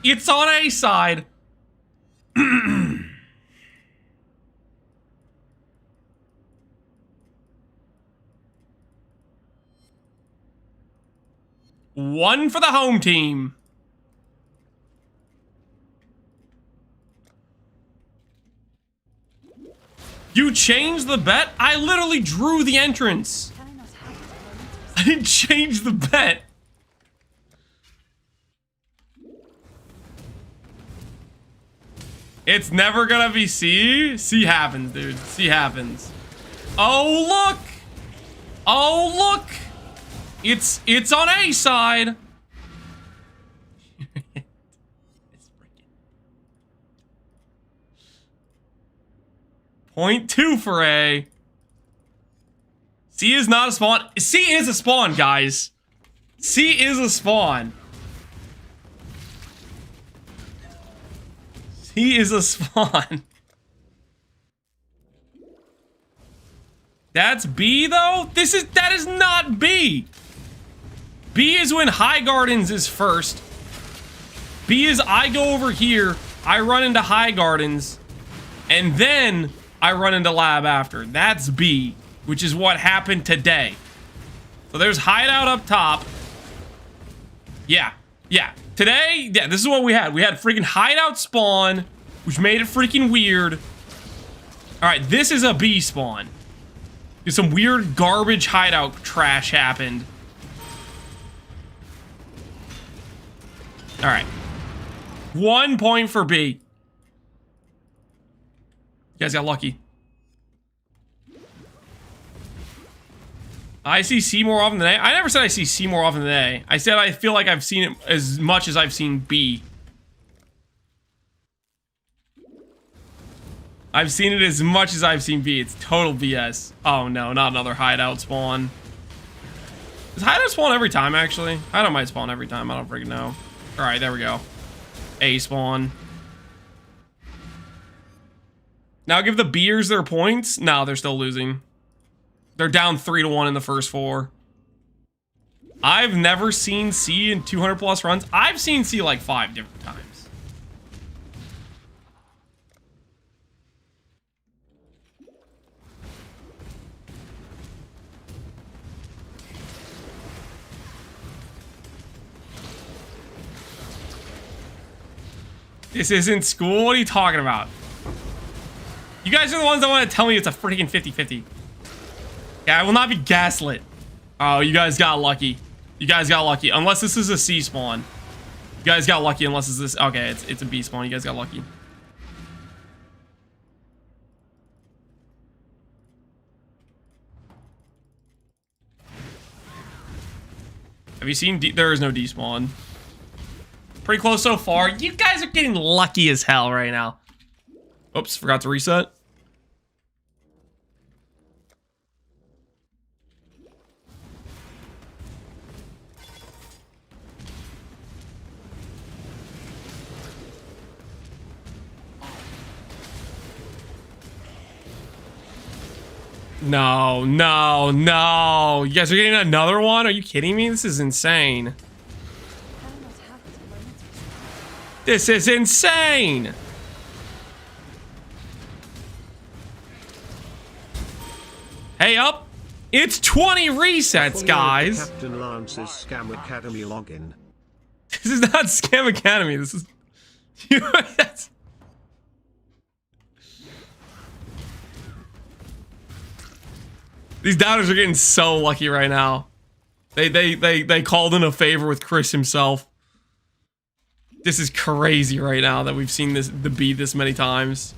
It's on A side. One for the home team. You changed the bet? I literally drew the entrance. I didn't change the bet. It's never gonna be C. C happens, dude. C happens. Oh, look. Oh, look. It's on A side. Point 2 for A. C is not a spawn. C is a spawn, guys. C is a spawn. C is a spawn. That's B though? That is not B. B is when High Gardens is first. B is I go over here, I run into High Gardens, and then I run into Lab after. That's B, which is what happened today. So there's Hideout up top. Yeah. Today, yeah, this is what we had. We had freaking Hideout spawn, which made it freaking weird. All right, this is a B spawn. Some weird garbage hideout trash happened. All right. 1 point for B. You guys got lucky. I see C more often than A. I never said I see C more often than A. I said I feel like I've seen it as much as I've seen B. I've seen it as much as I've seen B. It's total BS. Oh no, not another hideout spawn. Does hideout spawn every time, actually? Hideout might spawn every time. I don't freaking know. Alright, there we go. A spawn. Now give the Beers their points. No, they're still losing. They're down 3-1 in the first 4. I've never seen C in 200 plus runs. I've seen C like 5 different times. This isn't school? What are you talking about? You guys are the ones that want to tell me it's a freaking 50-50. Yeah, I will not be gaslit. Oh, you guys got lucky. You guys got lucky. Unless this is a C spawn. You guys got lucky unless it's this. Okay, it's a B spawn. You guys got lucky. Have you seen D? There is no D spawn. Pretty close so far. You guys are getting lucky as hell right now. Oops, forgot to reset. No. You guys are getting another one? Are you kidding me? This is insane. This is insane. Hey up! It's 20 resets, guys! Captain Lance's Scam Academy login. This is not Scam Academy, this is... These doubters are getting so lucky right now. They called in a favor with Chris himself. This is crazy right now that we've seen the beat this many times.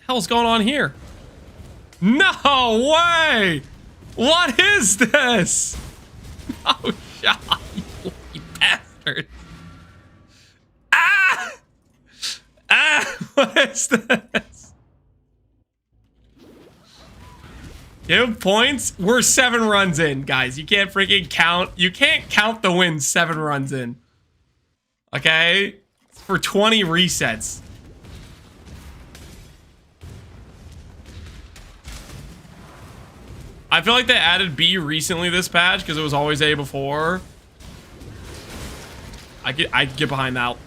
Hell's going on here? No way! What is this? No shot, you bastard. Ah! Ah! What is this? Give points? We're 7 runs in, guys. You can't freaking count. You can't count the wins 7 runs in. Okay? For 20 resets. I feel like they added B recently this patch because it was always A before. I get behind that.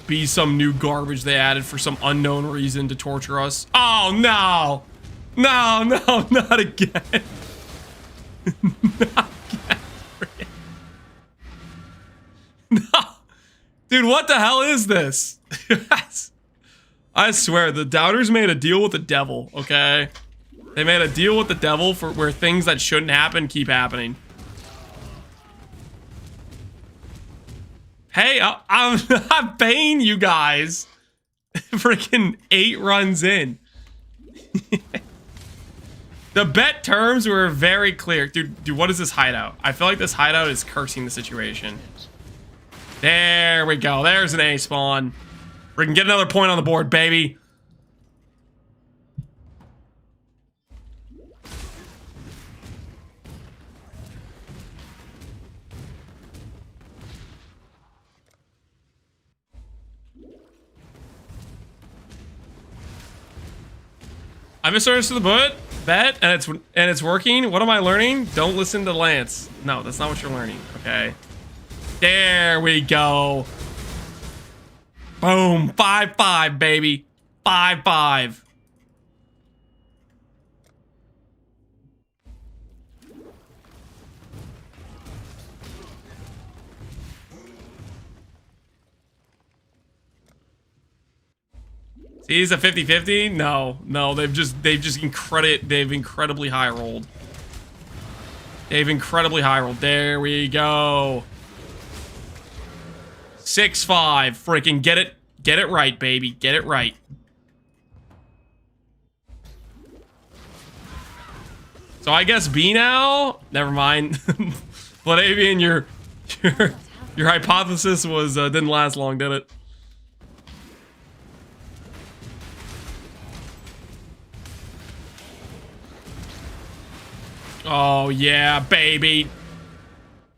B some new garbage they added for some unknown reason to torture us. Oh no! No, no, not again. Not again. No. Dude, what the hell is this? I swear, the doubters made a deal with the devil, okay? They made a deal with the devil for where things that shouldn't happen keep happening. Hey, I'm paying you guys. Freaking 8 runs in. The bet terms were very clear. Dude, what is this hideout? I feel like this hideout is cursing the situation. There we go. There's an A spawn. We can get another point on the board, baby. I misunderstood the bet, and it's working. What am I learning? Don't listen to Lance. No, that's not what you're learning. Okay. There we go. Boom. 5-5, baby. 5-5. He's a 50-50? No, they've incredibly high rolled. They've incredibly high rolled. There we go. 6-5. Freaking get it right, baby. Get it right. So I guess B now? Never mind. Flavian, your hypothesis was didn't last long, did it? Oh yeah, baby.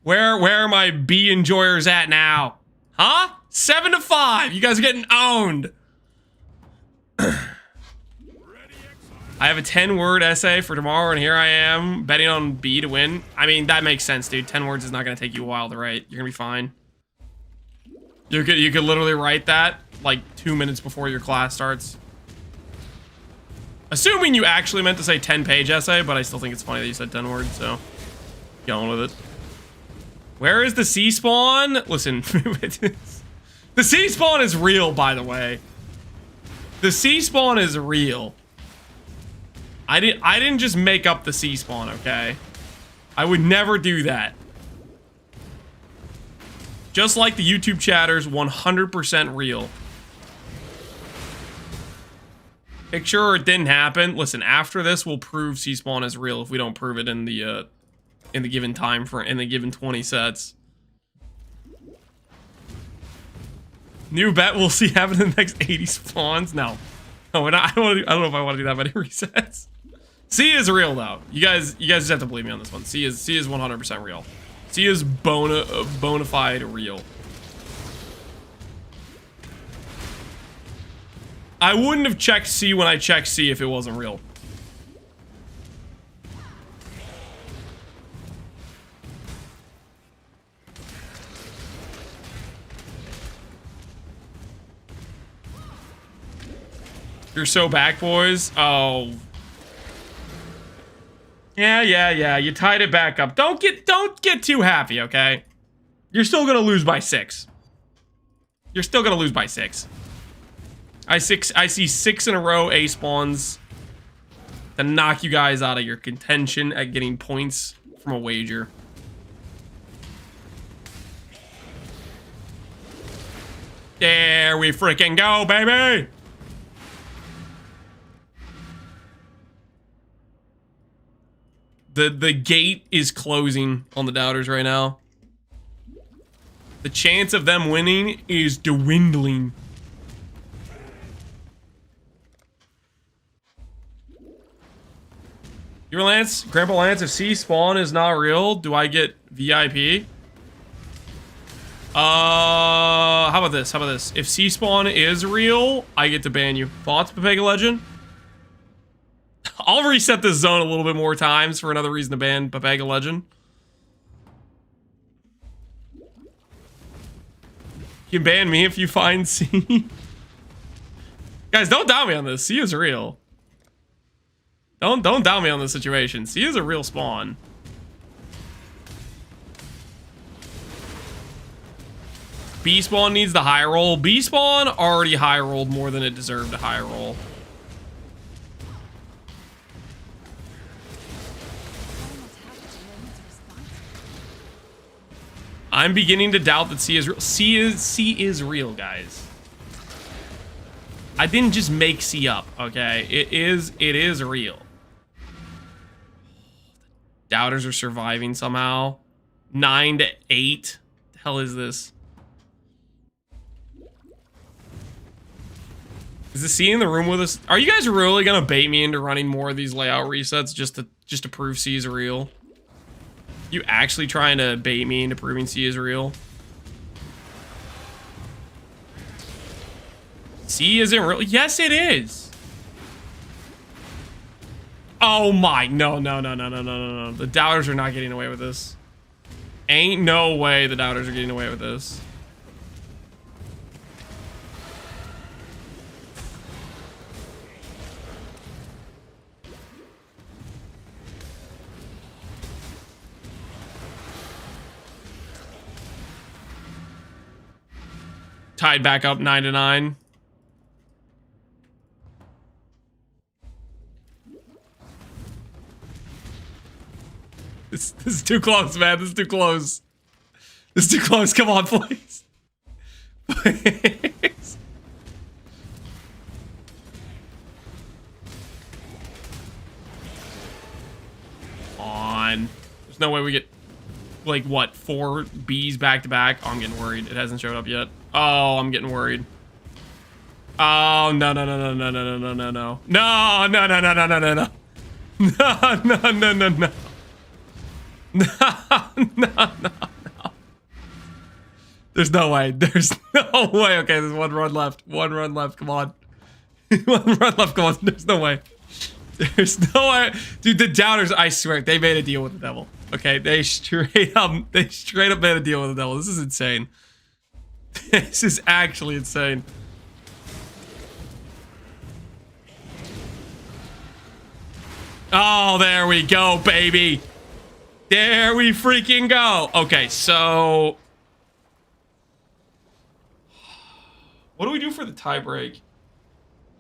Where are my B enjoyers at now? Huh? 7-5. You guys are getting owned. I have a 10-word essay for tomorrow, and here I am betting on B to win. I mean, that makes sense, dude. 10 words is not gonna take you a while to write. You're gonna be fine. You could literally write that like 2 minutes before your class starts. Assuming you actually meant to say 10-page essay, but I still think it's funny that you said 10 words, so get on with it. Where is the C spawn? Listen, the C spawn is real, by the way. The C spawn is real. I didn't just make up the C spawn, okay? I would never do that. Just like the YouTube chatters, 100% real. Picture it didn't happen. Listen, after this, we'll prove C-spawn is real if we don't prove it in the given time for in the given 20 sets. New bet we'll see happen in the next 80 spawns. No, we're not. I don't know if I want to do that many resets. C is real though. You guys just have to believe me on this one. C is 100% real. C is bona fide real. I wouldn't have checked C when I checked C if it wasn't real. You're so back, boys. Oh. Yeah. You tied it back up. Don't get too happy, okay? You're still gonna lose by 6. You're still gonna lose by 6. I see 6 in a row A spawns to knock you guys out of your contention at getting points from a wager. There we freaking go, baby! The gate is closing on the doubters right now. The chance of them winning is dwindling. Your Lance, Grandpa Lance, if C spawn is not real, do I get VIP? How about this? How about this? If C spawn is real, I get to ban you. Thoughts, Pepega Legend? I'll reset this zone a little bit more times for another reason to ban Pepega Legend. You can ban me if you find C. Guys, don't doubt me on this. C is real. Don't doubt me on this situation. C is a real spawn. B spawn needs the high roll. B spawn already high rolled more than it deserved a high roll. I'm beginning to doubt that C is real. C is real, guys. I didn't just make C up, okay? It is real. Doubters are surviving somehow. 9 to 8. The hell is this? Is the C in the room with us? Are you guys really gonna bait me into running more of these layout resets just to prove C is real? You actually trying to bait me into proving C is real? C isn't real. Yes, it is. Oh my, no. The doubters are not getting away with this. Ain't no way the doubters are getting away with this. Tied back up 9 to 9. This is too close, man. This is too close. This is too close. Come on, please. Please. On. There's no way we get, like, what, 4 Bs back to back? Oh, I'm getting worried. It hasn't showed up yet. Oh, I'm getting worried. Oh, no. No. No. There's no way. There's no way. Okay, there's 1 run left. 1 run left. Come on. 1 run left. Come on. There's no way. There's no way. Dude, the doubters, I swear, they made a deal with the devil. Okay, they straight up made a deal with the devil. This is insane. This is actually insane. Oh, there we go, baby. There we freaking go. Okay, so what do we do for the tie break?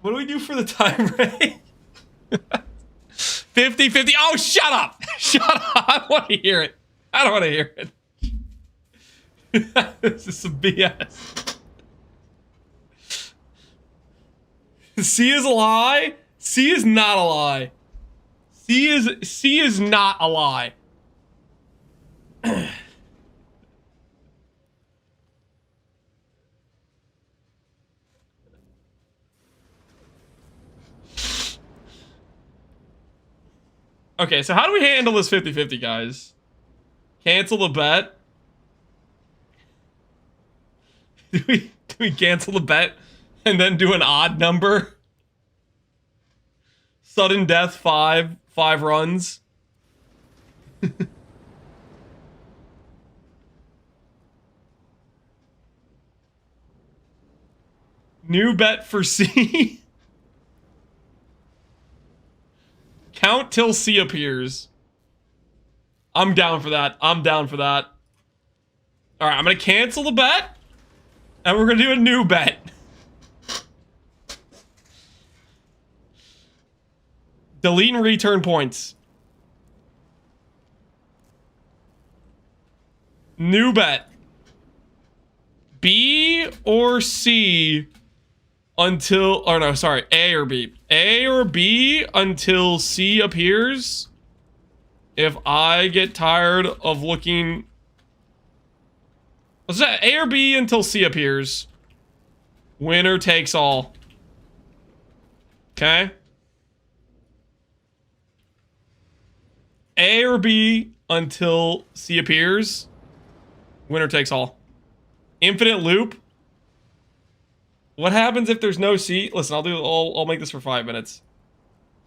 What do we do for the tie break? 50-50. Oh, shut up. Shut up. I don't want to hear it. I don't want to hear it. This is some BS. C is a lie? C is not a lie. C is not a lie. Okay, so how do we handle this 50-50, guys? Cancel the bet? Do we cancel the bet and then do an odd number? Sudden death, 5 runs. New bet for C. count till C appears. I'm down for that. I'm down for that. All right, I'm gonna cancel the bet, and we're gonna do a new bet. Delete and return points. New bet. B or C until, or no, sorry, A or B. A or B until C appears. If I get tired of looking... What's that? A or B until C appears. Winner takes all. Okay? A or B until C appears. Winner takes all. Infinite loop. What happens if there's no C? Listen, I'll make this for 5 minutes.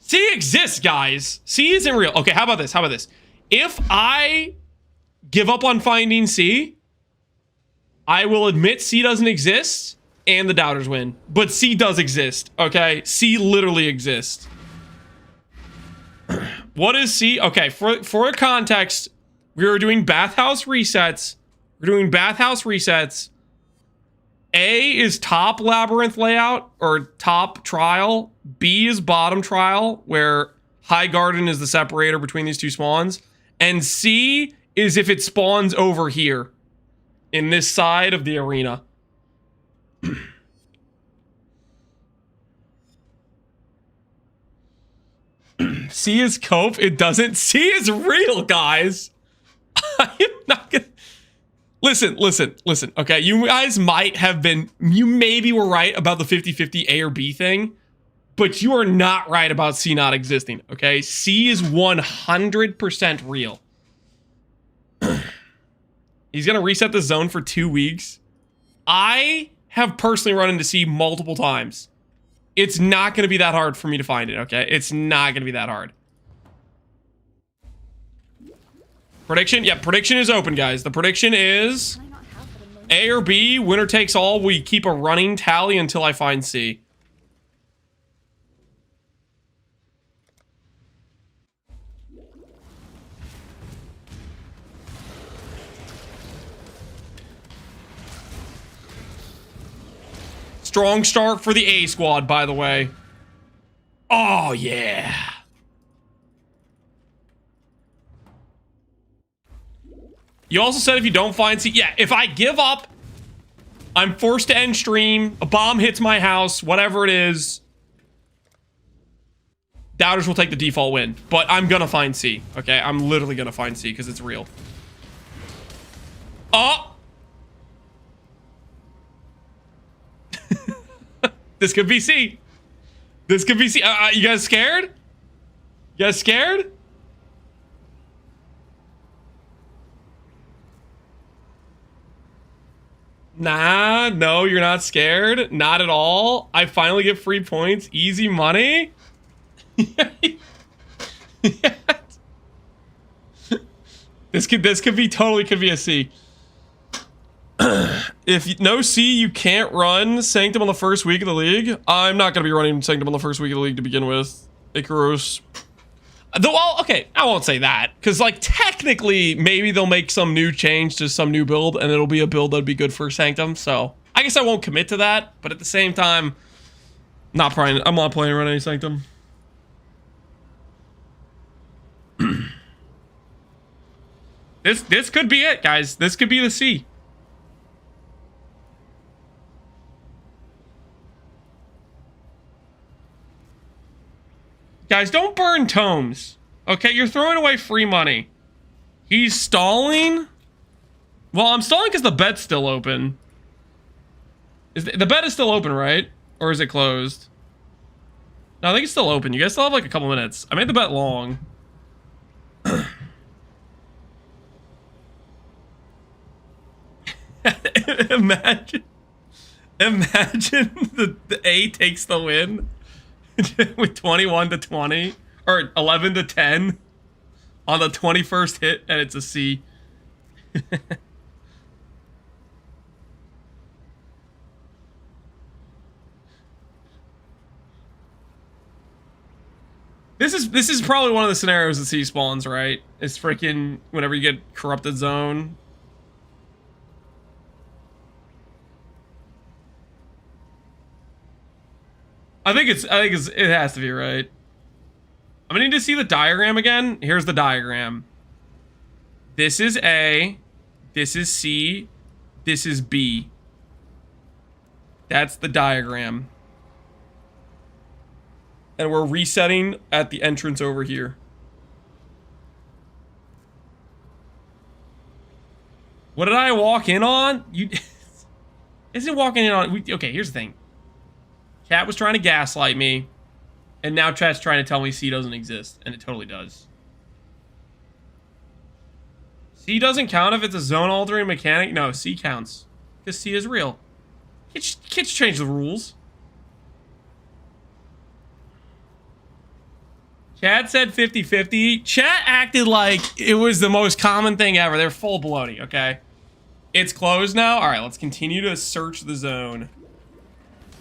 C exists, guys. C isn't real. Okay, how about this? How about this? If I give up on finding C, I will admit C doesn't exist, and the doubters win. But C does exist, okay? C literally exists. What is C? Okay, for context, we are doing bathhouse resets. We're doing bathhouse resets. A is top labyrinth layout, or top trial. B is bottom trial, where high garden is the separator between these two spawns. And C is if it spawns over here, in this side of the arena. C is cope. It doesn't. C is real, guys. I am not gonna... Listen. Okay, you guys might have been... You maybe were right about the 50-50 A or B thing, but you are not right about C not existing, okay? C is 100% real. He's gonna reset the zone for 2 weeks. I have personally run into C multiple times. It's not gonna be that hard for me to find it, okay? It's not gonna be that hard. Prediction? Yeah, prediction is open, guys. The prediction is A or B, winner takes all. We keep a running tally until I find C. Strong start for the A squad, by the way. Oh, yeah. You also said if you don't find C... Yeah, if I give up, I'm forced to end stream, a bomb hits my house, whatever it is, doubters will take the default win. But I'm gonna find C, okay? I'm literally gonna find C, because it's real. Oh! This could be C. This could be C. You guys scared? You guys scared? Nah, no, you're not scared. Not at all. I finally get free points. Easy money. This could be totally could be a C. If no C, you can't run Sanctum on the first week of the league. I'm not gonna be running Sanctum on the first week of the league to begin with. Icarus. Though, well, okay, I won't say that, because, like, technically, maybe they'll make some new change to some new build, and it'll be a build that'd be good for Sanctum, so I guess I won't commit to that, but at the same time, I'm not playing around any Sanctum. This could be it, guys. This could be the C. Guys, don't burn tomes. Okay, you're throwing away free money. He's stalling? Well, I'm stalling because the bet's still open. The bet is still open, right? Or is it closed? No, I think it's still open. You guys still have like a couple minutes. I made the bet long. Imagine the A takes the win. With 21-20 or 11-10 on the 21st hit, and it's a C. This is probably one of the scenarios that C spawns, right? It's freaking whenever you get corrupted zone. I think it has to be, right? I'm gonna need to see the diagram again. Here's the diagram. This is A, this is C, this is B. That's the diagram. And we're resetting at the entrance over here. What did I walk in on? You isn't walking in on okay, here's the thing. Cat was trying to gaslight me, and now chat's trying to tell me C doesn't exist, and it totally does. C doesn't count if it's a zone altering mechanic? No, C counts. Because C is real. Kids change the rules. Chat said 50-50. Chat acted like it was the most common thing ever. They're full of baloney, okay? It's closed now. Alright, let's continue to search the zone.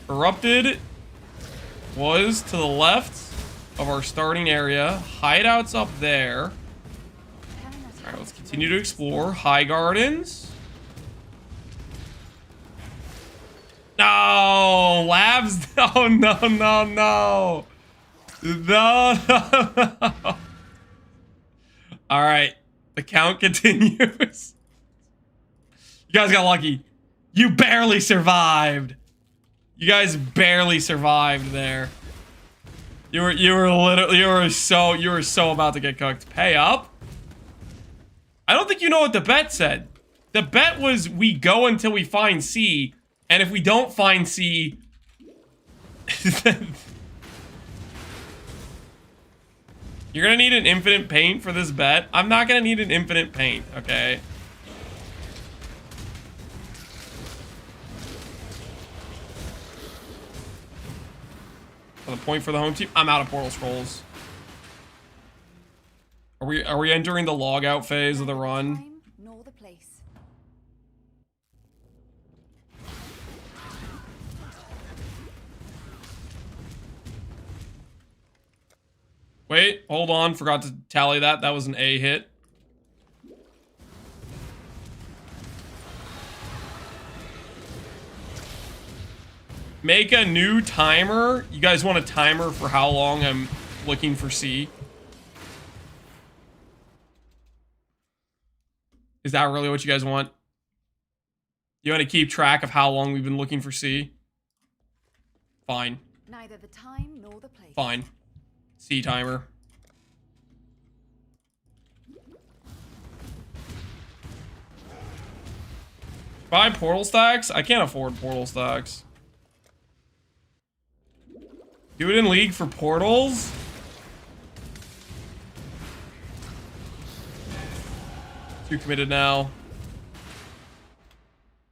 Corrupted was to the left of our starting area. Hideouts up there. Alright, let's continue to explore. High Gardens. No! Labs! Oh, no, no, no! No, no, no. Alright. The count continues. You guys got lucky. You barely survived. You guys barely survived there. You were so about to get cooked. Pay up? I don't think you know what the bet said. The bet was we go until we find C, and if we don't find C, you're gonna need an infinite paint for this bet. I'm not gonna need an infinite paint, okay? For the point for the home team. I'm out of portal scrolls. Are we entering the log out phase of the run? Nor the place. Wait, hold on. Forgot to tally that. That was an A hit. Make a new timer. You guys want a timer for how long I'm looking for C? Is that really what you guys want? You want to keep track of how long we've been looking for C? Fine. Neither the time nor the place. Fine. C timer. Buy portal stacks? I can't afford portal stacks. Do it in League for portals? Too committed now.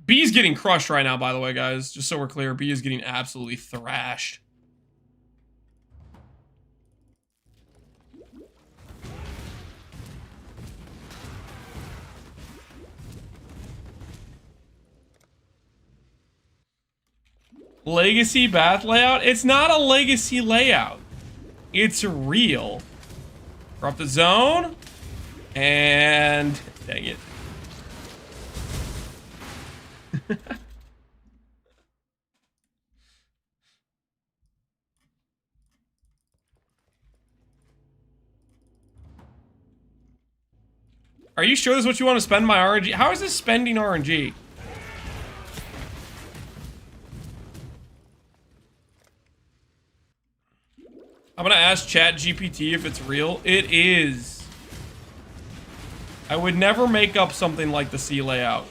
B is getting crushed right now, by the way, guys. Just so we're clear, B is getting absolutely thrashed. Legacy bath layout? It's not a legacy layout. It's real. Drop the zone. And dang it. Are you sure this is what you want to spend my RNG? How is this spending RNG? I'm gonna ask ChatGPT if it's real. It is. I would never make up something like the C layout.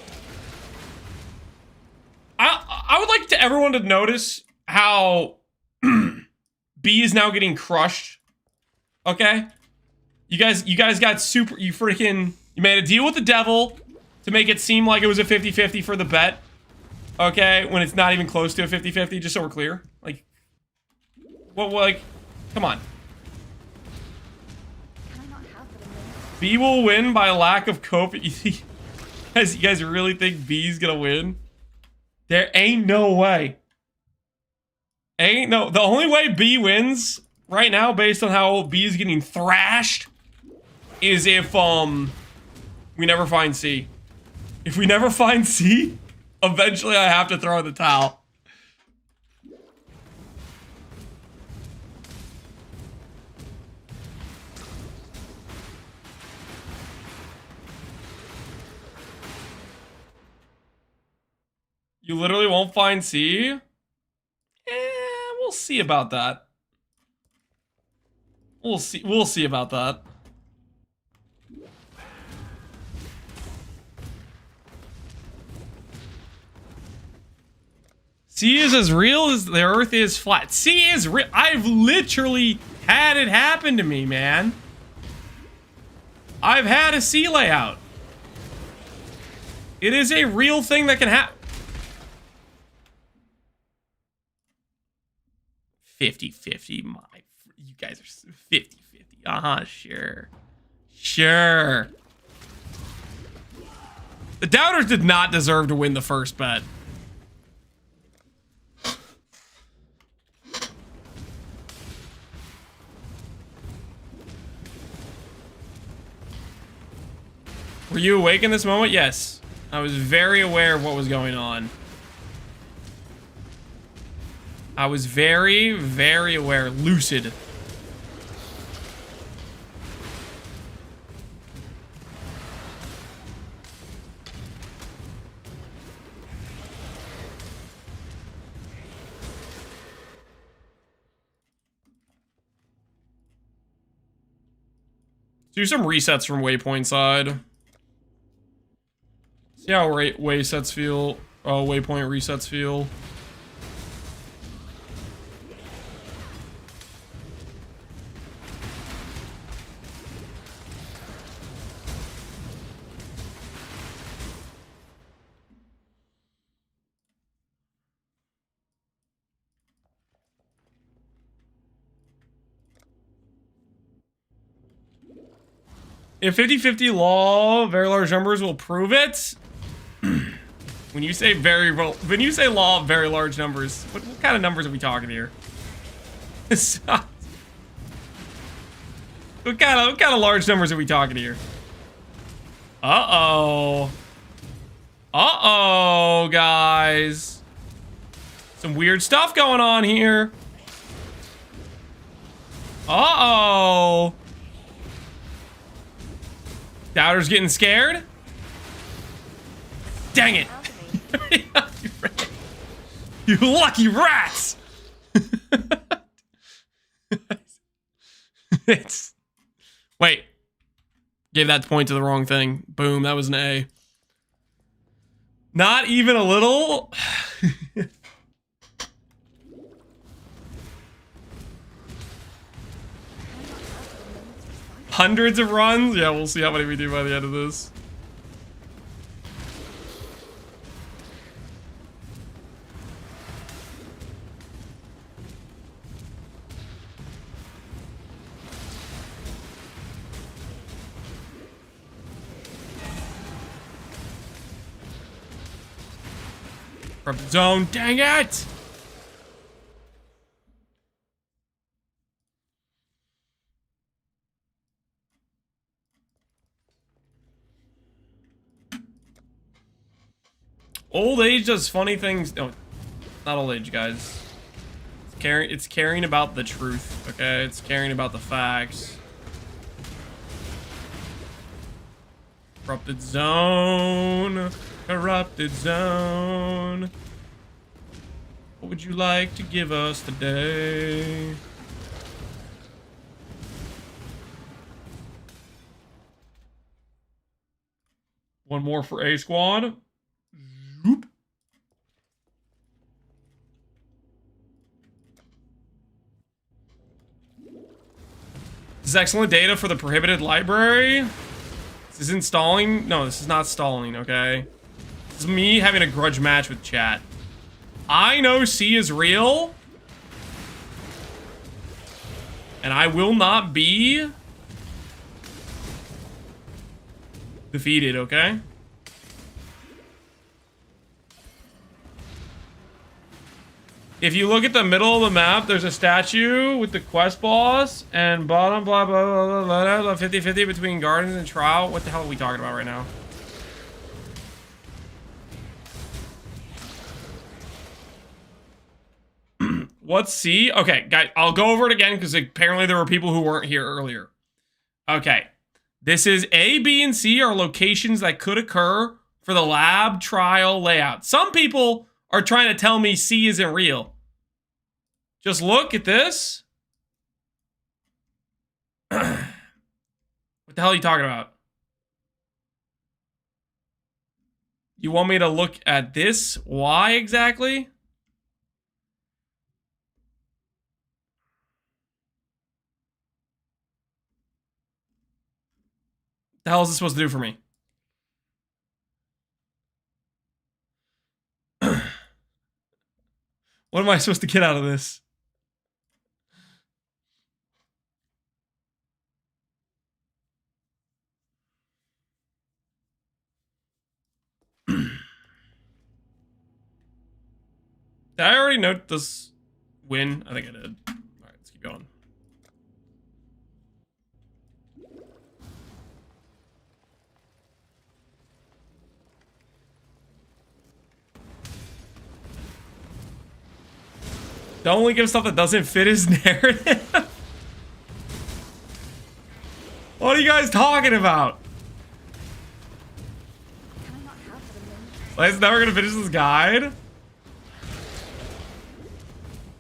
I would like everyone to notice how B is now getting crushed. Okay? You guys got super, you made a deal with the devil to make it seem like it was a 50-50 for the bet. Okay? When it's not even close to a 50-50, just so we're clear. Like, come on. B will win by lack of cope. You guys really think B's gonna win? There ain't no way. The only way B wins right now, based on how B is getting thrashed, is if we never find C. If we never find C, eventually I have to throw in the towel. You literally won't find C? We'll see about that. We'll see about that. C is as real as the Earth is flat. C is real. I've literally had it happen to me, man. I've had a C layout. It is a real thing that can happen. 50-50, you guys are 50-50. Sure. Sure. The Doubters did not deserve to win the first bet. Were you awake in this moment? Yes. I was very aware of what was going on. I was very, very aware. Lucid. Do some resets from waypoint side. See how waysets feel. Oh, waypoint resets feel. If 50-50 law, very large numbers will prove it. When you say law of very large numbers, what kind of numbers are we talking here? What kind of large numbers are we talking here? Uh-oh. Uh-oh, guys. Some weird stuff going on here. Uh-oh. Doubter's getting scared? Dang it. You lucky rats! Wait. Gave that point to the wrong thing. Boom, that was an A. Not even a little? Hundreds of runs? Yeah, we'll see how many we do by the end of this. From the zone, dang it! Old age does funny things. No, not old age, guys. It's caring about the truth, okay? It's caring about the facts. Corrupted zone. Corrupted zone. What would you like to give us today? One more for A squad. Zoop. This is excellent data for the prohibited library. This is installing. No, this is not stalling, okay? This is me having a grudge match with chat. I know C is real. And I will not be defeated, okay? If you look at the middle of the map, there's a statue with the quest boss, and bottom blah blah blah blah blah 50-50 between Gardens and Trial. What the hell are we talking about right now? What's C? Okay, guys, I'll go over it again because apparently there were people who weren't here earlier. Okay, this is A, B, and C are locations that could occur for the lab trial layout. Some people are trying to tell me C isn't real. Just look at this. What the hell are you talking about? You want me to look at this? Why exactly? The hell is this supposed to do for me? What am I supposed to get out of this? Did I already note this win? I think I did. All right, let's keep going. Don't only give stuff that doesn't fit his narrative. What are you guys talking about? Like, it's never gonna finish this guide?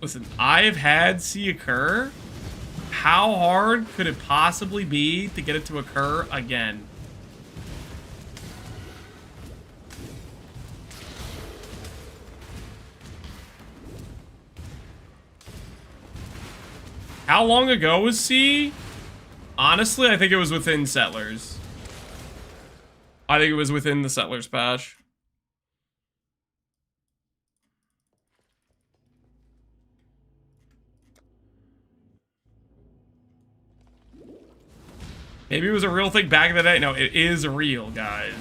Listen, I've had C occur. How hard could it possibly be to get it to occur again? How long ago was C? Honestly, I think it was within Settlers. I think it was within the Settlers patch. Maybe it was a real thing back in the day. No, it is real, guys.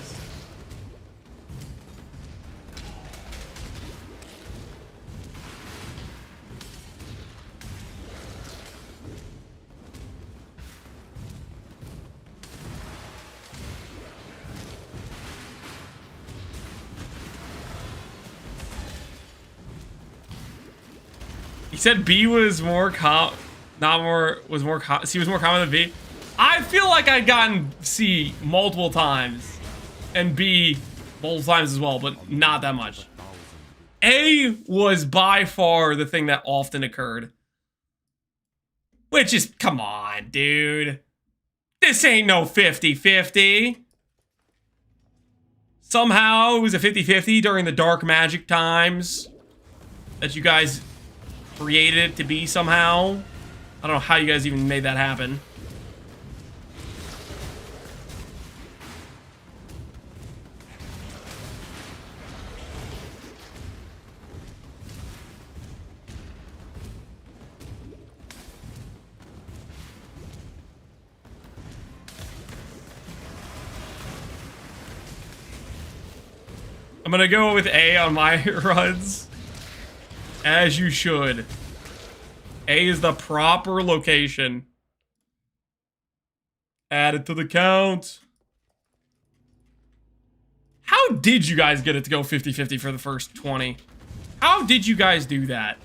He said B was more C was more common than B. I feel like I'd gotten C multiple times and B multiple times as well, but not that much. A was by far the thing that often occurred. Which is, come on, dude. This ain't no 50-50. Somehow it was a 50-50 during the dark magic times that you guys created it to be somehow. I don't know how you guys even made that happen. I'm gonna go with A on my runs. As you should. A is the proper location. Add it to the count. How did you guys get it to go 50-50 for the first 20? How did you guys do that?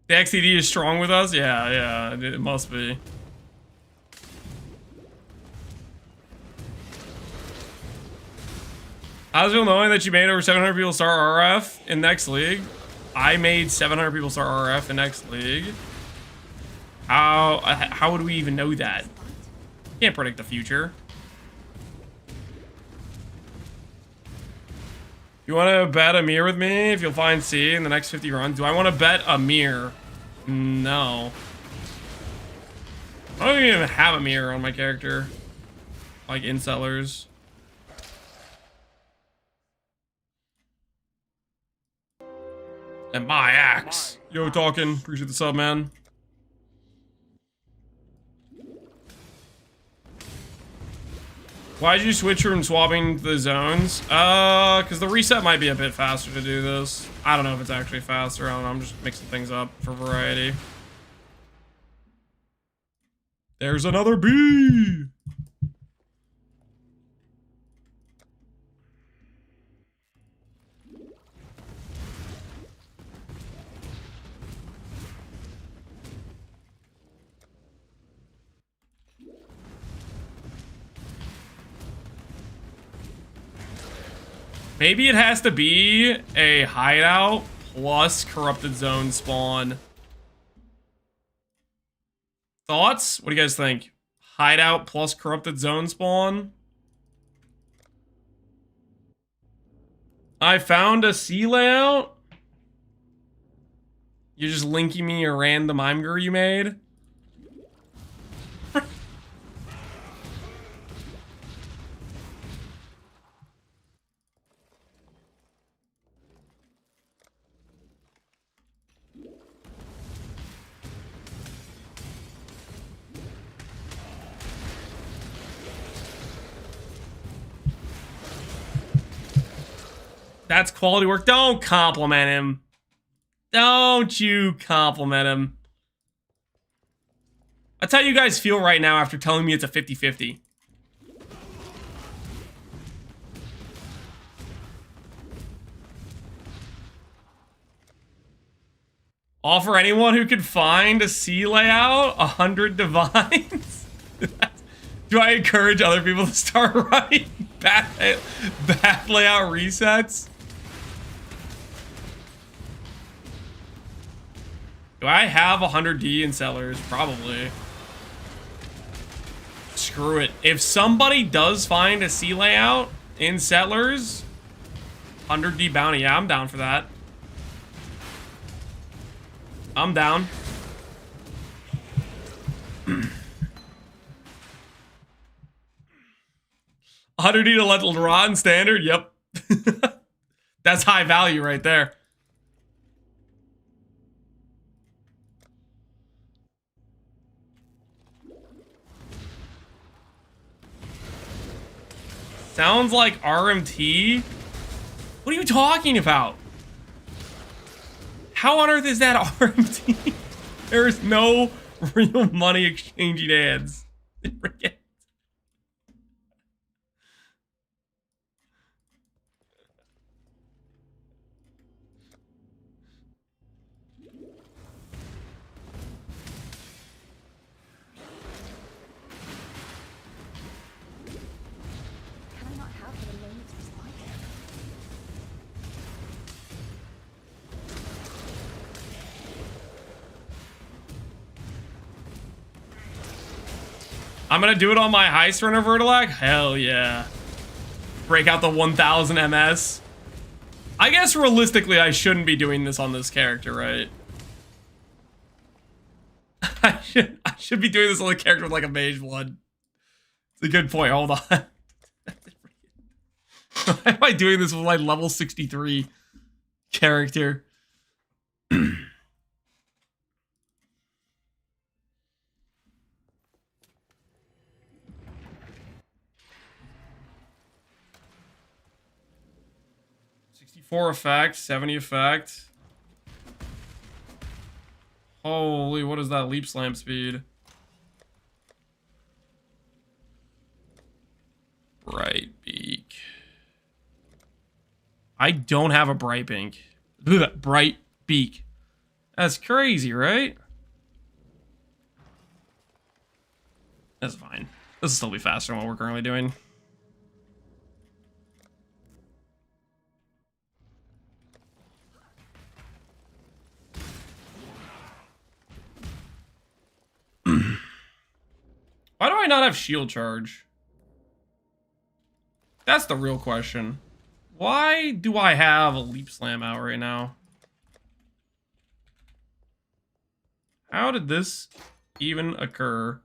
The XCD is strong with us? Yeah, it must be. How's it knowing that you made over 700 people star RF in next league? I made 700 people star RF in next league. How would we even know that? Can't predict the future. You want to bet a mirror with me if you'll find C in the next 50 runs? Do I want to bet a mirror? No. I don't even have a mirror on my character. Like in Sellers. And my axe. Yo, talking. Appreciate the sub, man. Why did you switch from swapping the zones? Because the reset might be a bit faster to do this. I don't know if it's actually faster. I don't know. I'm just mixing things up for variety. There's another bee. Maybe it has to be a hideout plus corrupted zone spawn. Thoughts? What do you guys think? Hideout plus corrupted zone spawn? I found a C layout. You're just linking me a random Imgur you made? That's quality work. Don't compliment him. Don't you compliment him. That's how you guys feel right now after telling me it's a 50-50. Offer anyone who could find a C layout 100 divines? Do I encourage other people to start running bad layout resets? Do I have 100D in Sellers? Probably. Screw it. If somebody does find a C layout in Settlers, 100D bounty. Yeah, I'm down for that. I'm down. $100D to let Ron standard? Yep. That's high value right there. Sounds like RMT? What are you talking about? How on earth is that RMT? There is no real money exchanging ads. Forget. I'm gonna do it on my heist runner Vertilac? Hell yeah. Break out the 1000 MS. I guess realistically I shouldn't be doing this on this character, right? I should be doing this on the character with like a mage blood. It's a good point, hold on. Why am I doing this with like level 63 character? 64 effect, 70 effect. Holy, what is that leap slam speed? Bright beak. I don't have a bright beak. Bright beak. That's crazy, right? That's fine. This will still be faster than what we're currently doing. Why do I not have shield charge? That's the real question. Why do I have a leap slam out right now? How did this even occur?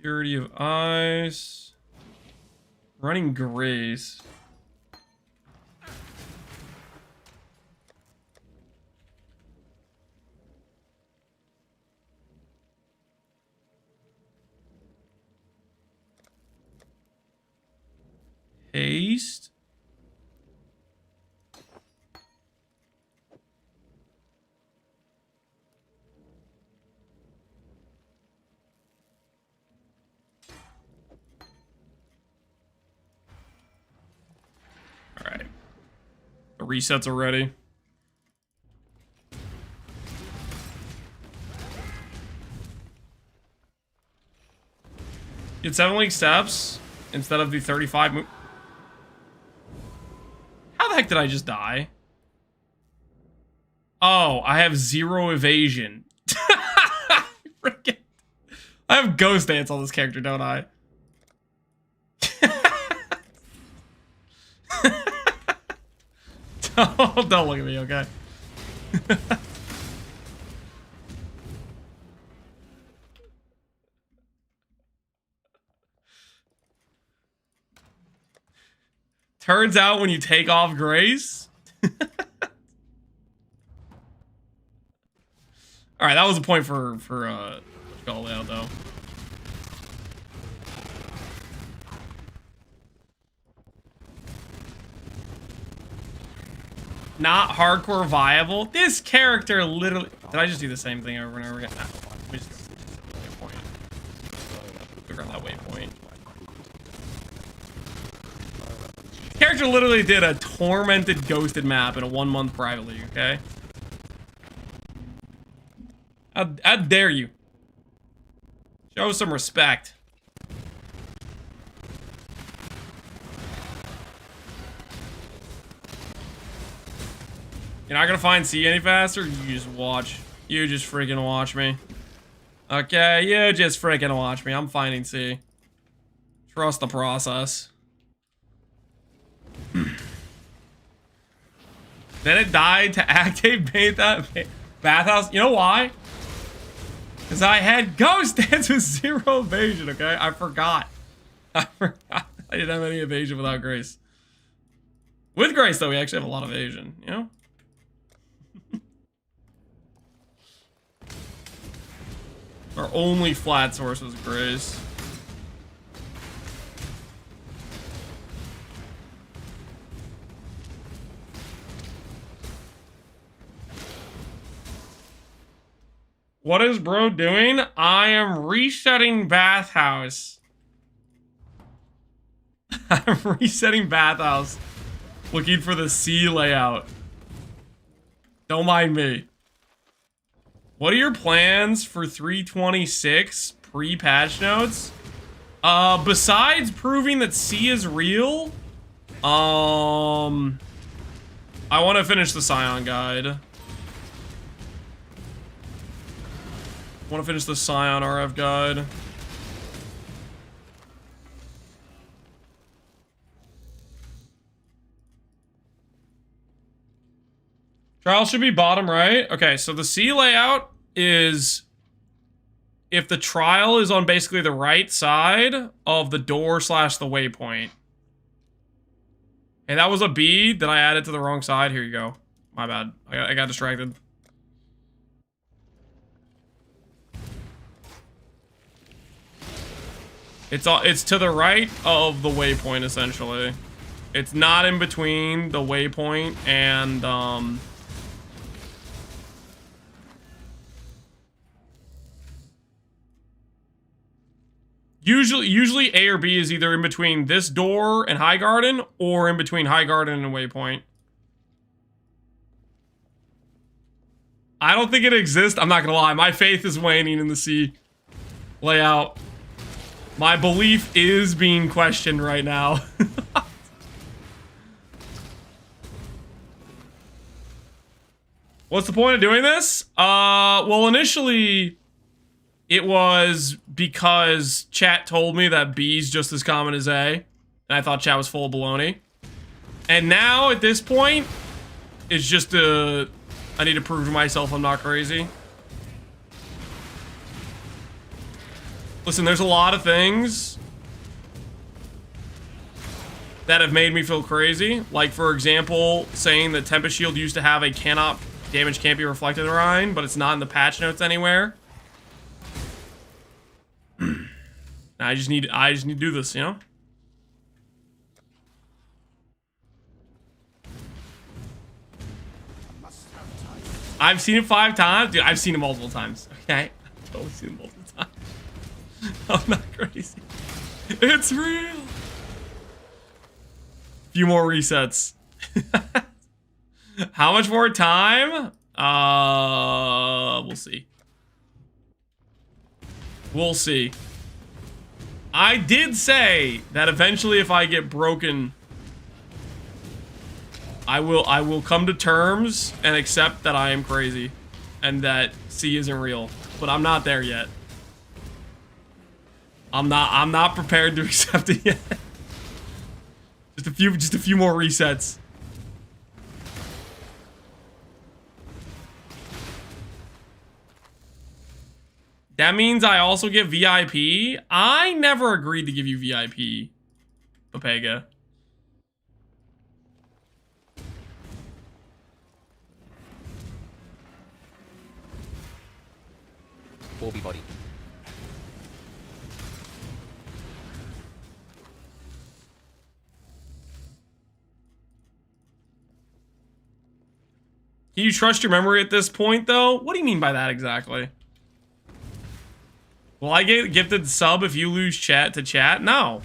Purity of Ice. Running Grace. Haste. All right. The resets are ready. Get 7 league steps instead of the 35 move. How the heck did I just die? Oh, I have 0 evasion. Freaking. I have ghost dance on this character, don't I? Don't look at me, okay? Turns out when you take off Grace. All right, that was a point for call out though. Not hardcore viable. This character literally. Did I just do the same thing over and over again? Nah, let me just waypoint. Figure out that waypoint. Character literally did a tormented ghosted map in a 1-month private league, okay? How dare you? Show some respect. You're not gonna find C any faster? You just watch. You just freaking watch me. Okay, you just freaking watch me. I'm finding C. Trust the process. Then it died to activate that bathhouse. You know why? Because I had Ghost Dance with 0 evasion, okay? I forgot. I forgot. I didn't have any evasion without Grace. With Grace, though, we actually have a lot of evasion, you know? Our only flat source was Grace. What is bro doing? I am resetting bathhouse. I'm resetting bathhouse. Looking for the C layout. Don't mind me. What are your plans for 326 pre-patch notes? Besides proving that C is real, I want to finish the Scion guide. I want to finish the Scion RF guide. Trial should be bottom right. Okay, so the C layout is if the trial is on basically the right side of the door / the waypoint. Hey, that was a B that I added to the wrong side. Here you go. My bad. I got distracted. It's to the right of the waypoint, essentially. It's not in between the waypoint and Usually A or B is either in between this door and High Garden or in between High Garden and Waypoint. I don't think it exists. I'm not gonna lie. My faith is waning in the C layout. My belief is being questioned right now. What's the point of doing this? Well, initially, it was because chat told me that B is just as common as A, and I thought chat was full of baloney. And now, at this point, it's just I need to prove to myself I'm not crazy. Listen, there's a lot of things that have made me feel crazy. Like, for example, saying that Tempest Shield used to have a damage can't be reflected line, but it's not in the patch notes anywhere. I just need to do this, you know? I've seen it 5 times. Dude, I've seen it multiple times. Okay? I've totally seen it multiple times. I'm not crazy. It's real. Few more resets. How much more time? We'll see. We'll see. I did say that eventually if I get broken, I will come to terms and accept that I am crazy and that C isn't real. But I'm not there yet. I'm not prepared to accept it yet. Just a few more resets. That means I also get VIP? I never agreed to give you VIP, Papega. Bobby body. Can you trust your memory at this point, though? What do you mean by that exactly? Will I get gifted sub if you lose chat to chat? No.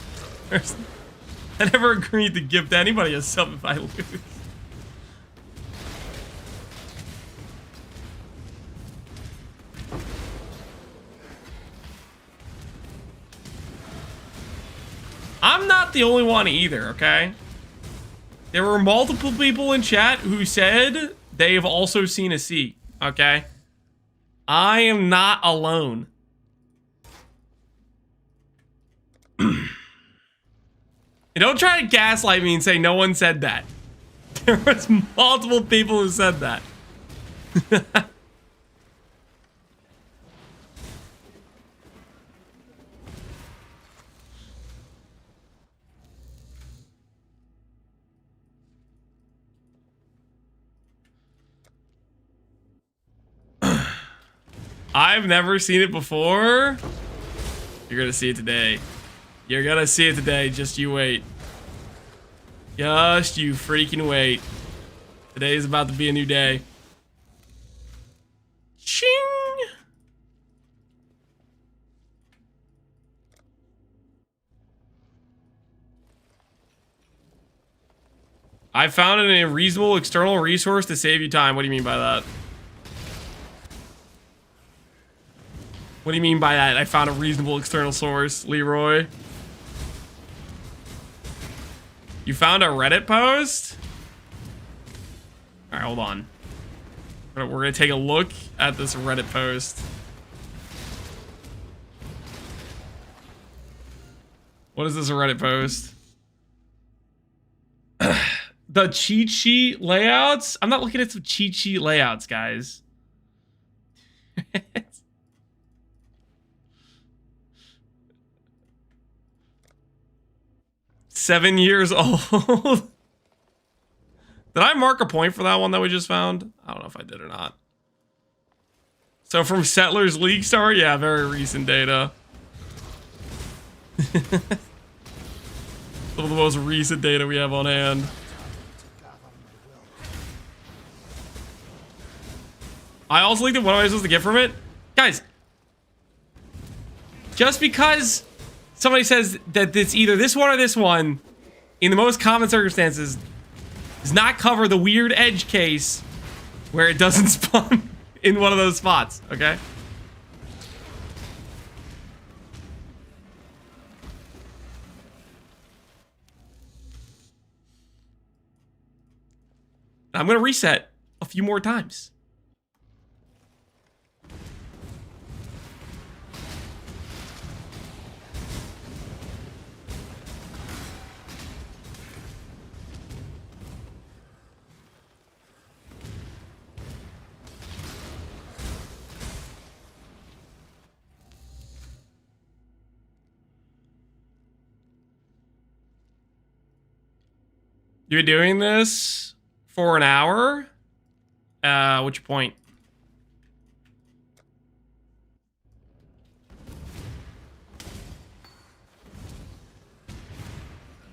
I never agreed to gift anybody a sub if I lose. I'm not the only one either, okay? There were multiple people in chat who said they've also seen a C, okay? I am not alone. Don't try to gaslight me and say no one said that. There was multiple people who said that. I've never seen it before. You're gonna see it today. You're gonna see it today. Just you wait. Just you freaking wait. Today is about to be a new day. Ching! I found a reasonable external resource to save you time. What do you mean by that? What do you mean by that? I found a reasonable external source, Leroy. You found a Reddit post? All right, hold on. We're gonna take a look at this Reddit post. What is this Reddit post? The cheat sheet layouts? I'm not looking at some cheat sheet layouts, guys. 7 years old. Did I mark a point for that one that we just found? I don't know if I did or not. So from Settlers League Star? Yeah, very recent data. Some of the most recent data we have on hand. I also leaked it. What am I supposed to get from it? Guys, just because somebody says that it's either this one or this one, in the most common circumstances, does not cover the weird edge case where it doesn't spawn in one of those spots, okay? I'm gonna reset a few more times. You're doing this for an hour? What's your point?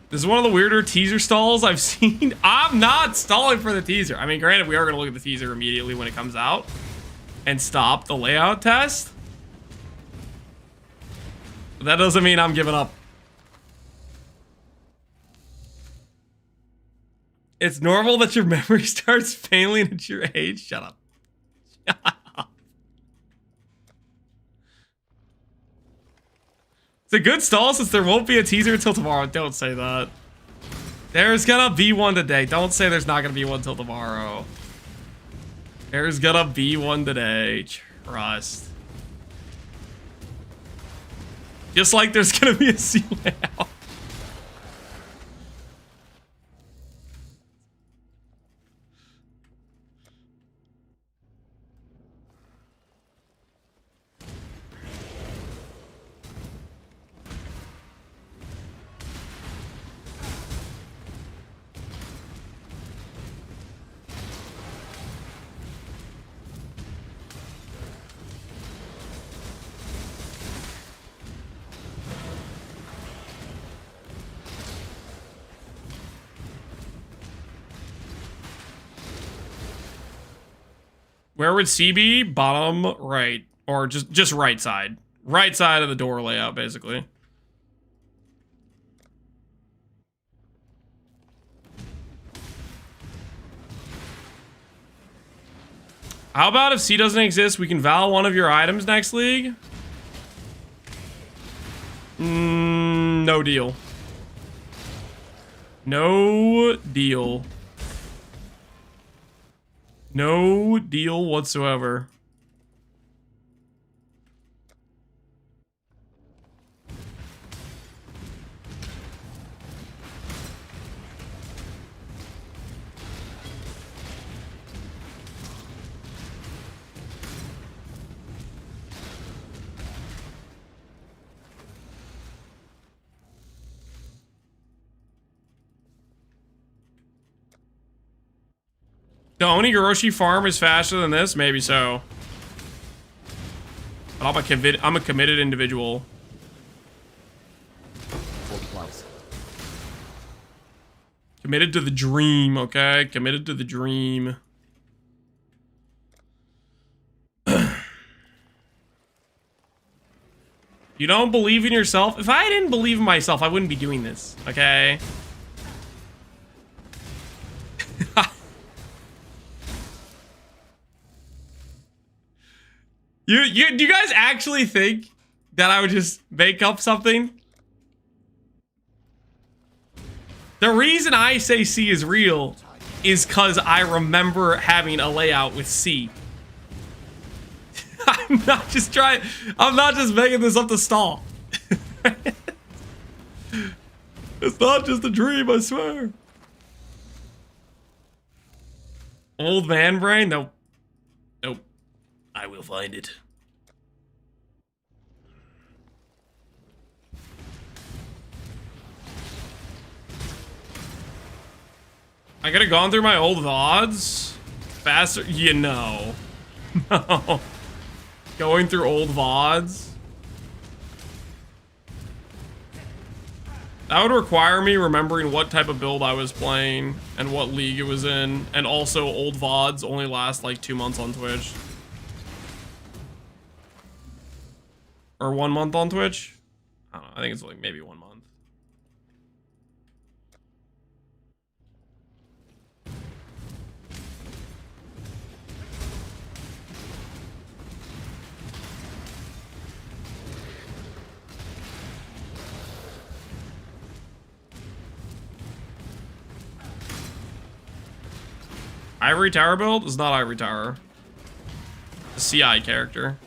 This is one of the weirder teaser stalls I've seen. I'm not stalling for the teaser. I mean, granted, we are going to look at the teaser immediately when it comes out and stop the layout test. But that doesn't mean I'm giving up. It's normal that your memory starts failing at your age. Shut up. Shut up. It's a good stall since there won't be a teaser until tomorrow. Don't say that. There's gonna be one today. Don't say there's not gonna be one till tomorrow. There's gonna be one today. Trust. Just like there's gonna be a C layout. Where would C be? Bottom right. Or just right side. Right side of the door layout, basically. How about if C doesn't exist, we can val one of your items next league? No deal. No deal. No deal whatsoever. The Onigoroshi farm is faster than this? Maybe so. But I'm a committed individual. 40 gloves. Committed to the dream, okay? Committed to the dream. You don't believe in yourself? If I didn't believe in myself, I wouldn't be doing this, okay? Do you guys actually think that I would just make up something? The reason I say C is real is because I remember having a layout with C. I'm not just making this up to stall. It's not just a dream, I swear. Old man brain? Nope. Nope. I will find it. I could have gone through my old VODs faster. You know. No. Going through old VODs. That would require me remembering what type of build I was playing and what league it was in. And also old VODs only last like 2 months on Twitch. Or 1 month on Twitch? I don't know. I think it's like maybe 1 month. Ivory Tower build is not Ivory Tower. The CI character.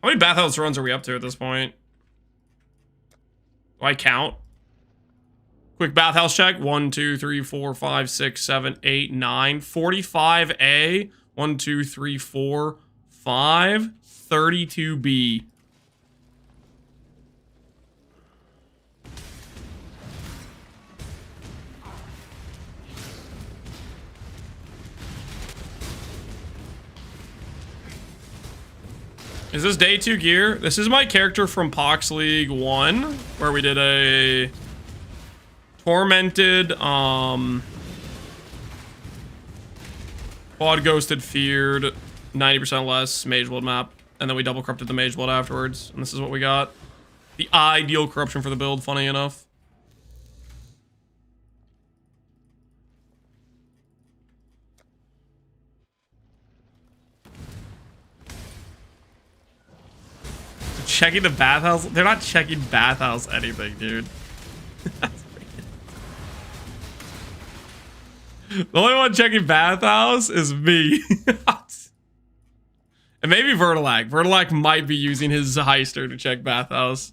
How many bathhouse runs are we up to at this point? Do I count? Quick bathhouse check. 1, 2, 3, 4, 5, 6, 7, 8, 9. 45A. 1, 2, 3, 4, 5. 32B. Is this day 2 gear? This is my character from Pox League 1, where we did a tormented, quad ghosted, feared, 90% less mage blood map, and then we double corrupted the mage blood afterwards, and this is what we got. The ideal corruption for the build, funny enough. Checking the bathhouse? They're not checking bathhouse anything, dude. The only one checking bathhouse is me. And maybe Vertilac. Vertilac might be using his heister to check bathhouse.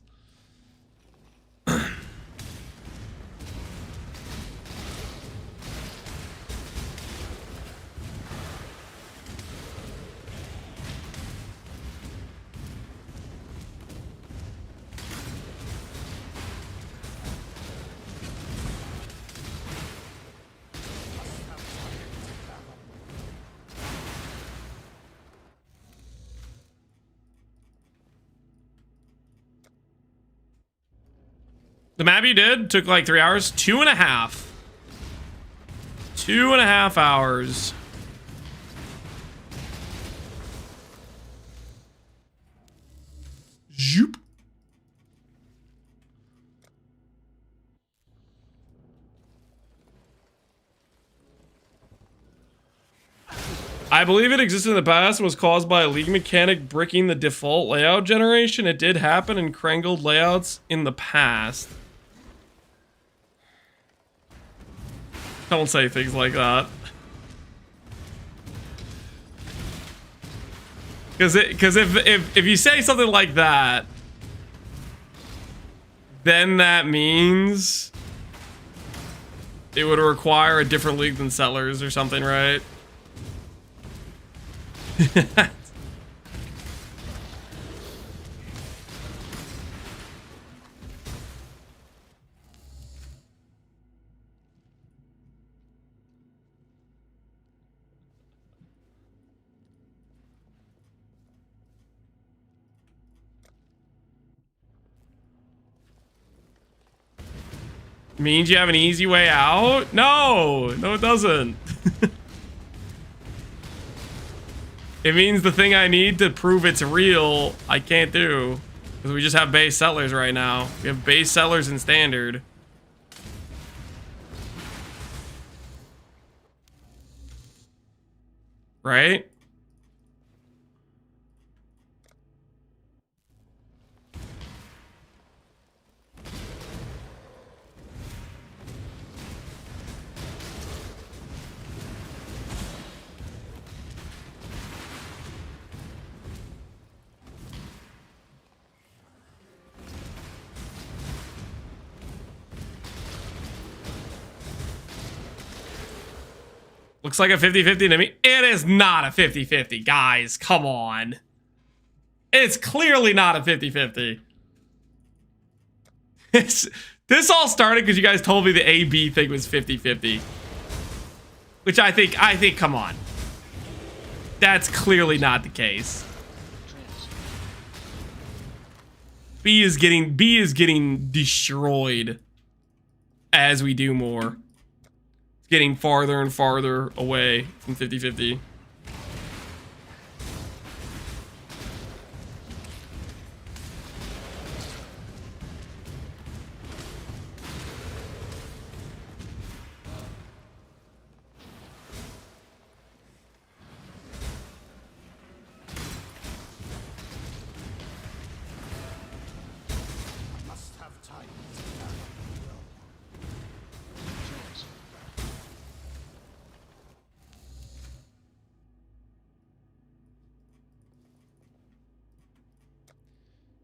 The map you did took like 3 hours. 2.5. 2.5 hours. Zoop. I believe it existed in the past and was caused by a league mechanic bricking the default layout generation. It did happen in Krangled layouts in the past. Don't say things like that. Because if you say something like that, then that means it would require a different league than Settlers or something, right? Means you have an easy way out? No, it doesn't. It means the thing I need to prove it's real, I can't do. Because we just have base Settlers right now. We have base Settlers in Standard. Right? Looks like a 50-50 to me. It is not a 50-50, guys. Come on. It's clearly not a 50-50. This all started because you guys told me the AB thing was 50-50. Which I think, come on. That's clearly not the case. B is getting destroyed as we do more. Getting farther and farther away from 50-50.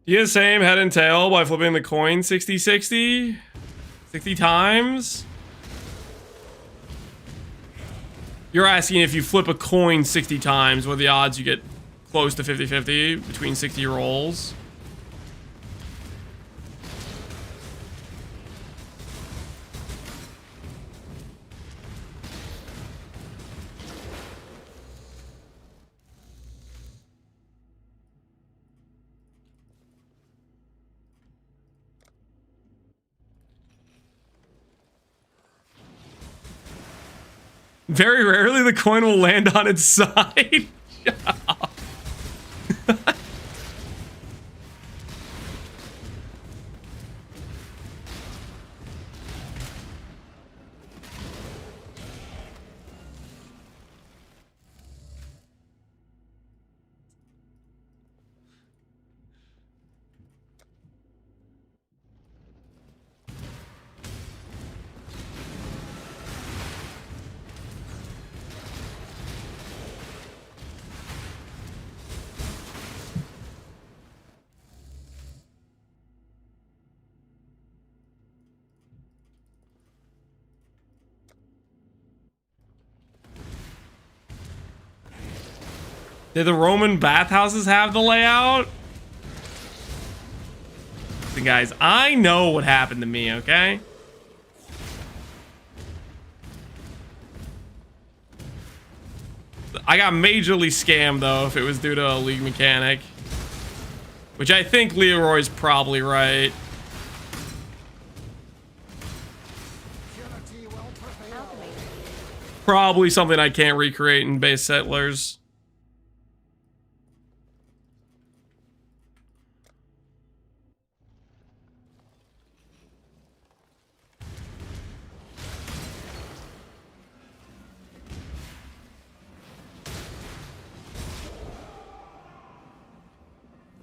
You get the same head and tail by flipping the coin 60 times? You're asking if you flip a coin 60 times, what are the odds you get close to 50-50 between 60 rolls. Very rarely the coin will land on its side. Did the Roman bathhouses have the layout? Listen, guys, I know what happened to me, okay? I got majorly scammed, though, if it was due to a league mechanic. Which I think Leroy's probably right. Probably something I can't recreate in base Settlers.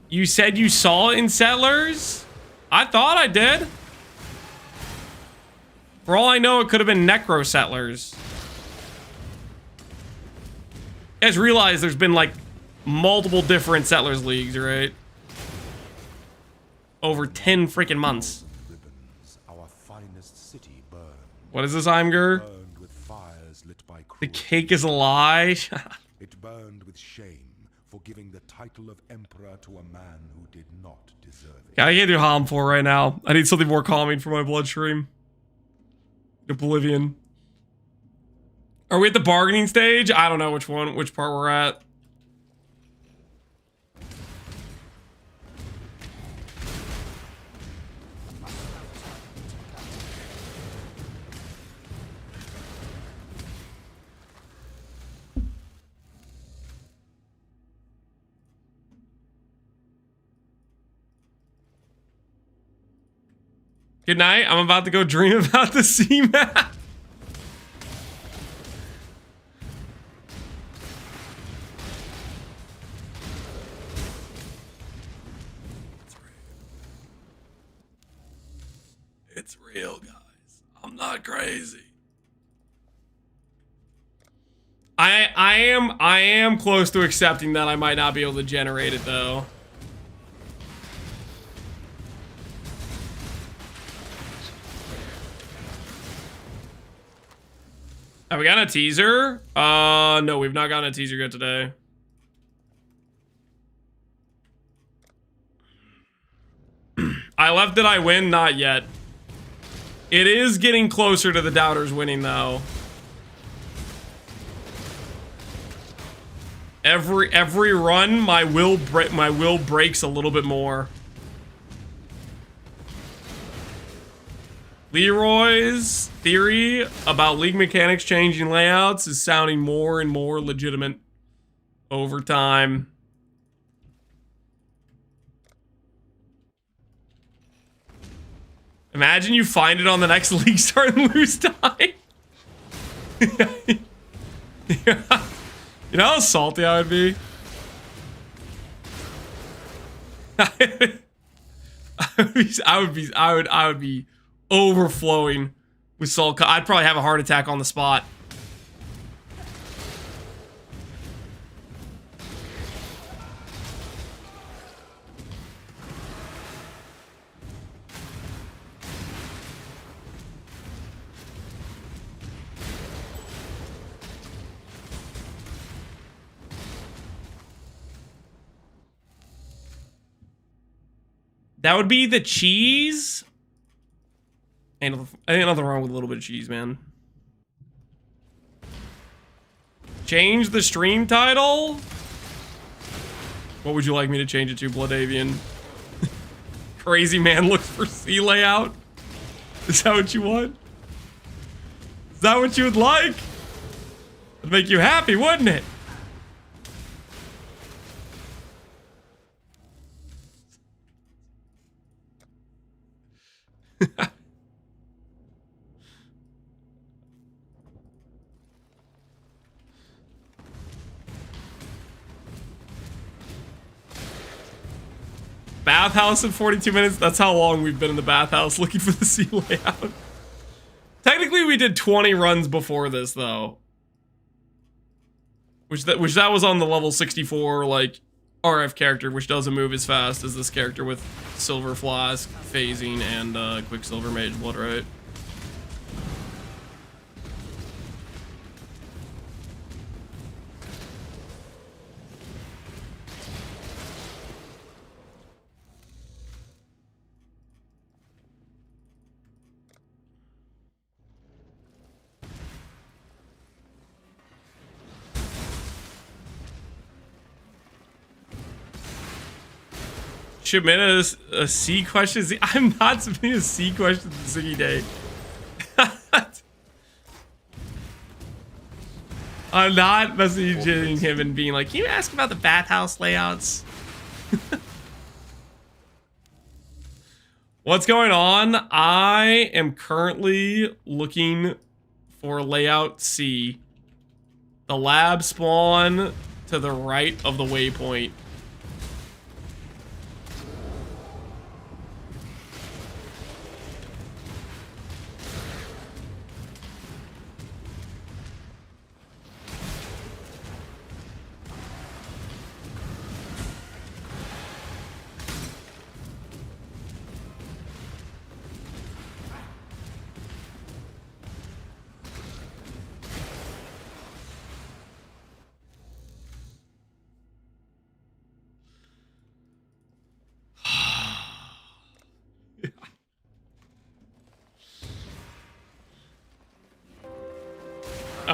You said you saw it in Settlers? I thought I did. For all I know, it could have been Necro Settlers. You guys realize there's been like multiple different Settlers leagues, right? Over 10 freaking months. Ribbons, our finest city burned. What is this, Imgur? Burned with fires lit by The cruelty. cake is a lie. It burned with shame for giving the title of emperor to a man who did not deserve it. Yeah, I can't do Ham 4 right now. I need something more calming for my bloodstream. Oblivion. Are we at the bargaining stage? I don't know which part we're at. Good night. I'm about to go dream about the sea map. It's real, guys. I'm not crazy. I am close to accepting that I might not be able to generate it though. Have we gotten a teaser? No, we've not gotten a teaser yet today. I left Did I win? Not yet. It is getting closer to the doubters winning though. Every run, my will breaks a little bit more. Leroy's theory about league mechanics changing layouts is sounding more and more legitimate over time. Imagine you find it on the next league start and lose time. Yeah. You know how salty I would be? I would be overflowing with salt. I'd probably have a heart attack on the spot. That would be the cheese. Ain't nothing wrong with a little bit of cheese, man. Change the stream title? What would you like me to change it to, Bloodavian? Crazy man looks for sea layout? Is that what you want? Is that what you would like? It'd make you happy, wouldn't it? Bathhouse in 42 minutes? That's how long we've been in the bathhouse looking for the sea layout. Technically, we did 20 runs before this, though. Which that was on the level 64, like, RF character, which doesn't move as fast as this character with Silver Flask, Phasing, and Quicksilver Mage Blood, right? Submit a C question. I'm not submitting a C question to Ziggy Day. I'm not messaging him and being like, can you ask about the bathhouse layouts? What's going on? I am currently looking for layout C. The lab spawn to the right of the waypoint.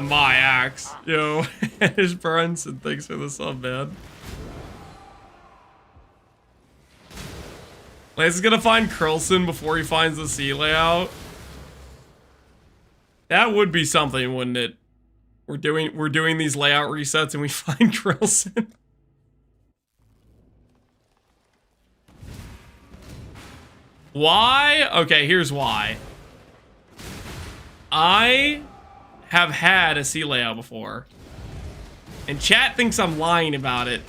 My axe. Yo, Ash Brunson, thanks for the sub, man. Lance is gonna find Curlson before he finds the sea layout. That would be something, wouldn't it? We're doing these layout resets and we find Curlson. Why? Okay, here's why. I have had a sea layout before, and chat thinks I'm lying about it,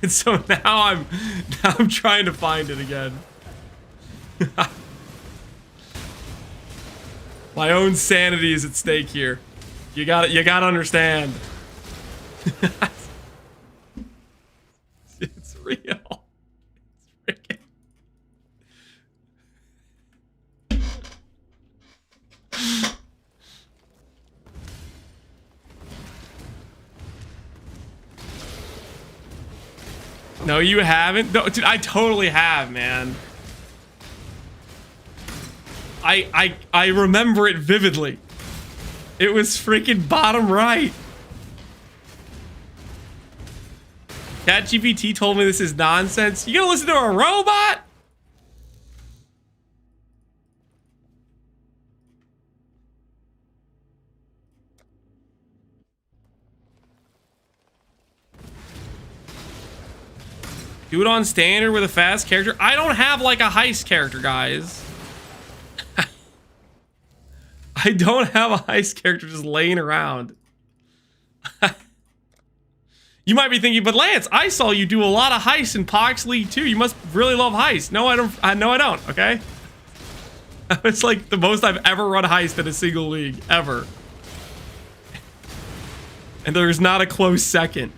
and so now I'm trying to find it again. My own sanity is at stake here. You gotta understand. It's real. It's freaking. No, you haven't? No, dude, I totally have, man. I remember it vividly. It was freaking bottom right. ChatGPT told me this is nonsense. You gonna listen to a robot? Do it on standard with a fast character. I don't have like a heist character, guys. I don't have a heist character just laying around. You might be thinking, but Lance, I saw you do a lot of heists in Pox League too. You must really love heists. No, I don't. No, I don't. Okay. It's like the most I've ever run heist in a single league ever. And there's not a close second.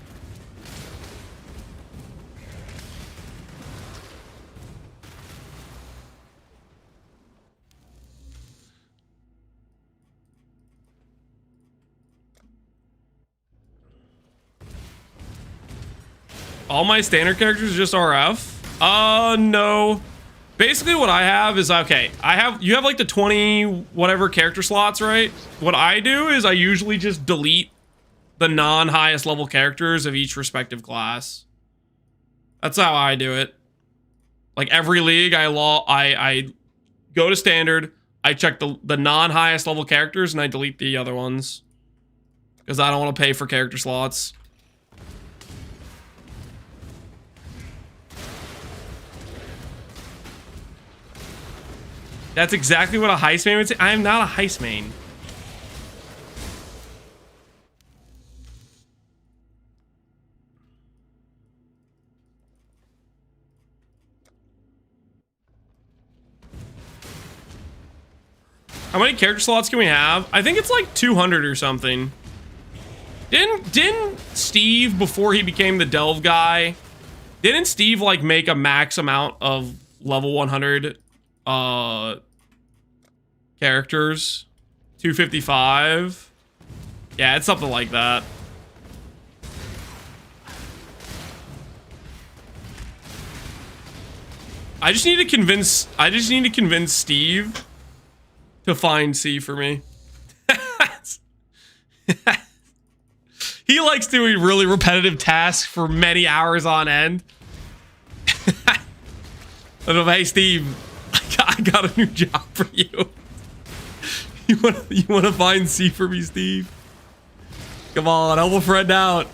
All my standard characters are just RF? No. Basically what I have is, okay, you have like the 20 whatever character slots, right? What I do is I usually just delete the non-highest level characters of each respective class. That's how I do it. Like every league, I go to standard, I check the non-highest level characters, and I delete the other ones. Because I don't want to pay for character slots. That's exactly what a heist main would say. I am not a heist main. How many character slots can we have? I think it's like 200 or something. Didn't Steve, before he became the Delve guy, didn't Steve like make a max amount of level 100 characters? 255? Yeah, it's something like that. I just need to convince Steve to find C for me. He likes doing really repetitive tasks for many hours on end. I don't know, hey Steve, I got a new job for you. You want to find C for me, Steve? Come on, help a friend out.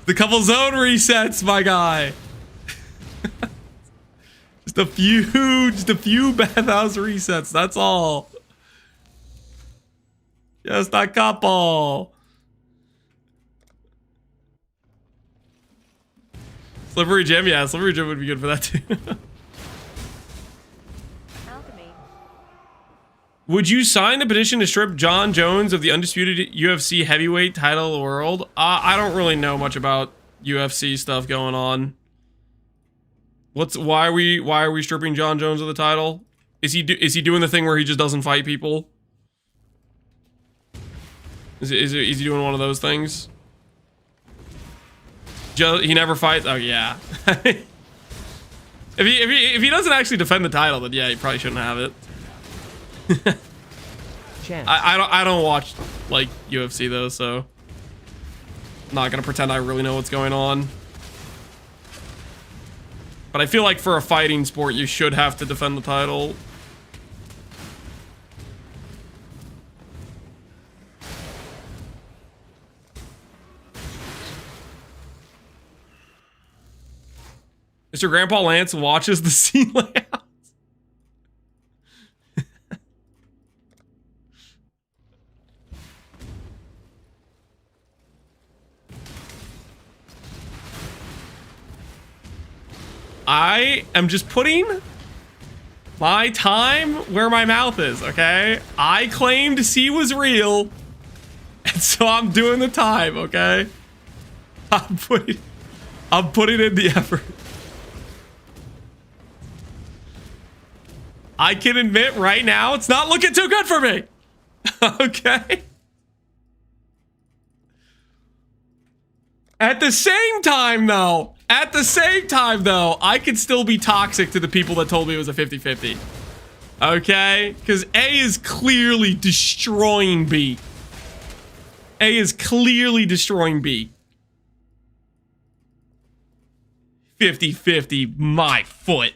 The couple zone resets, my guy. Just a few bathhouse resets. That's all. Just a couple. Slippery Gem, yeah, Slippery Gem would be good for that too. Would you sign a petition to strip John Jones of the undisputed UFC heavyweight title of the world? I don't really know much about UFC stuff going on. Why are we stripping John Jones of the title? Is he doing the thing where he just doesn't fight people? Is he doing one of those things? He never fights. Oh yeah. if he doesn't actually defend the title, then yeah, he probably shouldn't have it. I don't watch like UFC though, so I'm not gonna pretend I really know what's going on. But I feel like for a fighting sport, you should have to defend the title. Mr. Grandpa Lance watches the scene layout. I am just putting my time where my mouth is, okay? I claimed C was real, and so I'm doing the time, okay? I'm putting in the effort. I can admit right now, it's not looking too good for me. Okay? At the same time, though, I could still be toxic to the people that told me it was a 50-50. Okay? Because A is clearly destroying B. A is clearly destroying B. 50-50, my foot.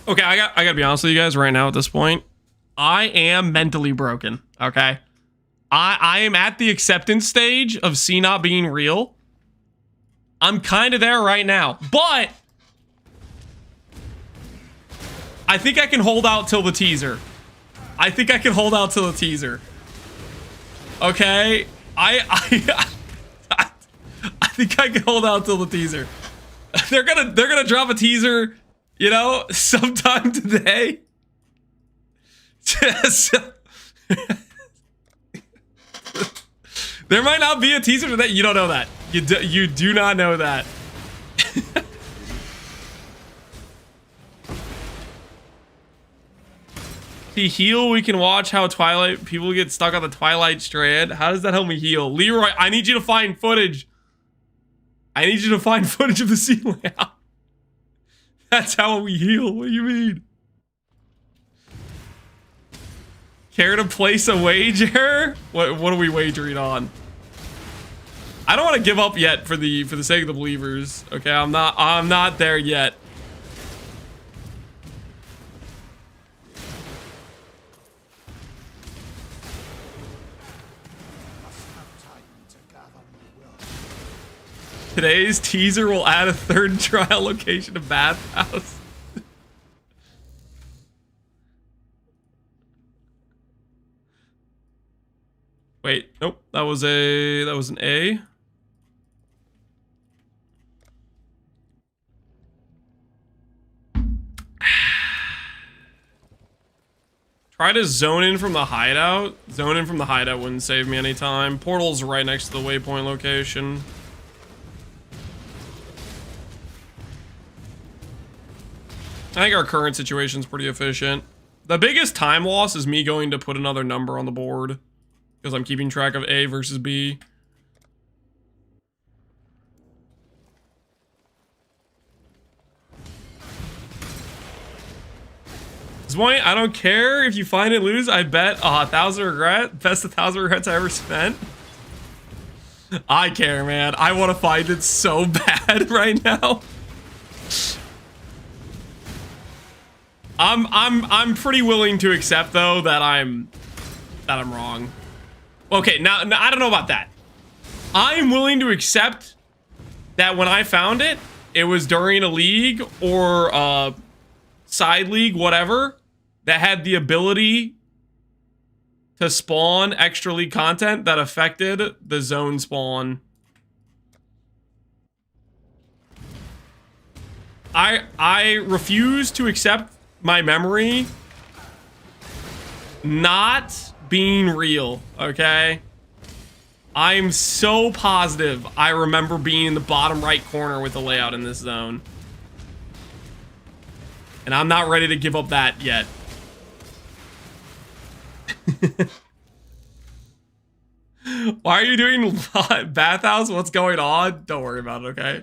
Okay, I gotta be honest with you guys right now at this point. I am mentally broken, okay? I am at the acceptance stage of C not being real. I'm kind of there right now, but I think I can hold out till the teaser. I think I think I can hold out till the teaser. They're gonna drop a teaser, you know, sometime today. There might not be a teaser to that. You don't know that. You do not know that. To heal, we can watch how Twilight people get stuck on the Twilight Strand. How does that help me heal? Leroy, I need you to find footage. I need you to find footage of the scene layout. That's how we heal. What do you mean? Care to place a wager? What are we wagering on? I don't want to give up yet for the sake of the believers. Okay, I'm not there yet. Today's teaser will add a third trial location to Bathhouse. Wait, nope, that was an A. Try to zone in from the hideout. Zone in from the hideout wouldn't save me any time. Portal's right next to the waypoint location. I think our current situation is pretty efficient. The biggest time loss is me going to put another number on the board because I'm keeping track of A versus B. Point, I don't care if you find it lose. I bet 1,000 regret. Best 1,000 regrets I ever spent. I care, man. I want to find it so bad right now. I'm pretty willing to accept though that I'm wrong. Okay, now I don't know about that. I'm willing to accept that when I found it, it was during a league or side league, whatever, that had the ability to spawn extra league content that affected the zone spawn. I refuse to accept my memory not being real, okay? I'm so positive I remember being in the bottom right corner with the layout in this zone. And I'm not ready to give up that yet. Why are you doing Bathhouse? What's going on? Don't worry about it, okay?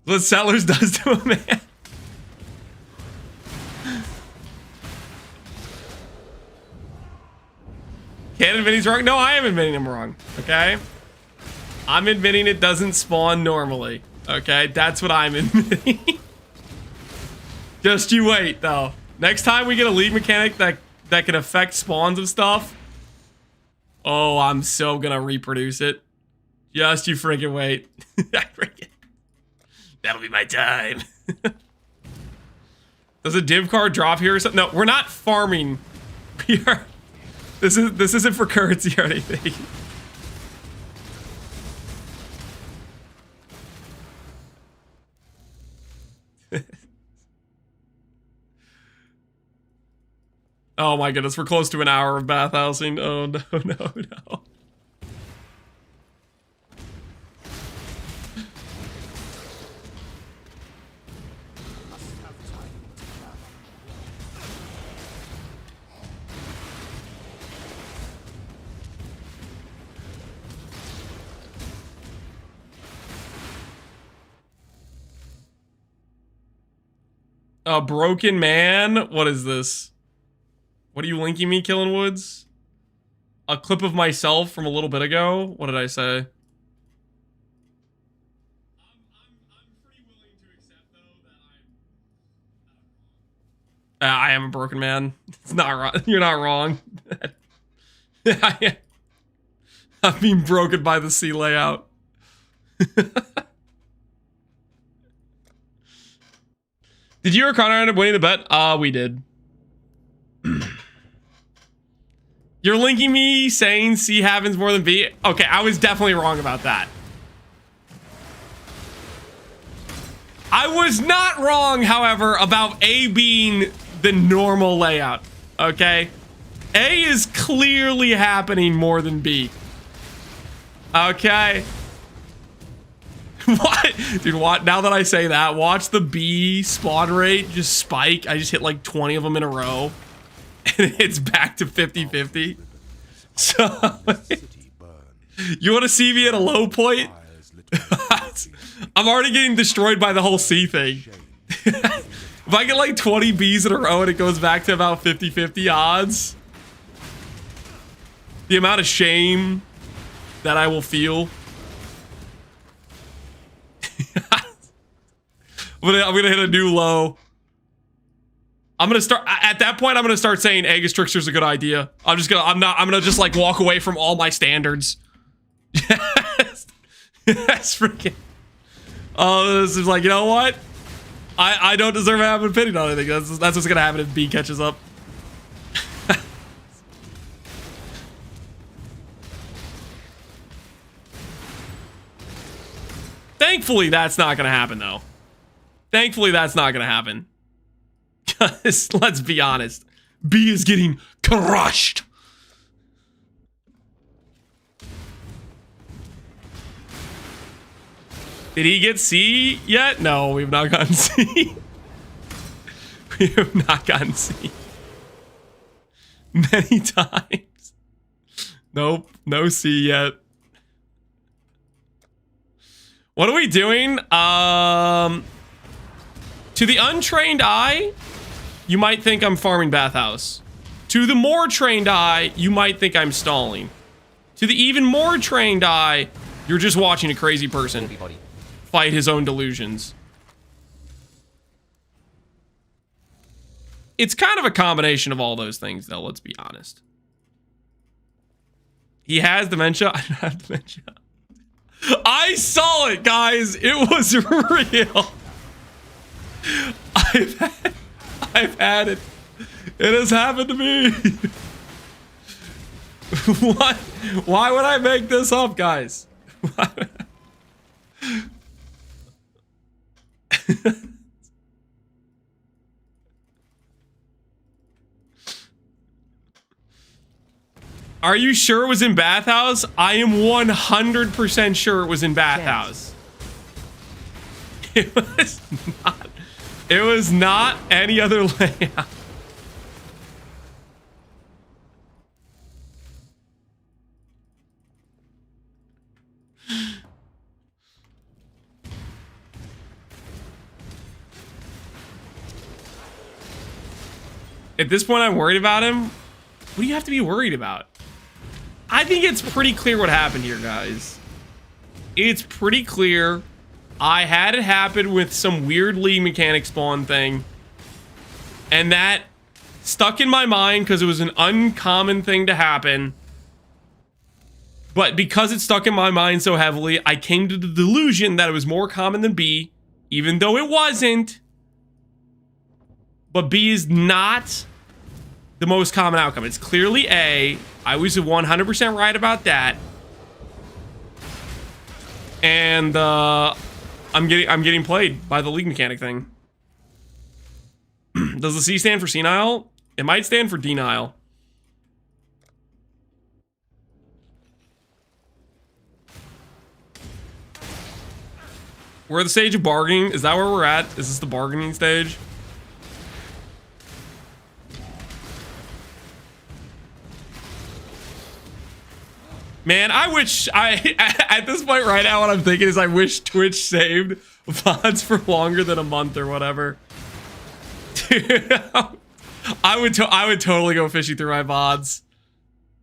What Settlers does to a man. Can't admit he's wrong? No, I am admitting I'm wrong, okay? I'm admitting it doesn't spawn normally, okay? That's what I'm admitting. Just you wait, though. Next time we get a league mechanic that can affect spawns of stuff, oh, I'm so gonna reproduce it. Just you freaking wait. That'll be my time. Does a div card drop here or something? No, we're not farming. We are. This isn't for currency or anything. Oh my goodness, we're close to an hour of bathhousing. Oh no. A broken man? What is this? What are you linking me, Killing Woods? A clip of myself from a little bit ago? What did I say? I'm pretty willing to accept, though, that I am a broken man. It's not wrong. You're not wrong. I'm being broken by the sea layout. Did you or Connor end up winning the bet? We did. You're linking me saying C happens more than B? Okay, I was definitely wrong about that. I was not wrong, however, about A being the normal layout. Okay? A is clearly happening more than B. Okay. What? Dude, what? Now that I say that, watch the B spawn rate just spike. I just hit like 20 of them in a row. And it's back to 50-50. So, you want to see me at a low point? I'm already getting destroyed by the whole C thing. If I get like 20 Bs in a row and it goes back to about 50-50 odds, the amount of shame that I will feel. I'm gonna hit a new low. I'm gonna start at that point. I'm gonna start saying Aegis Trickster's a good idea. I'm gonna just like walk away from all my standards. Yes, yes, freaking. Oh, this is like, you know what? I don't deserve to have an opinion on anything. That's what's gonna happen if B catches up. Thankfully, that's not gonna happen though. Thankfully, that's not gonna happen. Because, let's be honest, B is getting crushed. Did he get C yet? No, we've not gotten C. We have not gotten C. Many times. Nope, no C yet. What are we doing? To the untrained eye, you might think I'm farming bathhouse. To the more trained eye, you might think I'm stalling. To the even more trained eye, you're just watching a crazy person fight his own delusions. It's kind of a combination of all those things, though, let's be honest. He has dementia. I don't have dementia. I saw it, guys. It was real. I've had it. It has happened to me. What? Why would I make this up, guys? Are you sure it was in bathhouse? I am 100% sure it was in bathhouse. It was not. It was not any other layout. At this point, I'm worried about him. What do you have to be worried about? I think it's pretty clear what happened here, guys. It's pretty clear. I had it happen with some weird league mechanic spawn thing. And that stuck in my mind because it was an uncommon thing to happen. But because it stuck in my mind so heavily, I came to the delusion that it was more common than B, even though it wasn't. But B is not the most common outcome. It's clearly A. I was 100% right about that. And I'm getting played by the league mechanic thing. Does the C stand for senile? It might stand for denial. We're at the stage of bargaining. Is that where we're at? Is this the bargaining stage? Man, I wish at this point right now, what I'm thinking is I wish Twitch saved VODs for longer than a month or whatever. Dude, I would totally go fishing through my VODs.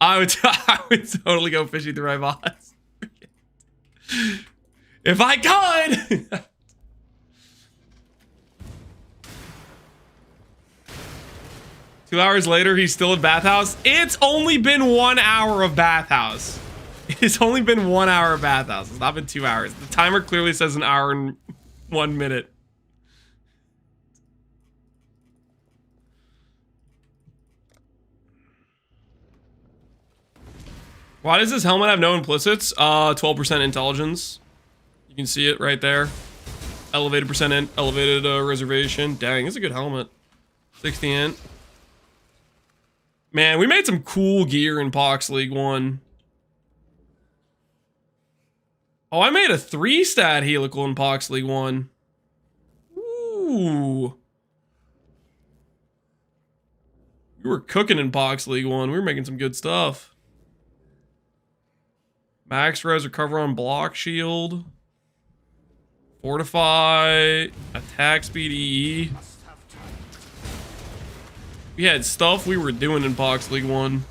I would totally go fishing through my VODs. If I could. 2 hours later, he's still in bathhouse. It's only been 1 hour of bathhouse. It's only been 1 hour of bathhouse. It's not been 2 hours. The timer clearly says an hour and 1 minute. Why does this helmet have no implicits? 12% intelligence. You can see it right there. Elevated percent, elevated reservation. Dang, it's a good helmet. 60 int. Man, we made some cool gear in Pox League 1. Oh, I made a 3-stat helical in Pox League 1. Ooh. We were cooking in Pox League 1. We were making some good stuff. Max res, recover on block shield. Fortify. Attack speed EE. We had stuff we were doing in Pox League 1.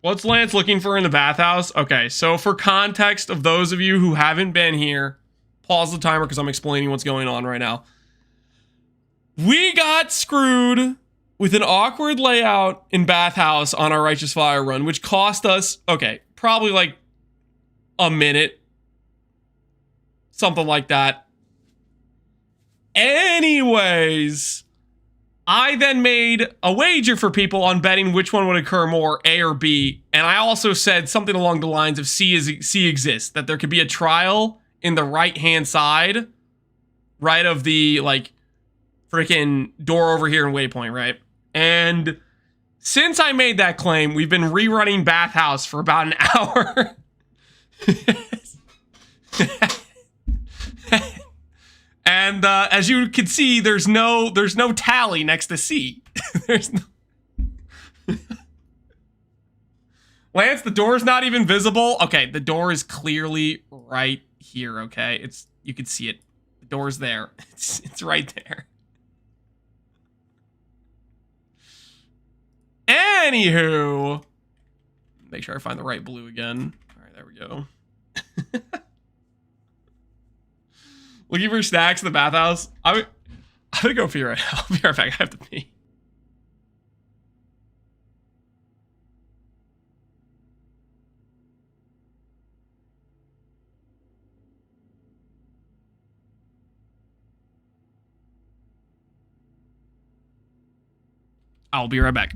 What's Lance looking for in the bathhouse? Okay, so for context of those of you who haven't been here, pause the timer because I'm explaining what's going on right now. We got screwed with an awkward layout in bathhouse on our Righteous Fire run, which cost us, okay, probably like a minute. Something like that. Anyways, I then made a wager for people on betting which one would occur more, A or B. And I also said something along the lines of C exists, that there could be a trial in the right-hand side, right of the, like, freaking door over here in Waypoint, right? And since I made that claim, we've been rerunning Bathhouse for about an hour. And as you can see, there's no tally next to C. There's no Lance, the door's not even visible. Okay, the door is clearly right here, okay? You can see it. The door's there. It's right there. Anywho, make sure I find the right blue again. All right, there we go. Looking for snacks in the bathhouse. I'm gonna go pee right now. I'll be right back. I have to pee. I'll be right back.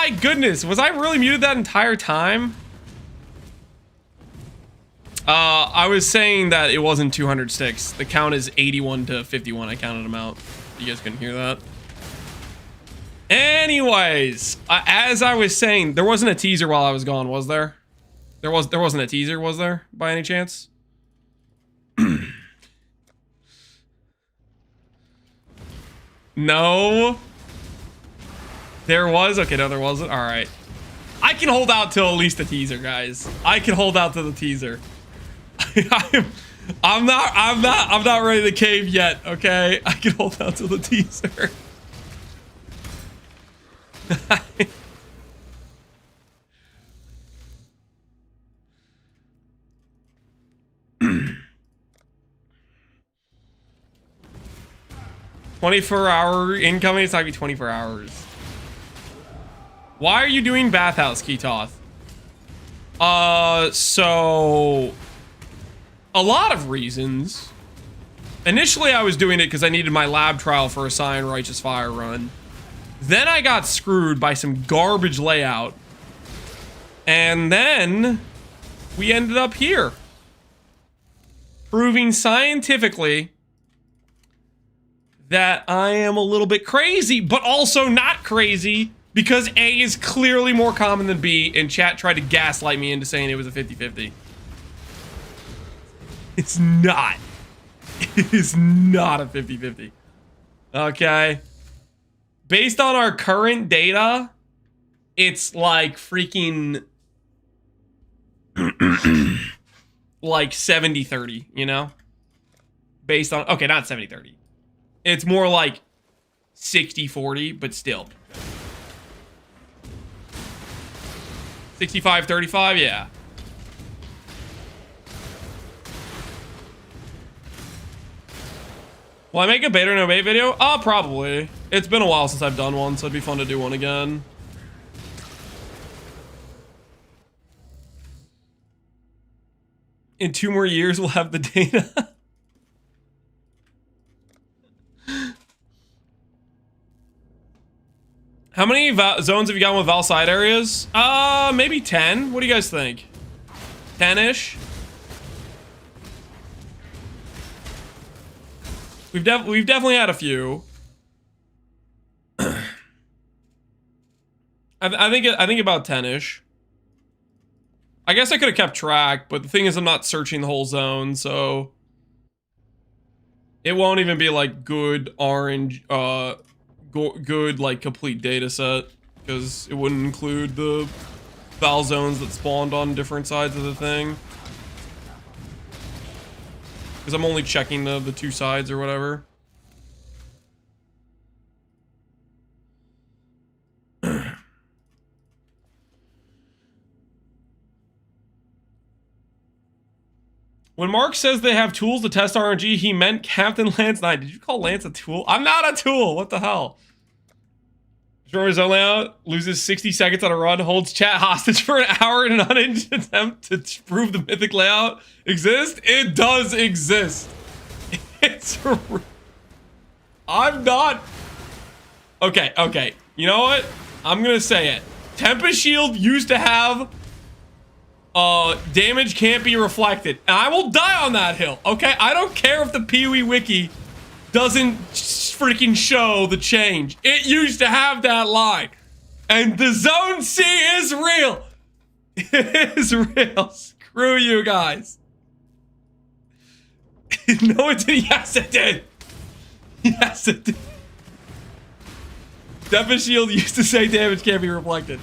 my goodness. Was I really muted that entire time? I was saying that it wasn't 200 sticks. The count is 81 to 51. I counted them out. You guys couldn't hear that. Anyways, as I was saying, there wasn't a teaser while I was gone, was there? There wasn't a teaser, was there, by any chance? No. There was? Okay, no, there wasn't. All right. I can hold out till at least the teaser, guys. I can hold out to the teaser. I'm not ready to cave yet, okay? I can hold out to the teaser. 24-hour incoming. It's not gonna be 24 hours. Why are you doing bathhouse, Ketoth? So a lot of reasons. Initially, I was doing it because I needed my lab trial for a Scion Righteous Fire run. Then I got screwed by some garbage layout. And then we ended up here. Proving scientifically that I am a little bit crazy, but also not crazy because A is clearly more common than B, and chat tried to gaslight me into saying it was a 50-50. It's not. It is not a 50-50. Okay. Based on our current data, it's like freaking like 70-30, you know? Based on, okay, not 70-30. It's more like 60-40, but still. 65-35, yeah. Will I make a beta no bait video? Probably. It's been a while since I've done one, so it'd be fun to do one again. In 2 more years, we'll have the data. How many zones have you gotten with Val side areas? Maybe 10. What do you guys think? 10-ish? We've definitely had a few. I think about 10-ish. I guess I could have kept track, but the thing is I'm not searching the whole zone, so it won't even be like good orange good like complete data set, because it wouldn't include the Val zones that spawned on different sides of the thing. Because I'm only checking the 2 sides or whatever. When Mark says they have tools to test RNG, he meant Captain Lance 9. Did you call Lance a tool? I'm not a tool. What the hell? Drummer's zone layout loses 60 seconds on a run, holds chat hostage for an hour in an unhinged attempt to prove the mythic layout exists. It does exist. It's I'm not. Okay. You know what? I'm gonna say it. Tempest Shield used to have damage can't be reflected, and I will die on that hill. Okay, I don't care if the Pee-wee wiki doesn't freaking show the change. It used to have that line, and the Zone C is real. It is real. Screw you guys. No, it did. Yes, it did. Yes, it did. Tempest Shield used to say damage can't be reflected.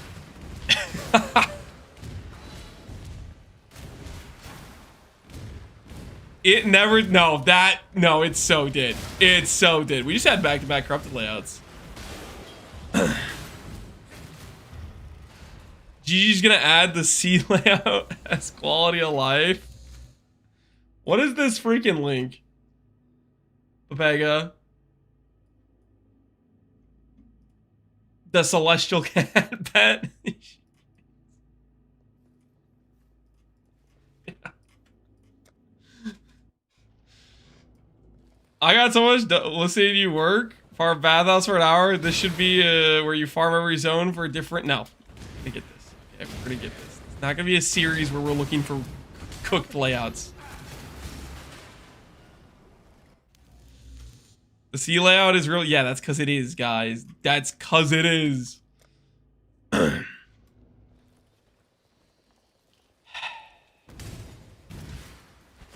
It never, no, it so did. It so did. We just had back-to-back corrupted layouts. Gigi's gonna add the C layout as quality of life. What is this freaking link? Papega. The Celestial Cat pet. I got so much listening to you work. Farm bathhouse for an hour. This should be where you farm every zone for a different. No, we're gonna get this. Yeah, we're gonna get this. It's not gonna be a series where we're looking for cooked layouts. The C layout is real. Yeah, that's because it is, guys. That's because it is.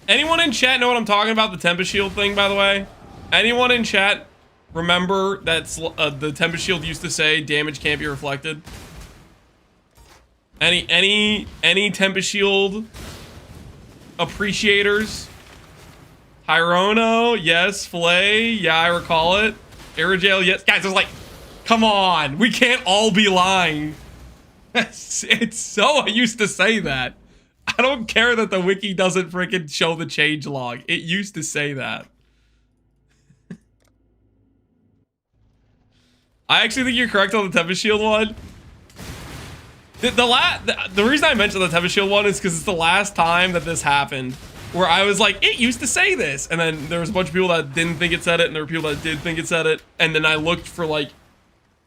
Anyone in chat know what I'm talking about? The Tempest Shield thing, by the way? Anyone in chat remember that the Tempest Shield used to say damage can't be reflected? Any Tempest Shield appreciators? Hirono, yes. Flay, yeah, I recall it. Aerojail, yes. Guys, it's like, come on. We can't all be lying. It's so I used to say that. I don't care that the wiki doesn't freaking show the change log. It used to say that. I actually think you're correct on the Tempest Shield one. The reason I mentioned the Tempest Shield one is because it's the last time that this happened, where I was like, it used to say this, and then there was a bunch of people that didn't think it said it, and there were people that did think it said it, and then I looked for like,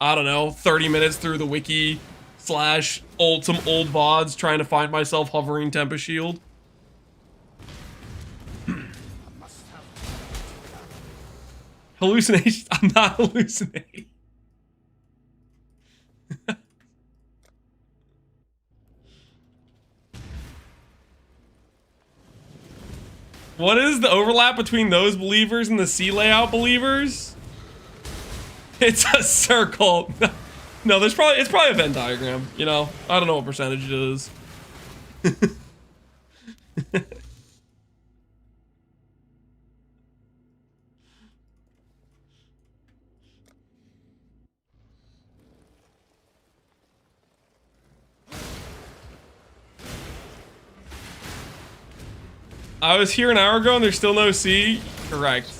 I don't know, 30 minutes through the wiki / some old VODs trying to find myself hovering Tempest Shield. Hallucination? I'm not hallucinating. What is the overlap between those believers and the C layout believers? It's a circle. No, it's probably a Venn diagram, you know. I don't know what percentage it is. I was here an hour ago and there's still no C. Correct.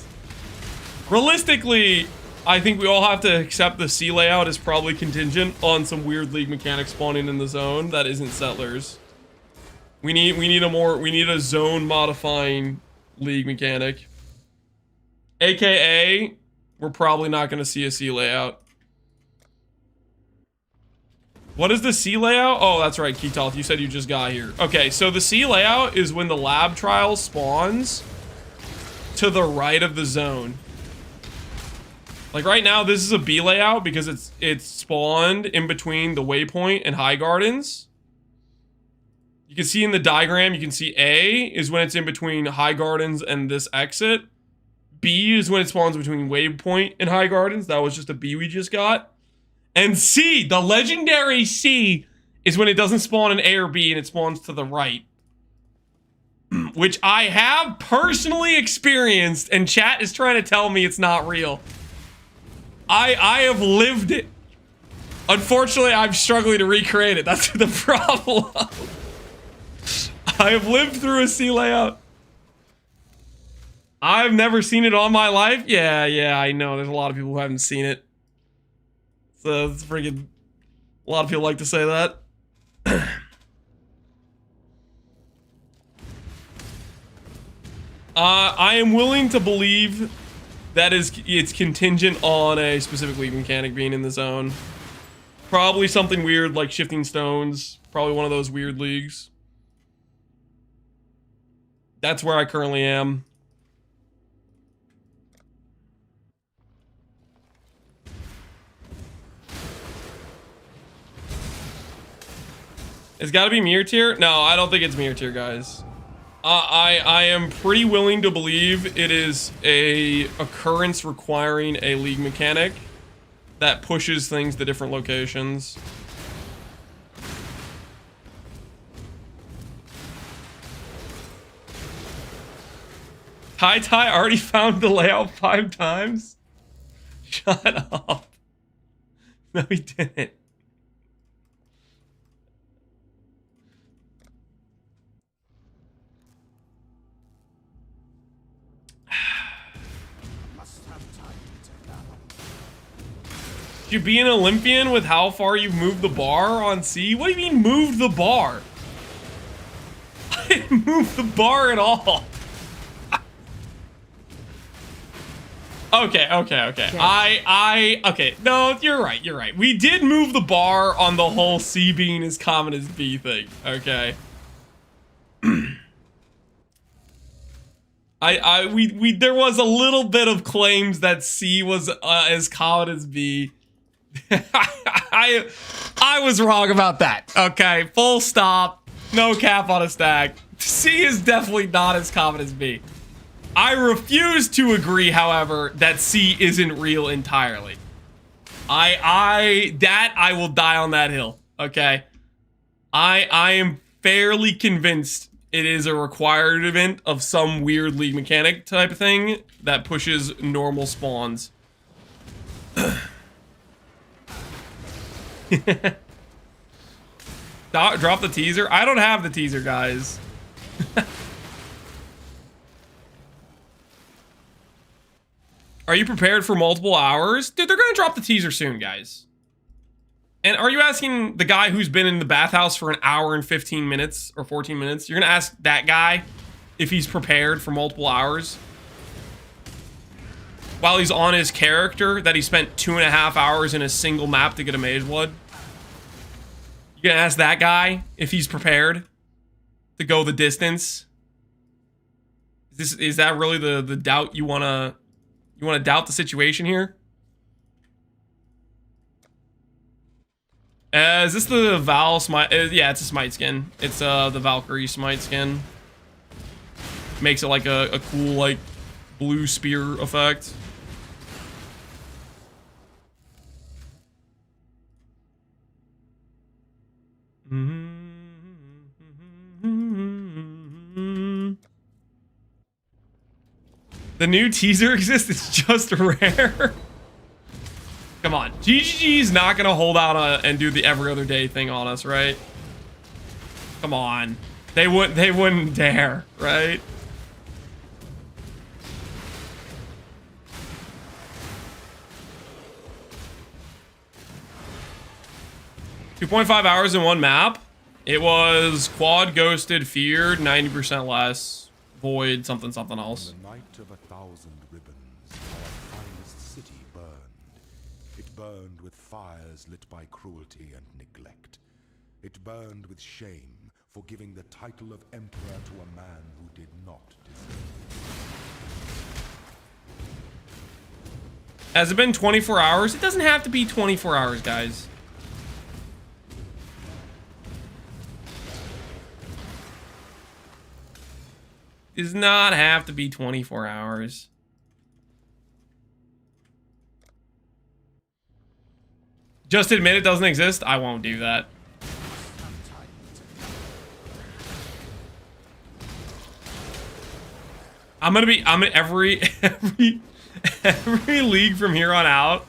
Realistically, I think we all have to accept the C layout is probably contingent on some weird league mechanic spawning in the zone that isn't settlers. We need a zone modifying league mechanic. AKA, we're probably not gonna see a C layout. What is the C layout? Oh, that's right, Keetoth, you said you just got here. Okay, so the C layout is when the lab trial spawns to the right of the zone. Like right now, this is a B layout because it's spawned in between the waypoint and High Gardens. You can see in the diagram, you can see A is when it's in between High Gardens and this exit. B is when it spawns between waypoint and High Gardens. That was just a B we just got. And C, the legendary C, is when it doesn't spawn in A or B and it spawns to the right. Which I have personally experienced, and chat is trying to tell me it's not real. I have lived it. Unfortunately, I'm struggling to recreate it. That's the problem. I have lived through a C layout. I've never seen it all my life. Yeah, I know. There's a lot of people who haven't seen it. So it's freaking, a lot of people like to say that. I am willing to believe that it's contingent on a specific league mechanic being in the zone. Probably something weird like shifting stones. Probably one of those weird leagues. That's where I currently am. It's got to be Mirror Tier? No, I don't think it's Mirror Tier, guys. I am pretty willing to believe it is a occurrence requiring a league mechanic that pushes things to different locations. Tai already found the layout 5 times? Shut up. No, he didn't. Should you be an Olympian with how far you've moved the bar on C? What do you mean moved the bar? I didn't move the bar at all. Okay. Okay. No, you're right. We did move the bar on the whole C being as common as B thing. Okay. We there was a little bit of claims that C was as common as B. I was wrong about that. Okay, full stop. No cap on a stack. C is definitely not as common as B. I refuse to agree, however, that C isn't real entirely. I will die on that hill. Okay. I am fairly convinced it is a required event of some weird league mechanic type of thing that pushes normal spawns. Drop the teaser? I don't have the teaser, guys. Are you prepared for multiple hours? Dude, they're gonna drop the teaser soon, guys. And are you asking the guy who's been in the bathhouse for an hour and 15 minutes or 14 minutes? You're gonna ask that guy if he's prepared for multiple hours? While he's on his character that he spent 2.5 hours in a single map to get a Mage Blood? You're gonna ask that guy if he's prepared to go the distance? Is that really the doubt you wanna doubt the situation here? Is this the Val Smite? Yeah, it's a Smite skin. It's the Valkyrie Smite skin. Makes it like a cool like blue spear effect. The new teaser exists. It's just rare. Come on, GGG's not gonna hold out and do the every other day thing on us, right? Come on, they wouldn't dare, right? $2.5 hours in one map. It was quad, ghosted, feared, 90% less, void, something else. On the night of 1,000 ribbons, our finest city burned. It burned with fires lit by cruelty and neglect. It burned with shame for giving the title of emperor to a man who did not deserve it. Has it been 24 hours? It doesn't have to be 24 hours, guys. Does not have to be 24 hours. Just admit it doesn't exist? I won't do that. I'm gonna every league from here on out,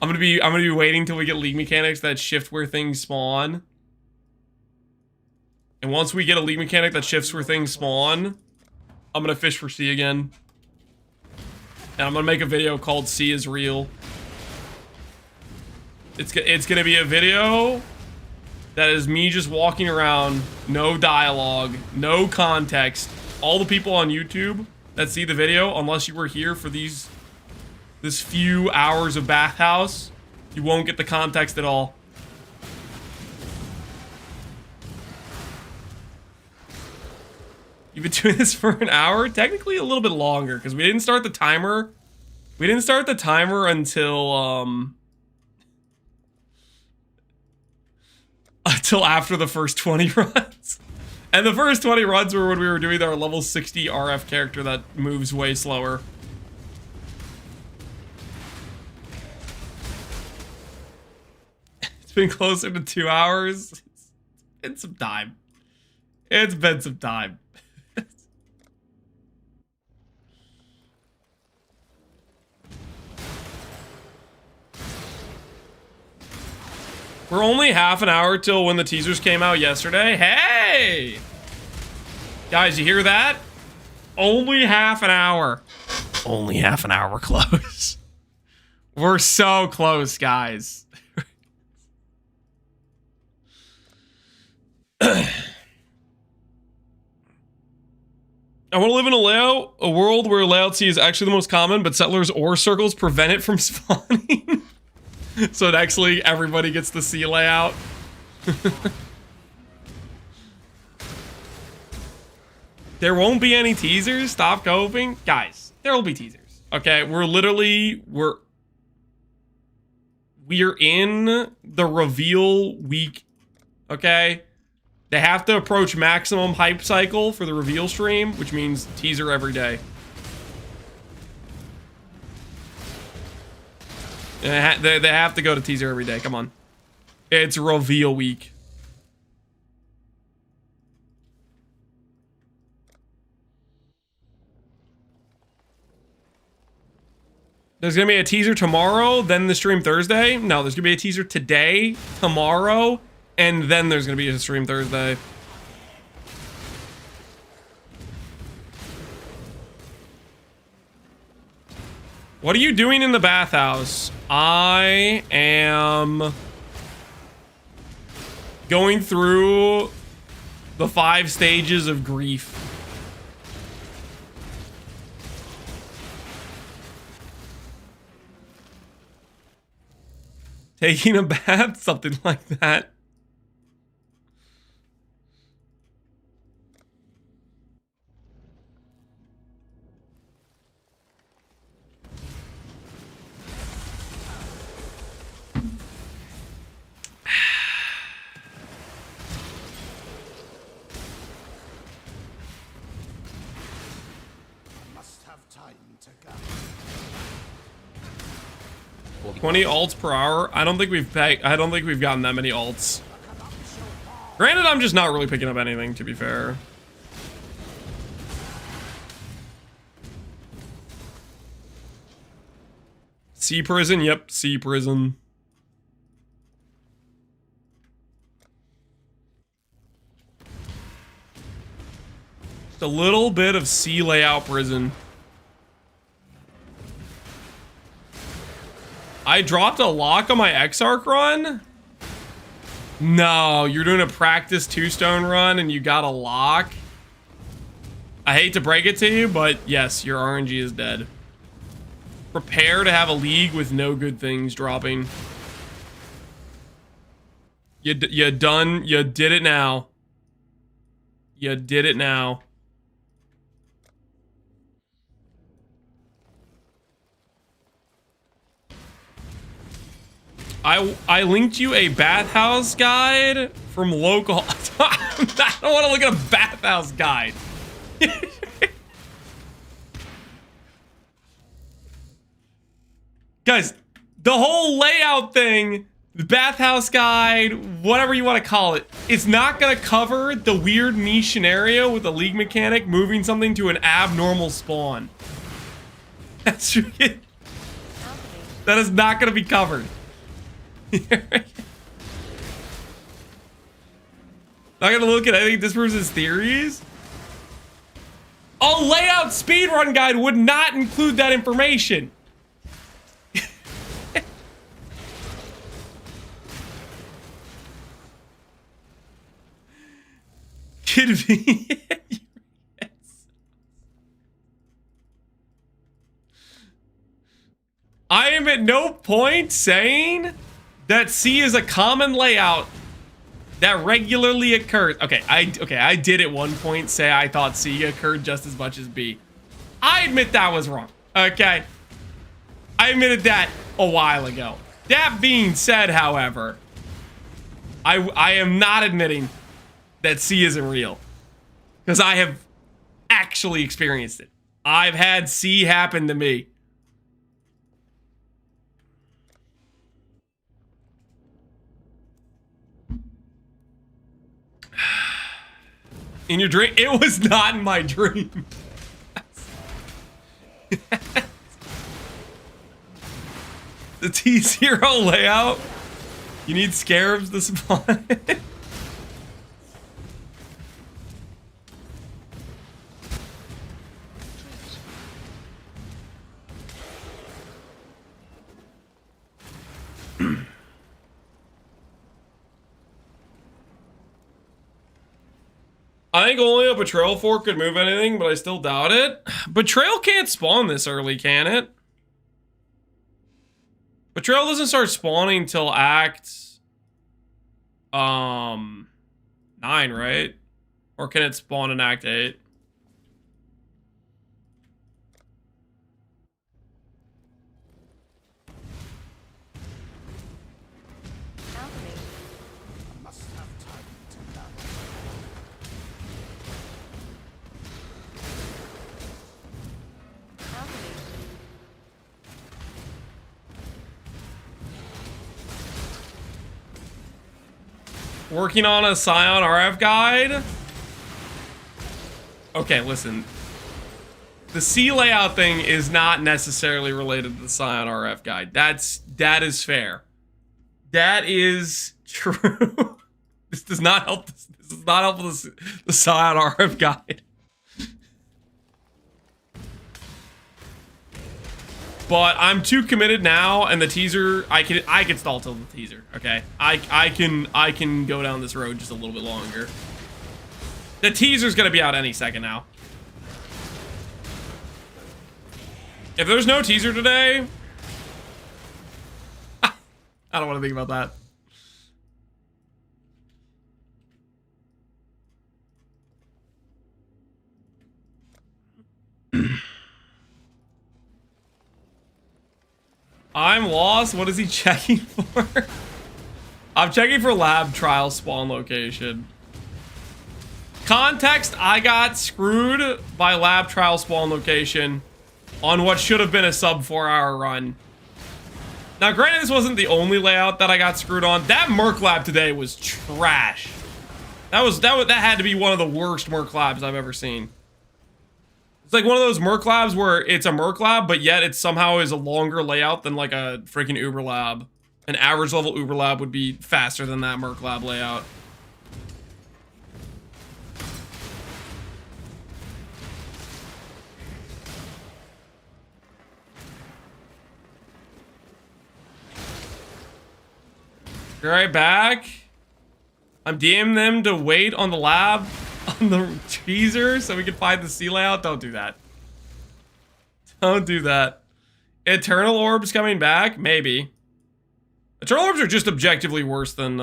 I'm gonna be waiting till we get league mechanics that shift where things spawn. And once we get a league mechanic that shifts where things spawn, I'm gonna fish for C again. And I'm gonna make a video called C is real. It's gonna be a video that is me just walking around, no dialogue, no context. All the people on YouTube that see the video, unless you were here for this few hours of bathhouse, you won't get the context at all. You've been doing this for an hour? Technically a little bit longer, because we didn't start the timer. We didn't start the timer until after the first 20 runs. And the first 20 runs were when we were doing our level 60 RF character that moves way slower. It's been closer to 2 hours. It's been some time. It's been some time. We're only half an hour till when the teasers came out yesterday. Hey! Guys, you hear that? Only half an hour. Only half an hour. We're close. We're so close, guys. I want to live in a world where layout C is actually the most common, but settlers or circles prevent it from spawning. So actually everybody gets the C layout. There won't be any teasers. Stop coping. Guys, there will be teasers. Okay, we're in the reveal week. Okay? They have to approach maximum hype cycle for the reveal stream, which means teaser every day. They have to go to teaser every day. Come on. It's reveal week. There's going to be a teaser tomorrow, then the stream Thursday. No, there's going to be a teaser today, tomorrow, and then there's going to be a stream Thursday. What are you doing in the bathhouse? I am going through the 5 stages of grief. Taking a bath, something like that. Must have time to go. 20 alts per hour. I don't think we've gotten that many alts. Granted, I'm just not really picking up anything, to be fair. Sea prison, yep, sea prison. Just a little bit of sea layout prison. I dropped a lock on my Exarch run? No, you're doing a practice 2-stone run and you got a lock? I hate to break it to you, but yes, your RNG is dead. Prepare to have a league with no good things dropping. You done, you did it now. You did it now. I linked you a bathhouse guide from local. I don't want to look at a bathhouse guide. Guys, the whole layout thing, the bathhouse guide, whatever you want to call it, it's not going to cover the weird niche scenario with a league mechanic moving something to an abnormal spawn. That's true. That is not going to be covered. Not gonna look at anything. This proves his theories. A layout speedrun guide would not include that information. Convenient. I am at no point saying that C is a common layout that regularly occurs. Okay, I did at one point say I thought C occurred just as much as B. I admit that was wrong. Okay, I admitted that a while ago. That being said, however, I am not admitting that C isn't real, because I have actually experienced it. I've had C happen to me. In your dream? It was not in my dream. The T0 layout. You need scarabs to spawn. I think only a Betrayal Fork could move anything, but I still doubt it. Betrayal can't spawn this early, can it? Betrayal doesn't start spawning till Act 9, right? Or can it spawn in Act 8? Working on a Scion RF guide. Okay, listen. The C layout thing is not necessarily related to the Scion RF guide. That is fair. That is true. This does not help. This does not help the Scion RF guide. But I'm too committed now, and the teaser, I can stall till the teaser. Okay, I can go down this road just a little bit longer. The teaser's gonna be out any second now. If there's no teaser today, I don't want to think about that. I'm lost. What is he checking for? I'm checking for lab trial spawn location. Context, I got screwed by lab trial spawn location on what should have been a sub 4-hour run. Now, granted, this wasn't the only layout that I got screwed on. That Merc lab today was trash. That had to be one of the worst Merc labs I've ever seen. It's like one of those Merc labs where it's a Merc lab, but yet it somehow is a longer layout than like a freaking Uber lab. An average level Uber lab would be faster than that Merc lab layout. Be right back. I'm DMing them to wait on the lab on the teaser so we can find the C layout. Don't do that. Don't do that. Eternal Orbs coming back? Maybe. Eternal Orbs are just objectively worse than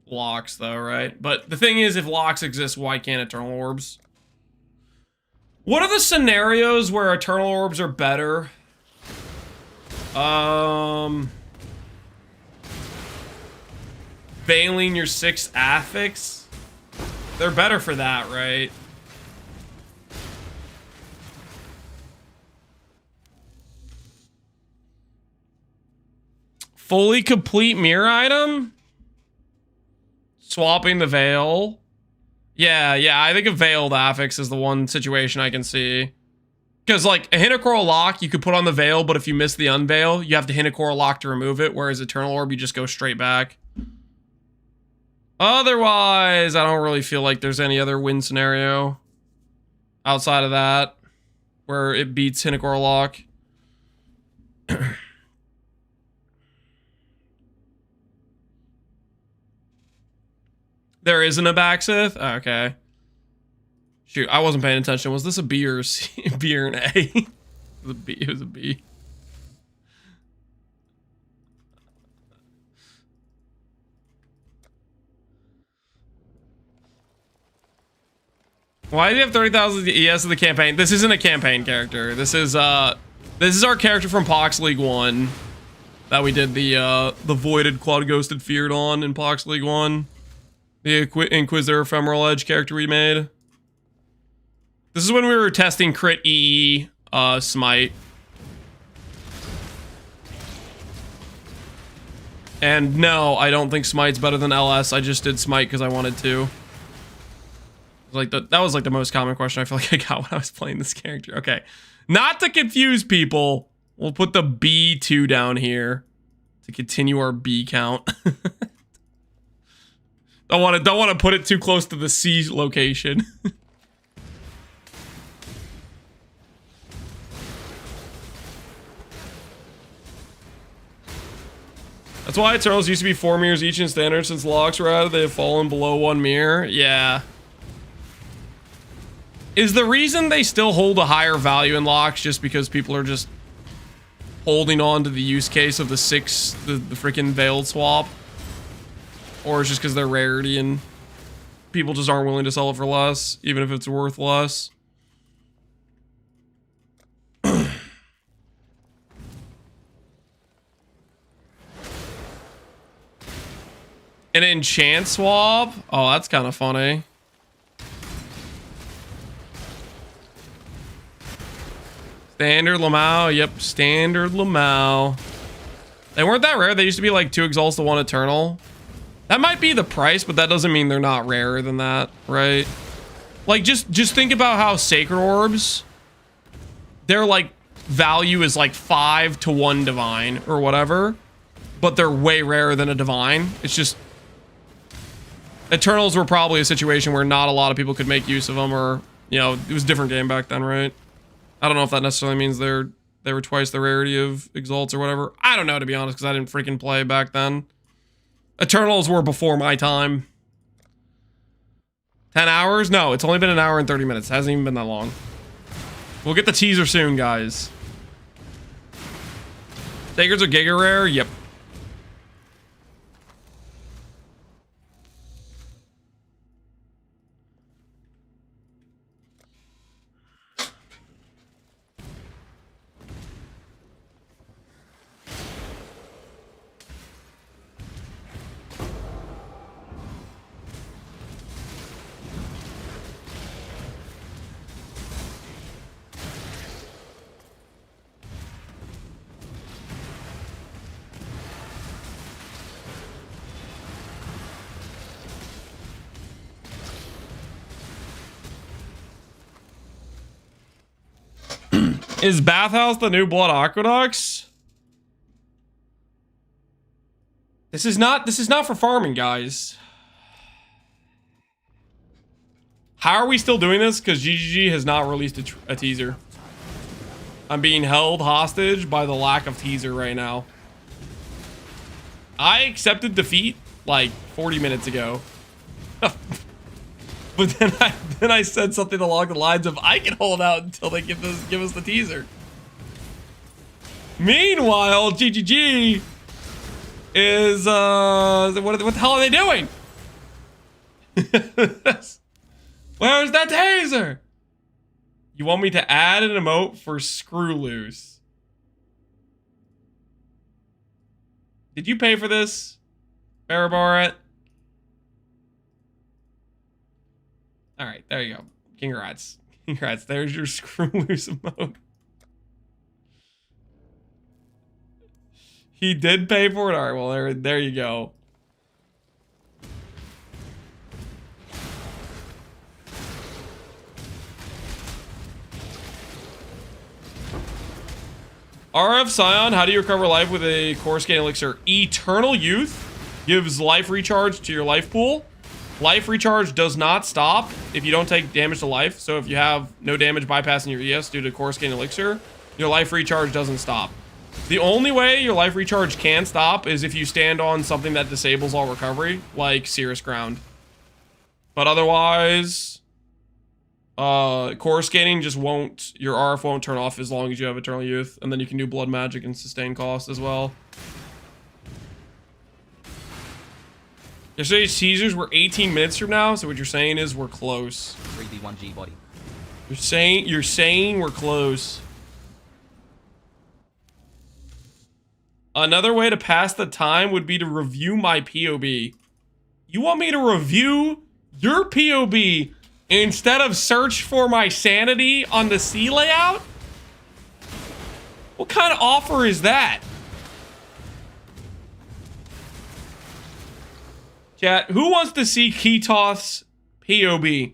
locks though, right? But the thing is, if locks exist, why can't Eternal Orbs? What are the scenarios where Eternal Orbs are better? Veiling your 6 affix? They're better for that, right? Fully complete mirror item? Swapping the veil? Yeah, I think a veiled affix is the one situation I can see. Because, like, a Hinacor lock, you could put on the veil, but if you miss the unveil, you have to Hinacor lock to remove it, whereas Eternal Orb, you just go straight back. Otherwise, I don't really feel like there's any other win scenario outside of that where it beats Hinacor lock. There isn't a Baxith? Okay. Shoot, I wasn't paying attention. Was this a B or a C? B or an A? It was a B. It was a B. Why do you have 30,000 ES in the campaign? This isn't a campaign character. This is our character from Pox League 1 that we did the Voided Cloud Ghosted Feared on in Pox League 1. The Inquisitor Ephemeral Edge character we made. This is when we were testing crit EE Smite. And no, I don't think Smite's better than LS. I just did Smite because I wanted to. Like that was like the most common question I feel like I got when I was playing this character. Okay, not to confuse people, we'll put the B2 down here to continue our B count. don't want to put it too close to the C location. That's why Eternals used to be 4 mirrors each in standard. Since locks were added, they have fallen below 1 mirror. Yeah. Is the reason they still hold a higher value in locks just because people are just holding on to the use case of the freaking veiled swap? Or is it just because they're rarity and people just aren't willing to sell it for less, even if it's worth less? An enchant swap? Oh, that's kind of funny. Standard Lamau. Yep, standard Lamau. They weren't that rare. They used to be like 2 Exalts to 1 Eternal. That might be the price, but that doesn't mean they're not rarer than that, right? Like, just think about how Sacred Orbs, their, like, value is like 5 to 1 Divine or whatever, but they're way rarer than a Divine. It's just... Eternals were probably a situation where not a lot of people could make use of them, or, you know, it was a different game back then, right? I don't know if that necessarily means they were twice the rarity of Exalts or whatever. I don't know, to be honest, because I didn't freaking play back then. Eternals were before my time. 10 hours? No, it's only been an hour and 30 minutes. It hasn't even been that long. We'll get the teaser soon, guys. Sacreds are Giga Rare? Yep. Is Bathhouse the new Blood Aqueducts? This is not for farming, guys. How are we still doing this? Because GGG has not released a teaser. I'm being held hostage by the lack of teaser right now. I accepted defeat like 40 minutes ago. But then I said something along the lines of, I can hold out until they give us the teaser. Meanwhile, GGG is what the hell are they doing? Where's that taser? You want me to add an emote for Screw Loose? Did you pay for this, Barabaret? All right, there you go. Congrats. Congrats. There's your Screw Loose emote. He did pay for it? All right, well, there you go. RF Scion, how do you recover life with a core scan elixir? Eternal Youth gives life recharge to your life pool. Life recharge does not stop if you don't take damage to life. So if you have no damage bypassing your ES due to core scan elixir, your life recharge doesn't stop. The only way your life recharge can stop is if you stand on something that disables all recovery, like Cirrus Ground. But otherwise, core scanning just won't, your RF won't turn off as long as you have Eternal Youth. And then you can do blood magic and sustain cost as well. Yesterday's teasers were 18 minutes from now, so what you're saying is we're close. 3D1G body. You're saying we're close. Another way to pass the time would be to review my POB. You want me to review your POB instead of search for my sanity on the C layout? What kind of offer is that? Chat, who wants to see Ketoth's POB?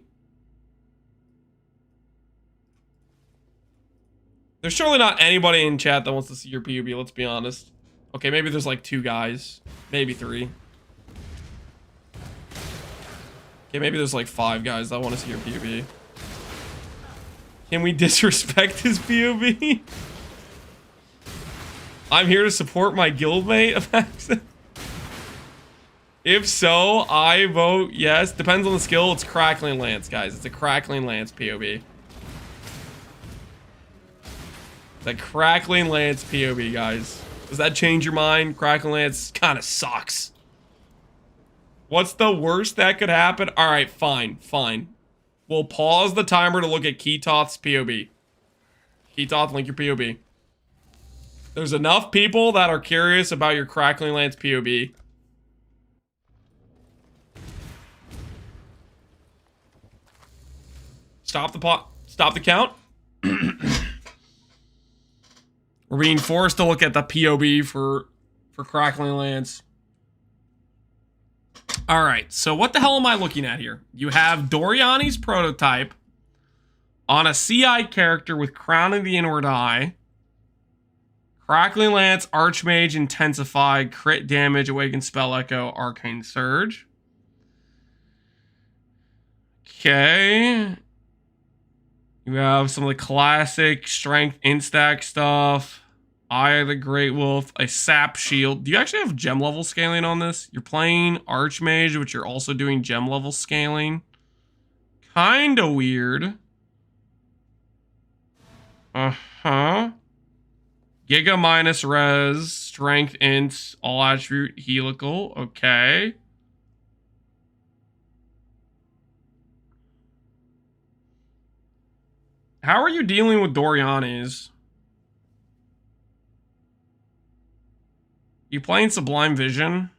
There's surely not anybody in chat that wants to see your POB, let's be honest. Okay, maybe there's like 2 guys. Maybe 3. Okay, maybe there's like 5 guys that want to see your POB. Can we disrespect his POB? I'm here to support my guildmate. If so, I vote yes. Depends on the skill. It's Crackling Lance, guys. It's a Crackling Lance POB. That Crackling Lance POB, guys. Does that change your mind? Crackling Lance kind of sucks. What's the worst that could happen? All right, fine. We'll pause the timer to look at Ketoth's POB. Ketoth, link your POB. There's enough people that are curious about your Crackling Lance POB. Stop the count. We're being forced to look at the POB for Crackling Lance. All right, so what the hell am I looking at here? You have Doriani's prototype on a CI character with Crown of the Inward Eye. Crackling Lance, Archmage, Intensified, Crit Damage, Awakened Spell Echo, Arcane Surge. Okay. You have some of the classic Strength Instack stuff. Eye of the Great Wolf, a Sap Shield. Do you actually have gem level scaling on this? You're playing Archmage, but you're also doing gem level scaling. Kinda weird. Uh-huh. Giga minus res, strength int, all attribute helical. Okay. How are you dealing with Doriani's? You playing Sublime Vision?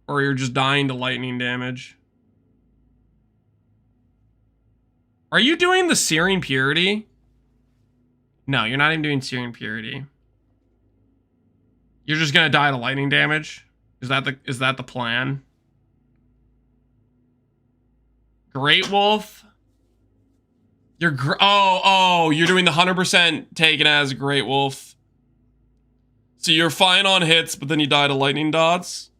Or you're just dying to lightning damage? Are you doing the Searing Purity? No, you're not even doing Searing Purity. You're just gonna die to lightning damage? Is that the plan? Great Wolf? You're you're doing the 100% taken as Great Wolf. So you're fine on hits, but then you die to lightning dots.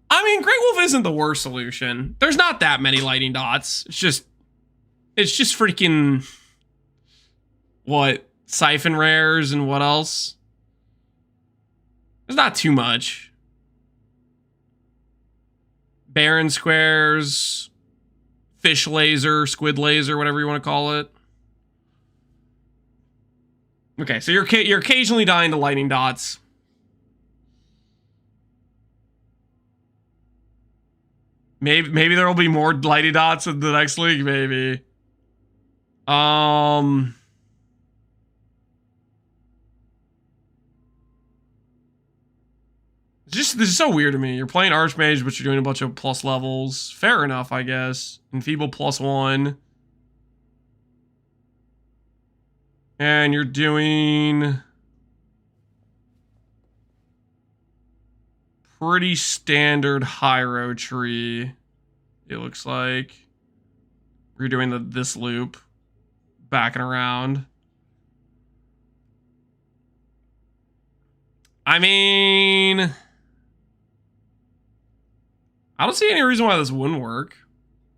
I mean, Great Wolf isn't the worst solution. There's not that many lightning dots. It's just freaking what? Siphon rares and what else? There's not too much. Baron squares, fish laser, squid laser, whatever you want to call it. Okay, so you're occasionally dying to lightning dots. Maybe there will be more lightning dots in the next league. Maybe. This is so weird to me. You're playing Archmage, but you're doing a bunch of plus levels. Fair enough, I guess. Enfeeble +1. And you're doing pretty standard Hyro tree, it looks like. You're doing this loop, backing around. I mean, I don't see any reason why this wouldn't work.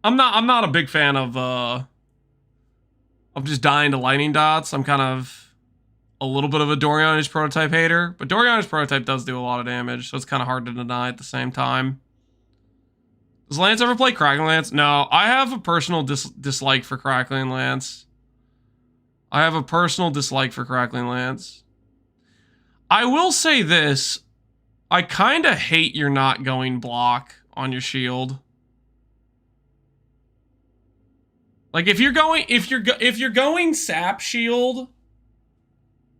I'm not a big fan of just dying to lightning dots. I'm kind of a little bit of a Doriani's prototype hater, but Doriani's prototype does do a lot of damage, so it's kind of hard to deny at the same time. Does Lance ever play Crackling Lance? No, I have a personal dislike for Crackling Lance. I will say this. I kind of hate you're not going block on your shield. Like if you're going Sap Shield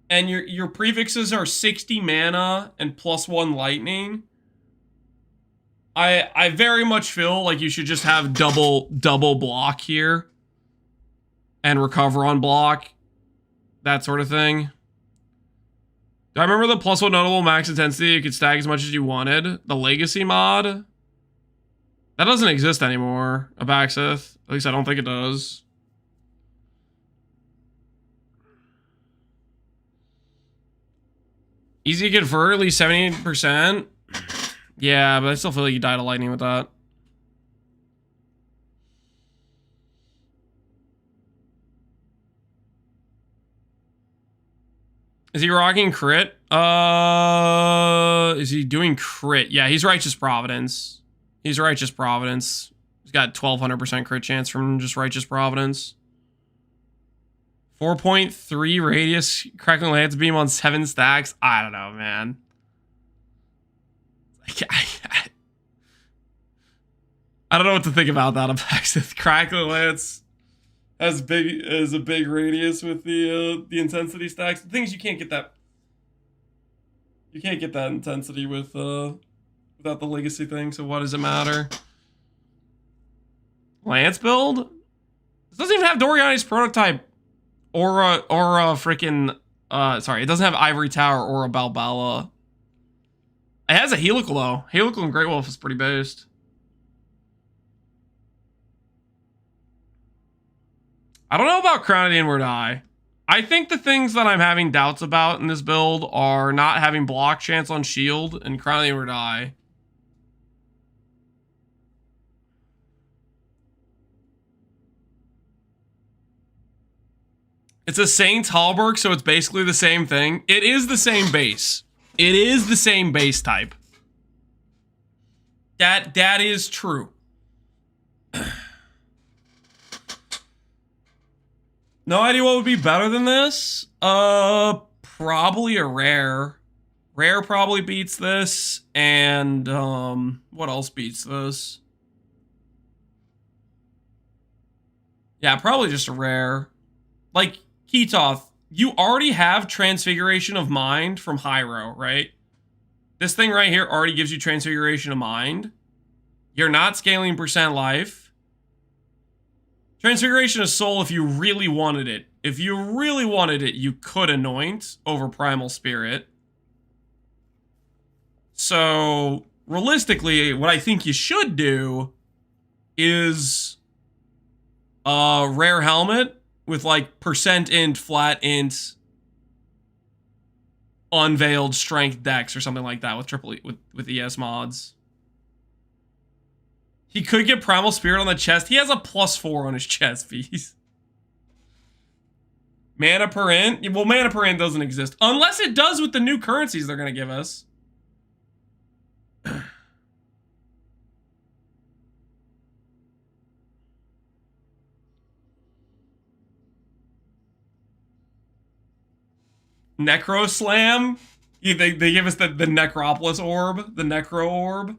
and your prefixes are 60 mana and +1 lightning, I very much feel like you should just have double block here and recover on block, that sort of thing. Do I remember the +1 notable max intensity? You could stack as much as you wanted. The Legacy mod? That doesn't exist anymore, Abaxith. At least I don't think it does. Easy to convert, at least 78%. Yeah, but I still feel like you died of lightning with that. Is he rocking crit? Is he doing crit? Yeah, he's Righteous Providence. He's Righteous Providence. He's got 1200% crit chance from just Righteous Providence. 4.3 radius crackling lance beam on 7 stacks. I don't know, man. I don't know what to think about that. Apex crackling lance as a big radius with the intensity stacks. The thing is, you can't get that. You can't get that intensity with without the legacy thing. So what does it matter? Lance build. This doesn't even have Doriani's prototype or a freaking sorry, it doesn't have Ivory Tower or a Balbala. It has a Helical though. Helical and Great Wolf is pretty based. I don't know about Crown of the Inward Eye. I think the things that I'm having doubts about in this build are not having block chance on shield and Crown of the Inward Eye. It's a Saints Hallberg, so it's basically the same thing. It is the same base. It is the same base type. That is true. No idea what would be better than this. Probably a rare. Rare probably beats this, and what else beats this? Yeah, probably just a rare. Like Ketoth, you already have Transfiguration of Mind from Hyro, right? This thing right here already gives you Transfiguration of Mind. You're not scaling percent life. Transfiguration of Soul, if you really wanted it. If you really wanted it, you could anoint over Primal Spirit. So, realistically, what I think you should do is a rare helmet with like percent int, flat int, unveiled strength dex or something like that with with ES mods. He could get Primal Spirit on the chest. He has a +4 on his chest piece. Mana per int? Well, mana per int doesn't exist. Unless it does with the new currencies they're going to give us. Necro Slam? They give us the Necropolis Orb. The Necro Orb.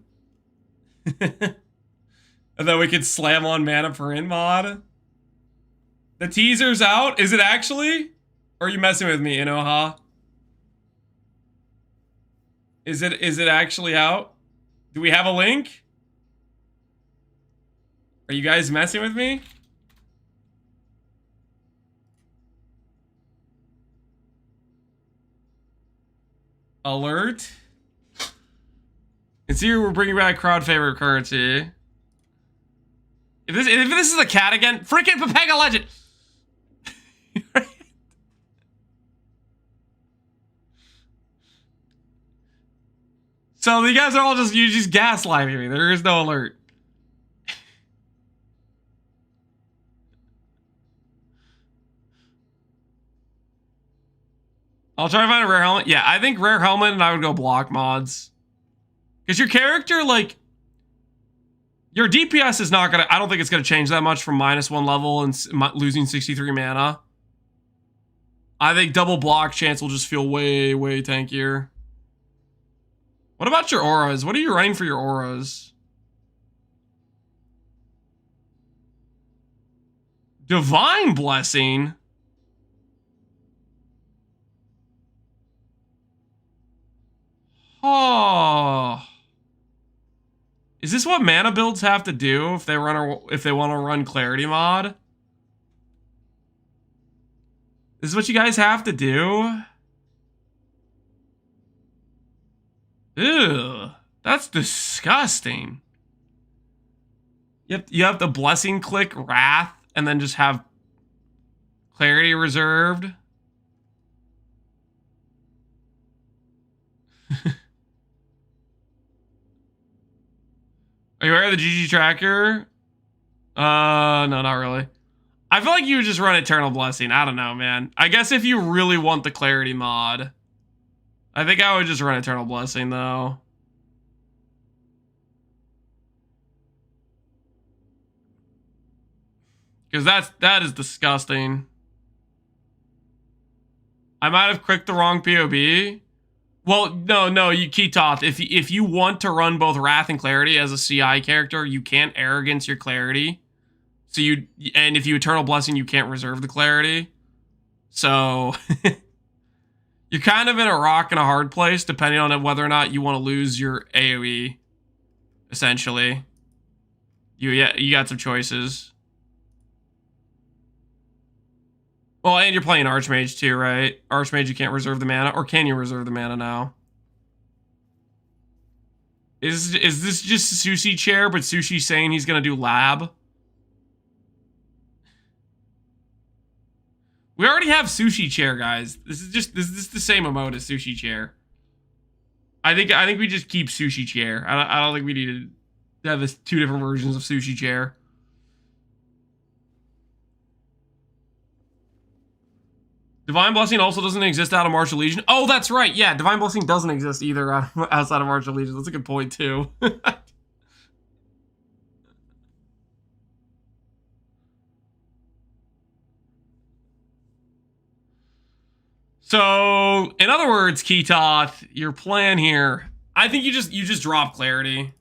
And then we could slam on mana per int mod. The teaser's out. Is it actually? Or are you messing with me, Inoha? Is it actually out? Do we have a link? Are you guys messing with me? Alert. It's here we're bringing back crowd favorite currency. If this is a cat again, freaking Pepega Legend. So you guys are all just gaslighting me. There is no alert. I'll try to find a rare helmet. Yeah, I think rare helmet and I would go block mods. Because your character, like, your DPS is not gonna, I don't think it's gonna change that much from -1 level and losing 63 mana. I think double block chance will just feel way, way tankier. What about your auras? What are you running for your auras? Divine Blessing? Oh. Is this what mana builds have to do if they want to run Clarity mod? This is what you guys have to do? Ew, that's disgusting. You have the Blessing click Wrath and then just have Clarity reserved. Are you aware of the GG tracker? No, not really. I feel like you would just run Eternal Blessing. I don't know, man. I guess if you really want the Clarity mod, I think I would just run Eternal Blessing, though. Because that is disgusting. I might have clicked the wrong POB. Well, no, you Ketoth. If you want to run both Wrath and Clarity as a CI character, you can't arrogance your Clarity. So and if you Eternal Blessing, you can't reserve the Clarity. So you're kind of in a rock and a hard place, depending on whether or not you want to lose your AoE. Essentially, you got some choices. Well, and you're playing Archmage too, right? Archmage, you can't reserve the mana, or can you reserve the mana now? Is this just Sushi Chair, but Sushi saying he's gonna do Lab? We already have Sushi Chair, guys. This is the same emote as Sushi Chair. I think we just keep Sushi Chair. I don't think we need to have this 2 different versions of Sushi Chair. Divine Blessing also doesn't exist out of Martial Legion. Oh, that's right. Yeah, Divine Blessing doesn't exist either outside of Martial Legion. That's a good point, too. So, in other words, Ketoth, your plan here, I think you just drop Clarity.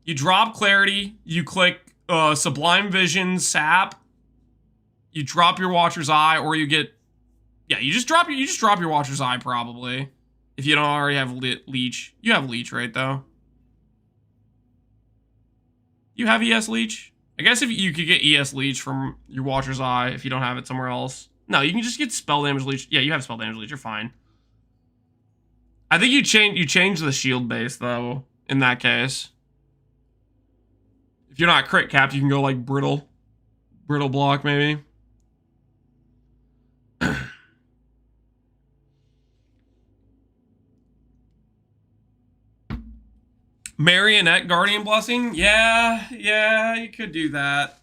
You drop Clarity, you click Sublime Vision, Sap, you drop your Watcher's Eye, or you get... Yeah, you just drop your Watcher's Eye, probably. If you don't already have Leech. You have Leech, right, though? You have ES Leech? I guess if you could get ES Leech from your Watcher's Eye if you don't have it somewhere else. No, you can just get Spell Damage Leech. Yeah, you have Spell Damage Leech. You're fine. I think you change the shield base, though, in that case. If you're not crit capped, you can go, like, Brittle block, maybe. Marionette Guardian Blessing? Yeah, you could do that.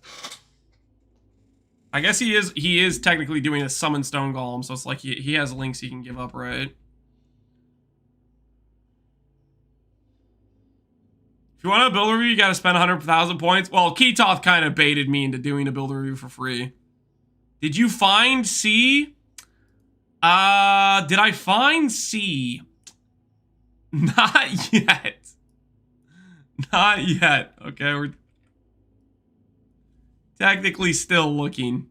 I guess he is technically doing a Summon Stone Golem, so it's like he has links he can give up, right? If you want a build review, you gotta spend 100,000 points. Well, Ketoth kind of baited me into doing a build review for free. Did you find C? Did I find C? Not yet. Not yet. Okay, we're technically still looking.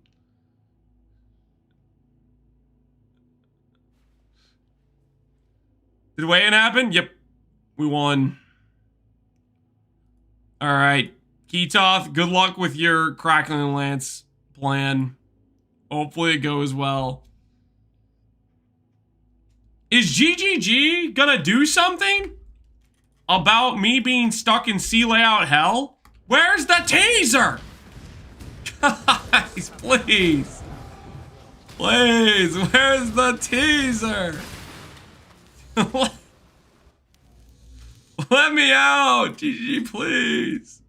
Did weigh-in happen? Yep. We won. Alright. Ketoth, good luck with your Crackling Lance plan. Hopefully it goes well. Is GGG gonna do something about me being stuck in C layout hell? Where's the teaser? Guys, please. Please, where's the teaser? Let me out, GG, please.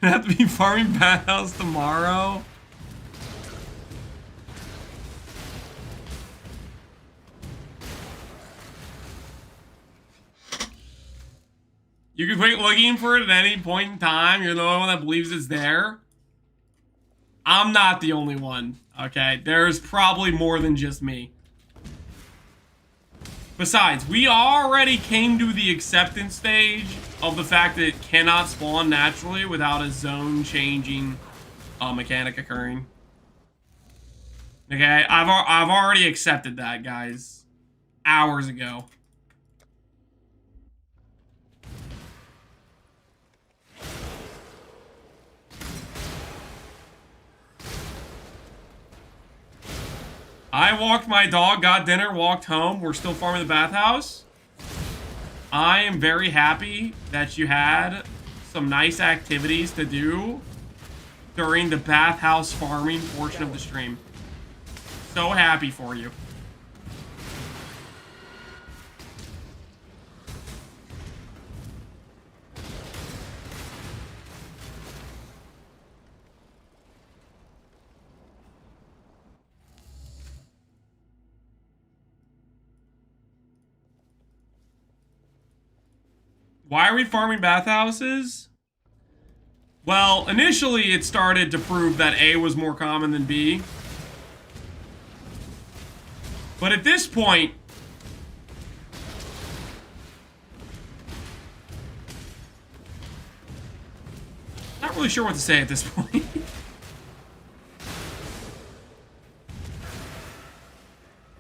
You have to be farming Bathhouse tomorrow? You can quit looking for it at any point in time. You're the only one that believes it's there. I'm not the only one, okay? There's probably more than just me. Besides, we already came to the acceptance stage of the fact that it cannot spawn naturally without a zone-changing mechanic occurring. Okay, I've already accepted that, guys. Hours ago. I walked my dog, got dinner, walked home. We're still farming the bathhouse. I am very happy that you had some nice activities to do during the bathhouse farming portion of the stream. So happy for you. Why are we farming bathhouses? Well, initially it started to prove that A was more common than B. But at this point, not really sure what to say at this point.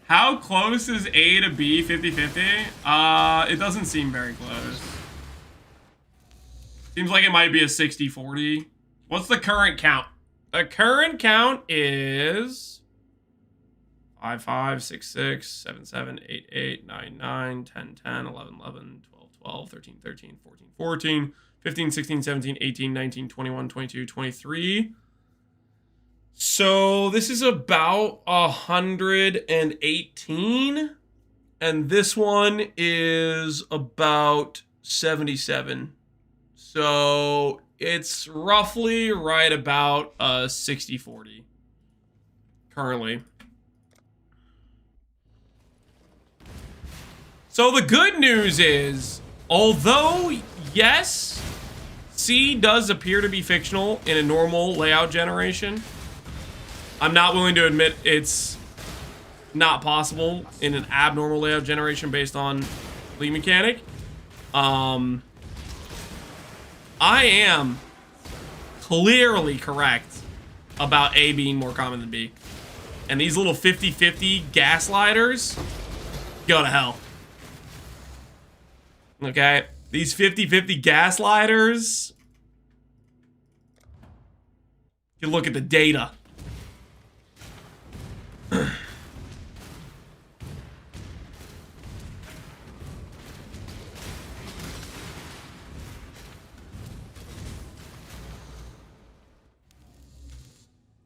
How close is A to B 50-50? It doesn't seem very close. Seems like it might be a 60-40. What's the current count? The current count is 5, 5, 6, 6, 7, 7, 8, 8, 9, 9, 10, 10, 11, 11, 12, 12, 13, 13, 14, 14, 15, 16, 17, 18, 19, 21, 22, 23. So this is about 118. And this one is about 77. So it's roughly right about 60-40 currently. So the good news is, although, yes, C does appear to be fictional in a normal layout generation, I'm not willing to admit it's not possible in an abnormal layout generation based on league mechanic. I am clearly correct about A being more common than B. And these little 50-50 gaslighters go to hell. Okay? These 50-50 gaslighters, you look at the data.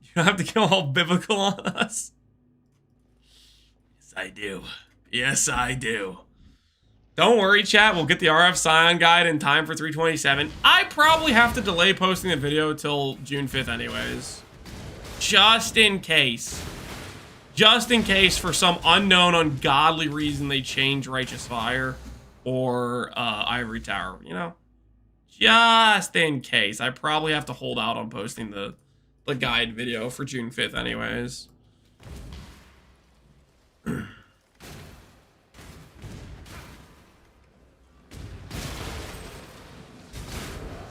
You don't have to go all biblical on us. Yes, I do. Yes, I do. Don't worry, chat. We'll get the RF Scion guide in time for 327. I probably have to delay posting the video till June 5th anyways. Just in case. Just in case for some unknown, ungodly reason they change Righteous Fire or Ivory Tower, you know? Just in case. I probably have to hold out on posting the guide video for June 5th anyways.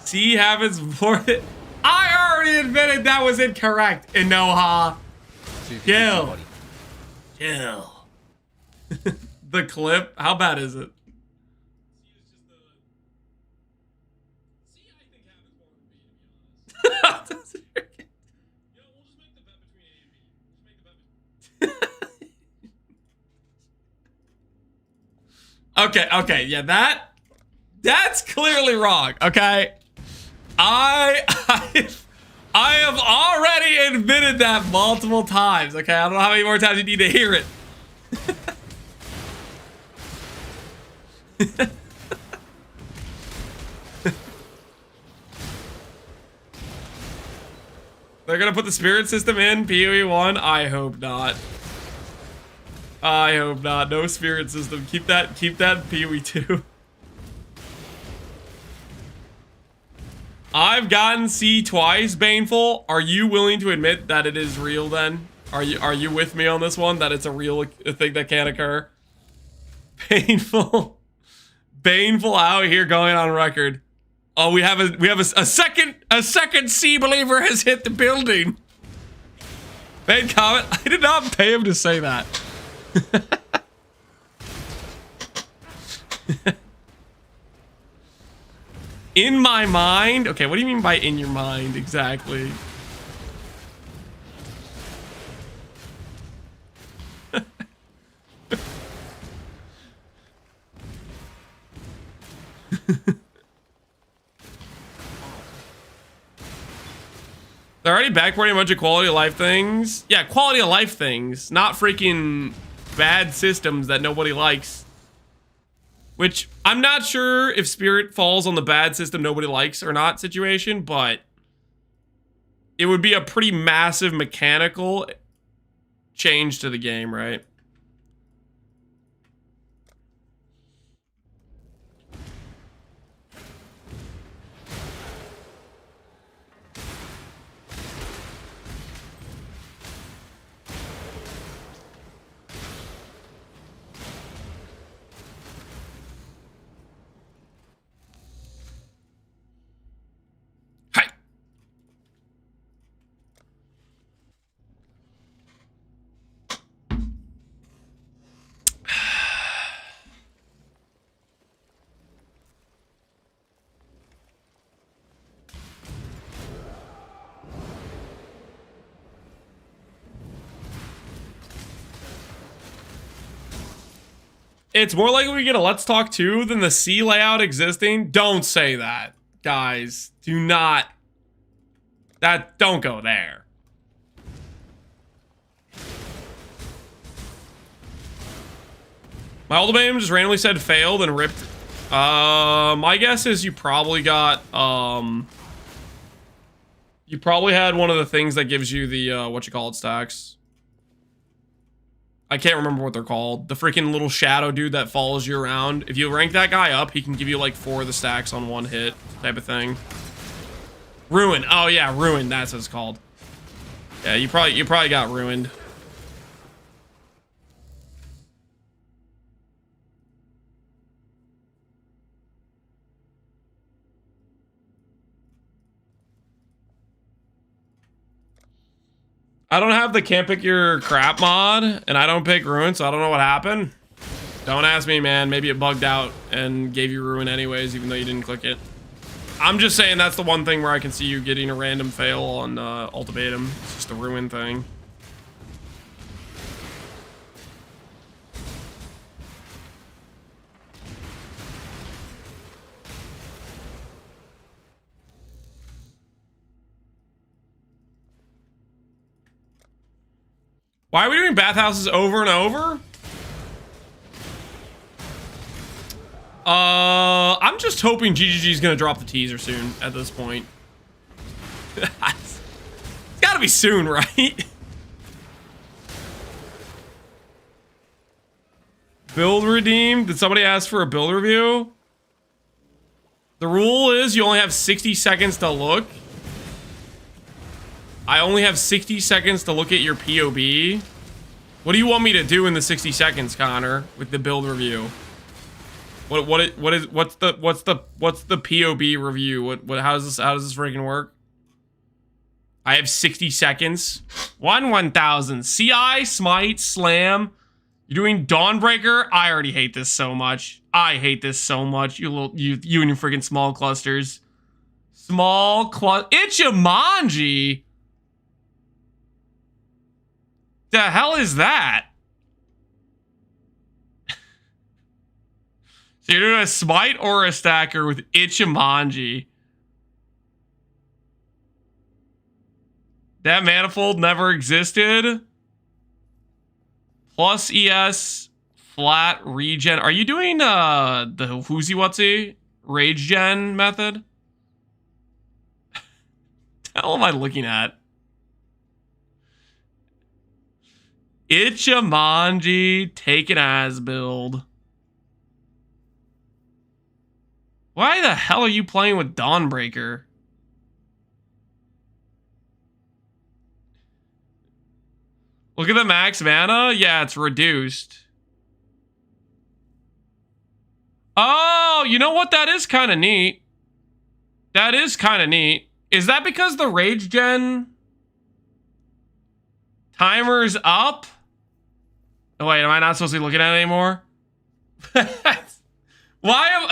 C happens before it. I already admitted that was incorrect, Inoha. Chill. Chill. The clip, how bad is it? Okay, yeah, that's clearly wrong, okay? I have already admitted that multiple times, okay? I don't know how many more times you need to hear it. They're gonna put the spirit system in PoE 1? I hope not. I hope not. No spirit system. Keep that PoE 2. I've gotten C twice, Baneful. Are you willing to admit that it is real then? Are you with me on this one? That it's a real thing that can occur? Baneful. Baneful out here going on record. Oh, we have a second C believer has hit the building. Bad comment. I did not pay him to say that. In my mind? Okay, what do you mean by in your mind exactly? They're already backporting a bunch of quality of life things. Yeah, quality of life things, not freaking bad systems that nobody likes. Which, I'm not sure if Spirit falls on the bad system nobody likes or not situation, but it would be a pretty massive mechanical change to the game, right? It's more likely we get a Let's Talk 2 than the C layout existing. Don't say that, guys. Do not. Don't go there. My ultimatum just randomly said failed and ripped. My guess is you probably got, you probably had one of the things that gives you the, whatchamacallit stacks. I can't remember what they're called. The freaking little shadow dude that follows you around. If you rank that guy up, he can give you like 4 of the stacks on one hit type of thing. Ruin. Oh yeah, Ruin. That's what it's called. Yeah, you probably got ruined. I don't have the can't pick your crap mod, and I don't pick Ruin, so I don't know what happened. Don't ask me, man. Maybe it bugged out and gave you Ruin anyways, even though you didn't click it. I'm just saying that's the one thing where I can see you getting a random fail on ultimatum. It's just the Ruin thing. Why are we doing bathhouses over and over? I'm just hoping GGG is gonna drop the teaser soon at this point. It's gotta be soon, right? Build redeemed? Did somebody ask for a build review? The rule is you only have 60 seconds to look. I only have 60 seconds to look at your POB. What do you want me to do in the 60 seconds, Connor, with the build review? What's the POB review? How does this freaking work? I have 60 seconds. 1,000. CI, Smite, Slam. You're doing Dawnbreaker? I already hate this so much. I hate this so much. You and your freaking small clusters. Small cluster. Ichimonji? The hell is that? So you're doing a Smite or a Stacker with Ichimonji. That manifold never existed. Plus ES, flat regen. Are you doing the whoozy whatsy rage gen method? The hell am I looking at? Ichimonji, take an as build. Why the hell are you playing with Dawnbreaker? Look at the max mana. Yeah, it's reduced. Oh, you know what? That is kind of neat. That is kind of neat. Is that because the rage gen timer's up? Oh, wait, am I not supposed to be looking at it anymore? Why am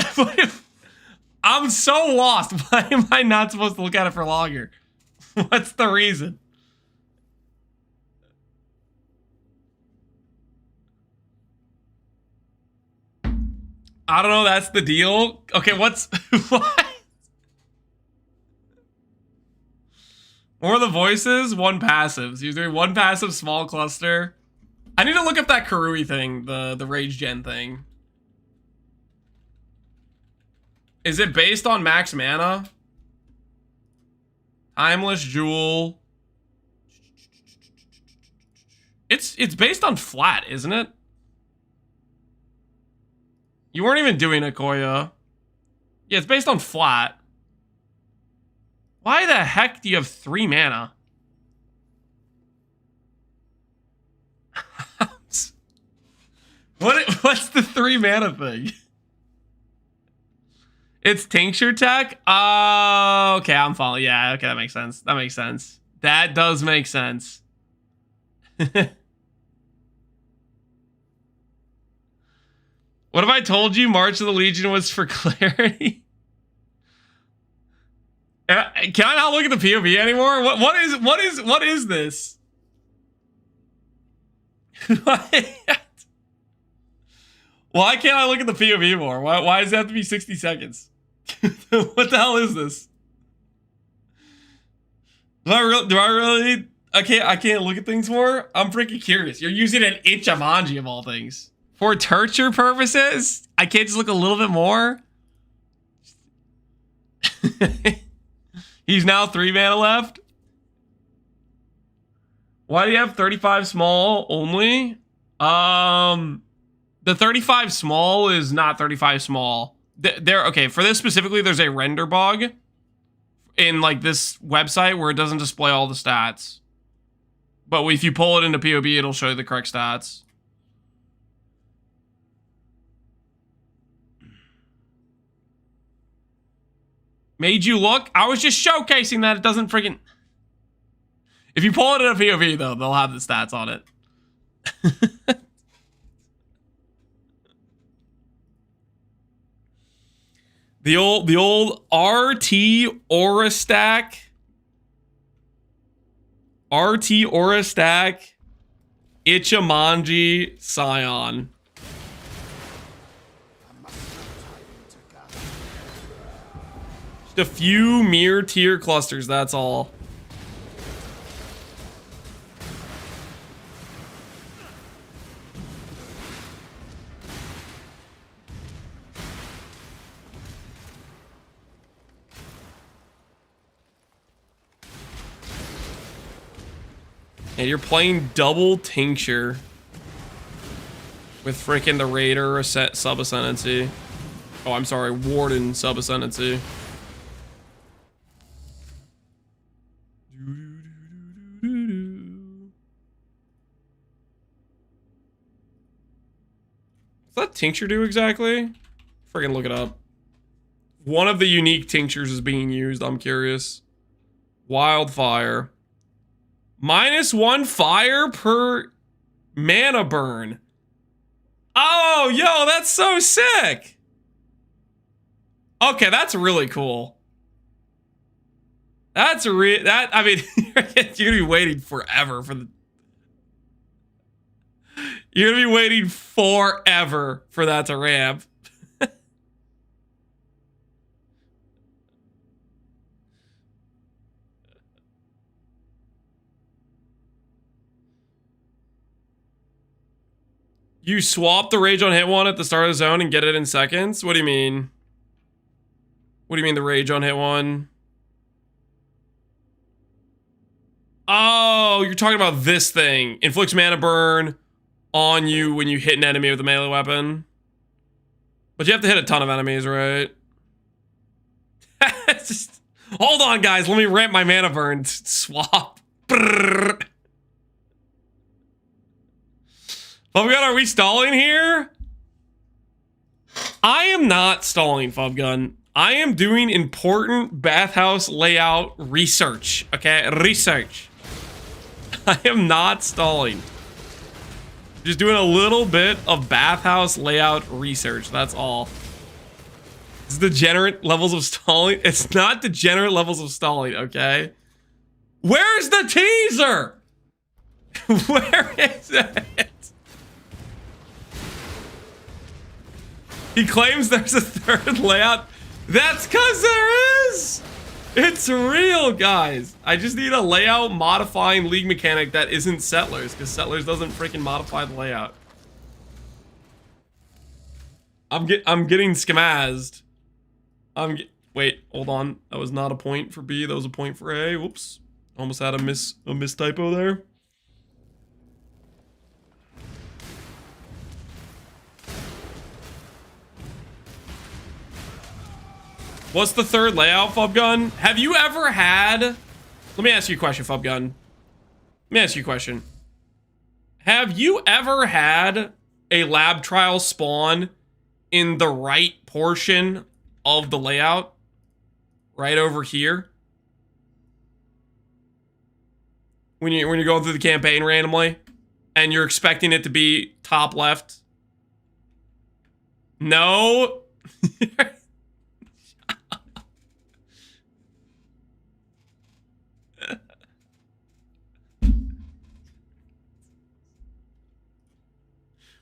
I'm so lost. Why am I not supposed to look at it for longer? What's the reason? I don't know. That's the deal. Okay, what's what? More of the voices, one passive. So you're doing one passive small cluster. I need to look up that Karui thing, the rage gen thing. Is it based on max mana? Timeless Jewel. It's based on flat, isn't it? You weren't even doing it, Koya. Yeah, it's based on flat. Why the heck do you have 3 mana? What's the 3 mana thing? It's tincture tech? Oh, okay, I'm following. Yeah, okay, that makes sense. That makes sense. That does make sense. What if I told you March of the Legion was for clarity? Can I not look at the POV anymore? What is this? Why can't I look at the POV more? Why does it have to be 60 seconds? What the hell is this? Do I really? I can't look at things more? I'm freaking curious. You're using an Ichimonji of all things. For torture purposes? I can't just look a little bit more? He's now 3 mana left. Why do you have 35 small only? The 35 small is not 35 small. Okay, for this specifically, there's a render bug in like this website where it doesn't display all the stats. But if you pull it into POB, it'll show you the correct stats. Made you look? I was just showcasing that it doesn't freaking... If you pull it in a POV, though, they'll have the stats on it. The old RT Aura stack. RT Aura stack. Ichimonji Scion. Just a few mere tier clusters, that's all. And you're playing double Tincture with freaking the Raider sub Ascendancy. Oh, I'm sorry, Warden sub Ascendancy. What's that tincture do exactly? Freaking look it up. One of the unique tinctures is being used. I'm curious. Wildfire. -1 fire per mana burn. Oh, yo, that's so sick. Okay, that's really cool. That's I mean, you're gonna be waiting forever for the... You're gonna be waiting forever for that to ramp. You swap the rage on hit one at the start of the zone and get it in seconds? What do you mean? What do you mean the rage on hit one? Oh, you're talking about this thing. Inflicts mana burn on you when you hit an enemy with a melee weapon. But you have to hit a ton of enemies, right? Just, hold on, guys. Let me ramp my mana burn. Swap. Brrr. Fubgun, are we stalling here? I am not stalling, Fubgun. I am doing important bathhouse layout research. Okay, research. I am not stalling. Just doing a little bit of bathhouse layout research. That's all. It's degenerate levels of stalling. It's not degenerate levels of stalling, okay? Where's the teaser? Where is it? He claims there's a third layout. That's because there is. It's real, guys. I just need a layout modifying league mechanic that isn't Settlers, because Settlers doesn't freaking modify the layout. I'm getting schmazzed. Wait, hold on. That was not a point for B. That was a point for A. Whoops. Almost had a miss typo there. What's the third layout, Fubgun? Have you ever had... Let me ask you a question, Fubgun. Let me ask you a question. Have you ever had a lab trial spawn in the right portion of the layout? Right over here? When you're going through the campaign randomly and you're expecting it to be top left? No?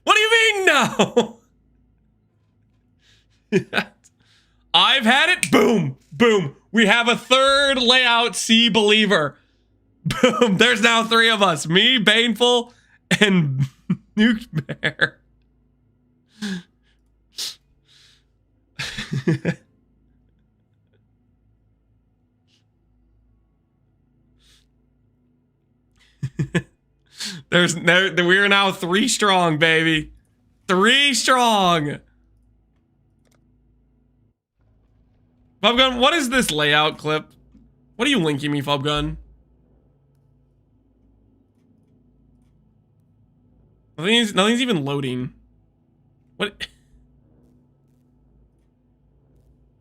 What do you mean no? I've had it. Boom. Boom. We have a third layout C believer. Boom. There's now 3 of us. Me, Baneful, and Nuke Bear. We're now 3 strong, baby. 3 strong. Fubgun, what is this layout clip? What are you linking me, Fubgun? Nothing's even loading. What?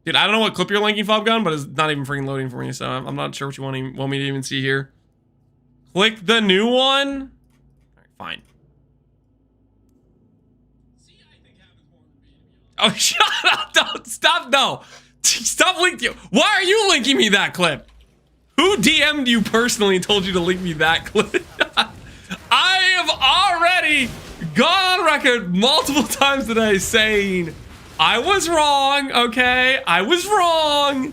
Dude, I don't know what clip you're linking, Fubgun, but it's not even freaking loading for me, so I'm not sure what you want me to even see here. Click the new one. All right, fine. Oh, shut up! Don't stop! No, stop linking. Why are you linking me that clip? Who DM'd you personally and told you to link me that clip? I have already gone on record multiple times today saying I was wrong. Okay, I was wrong.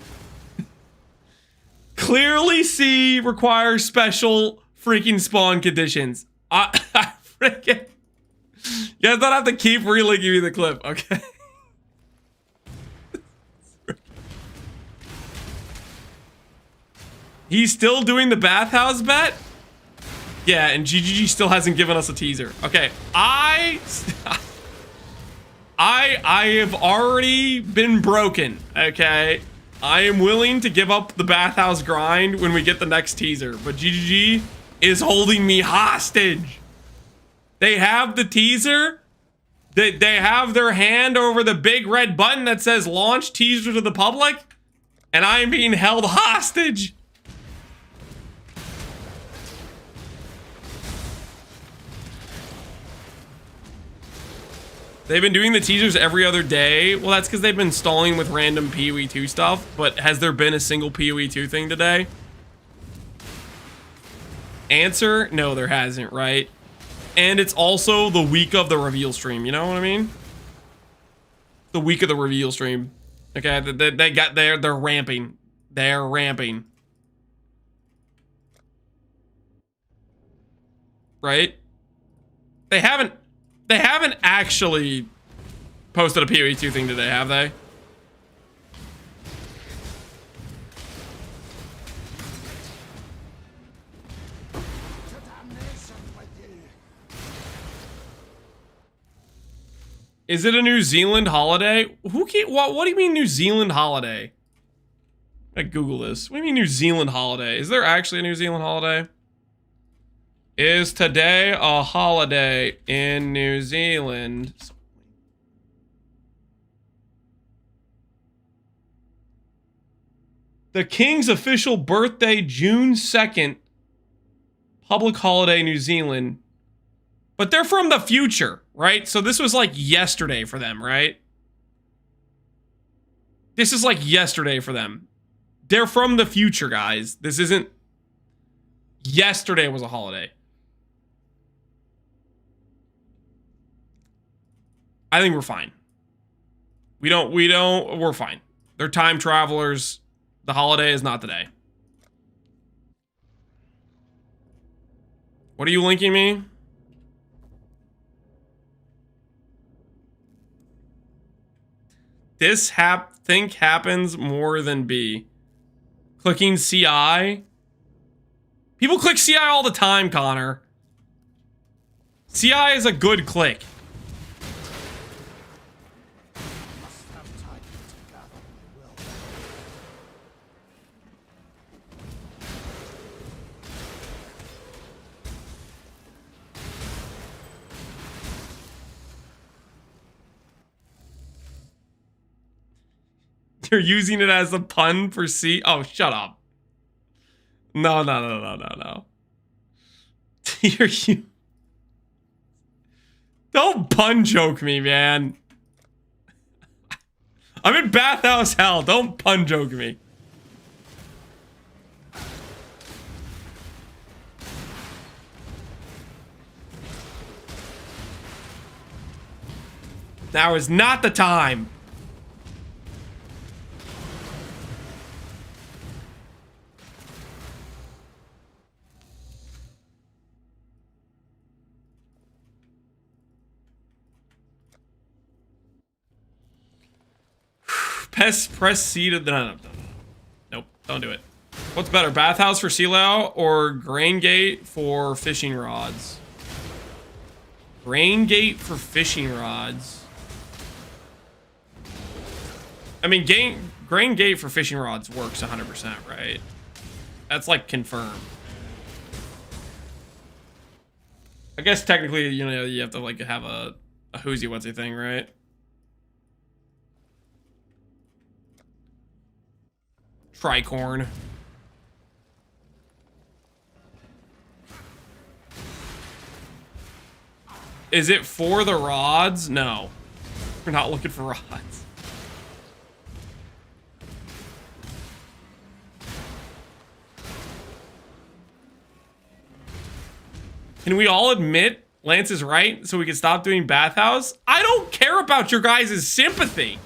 Clearly, C requires special freaking spawn conditions. I freaking. You guys don't have to keep relinking me the clip, okay? He's still doing the bathhouse bet? Yeah, and GGG still hasn't given us a teaser. Okay, I have already been broken, okay? I am willing to give up the bathhouse grind when we get the next teaser, but GGG is holding me hostage. They have the teaser. They have their hand over the big red button that says launch teaser to the public, and I am being held hostage. They've been doing the teasers every other day. Well, that's because they've been stalling with random PoE 2 stuff, but has there been a single PoE 2 thing today? Answer, no, there hasn't, right? And it's also the week of the reveal stream, you know what I mean? The week of the reveal stream. Okay, they're ramping. They're ramping. Right? They haven't actually posted a PoE 2 thing today, have they? Is it a New Zealand holiday? What do you mean New Zealand holiday? I Google this. What do you mean New Zealand holiday? Is there actually a New Zealand holiday? Is today a holiday in New Zealand? The King's official birthday, June 2nd. Public holiday, New Zealand. But they're from the future, right? So this was like yesterday for them, right? This is like yesterday for them. They're from the future, guys. This isn't... Yesterday was a holiday. I think we're fine. We're fine. They're time travelers. The holiday is not today. What are you linking me? This think happens more than B. Clicking CI. People click CI all the time, Connor. CI is a good click. You're using it as a pun for C? Oh, shut up. No. Don't pun joke me, man. I'm in bathhouse hell. Don't pun joke me. Now is not the time. Press C to... No. Nope, don't do it. What's better, bathhouse for sea layout or grain gate for fishing rods? Grain gate for fishing rods. I mean, grain gate for fishing rods works 100%, right? That's like confirmed. I guess technically, you know, you have to like have a whoosy whatsy thing, right? Tricorn. Is it for the rods? No. We're not looking for rods. Can we all admit Lance is right so we can stop doing bathhouse? I don't care about your guys' sympathy.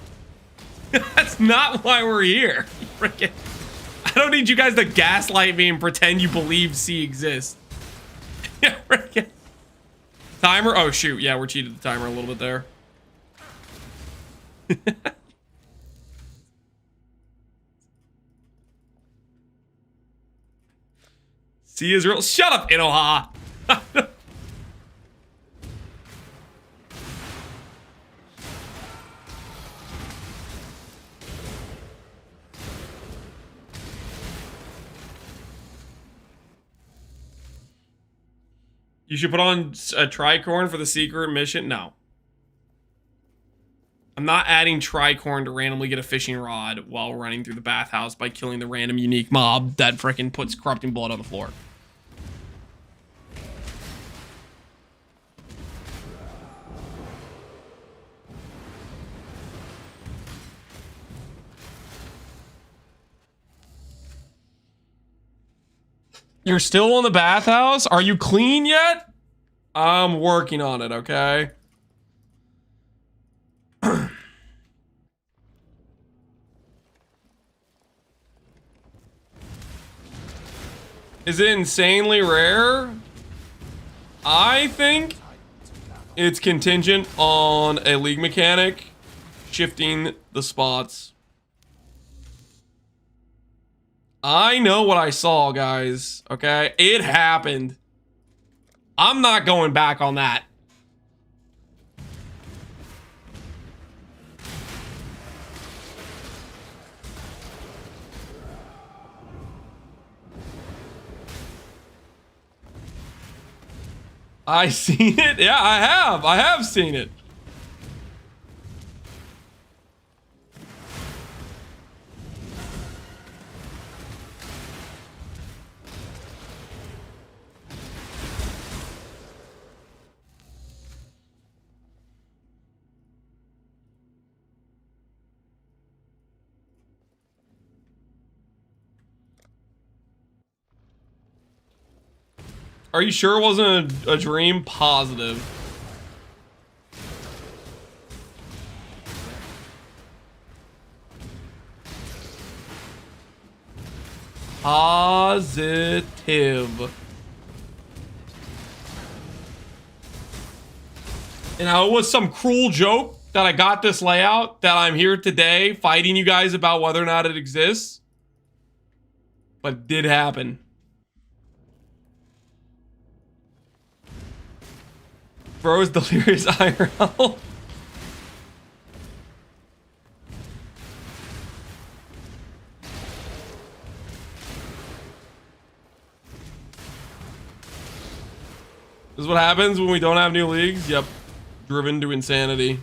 That's not why we're here. Freaking, I don't need you guys to gaslight me and pretend you believe C exists. Yeah, freaking. Timer? Oh, shoot. Yeah, we're cheated the timer a little bit there. C is real. Shut up, Inoha. You should put on a tricorn for the secret mission. No. I'm not adding tricorn to randomly get a fishing rod while running through the bathhouse by killing the random unique mob that freaking puts corrupting blood on the floor. You're still in the bathhouse? Are you clean yet? I'm working on it, okay? Is it insanely rare? I think it's contingent on a league mechanic shifting the spots. I know what I saw, guys, okay? It happened. I'm not going back on that. I seen it? Yeah, I have. I have seen it. Are you sure it wasn't a dream? Positive. Positive. You know, it was some cruel joke that I got this layout, that I'm here today fighting you guys about whether or not it exists. But it did happen. Bro is delirious IRL. This is what happens when we don't have new leagues. Yep. Driven to insanity.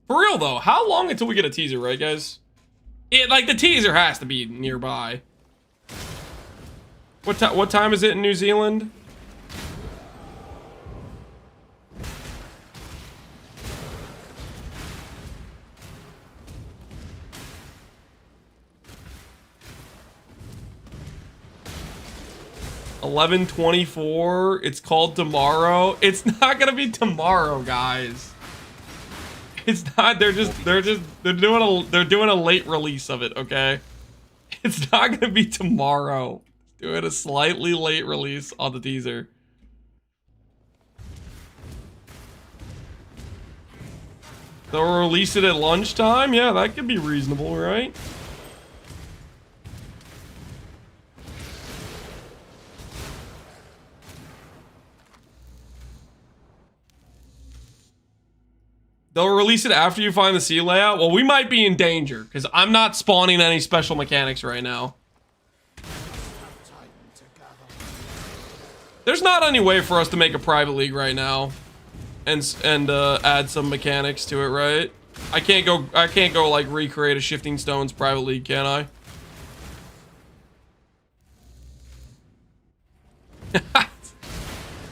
For real though, how long until we get a teaser, right guys? Like the teaser has to be nearby. What time is it in New Zealand? (11:24). It's called tomorrow. It's not gonna be tomorrow, guys. It's not. They're doing a late release of it. Okay, it's not gonna be tomorrow. Doing a slightly late release on the teaser. They'll release it at lunchtime. Yeah, that could be reasonable, right? They'll release it after you find the sea layout. Well, we might be in danger because I'm not spawning any special mechanics right now. There's not any way for us to make a private league right now and add some mechanics to it, right? I can't go like recreate a Shifting Stones private league, can I?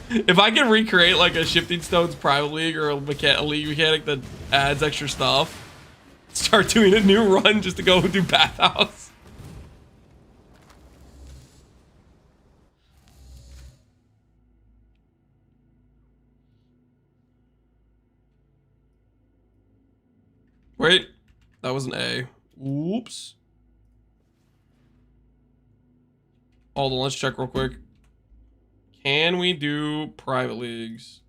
If I can recreate like a Shifting Stones private league or a league mechanic that adds extra stuff, start doing a new run just to go do Bathhouse. Wait, that was an A. Whoops. Hold on, let's check real quick. Can we do private leagues?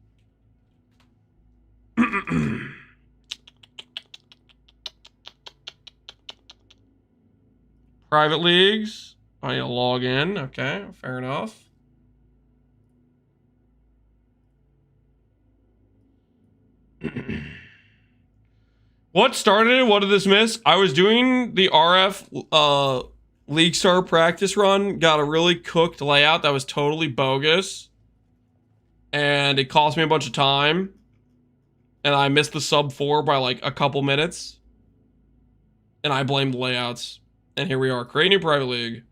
Private leagues. I need to log in. Okay, fair enough. What started it? What did this miss? I was doing the RF League Star practice run, got a really cooked layout that was totally bogus, and it cost me a bunch of time, and I missed the sub 4 by like a couple minutes, and I blamed the layouts, and here we are, create new private league.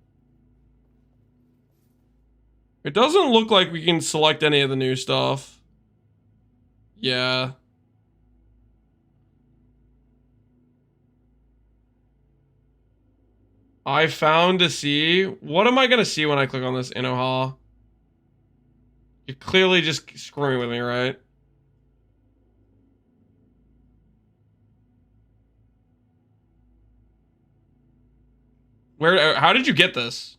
It doesn't look like we can select any of the new stuff. Yeah. I found to see. What am I going to see when I click on this Inoha? You're clearly just screwing with me, right? How did you get this?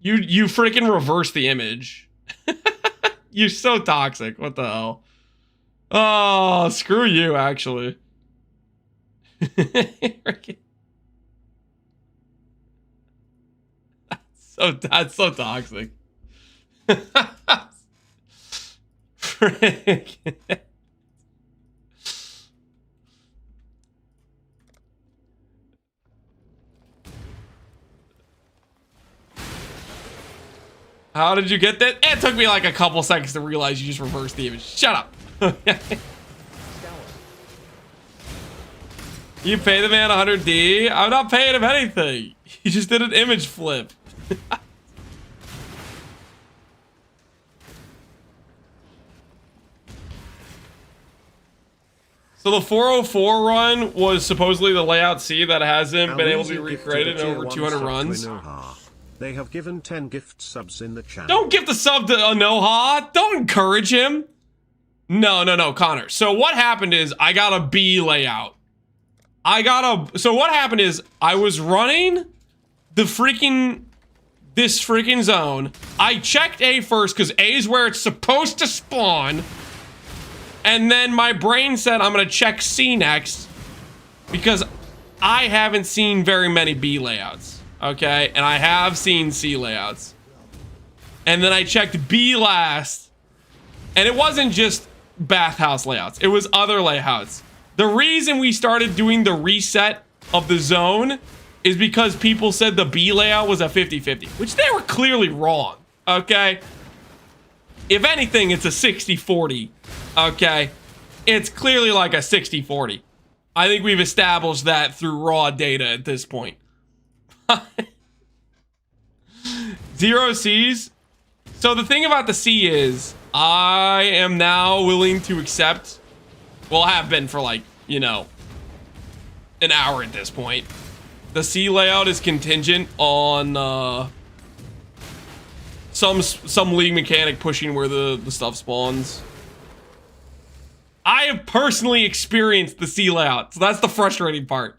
You freaking reversed the image. You're so toxic. What the hell? Oh, screw you, actually. That's so toxic. Frick. How did you get that? It took me like a couple seconds to realize you just reversed the image. Shut up. You pay the man 100D? I'm not paying him anything. He just did an image flip. So the 404 run was supposedly the layout C that hasn't been able to be recreated in over 200 runs. They have given 10 gift subs in the channel. Don't give the sub to Anoha. Don't encourage him. No, Connor. So what happened is I got a B layout. So what happened is I was running this freaking zone. I checked A first because A is where it's supposed to spawn. And then my brain said I'm going to check C next because I haven't seen very many B layouts. Okay, and I have seen C layouts. And then I checked B last. And it wasn't just bathhouse layouts. It was other layouts. The reason we started doing the reset of the zone is because people said the B layout was a 50-50, which they were clearly wrong, okay? If anything, it's a 60-40, okay? It's clearly like a 60-40. I think we've established that through raw data at this point. 0 C's. So the thing about the C is, I am now willing to accept, well, have been for like, you know, an hour at this point. The C layout is contingent on some league mechanic pushing where the stuff spawns. I have personally experienced the C layout, so that's the frustrating part.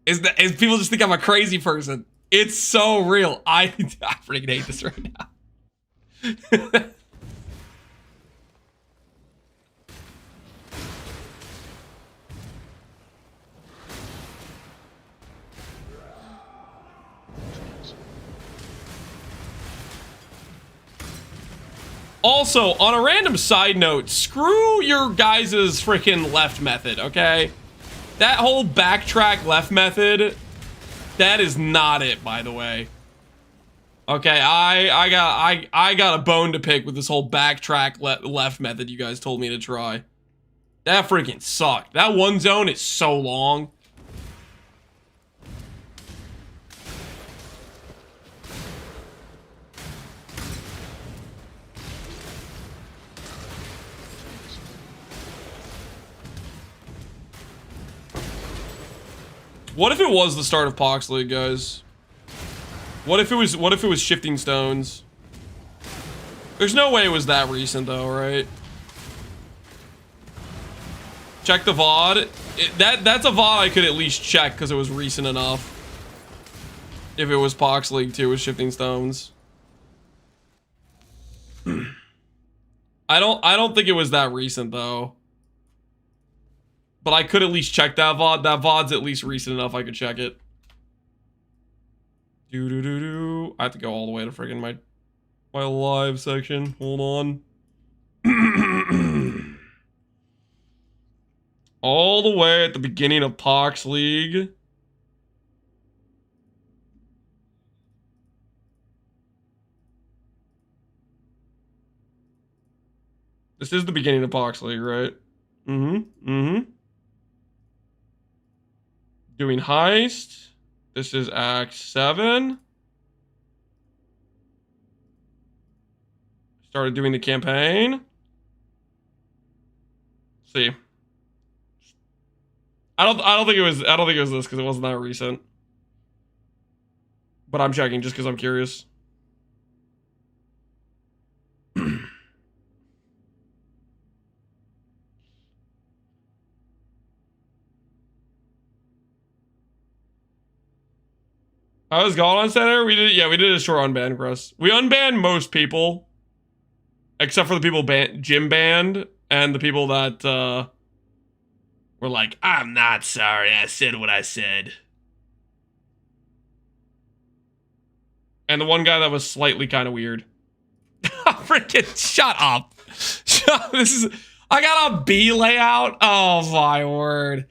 Is people just think I'm a crazy person. It's so real. I freaking hate this right now. Also, on a random side note, screw your guys' freaking left method, okay? That whole backtrack left method, that is not it, by the way. Okay, I got a bone to pick with this whole backtrack left method you guys told me to try. That freaking sucked. That one zone is so long. What if it was the start of Pox League, guys? What if it was Shifting Stones? There's no way it was that recent though, right? Check the VOD. That's a VOD I could at least check because it was recent enough. If it was Pox League 2 with Shifting Stones. I don't think it was that recent though. But I could at least check that VOD. That VOD's at least recent enough I could check it. I have to go all the way to friggin' my live section. Hold on. All the way at the beginning of Pox League. This is the beginning of Pox League, right? Doing heist. This is Act 7. Started doing the campaign. See. I don't think it was this because it wasn't that recent. But I'm checking just because I'm curious. I was gone on Center. We did a short unban press. We unbanned most people. Except for the people Jim banned and the people that were like, I'm not sorry, I said what I said. And the one guy that was slightly kind of weird. Freaking shut up. I got a B layout. Oh my word.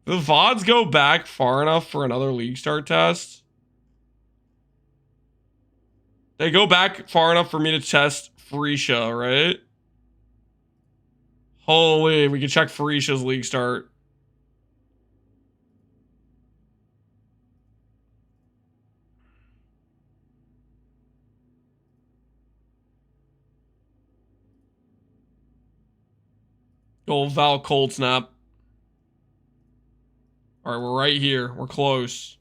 The VODs go back far enough for another League Start test. They go back far enough for me to test Freesia, right? Holy, we can check Frisia's League Start. Old Val Cold Snap. All right, we're right here. We're close.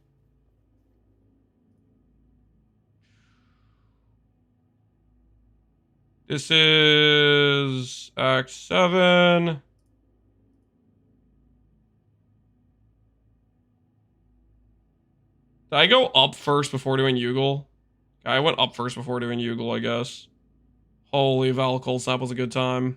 This is Act 7. Did I go up first before doing Yugle? I went up first before doing Yugle, I guess. Holy, Val Cold Snap was a good time.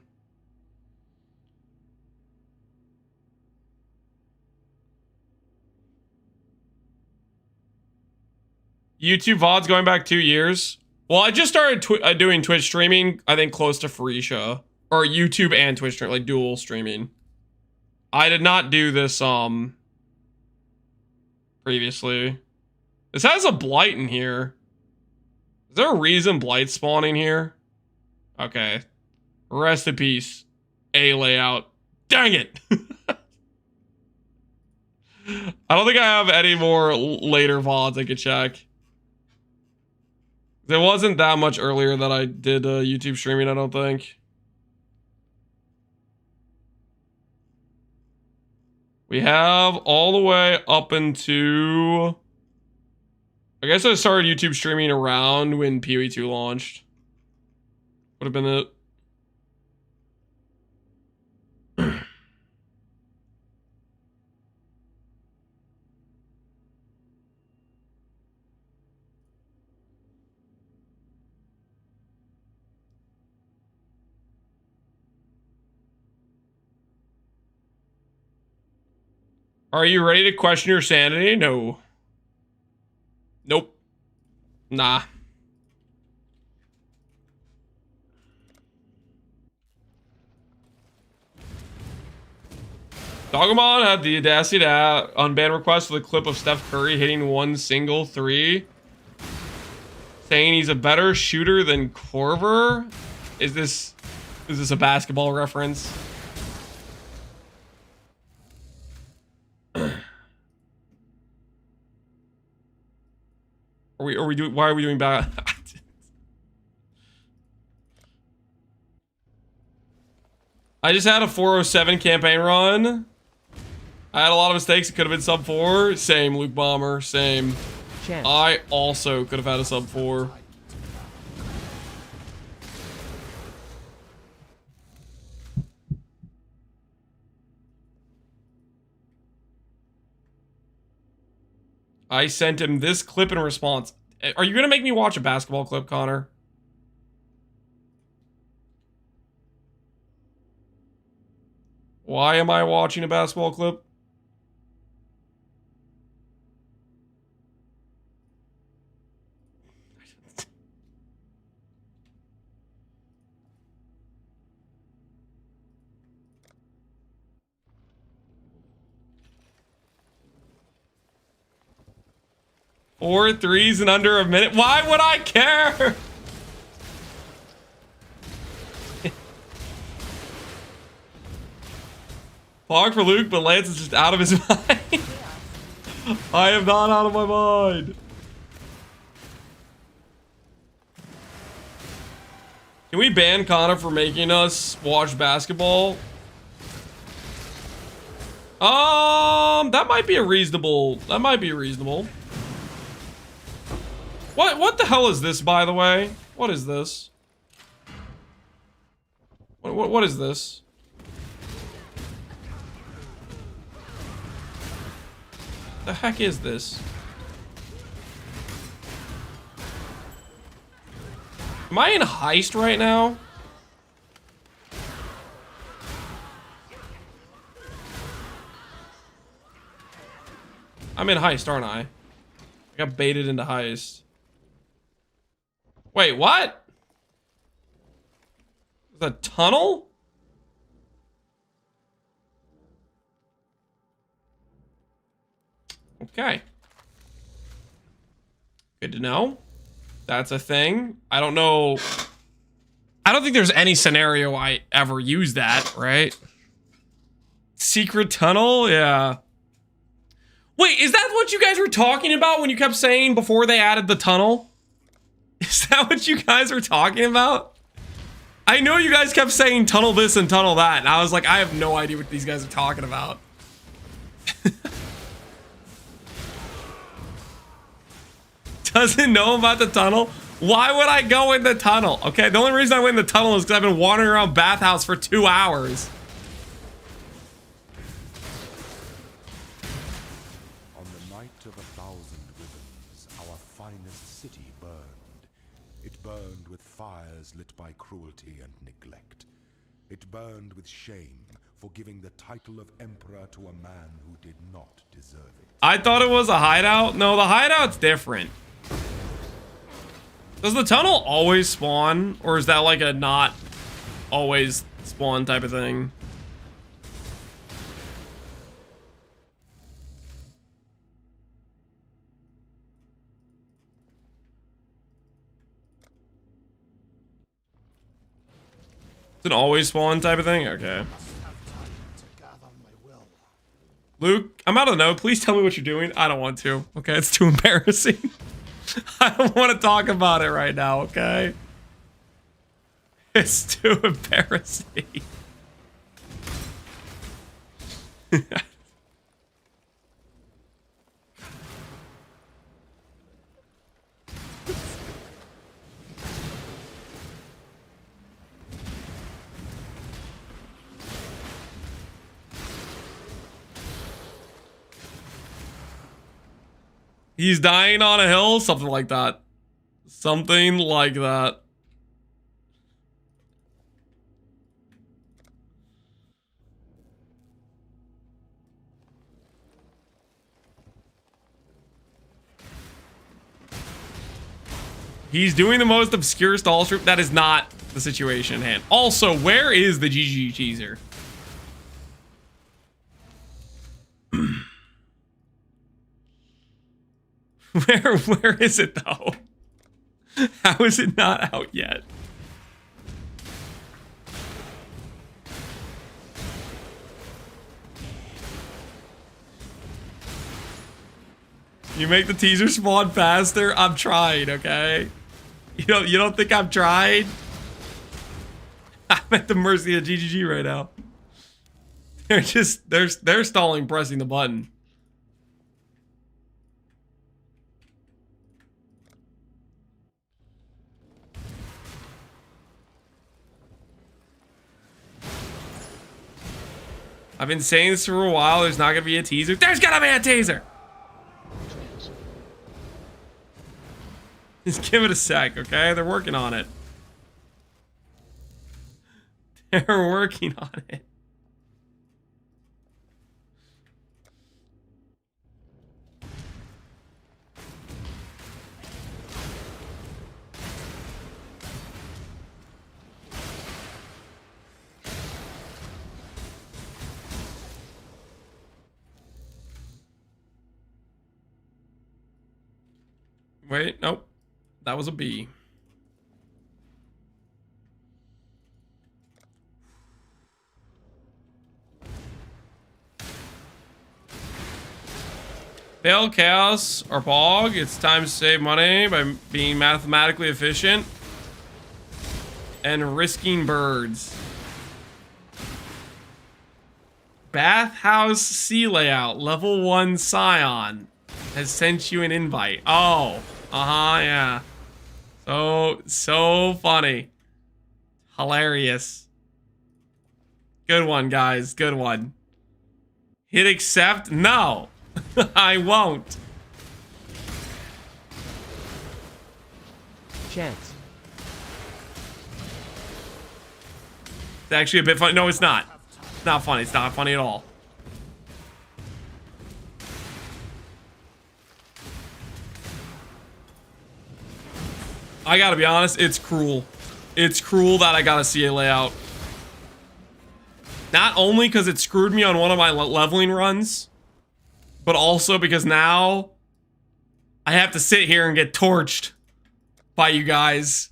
YouTube VODs going back 2 years. Well, I just started doing Twitch streaming, I think close to Freesia. Or YouTube and Twitch, like dual streaming. I did not do this, previously. This has a Blight in here. Is there a reason Blight's spawning here? Okay. Rest in peace. A layout. Dang it! I don't think I have any more later VODs I could check. It wasn't that much earlier that I did YouTube streaming, I don't think. We have all the way up into... I guess I started YouTube streaming around when PoE 2 launched. Would have been it. Are you ready to question your sanity? No. Nope. Nah. Dogomon had the audacity to unban request with a clip of Steph Curry hitting one single three, saying he's a better shooter than Korver. Is this a basketball reference? Are we doing? Why are we doing bad? I just had a 407 campaign run. I had a lot of mistakes. It could have been sub 4. Same, Luke Bomber. Same. Chance. I also could have had a sub 4. I sent him this clip in response. Are you going to make me watch a basketball clip, Connor? Why am I watching a basketball clip? Four threes in under a minute. Why would I care? Pog for Luke, but Lance is just out of his mind. I am not out of my mind. Can we ban Connor for making us watch basketball? That might be a reasonable. That might be reasonable. What the hell is this, by the way? What is this? What is this? The heck is this? Am I in heist right now? I'm in heist, aren't I? I got baited into heist. Wait, what? The tunnel? Okay. Good to know. That's a thing. I don't know. I don't think there's any scenario I ever use that, right? Secret tunnel? Yeah. Wait, is that what you guys were talking about when you kept saying before they added the tunnel? Is that what you guys were talking about? I know you guys kept saying tunnel this and tunnel that, and I was like, I have no idea what these guys are talking about. Doesn't know about the tunnel? Why would I go in the tunnel? Okay, the only reason I went in the tunnel is because I've been wandering around Bathhouse for 2 hours. On the night of 1,000 ribbons, our finest city burned. It burned with fires lit by cruelty and neglect. It burned with shame for giving the title of emperor to a man who did not deserve it. I thought it was a hideout. No, the hideout's different. Does the tunnel always spawn? Or is that like a not always spawn type of thing? It's an always spawn type of thing? Okay. Luke, I'm out of the know. Please tell me what you're doing. I don't want to. Okay, it's too embarrassing. I don't want to talk about it right now, okay? It's too embarrassing. He's dying on a hill, something like that. Something like that. He's doing the most obscure stall strip. That is not the situation at hand. Also, where is the GG teaser? Where is it though? How is it not out yet? You make the teaser spawn faster? I'm trying, okay? You don't think I'm trying? I'm at the mercy of GGG right now. They're stalling pressing the button. I've been saying this for a while. There's not gonna be a teaser. There's gonna be a teaser. Just give it a sec, okay? They're working on it. They're working on it. Wait, nope. That was a B. Fail, chaos, or bog. It's time to save money by being mathematically efficient and risking birds. Bathhouse sea layout, level 1 Scion has sent you an invite. Oh, yeah. So funny. Hilarious. Good one, guys. Good one. Hit accept? No. I won't. Chance. It's actually a bit funny. No, it's not. It's not funny. It's not funny at all. I gotta be honest, it's cruel. It's cruel that I gotta see a layout. Not only because it screwed me on one of my leveling runs, but also because now I have to sit here and get torched by you guys.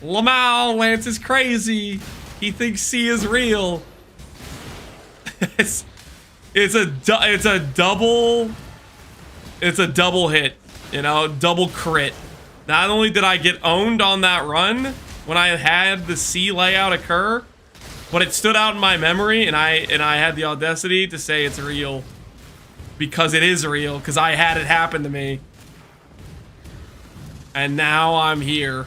Lamau, Lance is crazy. He thinks C is real. It's a double hit, you know, double crit. Not only did I get owned on that run when I had the C layout occur, but it stood out in my memory, and I had the audacity to say it's real. Because it is real, because I had it happen to me. And now I'm here.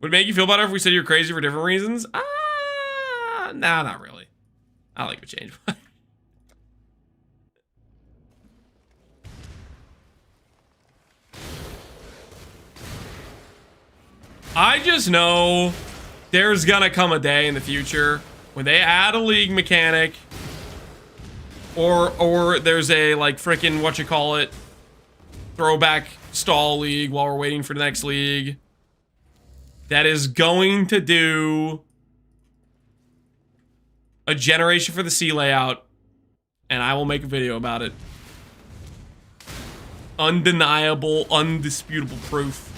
Would it make you feel better if we said you're crazy for different reasons? Nah, not really. I like to change. I just know there's gonna come a day in the future when they add a league mechanic or there's a like freaking whatchamacallit throwback stall league while we're waiting for the next league that is going to do a generation for the C layout, and I will make a video about it. Undeniable, undisputable proof.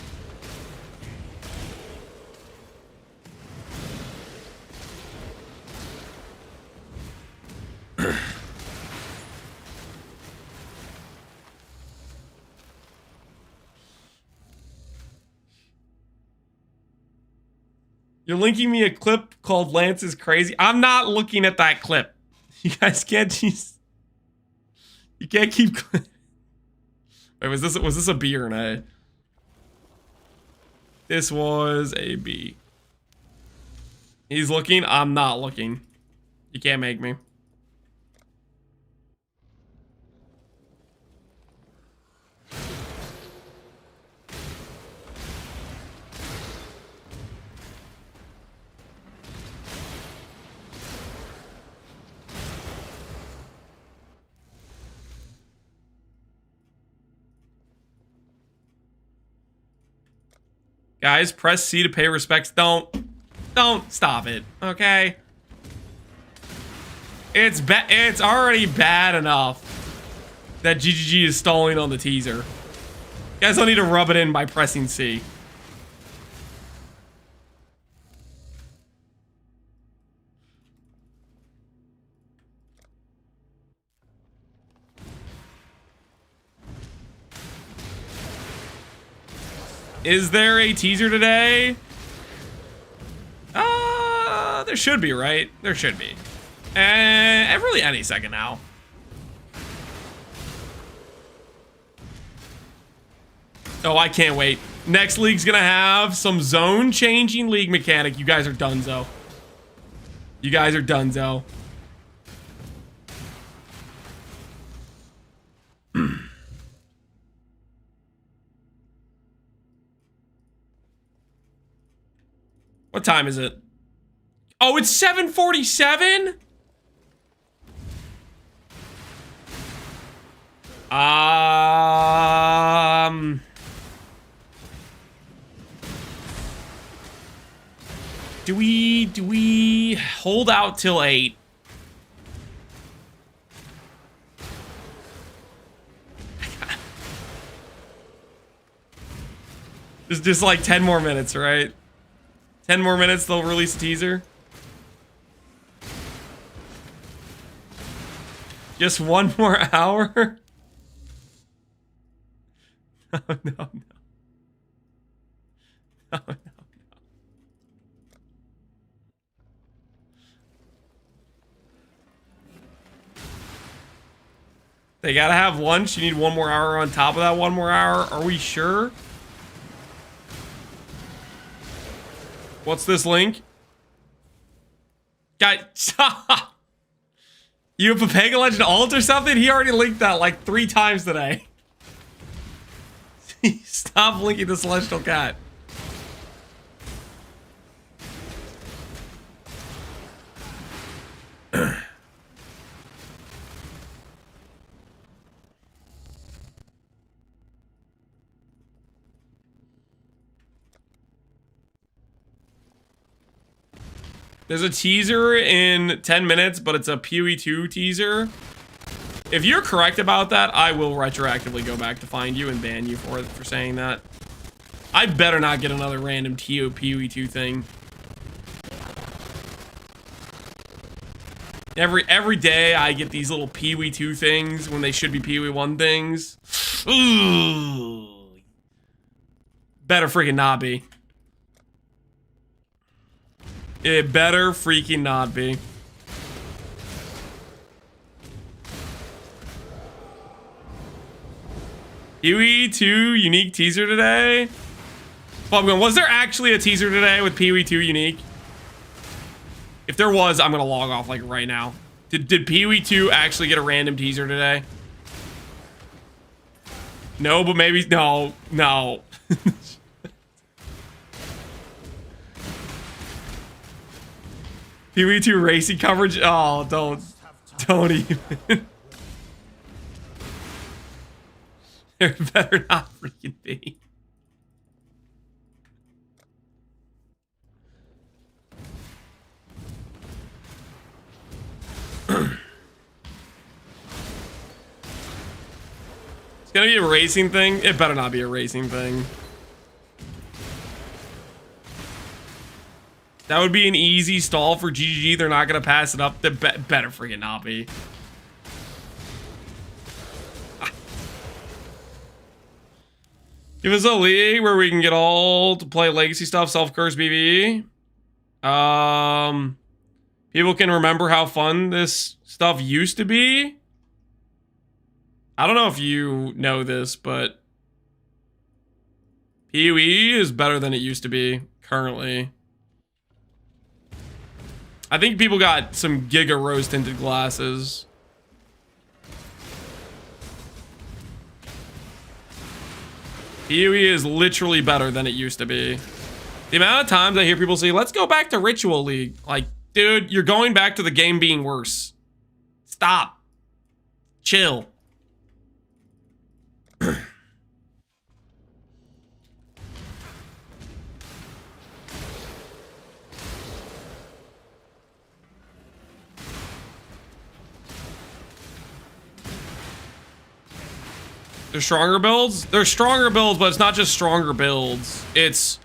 You're linking me a clip called Lance is Crazy. I'm not looking at that clip. You guys can't just... You can't keep... Wait, was this a B or an A? This was a B. He's looking. I'm not looking. You can't make me. Guys, press C to pay respects. Don't stop it, okay? It's already bad enough that GGG is stalling on the teaser. You guys don't need to rub it in by pressing C. Is there a teaser today? There should be, right? There should be. And really any second now. Oh, I can't wait. Next league's gonna have some zone changing league mechanic. You guys are donezo. You guys are donezo. What time is it? Oh, it's 7:47? Do we hold out till 8? It's just like 10 more minutes, right? 10 more minutes, they'll release a teaser. Just 1 more hour? No, no, no. No, no, no. They gotta have lunch. You need 1 more hour on top of that 1 more hour. Are we sure? What's this link? Guy, you have a Pagan Legend alt or something? He already linked that like 3 times today. Stop linking the Celestial Cat. There's a teaser in 10 minutes, but it's a PoE 2 teaser. If you're correct about that, I will retroactively go back to find you and ban you for saying that. I better not get another random PoE 2 thing. Every day I get these little PoE 2 things when they should be PoE 1 things. Ooh. Better freaking not be. It better freaking not be. PoE 2 unique teaser today? Bubblegum, was there actually a teaser today with PoE 2 unique? If there was, I'm gonna log off like right now. Did PoE 2 actually get a random teaser today? No, but maybe no. PoE 2 racing coverage? Oh, don't even. There better not freaking be. It's gonna be a racing thing. It better not be a racing thing. That would be an easy stall for GGG. They're not gonna pass it up. That better freaking not be. Give us a league where we can get all to play legacy stuff, self-curse BVE. People can remember how fun this stuff used to be. I don't know if you know this, but PoE is better than it used to be currently. I think people got some giga rose tinted glasses. PoE is literally better than it used to be. The amount of times I hear people say, let's go back to Ritual League. Like, dude, you're going back to the game being worse. Stop. Chill. There's stronger builds? There's stronger builds, but it's not just stronger builds. It's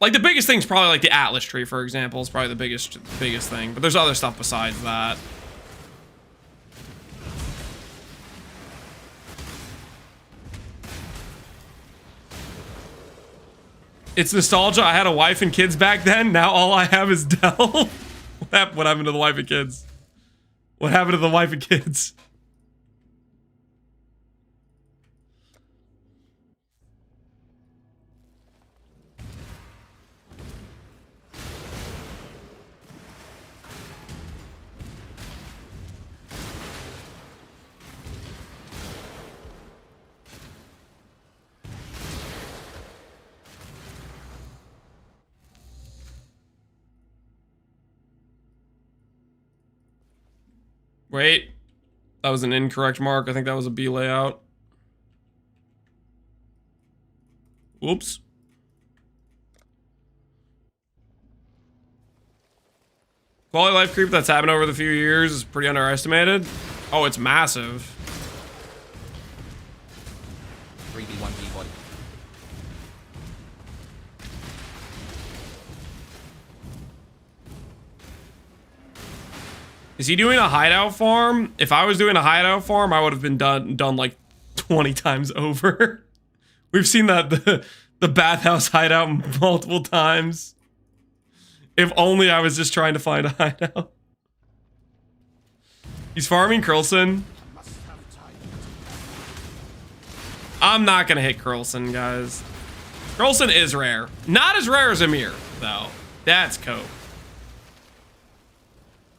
like the biggest thing's probably like the Atlas tree, for example, is probably the biggest thing. But there's other stuff besides that. It's nostalgia. I had a wife and kids back then. Now all I have is Dell. What happened to the wife and kids? What happened to the wife and kids? Wait, that was an incorrect mark. I think that was a B layout. Oops. Quality life creep that's happened over the few years is pretty underestimated. Oh, it's massive. 3v1v body. Is he doing a hideout farm? If I was doing a hideout farm, I would have been done like 20 times over. We've seen that the bathhouse hideout multiple times. If only I was just trying to find a hideout. He's farming Curlson. I'm not gonna hit Curlson, guys. Curlson is rare. Not as rare as Amir, though. That's cope.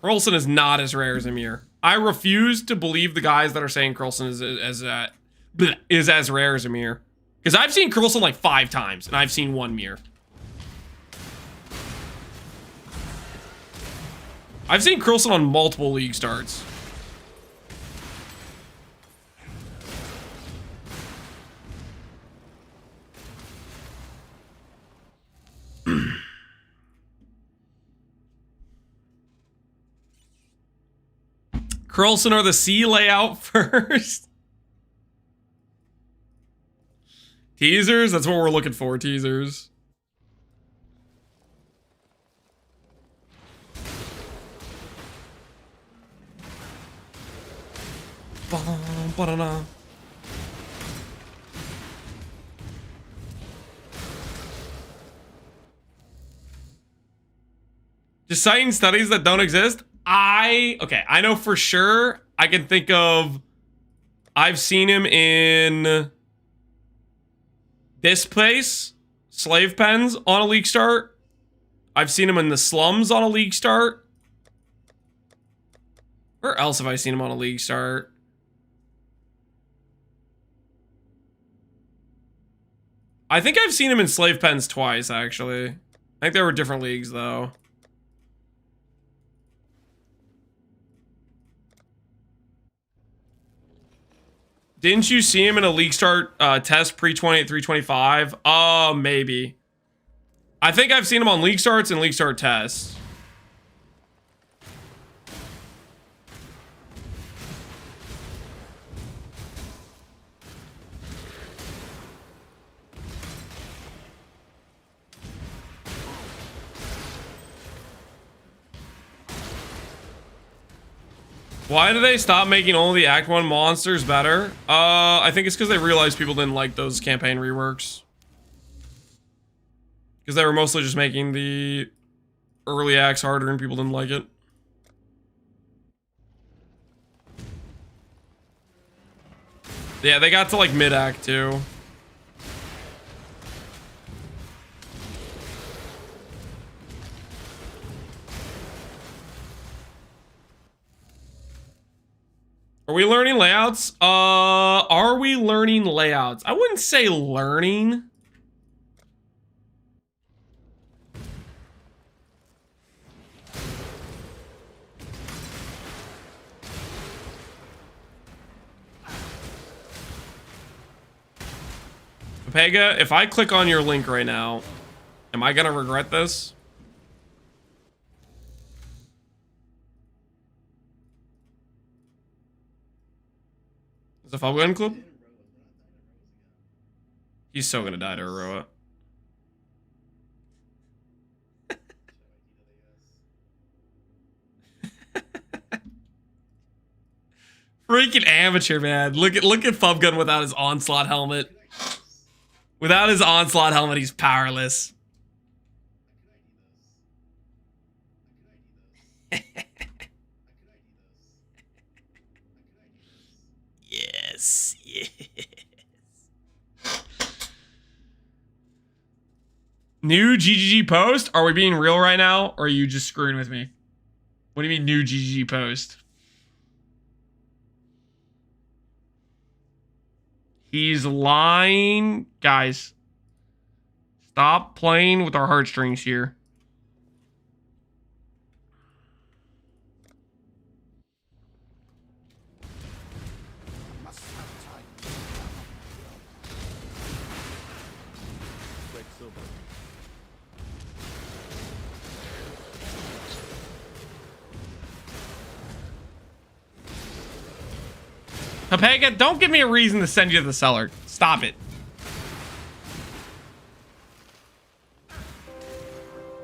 Curlson is not as rare as Amir. I refuse to believe the guys that are saying Curlson is as rare as Amir. Because I've seen Curlson like 5 times, and I've seen 1 mirror. I've seen Curlson on multiple league starts. Curlson or the C layout first. Teasers? That's what we're looking for, teasers. Ba-da-da. Just citing studies that don't exist? Okay, I know for sure. I can think of, I've seen him in this place, Slave Pens on a league start. I've seen him in the slums on a league start. Where else have I seen him on a league start? I think I've seen him in Slave Pens twice, actually. I think they were different leagues, though. Didn't you see him in a league start test pre-20 at 325? Maybe. I think I've seen him on league starts and league start tests. Why did they stop making only the Act 1 monsters better? I think it's because they realized people didn't like those campaign reworks. Because they were mostly just making the early acts harder and people didn't like it. Yeah, they got to like mid-act too. Are we learning layouts? Are we learning layouts? I wouldn't say learning. Pega, if I click on your link right now, am I gonna regret this? Is the Falcon Club? He's so gonna die to Aroa. Freaking amateur, man. Look at Fubgun without his onslaught helmet. Without his onslaught helmet, he's powerless. Yes, yes. New GGG post? Are we being real right now? Or are you just screwing with me? What do you mean new GGG post? He's lying. Guys, stop playing with our heartstrings here. Pepega, don't give me a reason to send you to the cellar. Stop it.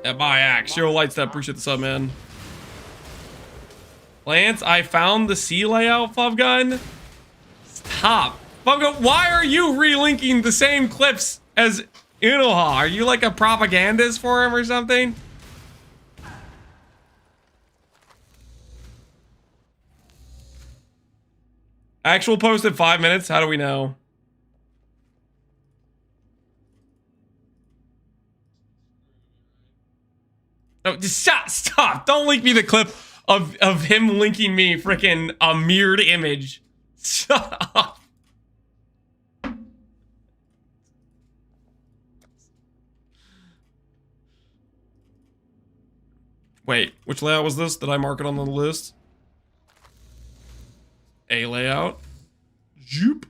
Yeah, bye, Axe. Zero lights that. Appreciate the sub, man. Lance, I found the C layout, Fubgun. Stop. Fubgun, why are you relinking the same clips as Inoha? Are you like a propagandist for him or something? Actual post in 5 minutes? How do we know? No, just stop. Don't link me the clip of him linking me freaking a mirrored image. Shut up. Wait, which layout was this? Did I mark it on the list? A layout. Zoop.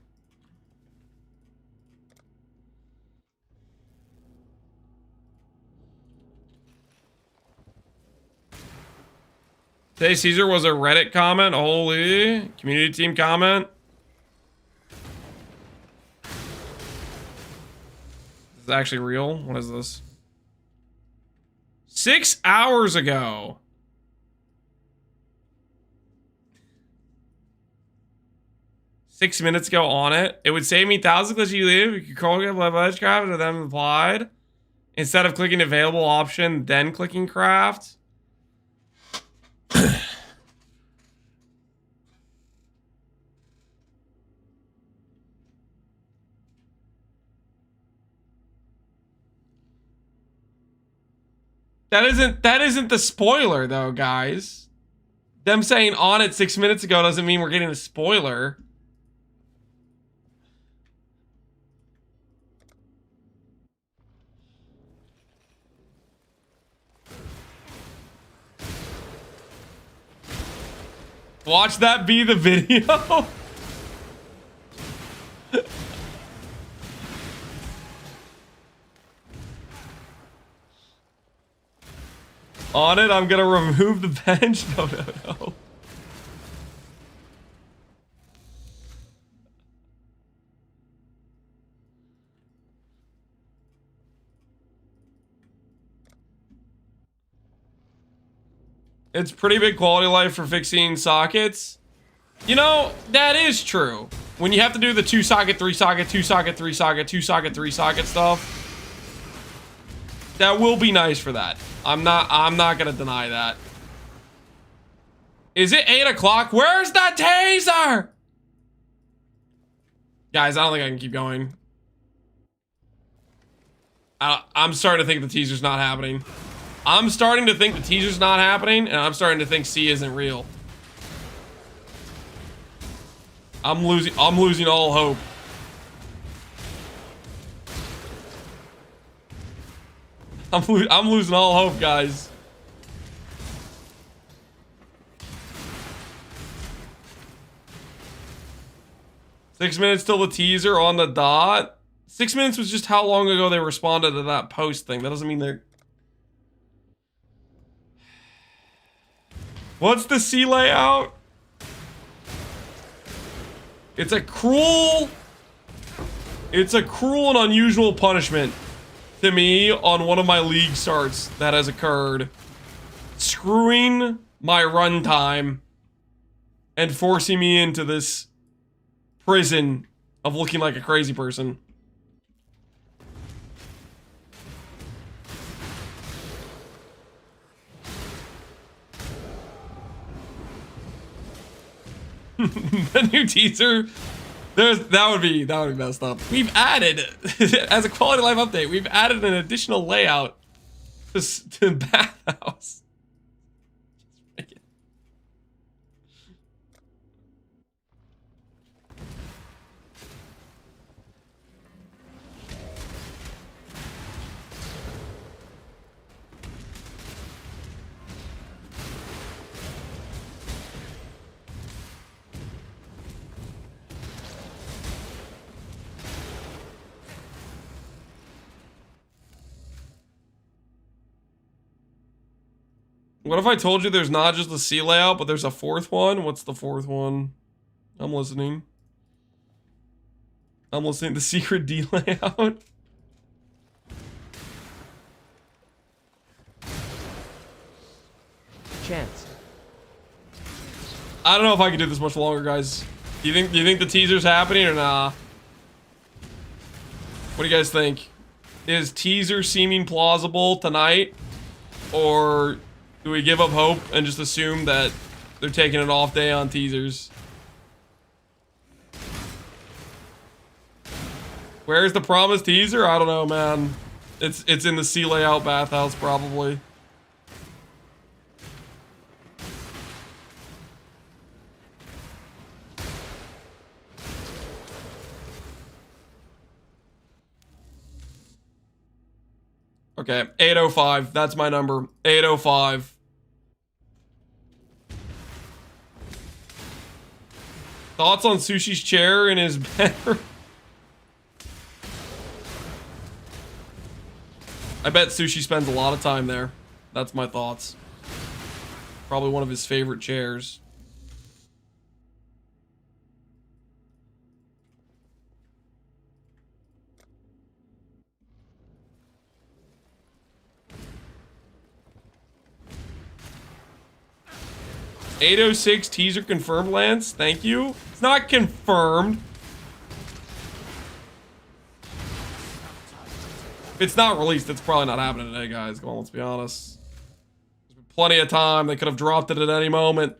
Say Caesar was a Reddit comment. Holy. Community team comment. Is this actually real? What is this? 6 hours ago. Six minutes ago on it. It would save me thousands because you leave. You could call it Ledgecraft and then applied. Instead of clicking available option, then clicking craft. That isn't the spoiler though, guys. Them saying on it 6 minutes ago doesn't mean we're getting a spoiler. Watch that be the video. On it, I'm gonna remove the bench. No. It's pretty big quality of life for fixing sockets. You know, that is true. When you have to do the 2 socket, 3 socket, 2 socket, 3 socket, 2 socket, 3 socket stuff. That will be nice for that. I'm not gonna deny that. Is it 8 o'clock? Where's the taser? Guys, I don't think I can keep going. I'm starting to think the teaser's not happening. I'm starting to think the teaser's not happening, and I'm starting to think C isn't real. I'm losing all hope. I'm losing all hope, guys. Six minutes till the teaser on the dot. 6 minutes was just how long ago they responded to that post thing. That doesn't mean they're... What's the C layout? It's a cruel and unusual punishment to me on one of my league starts that has occurred. Screwing my runtime and forcing me into this prison of looking like a crazy person. The new teaser, that would be messed up. We've added, as a quality of life update, we've added an additional layout to Bathhouse. What if I told you there's not just the C layout, but there's a fourth one? What's the fourth one? I'm listening. I'm listening. The secret D layout. Chance. I don't know if I can do this much longer, guys. Do you think the teaser's happening or nah? What do you guys think? Is teaser seeming plausible tonight? Or do we give up hope and just assume that they're taking an off day on teasers? Where's the promised teaser? I don't know, man. It's in the C layout bathhouse, probably. Okay, 805. That's my number. 805. Thoughts on Sushi's chair in his bedroom? I bet Sushi spends a lot of time there. That's my thoughts. Probably one of his favorite chairs. $806 teaser confirmed, Lance. Thank you. It's not confirmed. If it's not released, it's probably not happening today, guys. Come on, let's be honest. There's been plenty of time. They could have dropped it at any moment.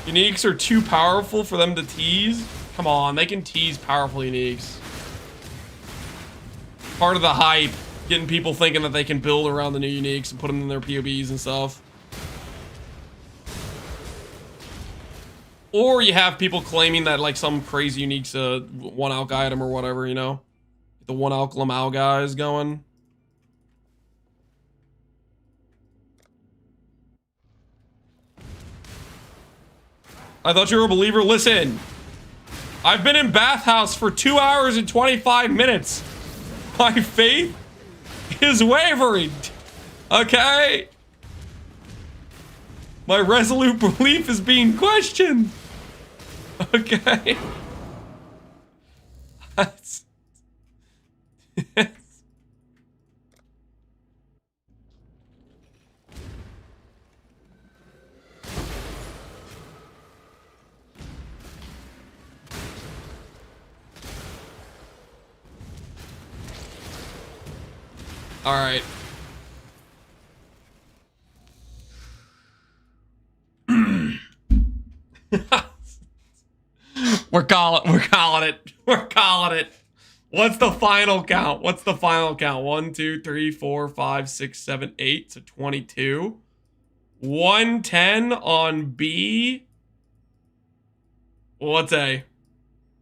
Uniques are too powerful for them to tease. Come on, they can tease powerful uniques. Part of the hype, getting people thinking that they can build around the new uniques and put them in their POBs and stuff. Or you have people claiming that like some crazy unique's a one alk item or whatever, you know? The one alk Lamau guy is going. I thought you were a believer. Listen, I've been in bathhouse for 2 hours and 25 minutes. My faith is wavering, okay? My resolute belief is being questioned, okay? All right. We're calling it. What's the final count? What's the final count? 1, 2, 3, 4, 5, 6, 7, 8. So 22. 110 on B. What's A?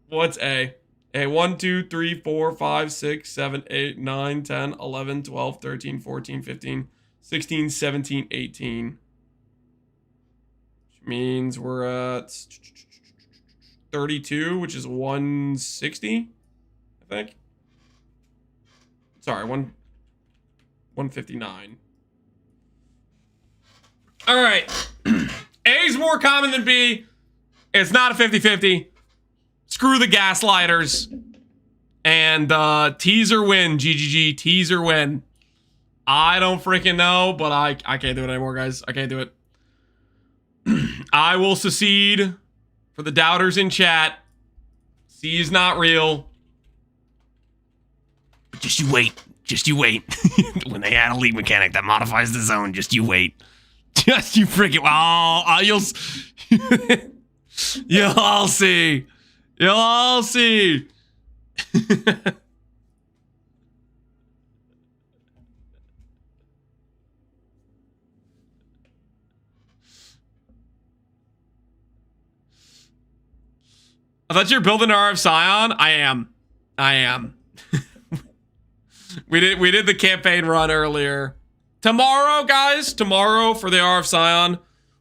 What's A? A 1, 2, 3, 4, 5, 6, 7, 8, 9, 10, 11, 12, 13, 14, 15, 16, 17, 18. Which means we're at 32, which is 160, I think. Sorry, 159. All right. A is more common than B. It's not a 50-50. Screw the gaslighters. And teaser win, GGG, teaser win. I don't freaking know, but I can't do it anymore, guys. I can't do it. I will secede for the doubters in chat. C is not real. But just you wait. Just you wait. When they add a league mechanic that modifies the zone, just you wait. Just you freaking... Oh, you'll all see. You'll all see. I thought you were building an RF Scion. I am. We did the campaign run earlier. Tomorrow, guys, tomorrow for the RF Scion,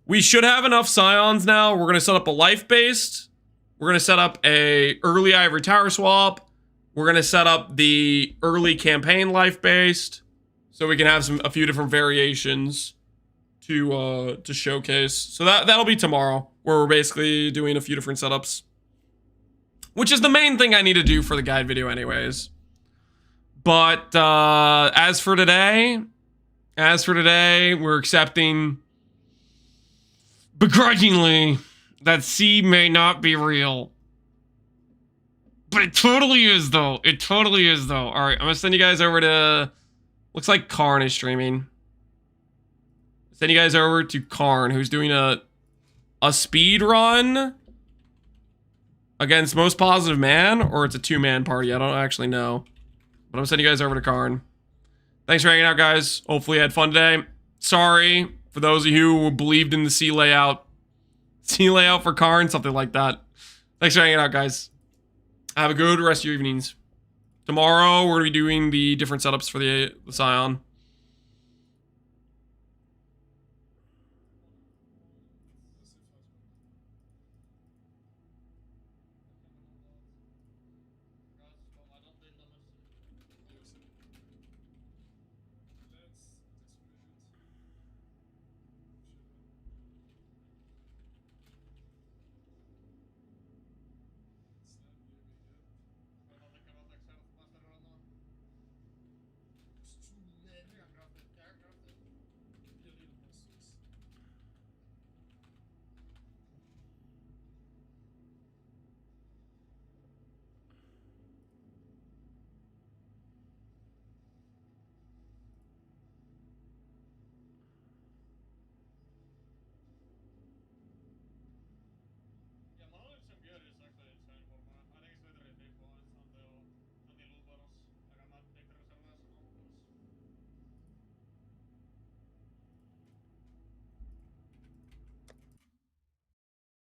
we should have enough Scions now. We're gonna set up a life-based. We're gonna set up a early Ivory Tower swap. We're gonna set up the early campaign life-based, so we can have a few different variations to showcase. So that'll be tomorrow, where we're basically doing a few different setups, which is the main thing I need to do for the guide video anyways. But as for today, we're accepting begrudgingly that C may not be real. But it totally is, though. It totally is, though. All right, I'm gonna send you guys over to... Looks like Karn is streaming. Send you guys over to Karn, who's doing a speed run against Most Positive Man, or it's a two-man party. I don't actually know. But I'm sending you guys over to Karn. Thanks for hanging out, guys. Hopefully you had fun today. Sorry for those of you who believed in the C layout. C layout for Karn, something like that. Thanks for hanging out, guys. Have a good rest of your evenings. Tomorrow, we're going to be doing the different setups for the Scion.